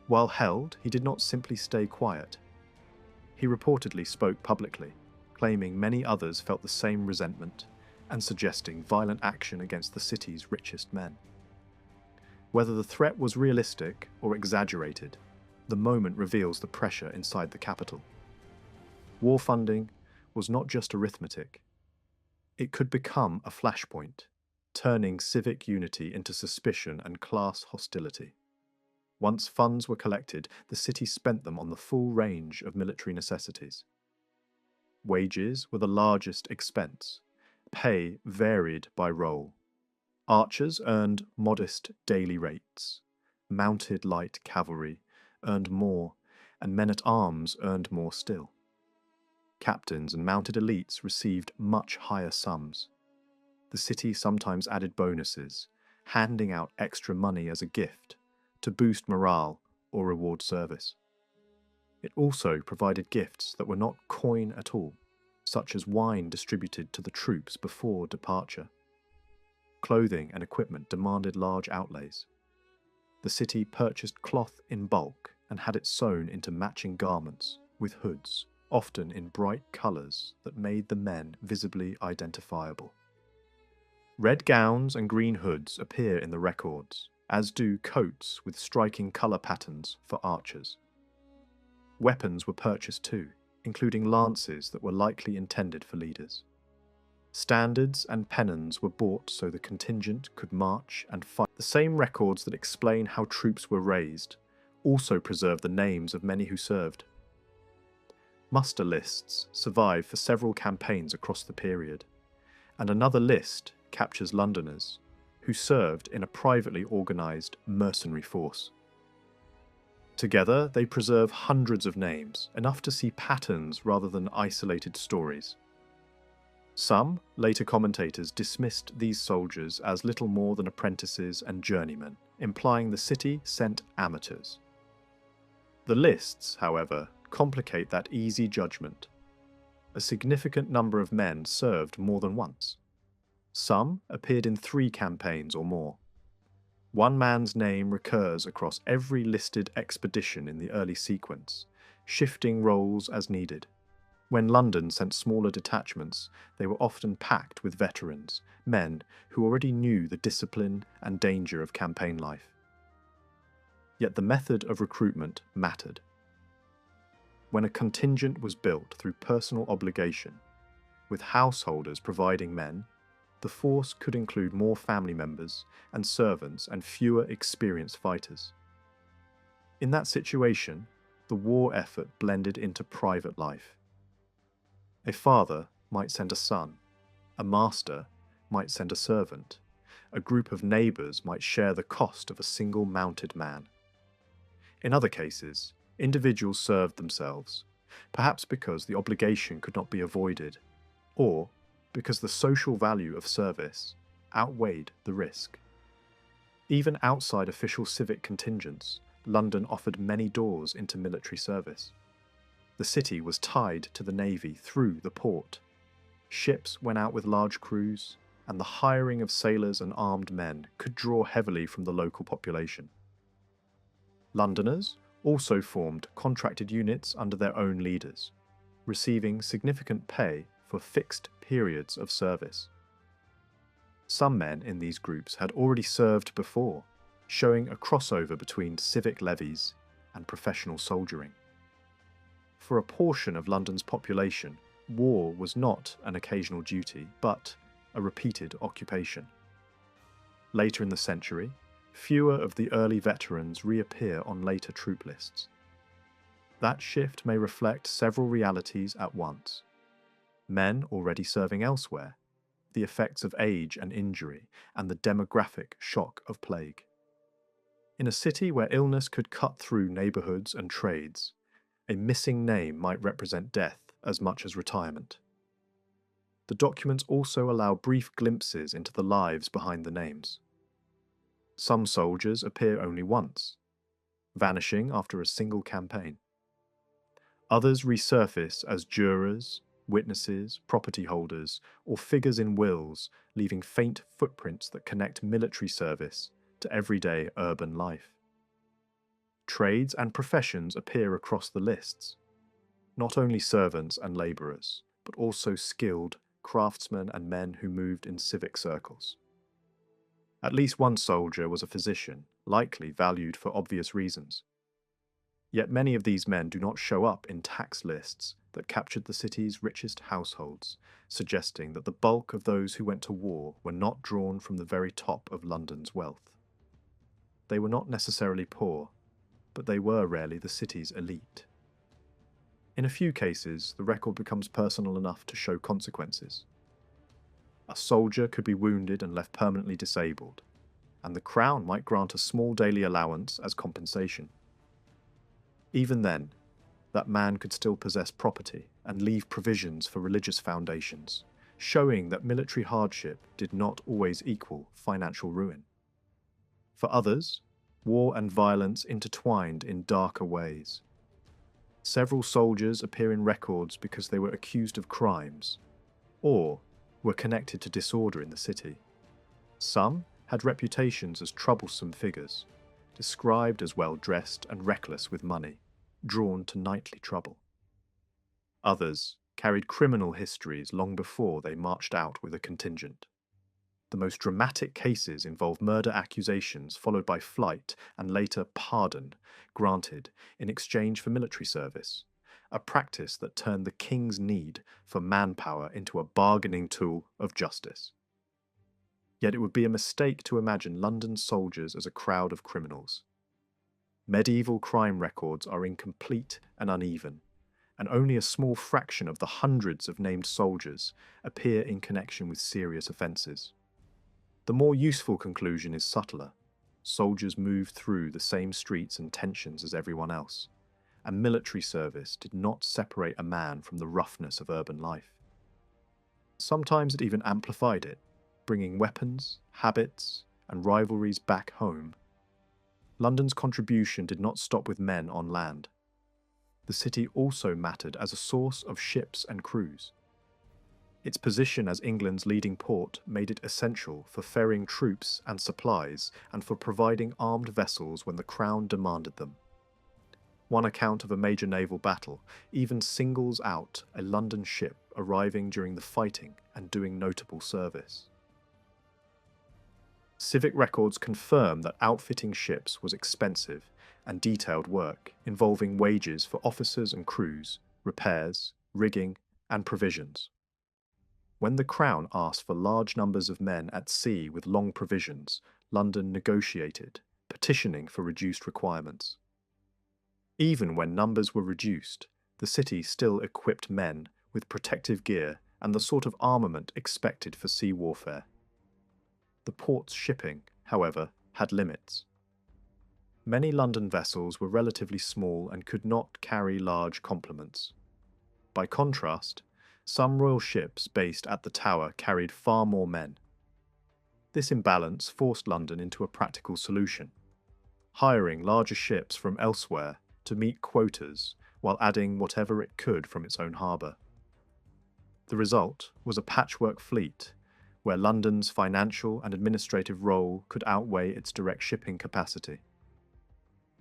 While held, he did not simply stay quiet. He reportedly spoke publicly, claiming many others felt the same resentment and suggesting violent action against the city's richest men. Whether the threat was realistic or exaggerated, the moment reveals the pressure inside the capital. War funding was not just arithmetic. It could become a flashpoint, turning civic unity into suspicion and class hostility. Once funds were collected, the city spent them on the full range of military necessities. Wages were the largest expense. Pay varied by role. Archers earned modest daily rates. Mounted light cavalry earned more, and men-at-arms earned more still. Captains and mounted elites received much higher sums. The city sometimes added bonuses, handing out extra money as a gift to boost morale or reward service. It also provided gifts that were not coin at all, such as wine distributed to the troops before departure. Clothing and equipment demanded large outlays. The city purchased cloth in bulk and had it sewn into matching garments with hoods, often in bright colours that made the men visibly identifiable. Red gowns and green hoods appear in the records, as do coats with striking colour patterns for archers. Weapons were purchased too, including lances that were likely intended for leaders. Standards and pennons were bought so the contingent could march and fight. The same records that explain how troops were raised also preserve the names of many who served. Muster lists survive for several campaigns across the period, and another list captures Londoners who served in a privately organised mercenary force. Together, they preserve hundreds of names, enough to see patterns rather than isolated stories. Some later commentators dismissed these soldiers as little more than apprentices and journeymen, implying the city sent amateurs. The lists, however, complicate that easy judgment. A significant number of men served more than once. Some appeared in 3 campaigns or more. One man's name recurs across every listed expedition in the early sequence, shifting roles as needed. When London sent smaller detachments, they were often packed with veterans, men who already knew the discipline and danger of campaign life. Yet the method of recruitment mattered. When a contingent was built through personal obligation, with householders providing men, the force could include more family members and servants and fewer experienced fighters. In that situation, the war effort blended into private life. A father might send a son, a master might send a servant, a group of neighbours might share the cost of a single mounted man. In other cases, individuals served themselves, perhaps because the obligation could not be avoided, or because the social value of service outweighed the risk. Even outside official civic contingents, London offered many doors into military service. The city was tied to the navy through the port. Ships went out with large crews, and the hiring of sailors and armed men could draw heavily from the local population. Londoners also formed contracted units under their own leaders, receiving significant pay for fixed periods of service. Some men in these groups had already served before, showing a crossover between civic levies and professional soldiering. For a portion of London's population, war was not an occasional duty, but a repeated occupation. Later in the century, fewer of the early veterans reappear on later troop lists. That shift may reflect several realities at once. Men already serving elsewhere, the effects of age and injury, and the demographic shock of plague. In a city where illness could cut through neighbourhoods and trades, a missing name might represent death as much as retirement. The documents also allow brief glimpses into the lives behind the names. Some soldiers appear only once, vanishing after a single campaign. Others resurface as jurors, witnesses, property holders, or figures in wills, leaving faint footprints that connect military service to everyday urban life. Trades and professions appear across the lists, not only servants and labourers, but also skilled craftsmen and men who moved in civic circles. At least one soldier was a physician, likely valued for obvious reasons. Yet many of these men do not show up in tax lists that captured the city's richest households, suggesting that the bulk of those who went to war were not drawn from the very top of London's wealth. They were not necessarily poor, but they were rarely the city's elite. In a few cases, the record becomes personal enough to show consequences. A soldier could be wounded and left permanently disabled, and the Crown might grant a small daily allowance as compensation. Even then, that man could still possess property and leave provisions for religious foundations, showing that military hardship did not always equal financial ruin. For others, war and violence intertwined in darker ways. Several soldiers appear in records because they were accused of crimes, or were connected to disorder in the city. Some had reputations as troublesome figures, described as well-dressed and reckless with money, drawn to nightly trouble. Others carried criminal histories long before they marched out with a contingent. The most dramatic cases involve murder accusations followed by flight and later pardon granted in exchange for military service, a practice that turned the king's need for manpower into a bargaining tool of justice. Yet it would be a mistake to imagine London soldiers as a crowd of criminals. Medieval crime records are incomplete and uneven, and only a small fraction of the hundreds of named soldiers appear in connection with serious offences. The more useful conclusion is subtler. Soldiers moved through the same streets and tensions as everyone else, and military service did not separate a man from the roughness of urban life. Sometimes it even amplified it, bringing weapons, habits, and rivalries back home. London's contribution did not stop with men on land. The city also mattered as a source of ships and crews. Its position as England's leading port made it essential for ferrying troops and supplies and for providing armed vessels when the Crown demanded them. One account of a major naval battle even singles out a London ship arriving during the fighting and doing notable service. Civic records confirm that outfitting ships was expensive and detailed work involving wages for officers and crews, repairs, rigging, and provisions. When the Crown asked for large numbers of men at sea with long provisions, London negotiated, petitioning for reduced requirements. Even when numbers were reduced, the city still equipped men with protective gear and the sort of armament expected for sea warfare. The port's shipping, however, had limits. Many London vessels were relatively small and could not carry large complements. By contrast, some royal ships based at the Tower carried far more men. This imbalance forced London into a practical solution, hiring larger ships from elsewhere to meet quotas while adding whatever it could from its own harbour. The result was a patchwork fleet, where London's financial and administrative role could outweigh its direct shipping capacity.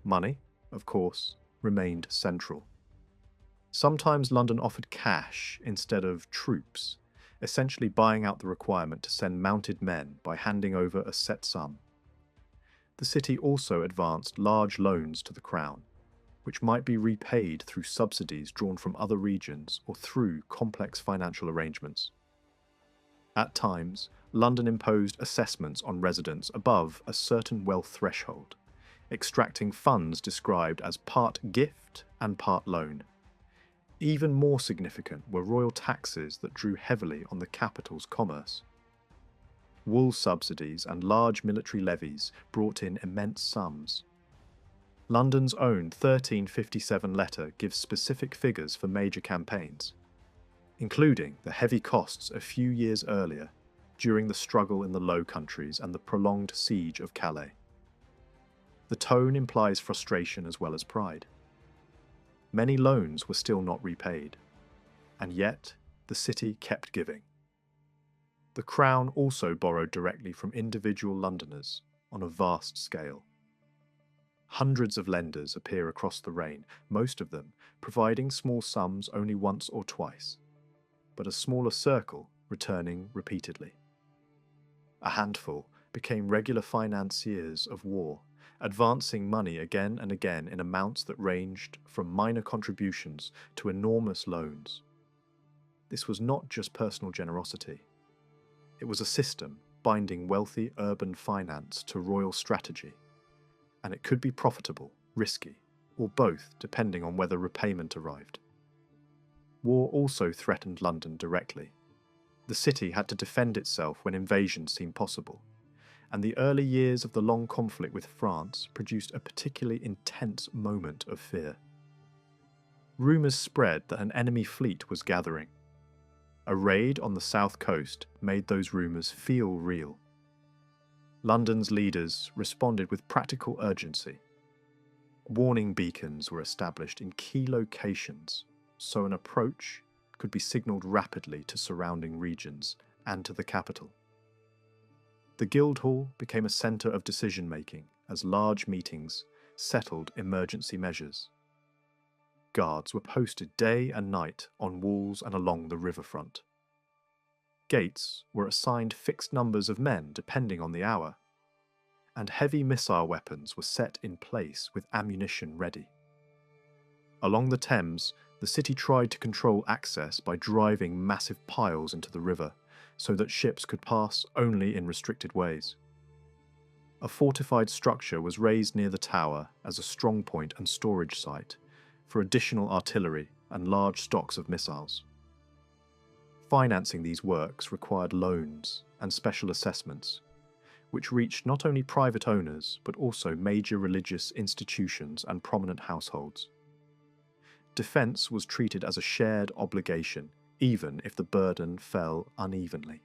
Money, of course, remained central. Sometimes London offered cash instead of troops, essentially buying out the requirement to send mounted men by handing over a set sum. The city also advanced large loans to the Crown, which might be repaid through subsidies drawn from other regions or through complex financial arrangements. At times, London imposed assessments on residents above a certain wealth threshold, extracting funds described as part gift and part loan. Even more significant were royal taxes that drew heavily on the capital's commerce. Wool subsidies and large military levies brought in immense sums. London's own 1357 letter gives specific figures for major campaigns, including the heavy costs a few years earlier during the struggle in the Low Countries and the prolonged siege of Calais. The tone implies frustration as well as pride. Many loans were still not repaid, and yet the city kept giving. The Crown also borrowed directly from individual Londoners on a vast scale. Hundreds of lenders appear across the reign, most of them providing small sums only once or twice, but a smaller circle returning repeatedly. A handful became regular financiers of war, advancing money again and again in amounts that ranged from minor contributions to enormous loans. This was not just personal generosity. It was a system binding wealthy urban finance to royal strategy, and it could be profitable, risky, or both depending on whether repayment arrived. War also threatened London directly. The city had to defend itself when invasion seemed possible, and the early years of the long conflict with France produced a particularly intense moment of fear. Rumours spread that an enemy fleet was gathering. A raid on the south coast made those rumours feel real. London's leaders responded with practical urgency. Warning beacons were established in key locations, so an approach could be signalled rapidly to surrounding regions and to the capital. The Guildhall became a centre of decision-making as large meetings settled emergency measures. guards were posted day and night on walls and along the riverfront. Gates were assigned fixed numbers of men depending on the hour, and heavy missile weapons were set in place with ammunition ready. Along the Thames, the city tried to control access by driving massive piles into the river so that ships could pass only in restricted ways. A fortified structure was raised near the tower as a strongpoint and storage site for additional artillery and large stocks of missiles. Financing these works required loans and special assessments, which reached not only private owners but also major religious institutions and prominent households. Defence was treated as a shared obligation, even if the burden fell unevenly.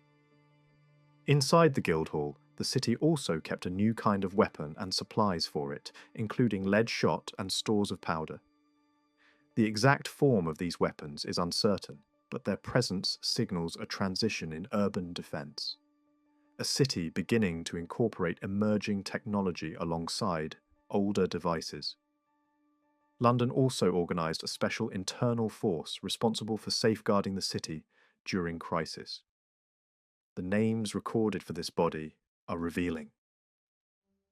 Inside the Guildhall, the city also kept a new kind of weapon and supplies for it, including lead shot and stores of powder. The exact form of these weapons is uncertain, but their presence signals a transition in urban defence, a city beginning to incorporate emerging technology alongside older devices. London also organised a special internal force responsible for safeguarding the city during crisis. The names recorded for this body are revealing.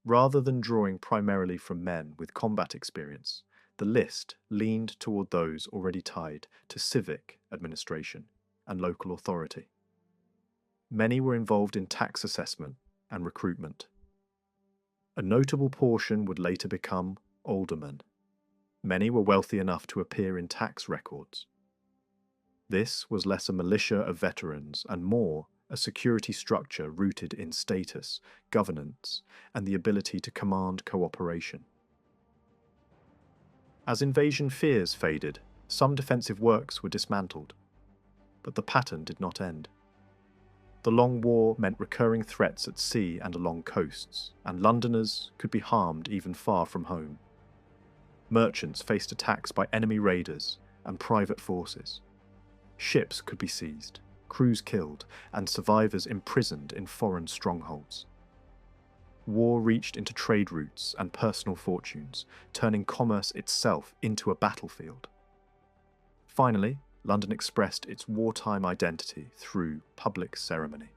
Rather than drawing primarily from men with combat experience, the list leaned toward those already tied to civic administration and local authority. Many were involved in tax assessment and recruitment. A notable portion would later become aldermen. Many were wealthy enough to appear in tax records. This was less a militia of veterans and more a security structure rooted in status, governance, and the ability to command cooperation. As invasion fears faded, some defensive works were dismantled, but the pattern did not end. The long war meant recurring threats at sea and along coasts, and Londoners could be harmed even far from home. Merchants faced attacks by enemy raiders and private forces. Ships could be seized, crews killed, and survivors imprisoned in foreign strongholds. War reached into trade routes and personal fortunes, turning commerce itself into a battlefield. Finally, London expressed its wartime identity through public ceremony.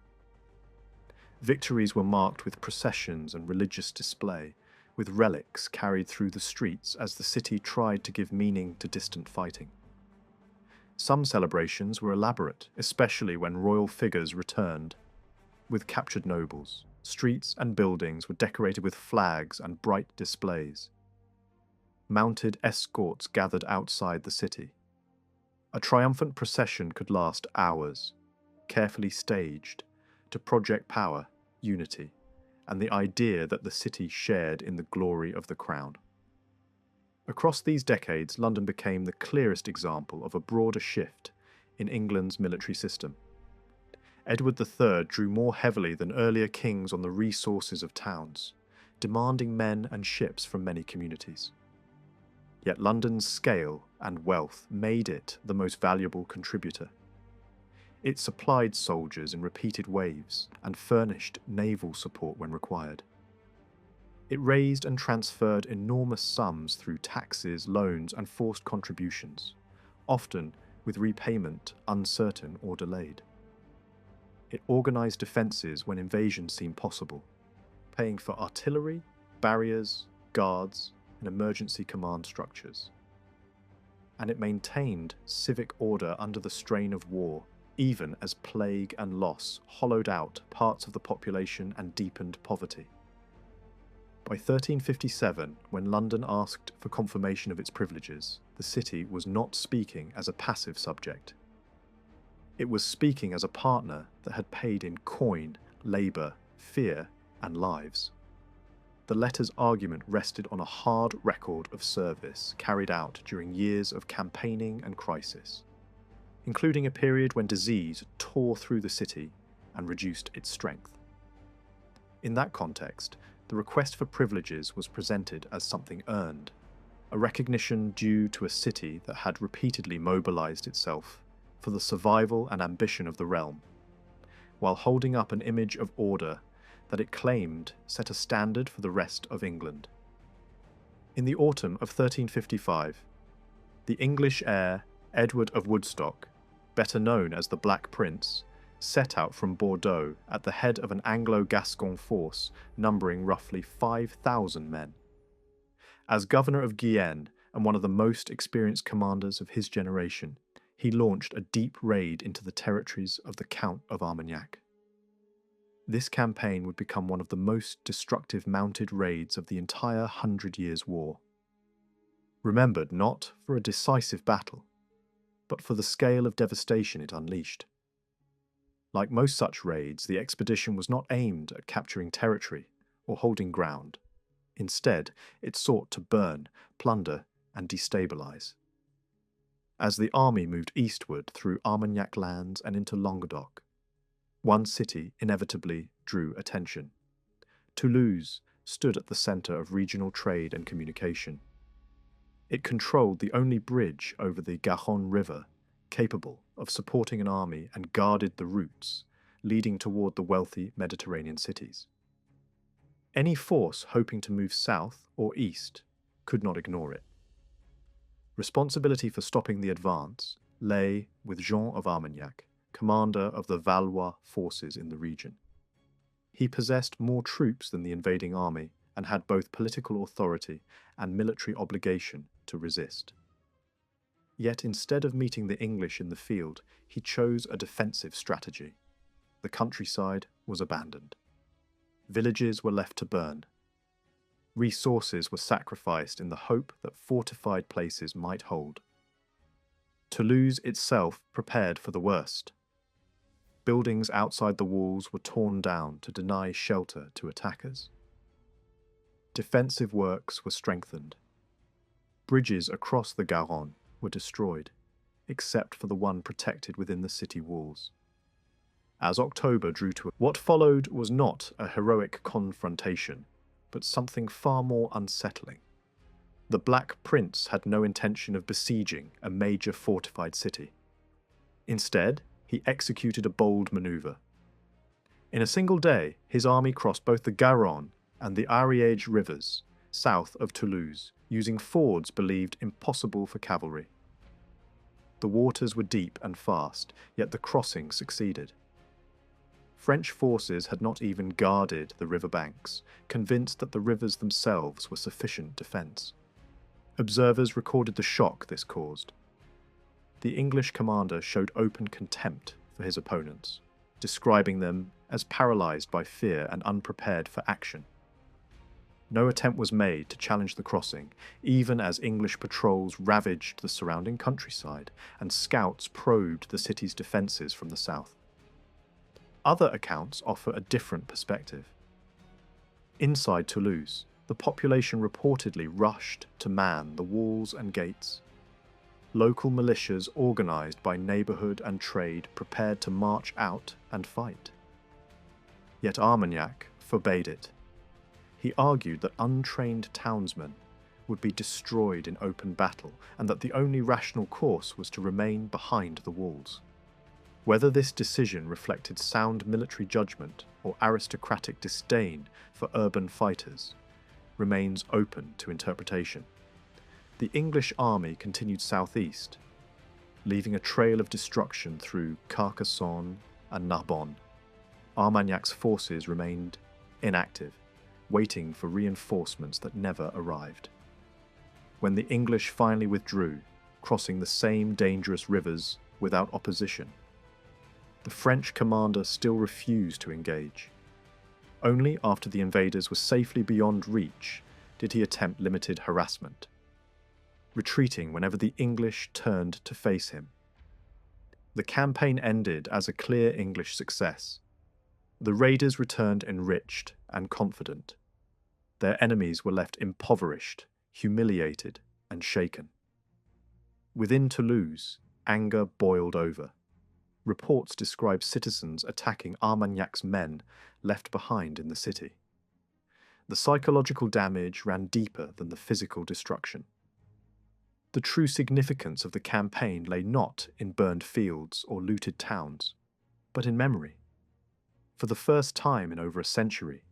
Victories were marked with processions and religious display, with relics carried through the streets as the city tried to give meaning to distant fighting. Some celebrations were elaborate, especially when royal figures returned. With captured nobles, streets and buildings were decorated with flags and bright displays. Mounted escorts gathered outside the city. A triumphant procession could last hours, carefully staged, to project power, unity, and the idea that the city shared in the glory of the crown. Across these decades, London became the clearest example of a broader shift in England's military system. Edward III drew more heavily than earlier kings on the resources of towns, demanding men and ships from many communities. Yet London's scale and wealth made it the most valuable contributor. It supplied soldiers in repeated waves and furnished naval support when required. It raised and transferred enormous sums through taxes, loans, and forced contributions, often with repayment uncertain or delayed. It organised defences when invasion seemed possible, paying for artillery, barriers, guards, and emergency command structures. And it maintained civic order under the strain of war, even as plague and loss hollowed out parts of the population and deepened poverty. By 1357, when London asked for confirmation of its privileges, the city was not speaking as a passive subject. It was speaking as a partner that had paid in coin, labour, fear, and lives. The letter's argument rested on a hard record of service carried out during years of campaigning and crisis, including a period when disease tore through the city and reduced its strength. In that context, the request for privileges was presented as something earned, a recognition due to a city that had repeatedly mobilised itself for the survival and ambition of the realm, while holding up an image of order that it claimed set a standard for the rest of England. In the autumn of 1355, The English heir, Edward of Woodstock, better known as the Black Prince, set out from Bordeaux at the head of an Anglo-Gascon force numbering roughly 5,000 men. As governor of Guyenne and one of the most experienced commanders of his generation, he launched a deep raid into the territories of the Count of Armagnac. This campaign would become one of the most destructive mounted raids of the entire 100 Years' War. Remembered not for a decisive battle, but for the scale of devastation it unleashed. Like most such raids, the expedition was not aimed at capturing territory or holding ground. Instead, it sought to burn, plunder, and destabilize. As the army moved eastward through Armagnac lands and into Languedoc, one city inevitably drew attention. Toulouse stood at the centre of regional trade and communication. It controlled the only bridge over the Garonne River capable of supporting an army and guarded the routes leading toward the wealthy Mediterranean cities. Any force hoping to move south or east could not ignore it. Responsibility for stopping the advance lay with Jean of Armagnac, commander of the Valois forces in the region. He possessed more troops than the invading army and had both political authority and military obligation to resist. Yet instead of meeting the English in the field, he chose a defensive strategy. The countryside was abandoned. Villages were left to burn. Resources were sacrificed in the hope that fortified places might hold. Toulouse itself prepared for the worst. Buildings outside the walls were torn down to deny shelter to attackers. Defensive works were strengthened. Bridges across the Garonne were destroyed, except for the one protected within the city walls. As October drew to what followed was not a heroic confrontation, but something far more unsettling. The Black Prince had no intention of besieging a major fortified city. Instead, he executed a bold maneuver. In a single day, his army crossed both the Garonne and the Ariège rivers, south of Toulouse, using fords believed impossible for cavalry. The waters were deep and fast, yet the crossing succeeded. French forces had not even guarded the river banks, convinced that the rivers themselves were sufficient defence. Observers recorded the shock this caused. The English commander showed open contempt for his opponents, describing them as paralysed by fear and unprepared for action. No attempt was made to challenge the crossing, even as English patrols ravaged the surrounding countryside and scouts probed the city's defences from the south. Other accounts offer a different perspective. Inside Toulouse, the population reportedly rushed to man the walls and gates. Local militias organised by neighbourhood and trade prepared to march out and fight. Yet Armagnac forbade it. He argued that untrained townsmen would be destroyed in open battle and that the only rational course was to remain behind the walls. Whether this decision reflected sound military judgment or aristocratic disdain for urban fighters remains open to interpretation. The English army continued southeast, leaving a trail of destruction through Carcassonne and Narbonne. Armagnac's forces remained inactive, waiting for reinforcements that never arrived. When the English finally withdrew, crossing the same dangerous rivers without opposition, the French commander still refused to engage. Only after the invaders were safely beyond reach did he attempt limited harassment, retreating whenever the English turned to face him. The campaign ended as a clear English success. The raiders returned enriched and confident. Their enemies were left impoverished, humiliated, and shaken. Within Toulouse, anger boiled over. Reports describe citizens attacking Armagnac's men left behind in the city. The psychological damage ran deeper than the physical destruction. The true significance of the campaign lay not in burned fields or looted towns, but in memory. For the first time in over a century,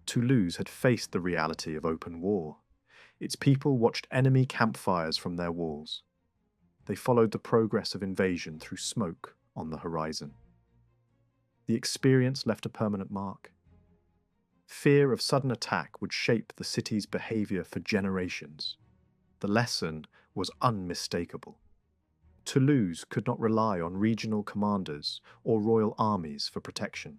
Toulouse had faced the reality of open war. Its people watched enemy campfires from their walls. They followed the progress of invasion through smoke on the horizon. The experience left a permanent mark. Fear of sudden attack would shape the city's behavior for generations. The lesson was unmistakable. Toulouse could not rely on regional commanders or royal armies for protection.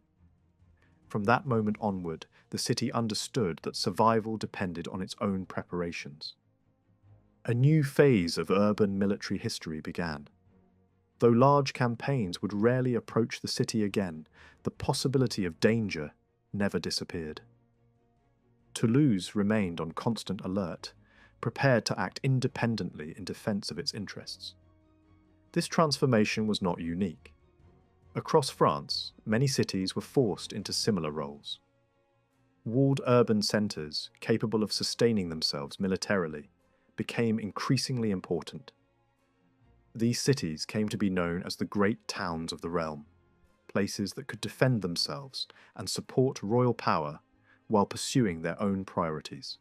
From that moment onward, the city understood that survival depended on its own preparations. A new phase of urban military history began. Though large campaigns would rarely approach the city again, the possibility of danger never disappeared. Toulouse remained on constant alert, prepared to act independently in defense of its interests. This transformation was not unique. Across France, many cities were forced into similar roles. Walled urban centres, capable of sustaining themselves militarily, became increasingly important. These cities came to be known as the great towns of the realm, places that could defend themselves and support royal power while pursuing their own priorities.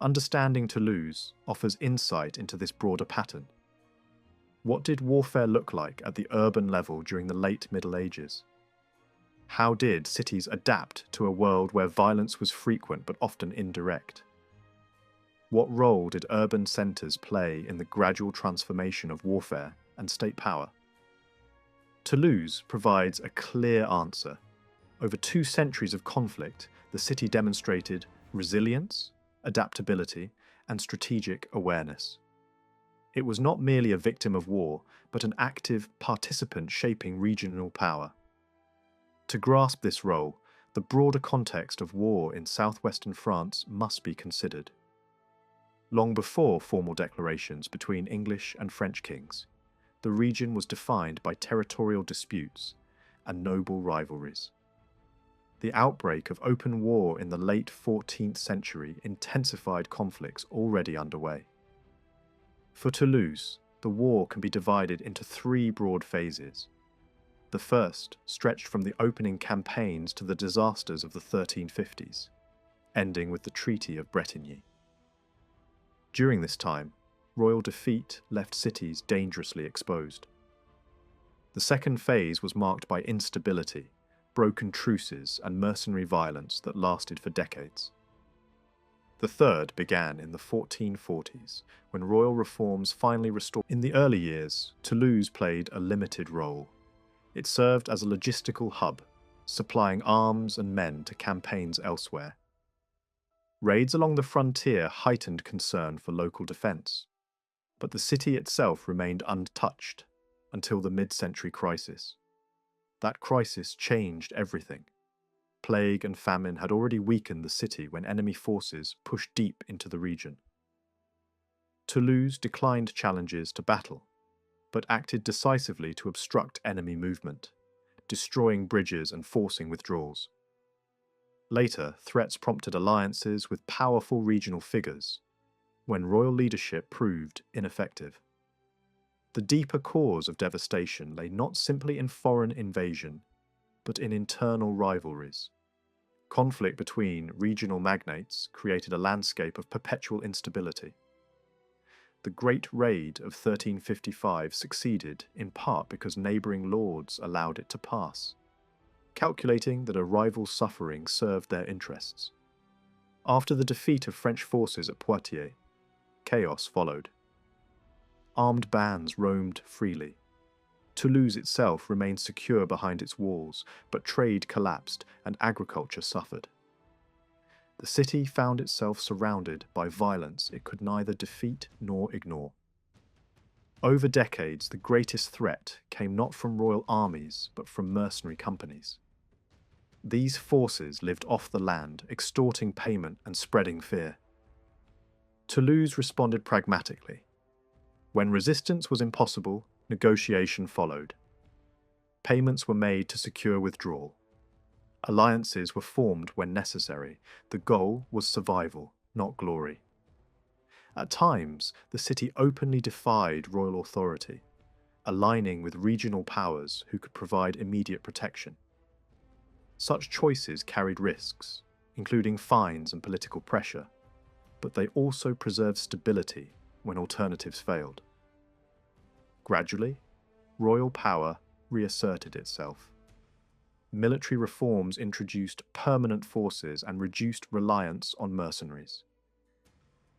Understanding Toulouse offers insight into this broader pattern. What did warfare look like at the urban level during the late Middle Ages? How did cities adapt to a world where violence was frequent but often indirect? What role did urban centres play in the gradual transformation of warfare and state power? Toulouse provides a clear answer. Over 2 centuries of conflict, the city demonstrated resilience, adaptability, and strategic awareness. It was not merely a victim of war, but an active participant shaping regional power. To grasp this role, the broader context of war in southwestern France must be considered. Long before formal declarations between English and French kings, the region was defined by territorial disputes and noble rivalries. The outbreak of open war in the late 14th century intensified conflicts already underway. For Toulouse, the war can be divided into 3 broad phases. The first stretched from the opening campaigns to the disasters of the 1350s, ending with the Treaty of Bretigny. During this time, royal defeat left cities dangerously exposed. The second phase was marked by instability, broken truces, and mercenary violence that lasted for decades. The third began in the 1440s, when royal reforms finally restored. In the early years, Toulouse played a limited role. It served as a logistical hub, supplying arms and men to campaigns elsewhere. Raids along the frontier heightened concern for local defence, but the city itself remained untouched until the mid-century crisis. That crisis changed everything. Plague and famine had already weakened the city when enemy forces pushed deep into the region. Toulouse declined challenges to battle, but acted decisively to obstruct enemy movement, destroying bridges and forcing withdrawals. Later, threats prompted alliances with powerful regional figures, when royal leadership proved ineffective. The deeper cause of devastation lay not simply in foreign invasion, but in internal rivalries. Conflict between regional magnates created a landscape of perpetual instability. The Great Raid of 1355 succeeded in part because neighbouring lords allowed it to pass, calculating that a rival's suffering served their interests. After the defeat of French forces at Poitiers, chaos followed. Armed bands roamed freely. Toulouse itself remained secure behind its walls, but trade collapsed and agriculture suffered. The city found itself surrounded by violence it could neither defeat nor ignore. Over decades, the greatest threat came not from royal armies, but from mercenary companies. These forces lived off the land, extorting payment and spreading fear. Toulouse responded pragmatically. When resistance was impossible, negotiation followed. Payments were made to secure withdrawal. Alliances were formed when necessary. The goal was survival, not glory. At times, the city openly defied royal authority, aligning with regional powers who could provide immediate protection. Such choices carried risks, including fines and political pressure, but they also preserved stability when alternatives failed. Gradually, royal power reasserted itself. Military reforms introduced permanent forces and reduced reliance on mercenaries.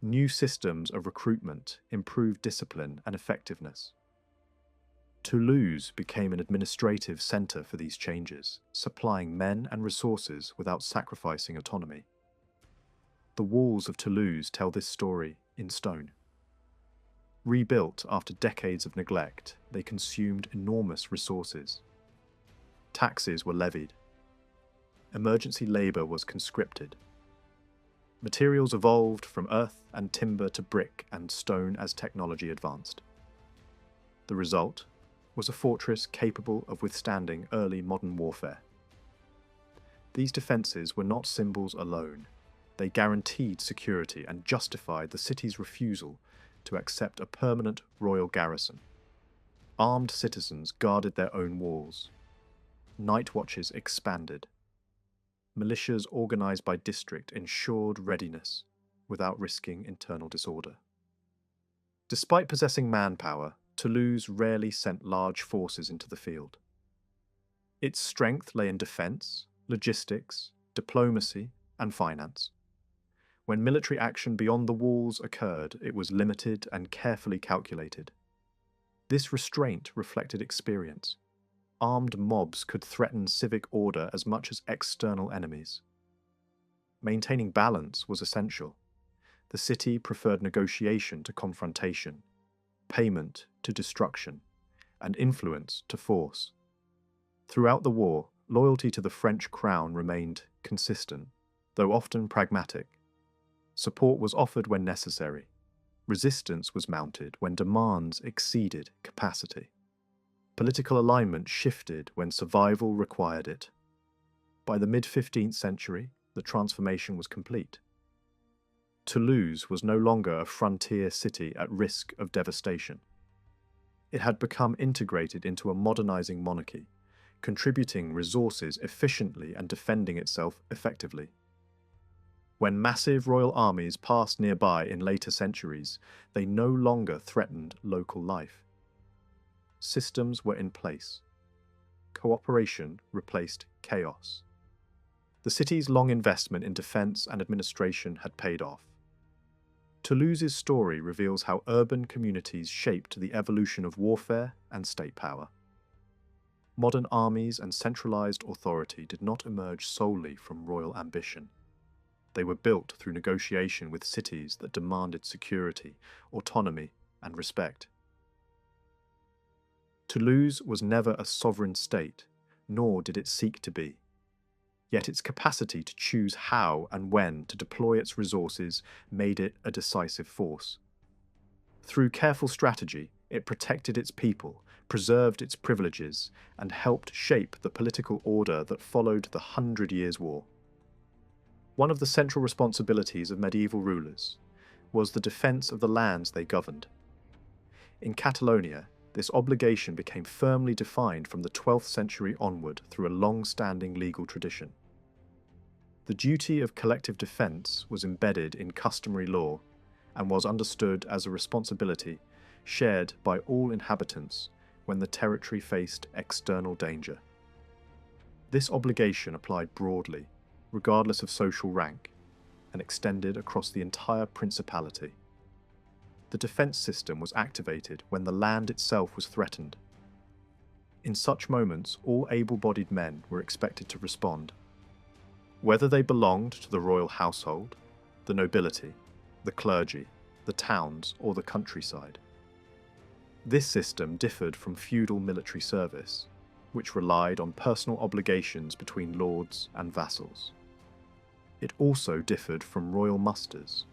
New systems of recruitment improved discipline and effectiveness. Toulouse became an administrative centre for these changes, supplying men and resources without sacrificing autonomy. The walls of Toulouse tell this story in stone. Rebuilt after decades of neglect, they consumed enormous resources. Taxes were levied. Emergency labour was conscripted. Materials evolved from earth and timber to brick and stone as technology advanced. The result was a fortress capable of withstanding early modern warfare. These defences were not symbols alone. They guaranteed security and justified the city's refusal to accept a permanent royal garrison. Armed citizens guarded their own walls. Night watches expanded. Militias organised by district ensured readiness without risking internal disorder. Despite possessing manpower, Toulouse rarely sent large forces into the field. Its strength lay in defence, logistics, diplomacy, and finance. When military action beyond the walls occurred, it was limited and carefully calculated. This restraint reflected experience. Armed mobs could threaten civic order as much as external enemies. Maintaining balance was essential. The city preferred negotiation to confrontation, payment to destruction, and influence to force. Throughout the war, loyalty to the French crown remained consistent, though often pragmatic. Support was offered when necessary. Resistance was mounted when demands exceeded capacity. Political alignment shifted when survival required it. By the mid-15th century, the transformation was complete. Toulouse was no longer a frontier city at risk of devastation. It had become integrated into a modernizing monarchy, contributing resources efficiently and defending itself effectively. When massive royal armies passed nearby in later centuries, they no longer threatened local life. Systems were in place. Cooperation replaced chaos. The city's long investment in defence and administration had paid off. Toulouse's story reveals how urban communities shaped the evolution of warfare and state power. Modern armies and centralised authority did not emerge solely from royal ambition. They were built through negotiation with cities that demanded security, autonomy, and respect. Toulouse was never a sovereign state, nor did it seek to be. Yet its capacity to choose how and when to deploy its resources made it a decisive force. Through careful strategy, it protected its people, preserved its privileges, and helped shape the political order that followed the 100 Years' War. One of the central responsibilities of medieval rulers was the defence of the lands they governed. In Catalonia, this obligation became firmly defined from the 12th century onward through a long-standing legal tradition. The duty of collective defence was embedded in customary law and was understood as a responsibility shared by all inhabitants when the territory faced external danger. This obligation applied broadly, regardless of social rank, and extended across the entire principality. The defence system was activated when the land itself was threatened. In such moments, all able-bodied men were expected to respond. Whether they belonged to the royal household, the nobility, the clergy, the towns, or the countryside. This system differed from feudal military service, which relied on personal obligations between lords and vassals. It also differed from royal musters,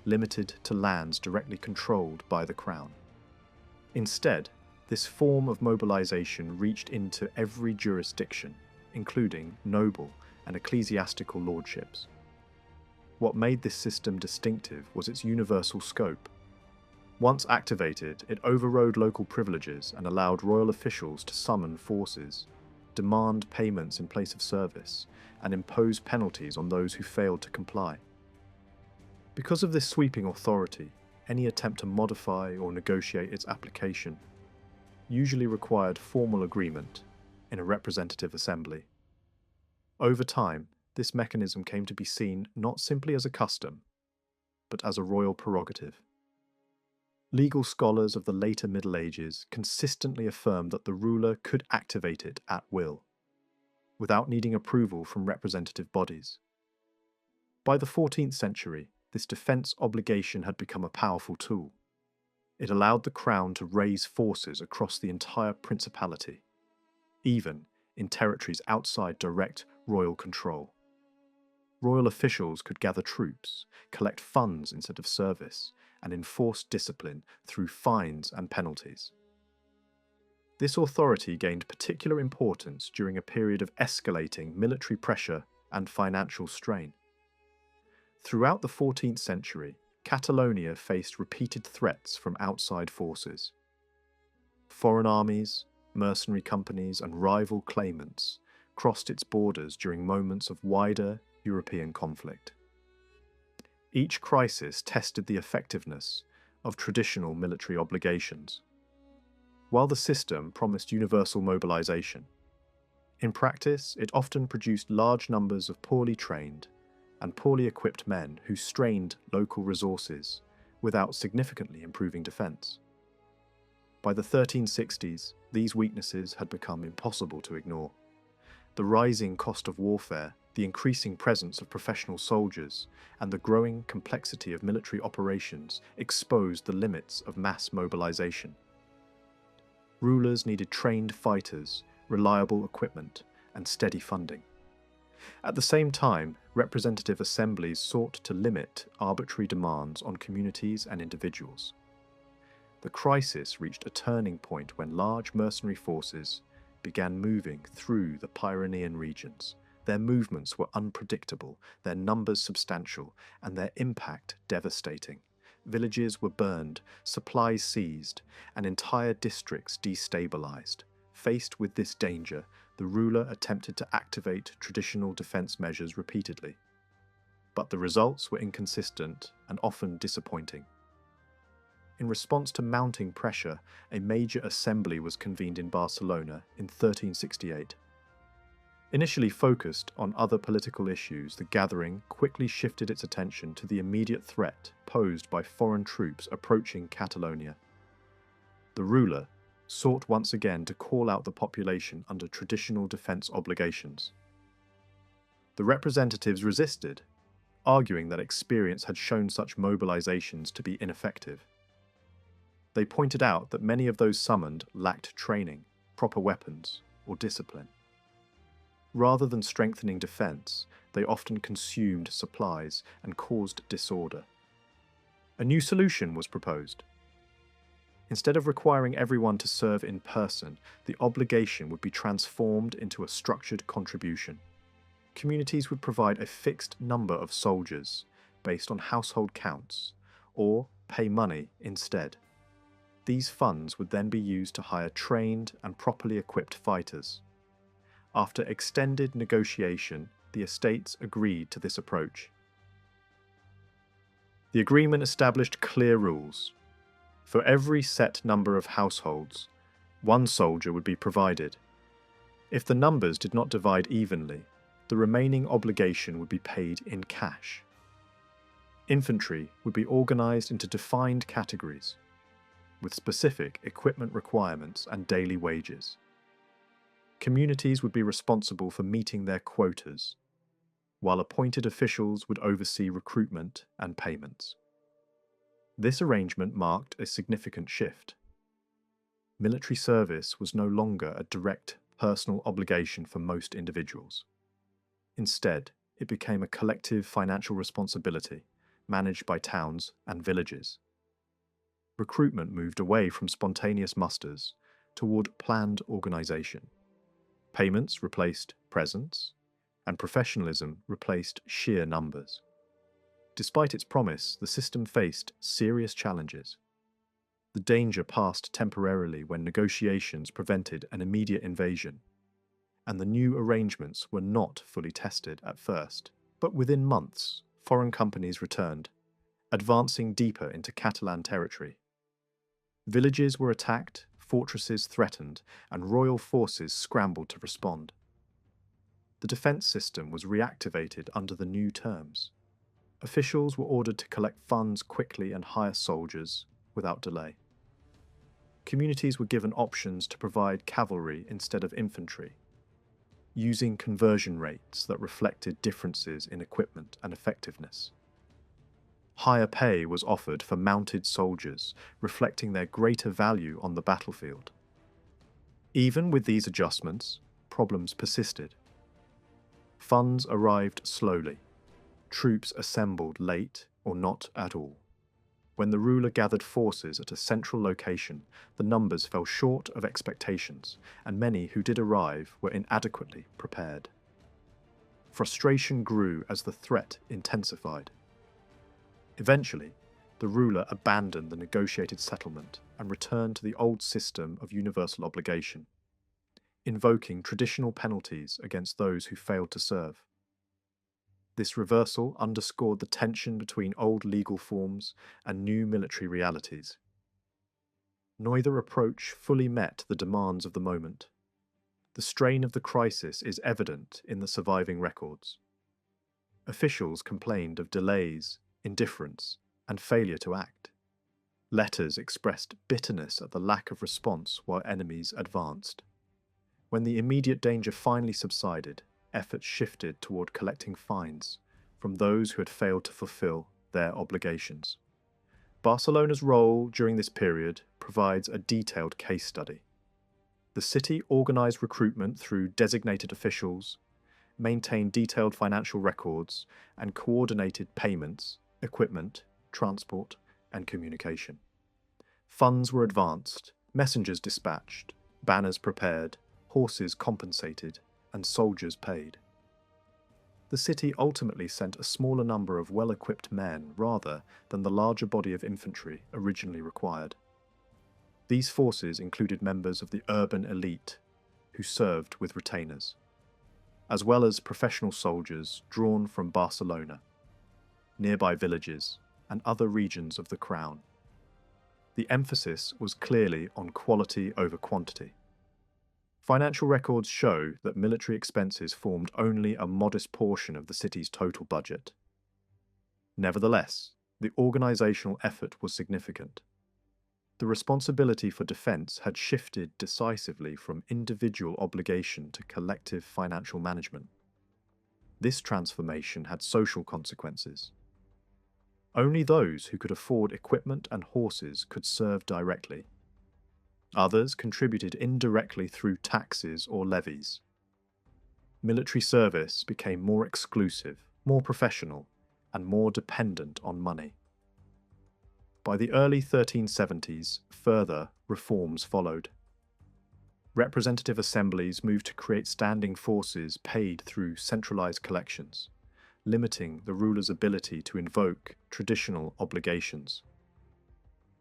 limited to lands directly controlled by the crown. Instead, this form of mobilization reached into every jurisdiction, including noble and ecclesiastical lordships. What made this system distinctive was its universal scope. Once activated, it overrode local privileges and allowed royal officials to summon forces, demand payments in place of service, and impose penalties on those who failed to comply. Because of this sweeping authority, any attempt to modify or negotiate its application usually required formal agreement in a representative assembly. Over time, this mechanism came to be seen not simply as a custom, but as a royal prerogative. Legal scholars of the later Middle Ages consistently affirmed that the ruler could activate it at will, without needing approval from representative bodies. By the 14th century, this defence obligation had become a powerful tool. It allowed the crown to raise forces across the entire principality, even in territories outside direct royal control. Royal officials could gather troops, collect funds instead of service, and enforce discipline through fines and penalties. This authority gained particular importance during a period of escalating military pressure and financial strain. Throughout the 14th century, Catalonia faced repeated threats from outside forces. Foreign armies, mercenary companies, and rival claimants crossed its borders during moments of wider European conflict. Each crisis tested the effectiveness of traditional military obligations. While the system promised universal mobilization, in practice it often produced large numbers of poorly trained and poorly equipped men who strained local resources without significantly improving defense. By the 1360s, these weaknesses had become impossible to ignore. The rising cost of warfare, the increasing presence of professional soldiers, and the growing complexity of military operations exposed the limits of mass mobilization. Rulers needed trained fighters, reliable equipment, and steady funding. At the same time, representative assemblies sought to limit arbitrary demands on communities and individuals. The crisis reached a turning point when large mercenary forces began moving through the Pyrenean regions. Their movements were unpredictable, their numbers substantial, and their impact devastating. Villages were burned, supplies seized, and entire districts destabilized. Faced with this danger, the ruler attempted to activate traditional defense measures repeatedly. But the results were inconsistent and often disappointing. In response to mounting pressure, a major assembly was convened in Barcelona in 1368. Initially focused on other political issues, the gathering quickly shifted its attention to the immediate threat posed by foreign troops approaching Catalonia. The ruler sought once again to call out the population under traditional defense obligations. The representatives resisted, arguing that experience had shown such mobilizations to be ineffective. They pointed out that many of those summoned lacked training, proper weapons, or discipline. Rather than strengthening defense, they often consumed supplies and caused disorder. A new solution was proposed. Instead of requiring everyone to serve in person, the obligation would be transformed into a structured contribution. Communities would provide a fixed number of soldiers based on household counts, or pay money instead. These funds would then be used to hire trained and properly equipped fighters. After extended negotiation, the estates agreed to this approach. The agreement established clear rules. For every set number of households, one soldier would be provided. If the numbers did not divide evenly, the remaining obligation would be paid in cash. Infantry would be organized into defined categories, with specific equipment requirements and daily wages. Communities would be responsible for meeting their quotas, while appointed officials would oversee recruitment and payments. This arrangement marked a significant shift. Military service was no longer a direct personal obligation for most individuals. Instead, it became a collective financial responsibility managed by towns and villages. Recruitment moved away from spontaneous musters toward planned organization. Payments replaced presence, and professionalism replaced sheer numbers. Despite its promise, the system faced serious challenges. The danger passed temporarily when negotiations prevented an immediate invasion, and the new arrangements were not fully tested at first. But within months, foreign companies returned, advancing deeper into Catalan territory. Villages were attacked, fortresses threatened, and royal forces scrambled to respond. The defence system was reactivated under the new terms. Officials were ordered to collect funds quickly and hire soldiers without delay. Communities were given options to provide cavalry instead of infantry, using conversion rates that reflected differences in equipment and effectiveness. Higher pay was offered for mounted soldiers, reflecting their greater value on the battlefield. Even with these adjustments, problems persisted. Funds arrived slowly. Troops assembled late or not at all. When the ruler gathered forces at a central location, the numbers fell short of expectations, and many who did arrive were inadequately prepared. Frustration grew as the threat intensified. Eventually, the ruler abandoned the negotiated settlement and returned to the old system of universal obligation, invoking traditional penalties against those who failed to serve. This reversal underscored the tension between old legal forms and new military realities. Neither approach fully met the demands of the moment. The strain of the crisis is evident in the surviving records. Officials complained of delays, indifference, and failure to act. Letters expressed bitterness at the lack of response while enemies advanced. When the immediate danger finally subsided, efforts shifted toward collecting fines from those who had failed to fulfill their obligations. Barcelona's role during this period provides a detailed case study. The city organized recruitment through designated officials, maintained detailed financial records, and coordinated payments, equipment, transport, and communication. Funds were advanced, messengers dispatched, banners prepared, horses compensated, and soldiers paid. The city ultimately sent a smaller number of well-equipped men rather than the larger body of infantry originally required. These forces included members of the urban elite who served with retainers, as well as professional soldiers drawn from Barcelona, nearby villages, and other regions of the crown. The emphasis was clearly on quality over quantity. Financial records show that military expenses formed only a modest portion of the city's total budget. Nevertheless, the organizational effort was significant. The responsibility for defense had shifted decisively from individual obligation to collective financial management. This transformation had social consequences. Only those who could afford equipment and horses could serve directly. Others contributed indirectly through taxes or levies. Military service became more exclusive, more professional, and more dependent on money. By the early 1370s, further reforms followed. Representative assemblies moved to create standing forces paid through centralized collections, limiting the ruler's ability to invoke traditional obligations.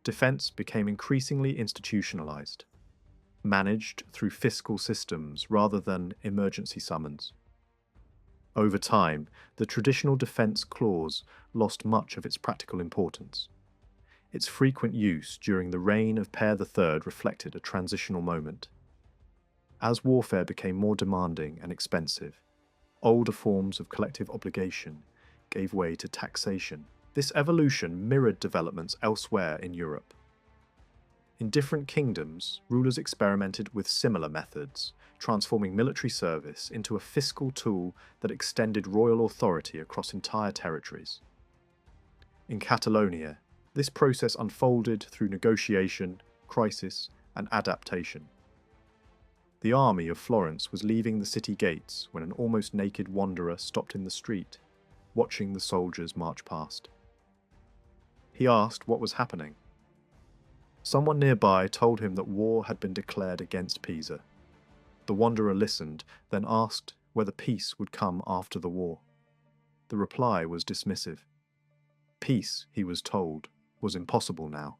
Defense became increasingly institutionalized, managed through fiscal systems rather than emergency summons. Over time, the traditional defense clause lost much of its practical importance. Its frequent use during the reign of Per III reflected a transitional moment. As warfare became more demanding and expensive, older forms of collective obligation gave way to taxation. This evolution mirrored developments elsewhere in Europe. In different kingdoms, rulers experimented with similar methods, transforming military service into a fiscal tool that extended royal authority across entire territories. In Catalonia, this process unfolded through negotiation, crisis, and adaptation. The army of Florence was leaving the city gates when an almost naked wanderer stopped in the street, watching the soldiers march past. He asked what was happening. Someone nearby told him that war had been declared against Pisa. The wanderer listened, then asked whether peace would come after the war. The reply was dismissive. Peace, he was told, was impossible now.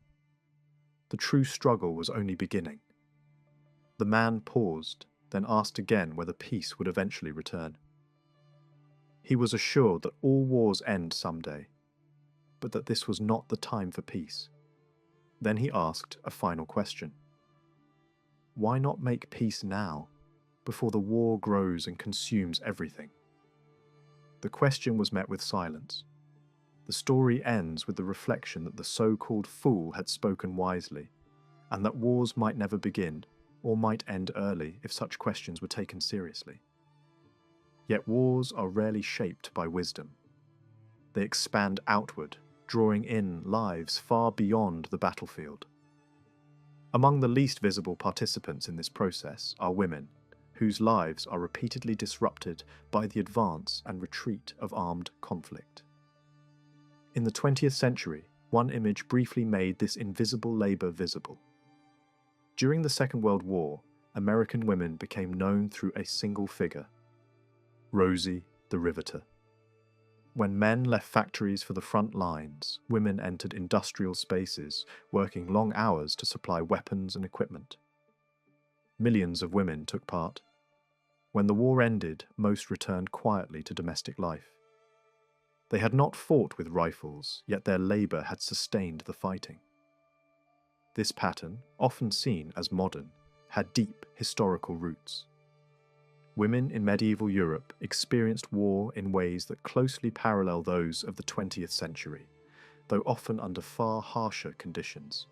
The true struggle was only beginning. The man paused, then asked again whether peace would eventually return. He was assured that all wars end someday, but that this was not the time for peace. Then he asked a final question. why not make peace now, before the war grows and consumes everything? The question was met with silence. The story ends with the reflection that the so-called fool had spoken wisely, and that wars might never begin, or might end early if such questions were taken seriously. Yet wars are rarely shaped by wisdom. They expand outward, drawing in lives far beyond the battlefield. Among the least visible participants in this process are women, whose lives are repeatedly disrupted by the advance and retreat of armed conflict. In the 20th century, one image briefly made this invisible labour visible. During the Second World War, American women became known through a single figure: Rosie the Riveter. When men left factories for the front lines, women entered industrial spaces, working long hours to supply weapons and equipment. Millions of women took part. When the war ended, most returned quietly to domestic life. They had not fought with rifles, yet their labour had sustained the fighting. This pattern, often seen as modern, had deep historical roots. Women in medieval Europe experienced war in ways that closely parallel those of the 20th century, though often under far harsher conditions.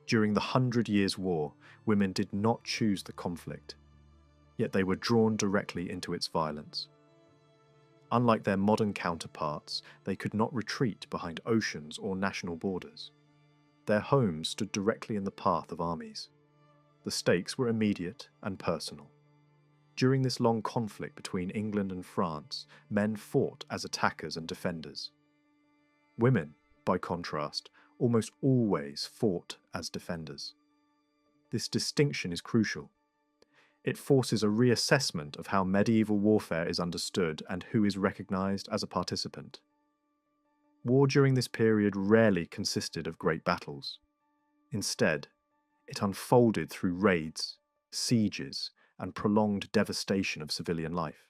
During the 100 Years' War, women did not choose the conflict, yet they were drawn directly into its violence. Unlike their modern counterparts, they could not retreat behind oceans or national borders. Their homes stood directly in the path of armies. The stakes were immediate and personal. During this long conflict between England and France, men fought as attackers and defenders. Women, by contrast, almost always fought as defenders. This distinction is crucial. It forces a reassessment of how medieval warfare is understood and who is recognised as a participant. War during this period rarely consisted of great battles. Instead, it unfolded through raids, sieges, and prolonged devastation of civilian life.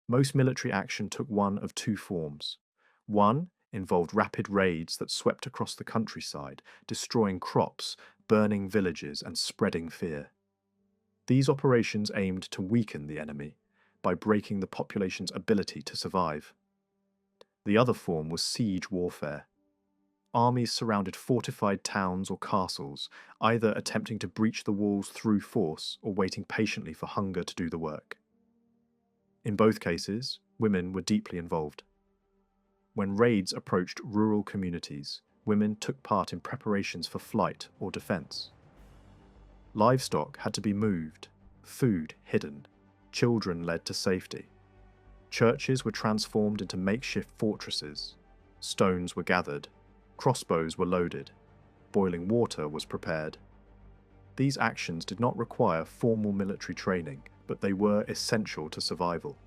Most military action took one of two forms. One involved rapid raids that swept across the countryside, destroying crops, burning villages, and spreading fear. These operations aimed to weaken the enemy by breaking the population's ability to survive. The other form was siege warfare. Armies surrounded fortified towns or castles, either attempting to breach the walls through force or waiting patiently for hunger to do the work. In both cases, women were deeply involved. When raids approached rural communities, women took part in preparations for flight or defence. Livestock had to be moved, food hidden, children led to safety. Churches were transformed into makeshift fortresses, stones were gathered, crossbows were loaded, boiling water was prepared. These actions did not require formal military training, but they were essential to survival.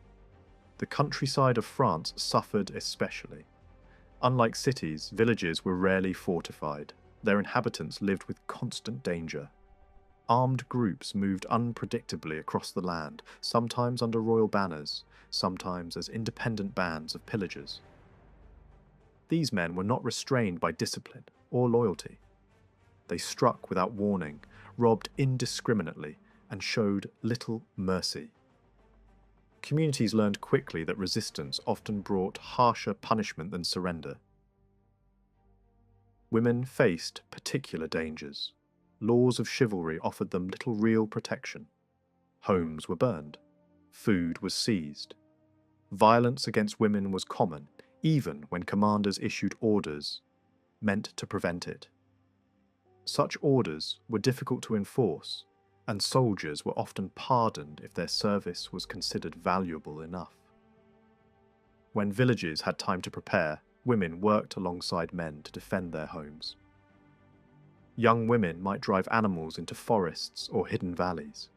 The countryside of France suffered especially. Unlike cities, villages were rarely fortified. Their inhabitants lived with constant danger. Armed groups moved unpredictably across the land, sometimes under royal banners, sometimes as independent bands of pillagers. These men were not restrained by discipline or loyalty. They struck without warning, robbed indiscriminately, and showed little mercy. Communities learned quickly that resistance often brought harsher punishment than surrender. Women faced particular dangers. Laws of chivalry offered them little real protection. Homes were burned. Food was seized. Violence against women was common, even when commanders issued orders meant to prevent it. Such orders were difficult to enforce, and soldiers were often pardoned if their service was considered valuable enough. When villages had time to prepare, women worked alongside men to defend their homes. Young women might drive animals into forests or hidden valleys.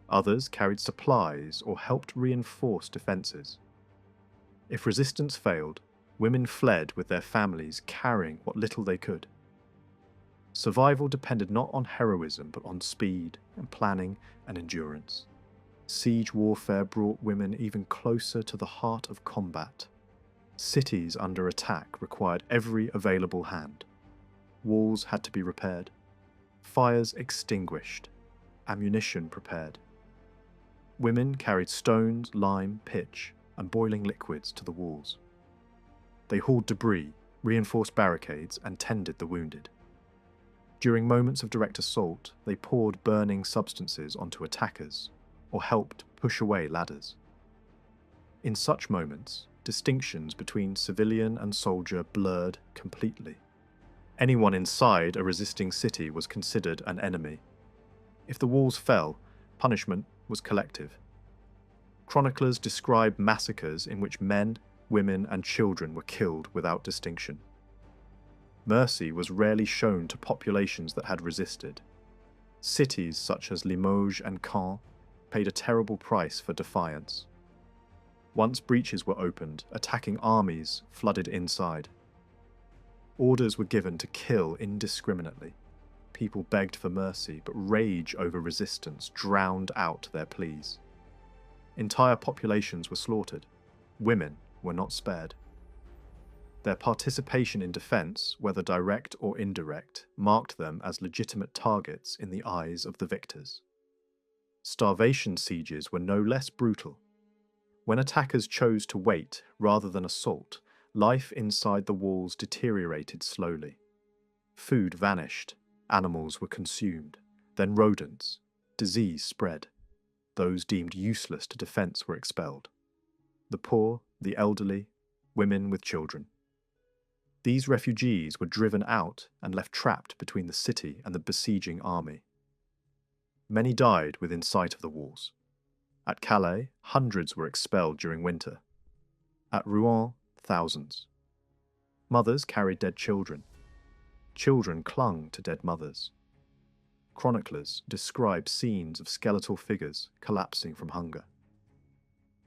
Others carried supplies or helped reinforce defences. If resistance failed, women fled with their families carrying what little they could. Survival depended not on heroism but on speed and planning and endurance. Siege warfare brought women even closer to the heart of combat. Cities under attack required every available hand. Walls had to be repaired. fires extinguished, ammunition prepared. Women carried stones, lime, pitch, and boiling liquids to the walls. They hauled debris, reinforced barricades, and tended the wounded. During moments of direct assault, they poured burning substances onto attackers, or helped push away ladders. In such moments, distinctions between civilian and soldier blurred completely. Anyone inside a resisting city was considered an enemy. If the walls fell, punishment was collective. Chroniclers describe massacres in which men, women, and children were killed without distinction. Mercy was rarely shown to populations that had resisted. Cities such as Limoges and Caen paid a terrible price for defiance. Once breaches were opened, attacking armies flooded inside. Orders were given to kill indiscriminately. People begged for mercy, but rage over resistance drowned out their pleas. Entire populations were slaughtered. Women were not spared. Their participation in defense, whether direct or indirect, marked them as legitimate targets in the eyes of the victors. Starvation sieges were no less brutal. When attackers chose to wait rather than assault, life inside the walls deteriorated slowly. Food vanished, animals were consumed, then rodents. Disease spread. Those deemed useless to defense were expelled. The poor, the elderly, women with children. These refugees were driven out and left trapped between the city and the besieging army. Many died within sight of the walls. At Calais, hundreds were expelled during winter. At Rouen, thousands. Mothers carried dead children. Children clung to dead mothers. Chroniclers describe scenes of skeletal figures collapsing from hunger.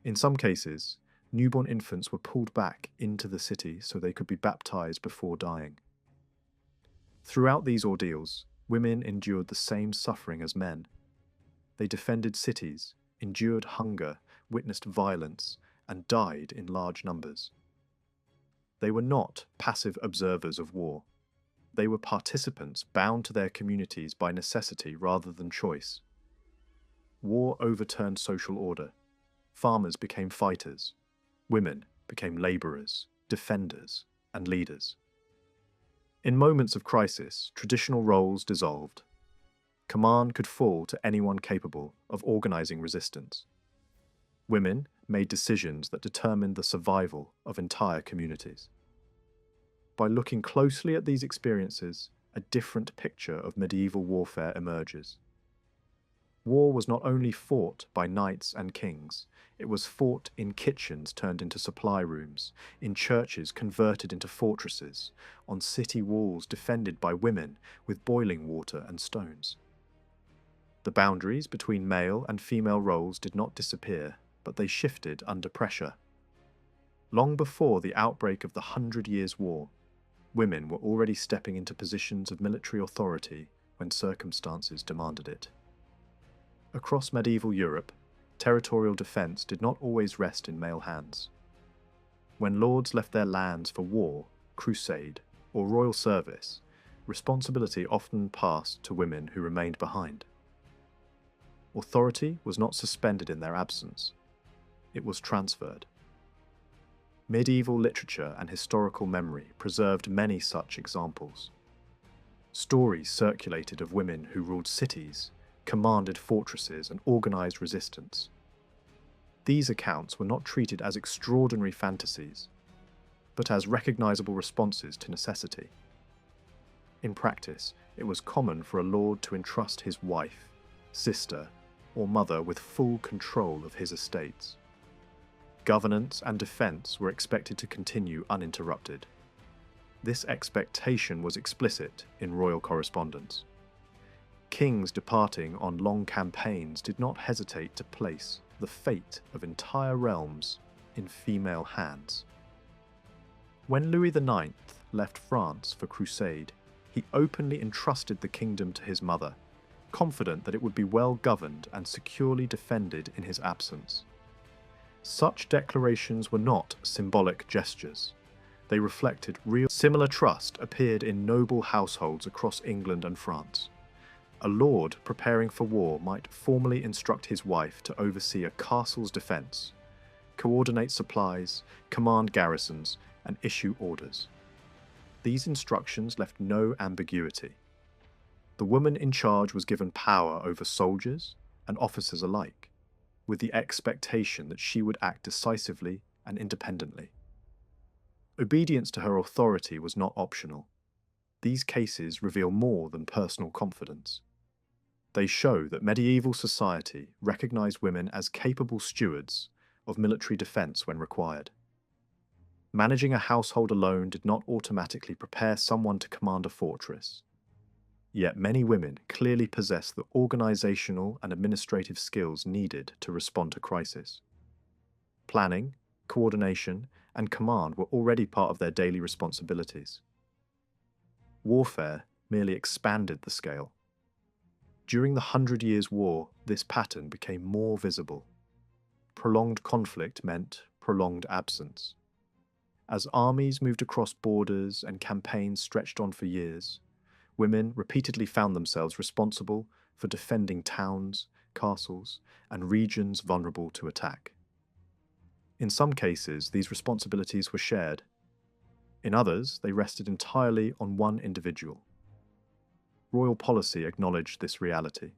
In some cases, newborn infants were pulled back into the city so they could be baptized before dying. Throughout these ordeals, women endured the same suffering as men. They defended cities, endured hunger, witnessed violence, and died in large numbers. They were not passive observers of war. They were participants bound to their communities by necessity rather than choice. War overturned social order. Farmers became fighters. Women became labourers, defenders, and leaders. In moments of crisis, traditional roles dissolved. Command could fall to anyone capable of organising resistance. Women made decisions that determined the survival of entire communities. By looking closely at these experiences, a different picture of medieval warfare emerges. War was not only fought by knights and kings, it was fought in kitchens turned into supply rooms, in churches converted into fortresses, on city walls defended by women with boiling water and stones. The boundaries between male and female roles did not disappear, but they shifted under pressure. Long before the outbreak of the 100 Years' War, women were already stepping into positions of military authority when circumstances demanded it. Across medieval Europe, territorial defence did not always rest in male hands. When lords left their lands for war, crusade, or royal service, responsibility often passed to women who remained behind. Authority was not suspended in their absence. It was transferred. Medieval literature and historical memory preserved many such examples. Stories circulated of women who ruled cities, commanded fortresses, and organised resistance. These accounts were not treated as extraordinary fantasies, but as recognisable responses to necessity. In practice, it was common for a lord to entrust his wife, sister, or mother with full control of his estates. Governance and defence were expected to continue uninterrupted. This expectation was explicit in royal correspondence. Kings departing on long campaigns did not hesitate to place the fate of entire realms in female hands. When Louis IX left France for crusade, he openly entrusted the kingdom to his mother, confident that it would be well governed and securely defended in his absence. Such declarations were not symbolic gestures. They reflected real. Similar trust appeared in noble households across England and France. a lord preparing for war might formally instruct his wife to oversee a castle's defence, coordinate supplies, command garrisons, and issue orders. These instructions left no ambiguity. The woman in charge was given power over soldiers and officers alike, with the expectation that she would act decisively and independently. Obedience to her authority was not optional. These cases reveal more than personal confidence. They show that medieval society recognized women as capable stewards of military defense when required. Managing a household alone did not automatically prepare someone to command a fortress. Yet many women clearly possess the organizational and administrative skills needed to respond to crisis. Planning, coordination, and command were already part of their daily responsibilities. Warfare merely expanded the scale. During the 100 Years' War, this pattern became more visible. Prolonged conflict meant prolonged absence. As armies moved across borders and campaigns stretched on for years, women repeatedly found themselves responsible for defending towns, castles, and regions vulnerable to attack. In some cases, these responsibilities were shared. In others, they rested entirely on one individual. Royal policy acknowledged this reality.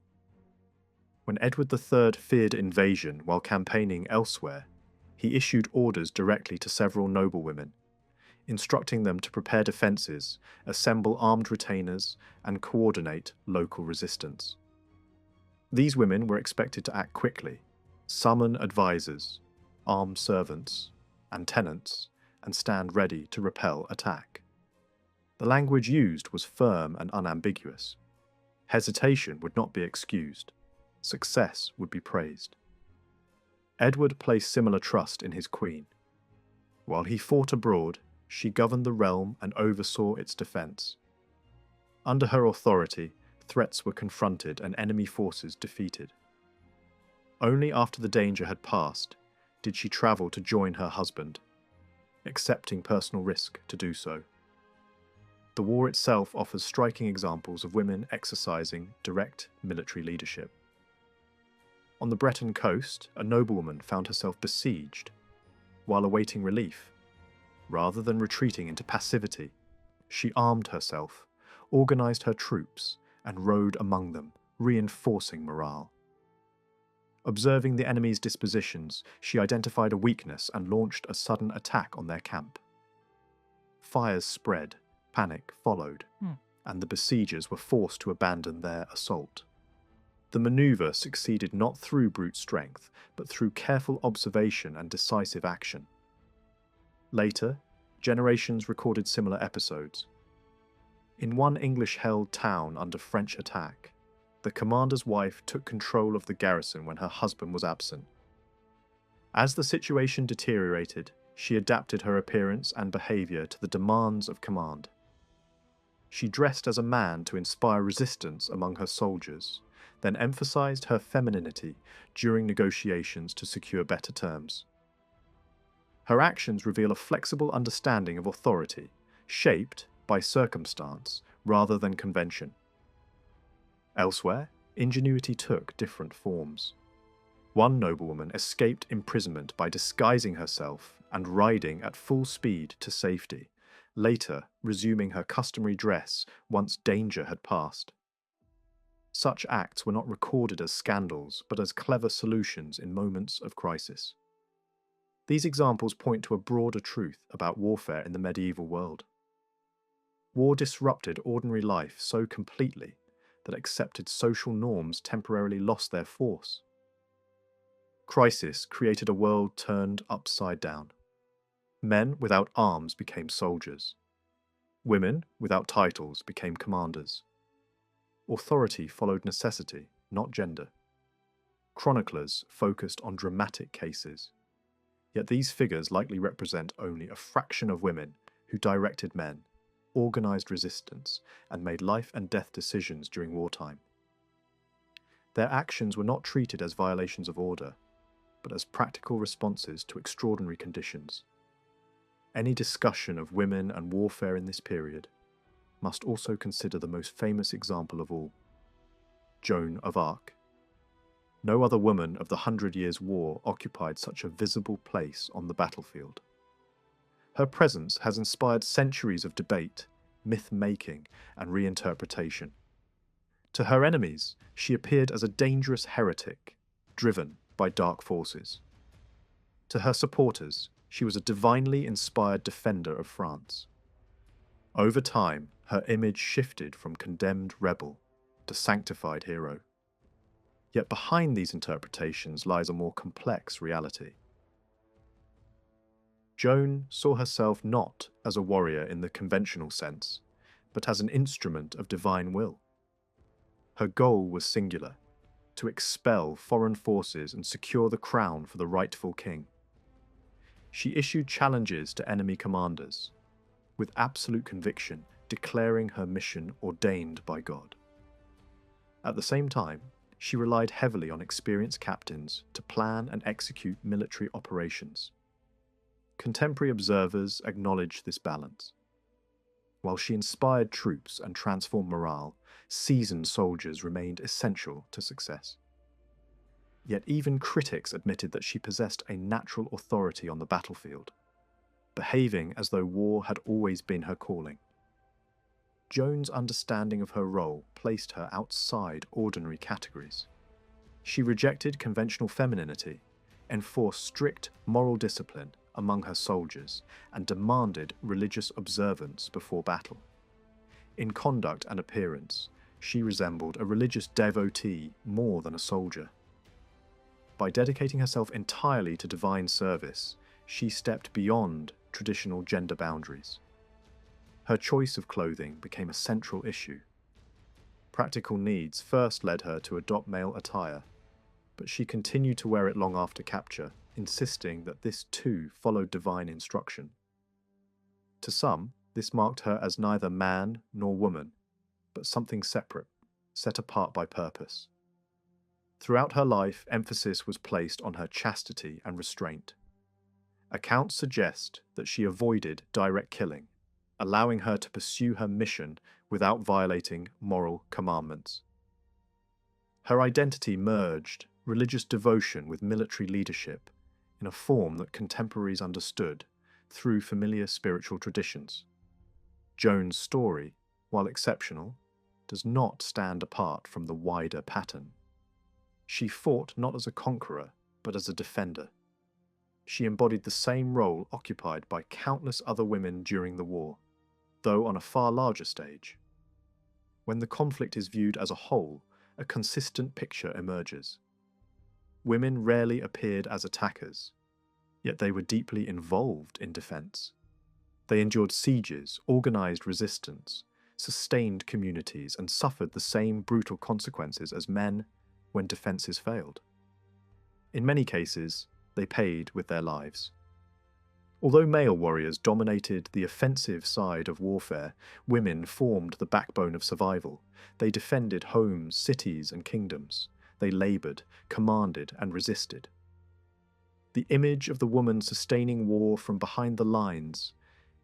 When Edward III feared invasion while campaigning elsewhere, he issued orders directly to several noblewomen, instructing them to prepare defences, assemble armed retainers, and coordinate local resistance. These women were expected to act quickly, summon advisors, armed servants, and tenants, and stand ready to repel attack. The language used was firm and unambiguous. Hesitation would not be excused. Success would be praised. Edward placed similar trust in his queen. While he fought abroad, she governed the realm and oversaw its defence. Under her authority, threats were confronted and enemy forces defeated. Only after the danger had passed did she travel to join her husband, accepting personal risk to do so. The war itself offers striking examples of women exercising direct military leadership. On the Breton coast, a noblewoman found herself besieged. While awaiting relief, rather than retreating into passivity, she armed herself, organised her troops, and rode among them, reinforcing morale. Observing the enemy's dispositions, she identified a weakness and launched a sudden attack on their camp. Fires spread, panic followed, and the besiegers were forced to abandon their assault. The manoeuvre succeeded not through brute strength, but through careful observation and decisive action. Later, generations recorded similar episodes. In one English-held town under French attack, the commander's wife took control of the garrison when her husband was absent. As the situation deteriorated, she adapted her appearance and behaviour to the demands of command. She dressed as a man to inspire resistance among her soldiers, then emphasized her femininity during negotiations to secure better terms. Her actions reveal a flexible understanding of authority, shaped by circumstance rather than convention. Elsewhere, ingenuity took different forms. One noblewoman escaped imprisonment by disguising herself and riding at full speed to safety, later resuming her customary dress once danger had passed. Such acts were not recorded as scandals, but as clever solutions in moments of crisis. These examples point to a broader truth about warfare in the medieval world. War disrupted ordinary life so completely that accepted social norms temporarily lost their force. Crisis created a world turned upside down. Men without arms became soldiers. Women without titles became commanders. Authority followed necessity, not gender. Chroniclers focused on dramatic cases. Yet these figures likely represent only a fraction of women who directed men, organised resistance, and made life and death decisions during wartime. Their actions were not treated as violations of order, but as practical responses to extraordinary conditions. Any discussion of women and warfare in this period must also consider the most famous example of all, Joan of Arc. No other woman of the 100 Years' War occupied such a visible place on the battlefield. Her presence has inspired centuries of debate, myth-making, and reinterpretation. To her enemies, she appeared as a dangerous heretic, driven by dark forces. To her supporters, she was a divinely inspired defender of France. Over time, her image shifted from condemned rebel to sanctified hero. Yet behind these interpretations lies a more complex reality. Joan saw herself not as a warrior in the conventional sense, but as an instrument of divine will. Her goal was singular: to expel foreign forces and secure the crown for the rightful king. She issued challenges to enemy commanders, with absolute conviction declaring her mission ordained by God. At the same time, she relied heavily on experienced captains to plan and execute military operations. Contemporary observers acknowledge this balance. While she inspired troops and transformed morale, seasoned soldiers remained essential to success. Yet even critics admitted that she possessed a natural authority on the battlefield, behaving as though war had always been her calling. Joan's understanding of her role placed her outside ordinary categories. She rejected conventional femininity, enforced strict moral discipline among her soldiers, and demanded religious observance before battle. In conduct and appearance, she resembled a religious devotee more than a soldier. By dedicating herself entirely to divine service, she stepped beyond traditional gender boundaries. Her choice of clothing became a central issue. Practical needs first led her to adopt male attire, but she continued to wear it long after capture, insisting that this too followed divine instruction. To some, this marked her as neither man nor woman, but something separate, set apart by purpose. Throughout her life, emphasis was placed on her chastity and restraint. Accounts suggest that she avoided direct killing, allowing her to pursue her mission without violating moral commandments. Her identity merged religious devotion with military leadership in a form that contemporaries understood through familiar spiritual traditions. Joan's story, while exceptional, does not stand apart from the wider pattern. She fought not as a conqueror, but as a defender. She embodied the same role occupied by countless other women during the war, though on a far larger stage. When the conflict is viewed as a whole, a consistent picture emerges. Women rarely appeared as attackers, yet they were deeply involved in defense. They endured sieges, organized resistance, sustained communities, and suffered the same brutal consequences as men when defenses failed. In many cases, they paid with their lives. Although male warriors dominated the offensive side of warfare, women formed the backbone of survival. They defended homes, cities, and kingdoms. They labored, commanded, and resisted. The image of the woman sustaining war from behind the lines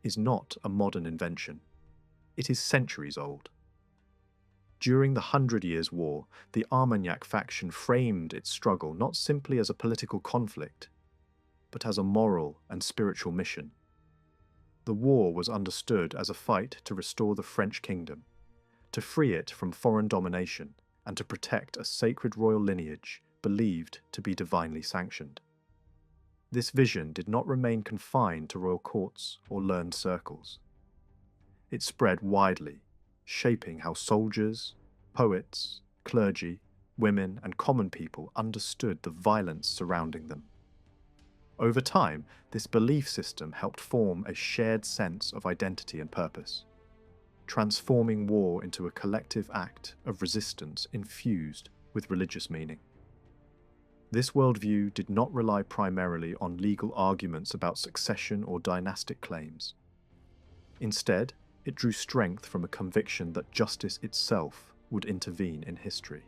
is not a modern invention. It is centuries old. During the 100 Years' War, the Armagnac faction framed its struggle not simply as a political conflict, but as a moral and spiritual mission. The war was understood as a fight to restore the French kingdom, to free it from foreign domination, and to protect a sacred royal lineage believed to be divinely sanctioned. This vision did not remain confined to royal courts or learned circles. It spread widely, shaping how soldiers, poets, clergy, women, and common people understood the violence surrounding them. Over time, this belief system helped form a shared sense of identity and purpose, transforming war into a collective act of resistance infused with religious meaning. This worldview did not rely primarily on legal arguments about succession or dynastic claims. Instead, it drew strength from a conviction that justice itself would intervene in history.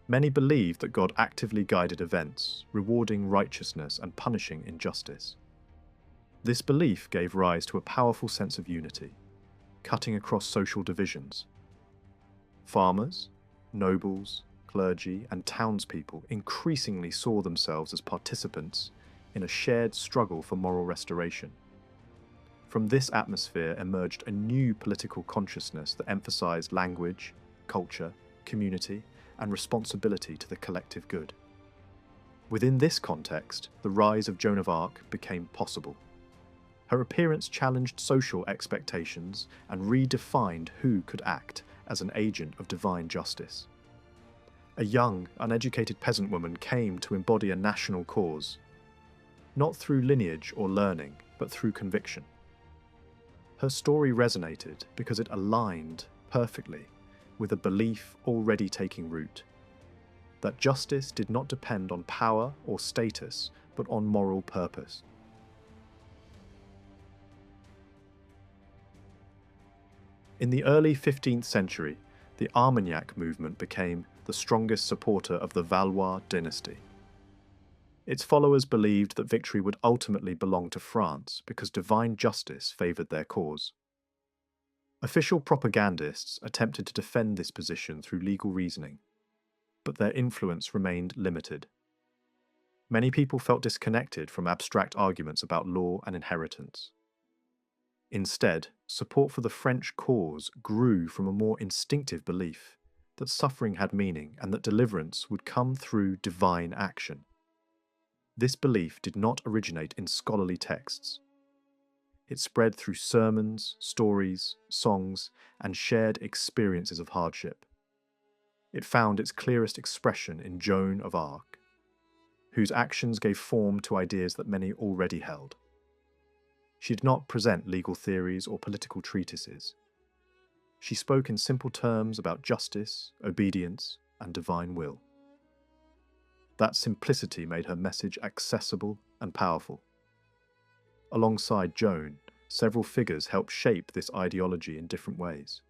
Many believed that God actively guided events, rewarding righteousness and punishing injustice. This belief gave rise to a powerful sense of unity, cutting across social divisions. Farmers, nobles, clergy, and townspeople increasingly saw themselves as participants in a shared struggle for moral restoration. From this atmosphere emerged a new political consciousness that emphasized language, culture, community, and responsibility to the collective good. Within this context, the rise of Joan of Arc became possible. Her appearance challenged social expectations and redefined who could act as an agent of divine justice. A young, uneducated peasant woman came to embody a national cause, not through lineage or learning, but through conviction. Her story resonated because it aligned perfectly with a belief already taking root, that justice did not depend on power or status, but on moral purpose. In the early 15th century, the Armagnac movement became the strongest supporter of the Valois dynasty. Its followers believed that victory would ultimately belong to France because divine justice favoured their cause. Official propagandists attempted to defend this position through legal reasoning, but their influence remained limited. Many people felt disconnected from abstract arguments about law and inheritance. Instead, support for the French cause grew from a more instinctive belief that suffering had meaning and that deliverance would come through divine action. This belief did not originate in scholarly texts. It spread through sermons, stories, songs, and shared experiences of hardship. It found its clearest expression in Joan of Arc, whose actions gave form to ideas that many already held. She did not present legal theories or political treatises. She spoke in simple terms about justice, obedience, and divine will. That simplicity made her message accessible and powerful. Alongside Joan, several figures helped shape this ideology in different ways.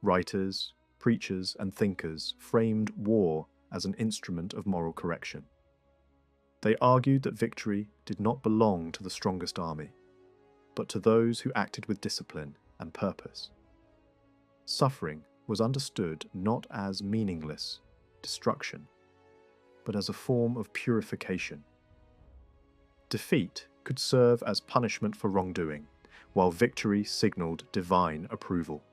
Writers, preachers, and thinkers framed war as an instrument of moral correction. They argued that victory did not belong to the strongest army, but to those who acted with discipline and purpose. Suffering was understood not as meaningless destruction, but as a form of purification. Defeat could serve as punishment for wrongdoing, while victory signaled divine approval.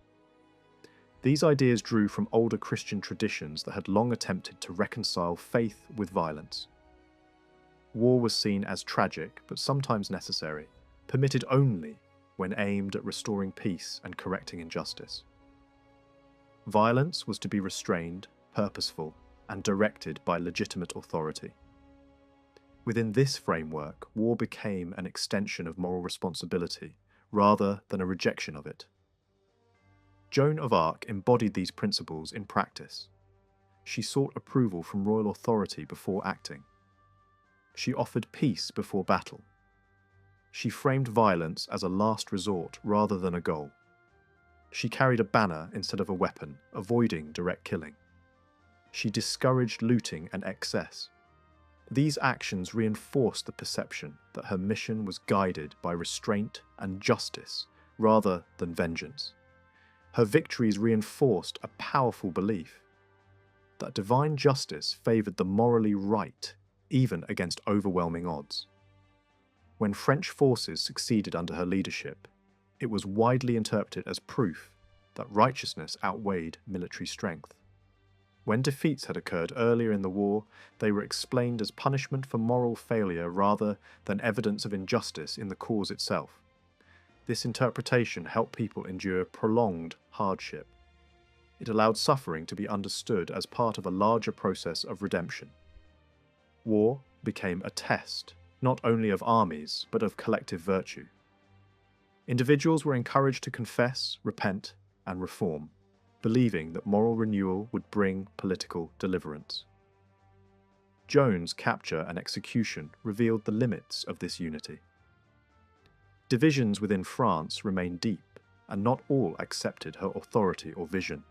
These ideas drew from older Christian traditions that had long attempted to reconcile faith with violence. War was seen as tragic, but sometimes necessary, permitted only when aimed at restoring peace and correcting injustice. Violence was to be restrained, purposeful, and directed by legitimate authority. Within this framework, war became an extension of moral responsibility, rather than a rejection of it. Joan of Arc embodied these principles in practice. She sought approval from royal authority before acting. She offered peace before battle. She framed violence as a last resort rather than a goal. She carried a banner instead of a weapon, avoiding direct killing. She discouraged looting and excess. These actions reinforced the perception that her mission was guided by restraint and justice rather than vengeance. Her victories reinforced a powerful belief that divine justice favoured the morally right, even against overwhelming odds. When French forces succeeded under her leadership, it was widely interpreted as proof that righteousness outweighed military strength. When defeats had occurred earlier in the war, they were explained as punishment for moral failure rather than evidence of injustice in the cause itself. This interpretation helped people endure prolonged hardship. It allowed suffering to be understood as part of a larger process of redemption. War became a test, not only of armies, but of collective virtue. Individuals were encouraged to confess, repent, and reform, believing that moral renewal would bring political deliverance. Joan's capture and execution revealed the limits of this unity. Divisions within France remained deep, and not all accepted her authority or vision.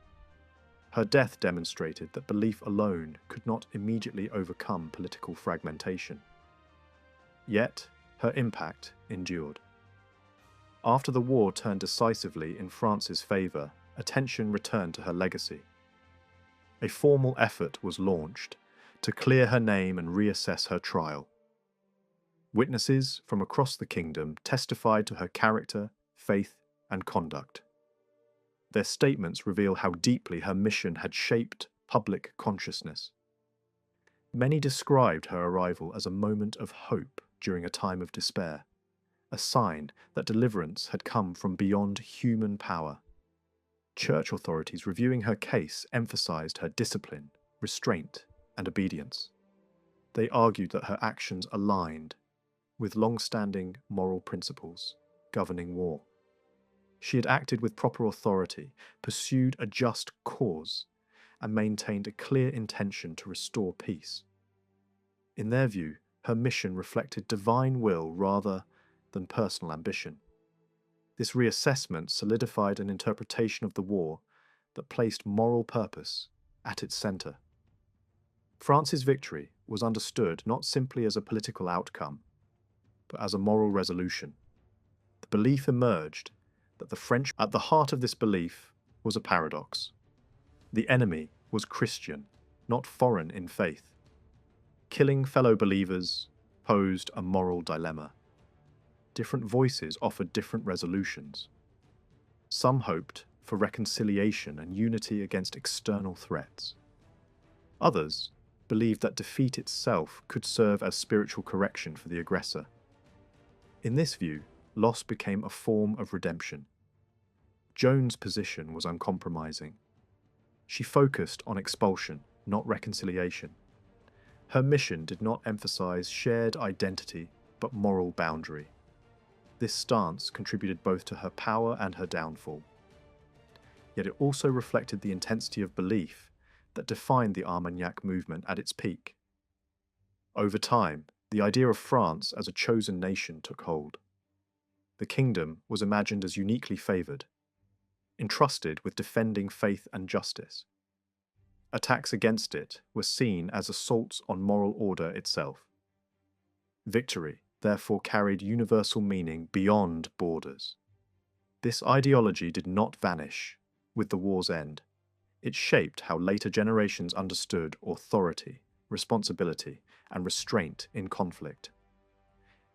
Her death demonstrated that belief alone could not immediately overcome political fragmentation. Yet, her impact endured. After the war turned decisively in France's favour, attention returned to her legacy. A formal effort was launched to clear her name and reassess her trial. Witnesses from across the kingdom testified to her character, faith, and conduct. Their statements reveal how deeply her mission had shaped public consciousness. Many described her arrival as a moment of hope during a time of despair, a sign that deliverance had come from beyond human power. Church authorities reviewing her case emphasized her discipline, restraint, and obedience. They argued that her actions aligned with long-standing moral principles governing war. She had acted with proper authority, pursued a just cause, and maintained a clear intention to restore peace. In their view, her mission reflected divine will rather than personal ambition. This reassessment solidified an interpretation of the war that placed moral purpose at its centre. France's victory was understood not simply as a political outcome, but as a moral resolution. The belief emerged that the French, at the heart of this belief, was a paradox. The enemy was Christian, not foreign in faith. Killing fellow believers posed a moral dilemma. Different voices offered different resolutions. Some hoped for reconciliation and unity against external threats. Others believed that defeat itself could serve as spiritual correction for the aggressor. In this view, loss became a form of redemption. Joan's position was uncompromising. She focused on expulsion, not reconciliation. Her mission did not emphasize shared identity, but moral boundary. This stance contributed both to her power and her downfall. Yet it also reflected the intensity of belief that defined the Armagnac movement at its peak. Over time, the idea of France as a chosen nation took hold. The kingdom was imagined as uniquely favoured, entrusted with defending faith and justice. Attacks against it were seen as assaults on moral order itself. Victory, therefore, carried universal meaning beyond borders. This ideology did not vanish with the war's end. It shaped how later generations understood authority, responsibility, and restraint in conflict.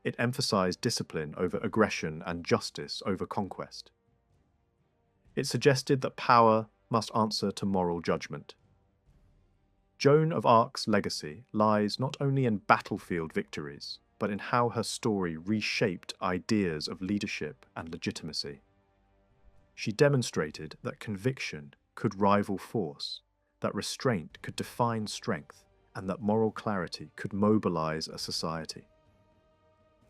It emphasized discipline over aggression and justice over conquest. It suggested that power must answer to moral judgment. Joan of Arc's legacy lies not only in battlefield victories, but in how her story reshaped ideas of leadership and legitimacy. She demonstrated that conviction could rival force, that restraint could define strength, and that moral clarity could mobilize a society.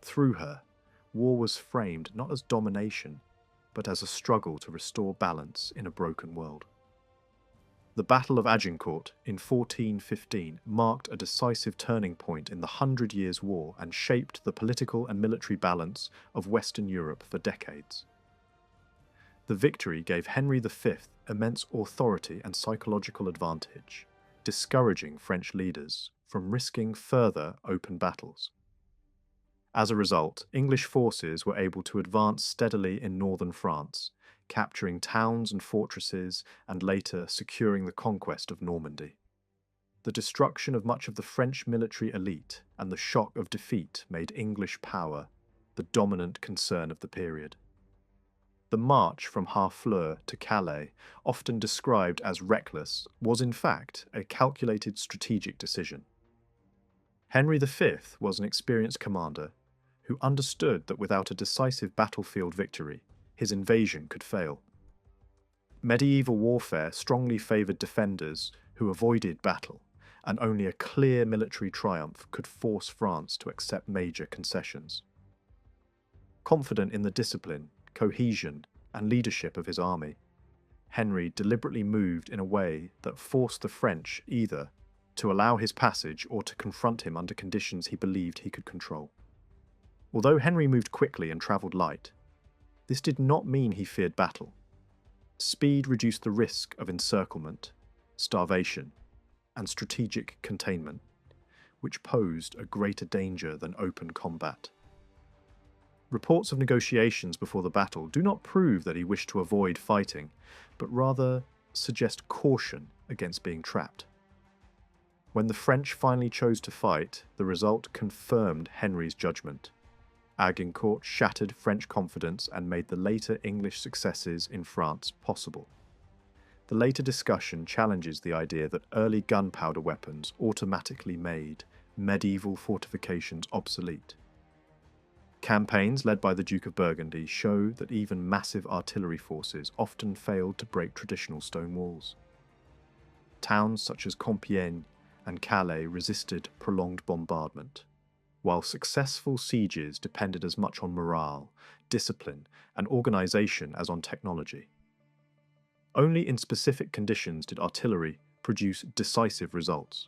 Through her, war was framed not as domination, but as a struggle to restore balance in a broken world. The Battle of Agincourt in 1415 marked a decisive turning point in the 100 Years' War and shaped the political and military balance of Western Europe for decades. The victory gave Henry V immense authority and psychological advantage, discouraging French leaders from risking further open battles. As a result, English forces were able to advance steadily in northern France, capturing towns and fortresses and later securing the conquest of Normandy. The destruction of much of the French military elite and the shock of defeat made English power the dominant concern of the period. The march from Harfleur to Calais, often described as reckless, was in fact a calculated strategic decision. Henry V was an experienced commander who understood that without a decisive battlefield victory, his invasion could fail. Medieval warfare strongly favoured defenders who avoided battle, and only a clear military triumph could force France to accept major concessions. Confident in the discipline, cohesion, and leadership of his army, Henry deliberately moved in a way that forced the French either to allow his passage or to confront him under conditions he believed he could control. Although Henry moved quickly and travelled light, this did not mean he feared battle. Speed reduced the risk of encirclement, starvation, and strategic containment, which posed a greater danger than open combat. Reports of negotiations before the battle do not prove that he wished to avoid fighting, but rather suggest caution against being trapped. When the French finally chose to fight, the result confirmed Henry's judgment. Agincourt shattered French confidence and made the later English successes in France possible. The later discussion challenges the idea that early gunpowder weapons automatically made medieval fortifications obsolete. Campaigns led by the Duke of Burgundy show that even massive artillery forces often failed to break traditional stone walls. Towns such as Compiègne and Calais resisted prolonged bombardment, while successful sieges depended as much on morale, discipline, and organization as on technology. Only in specific conditions did artillery produce decisive results.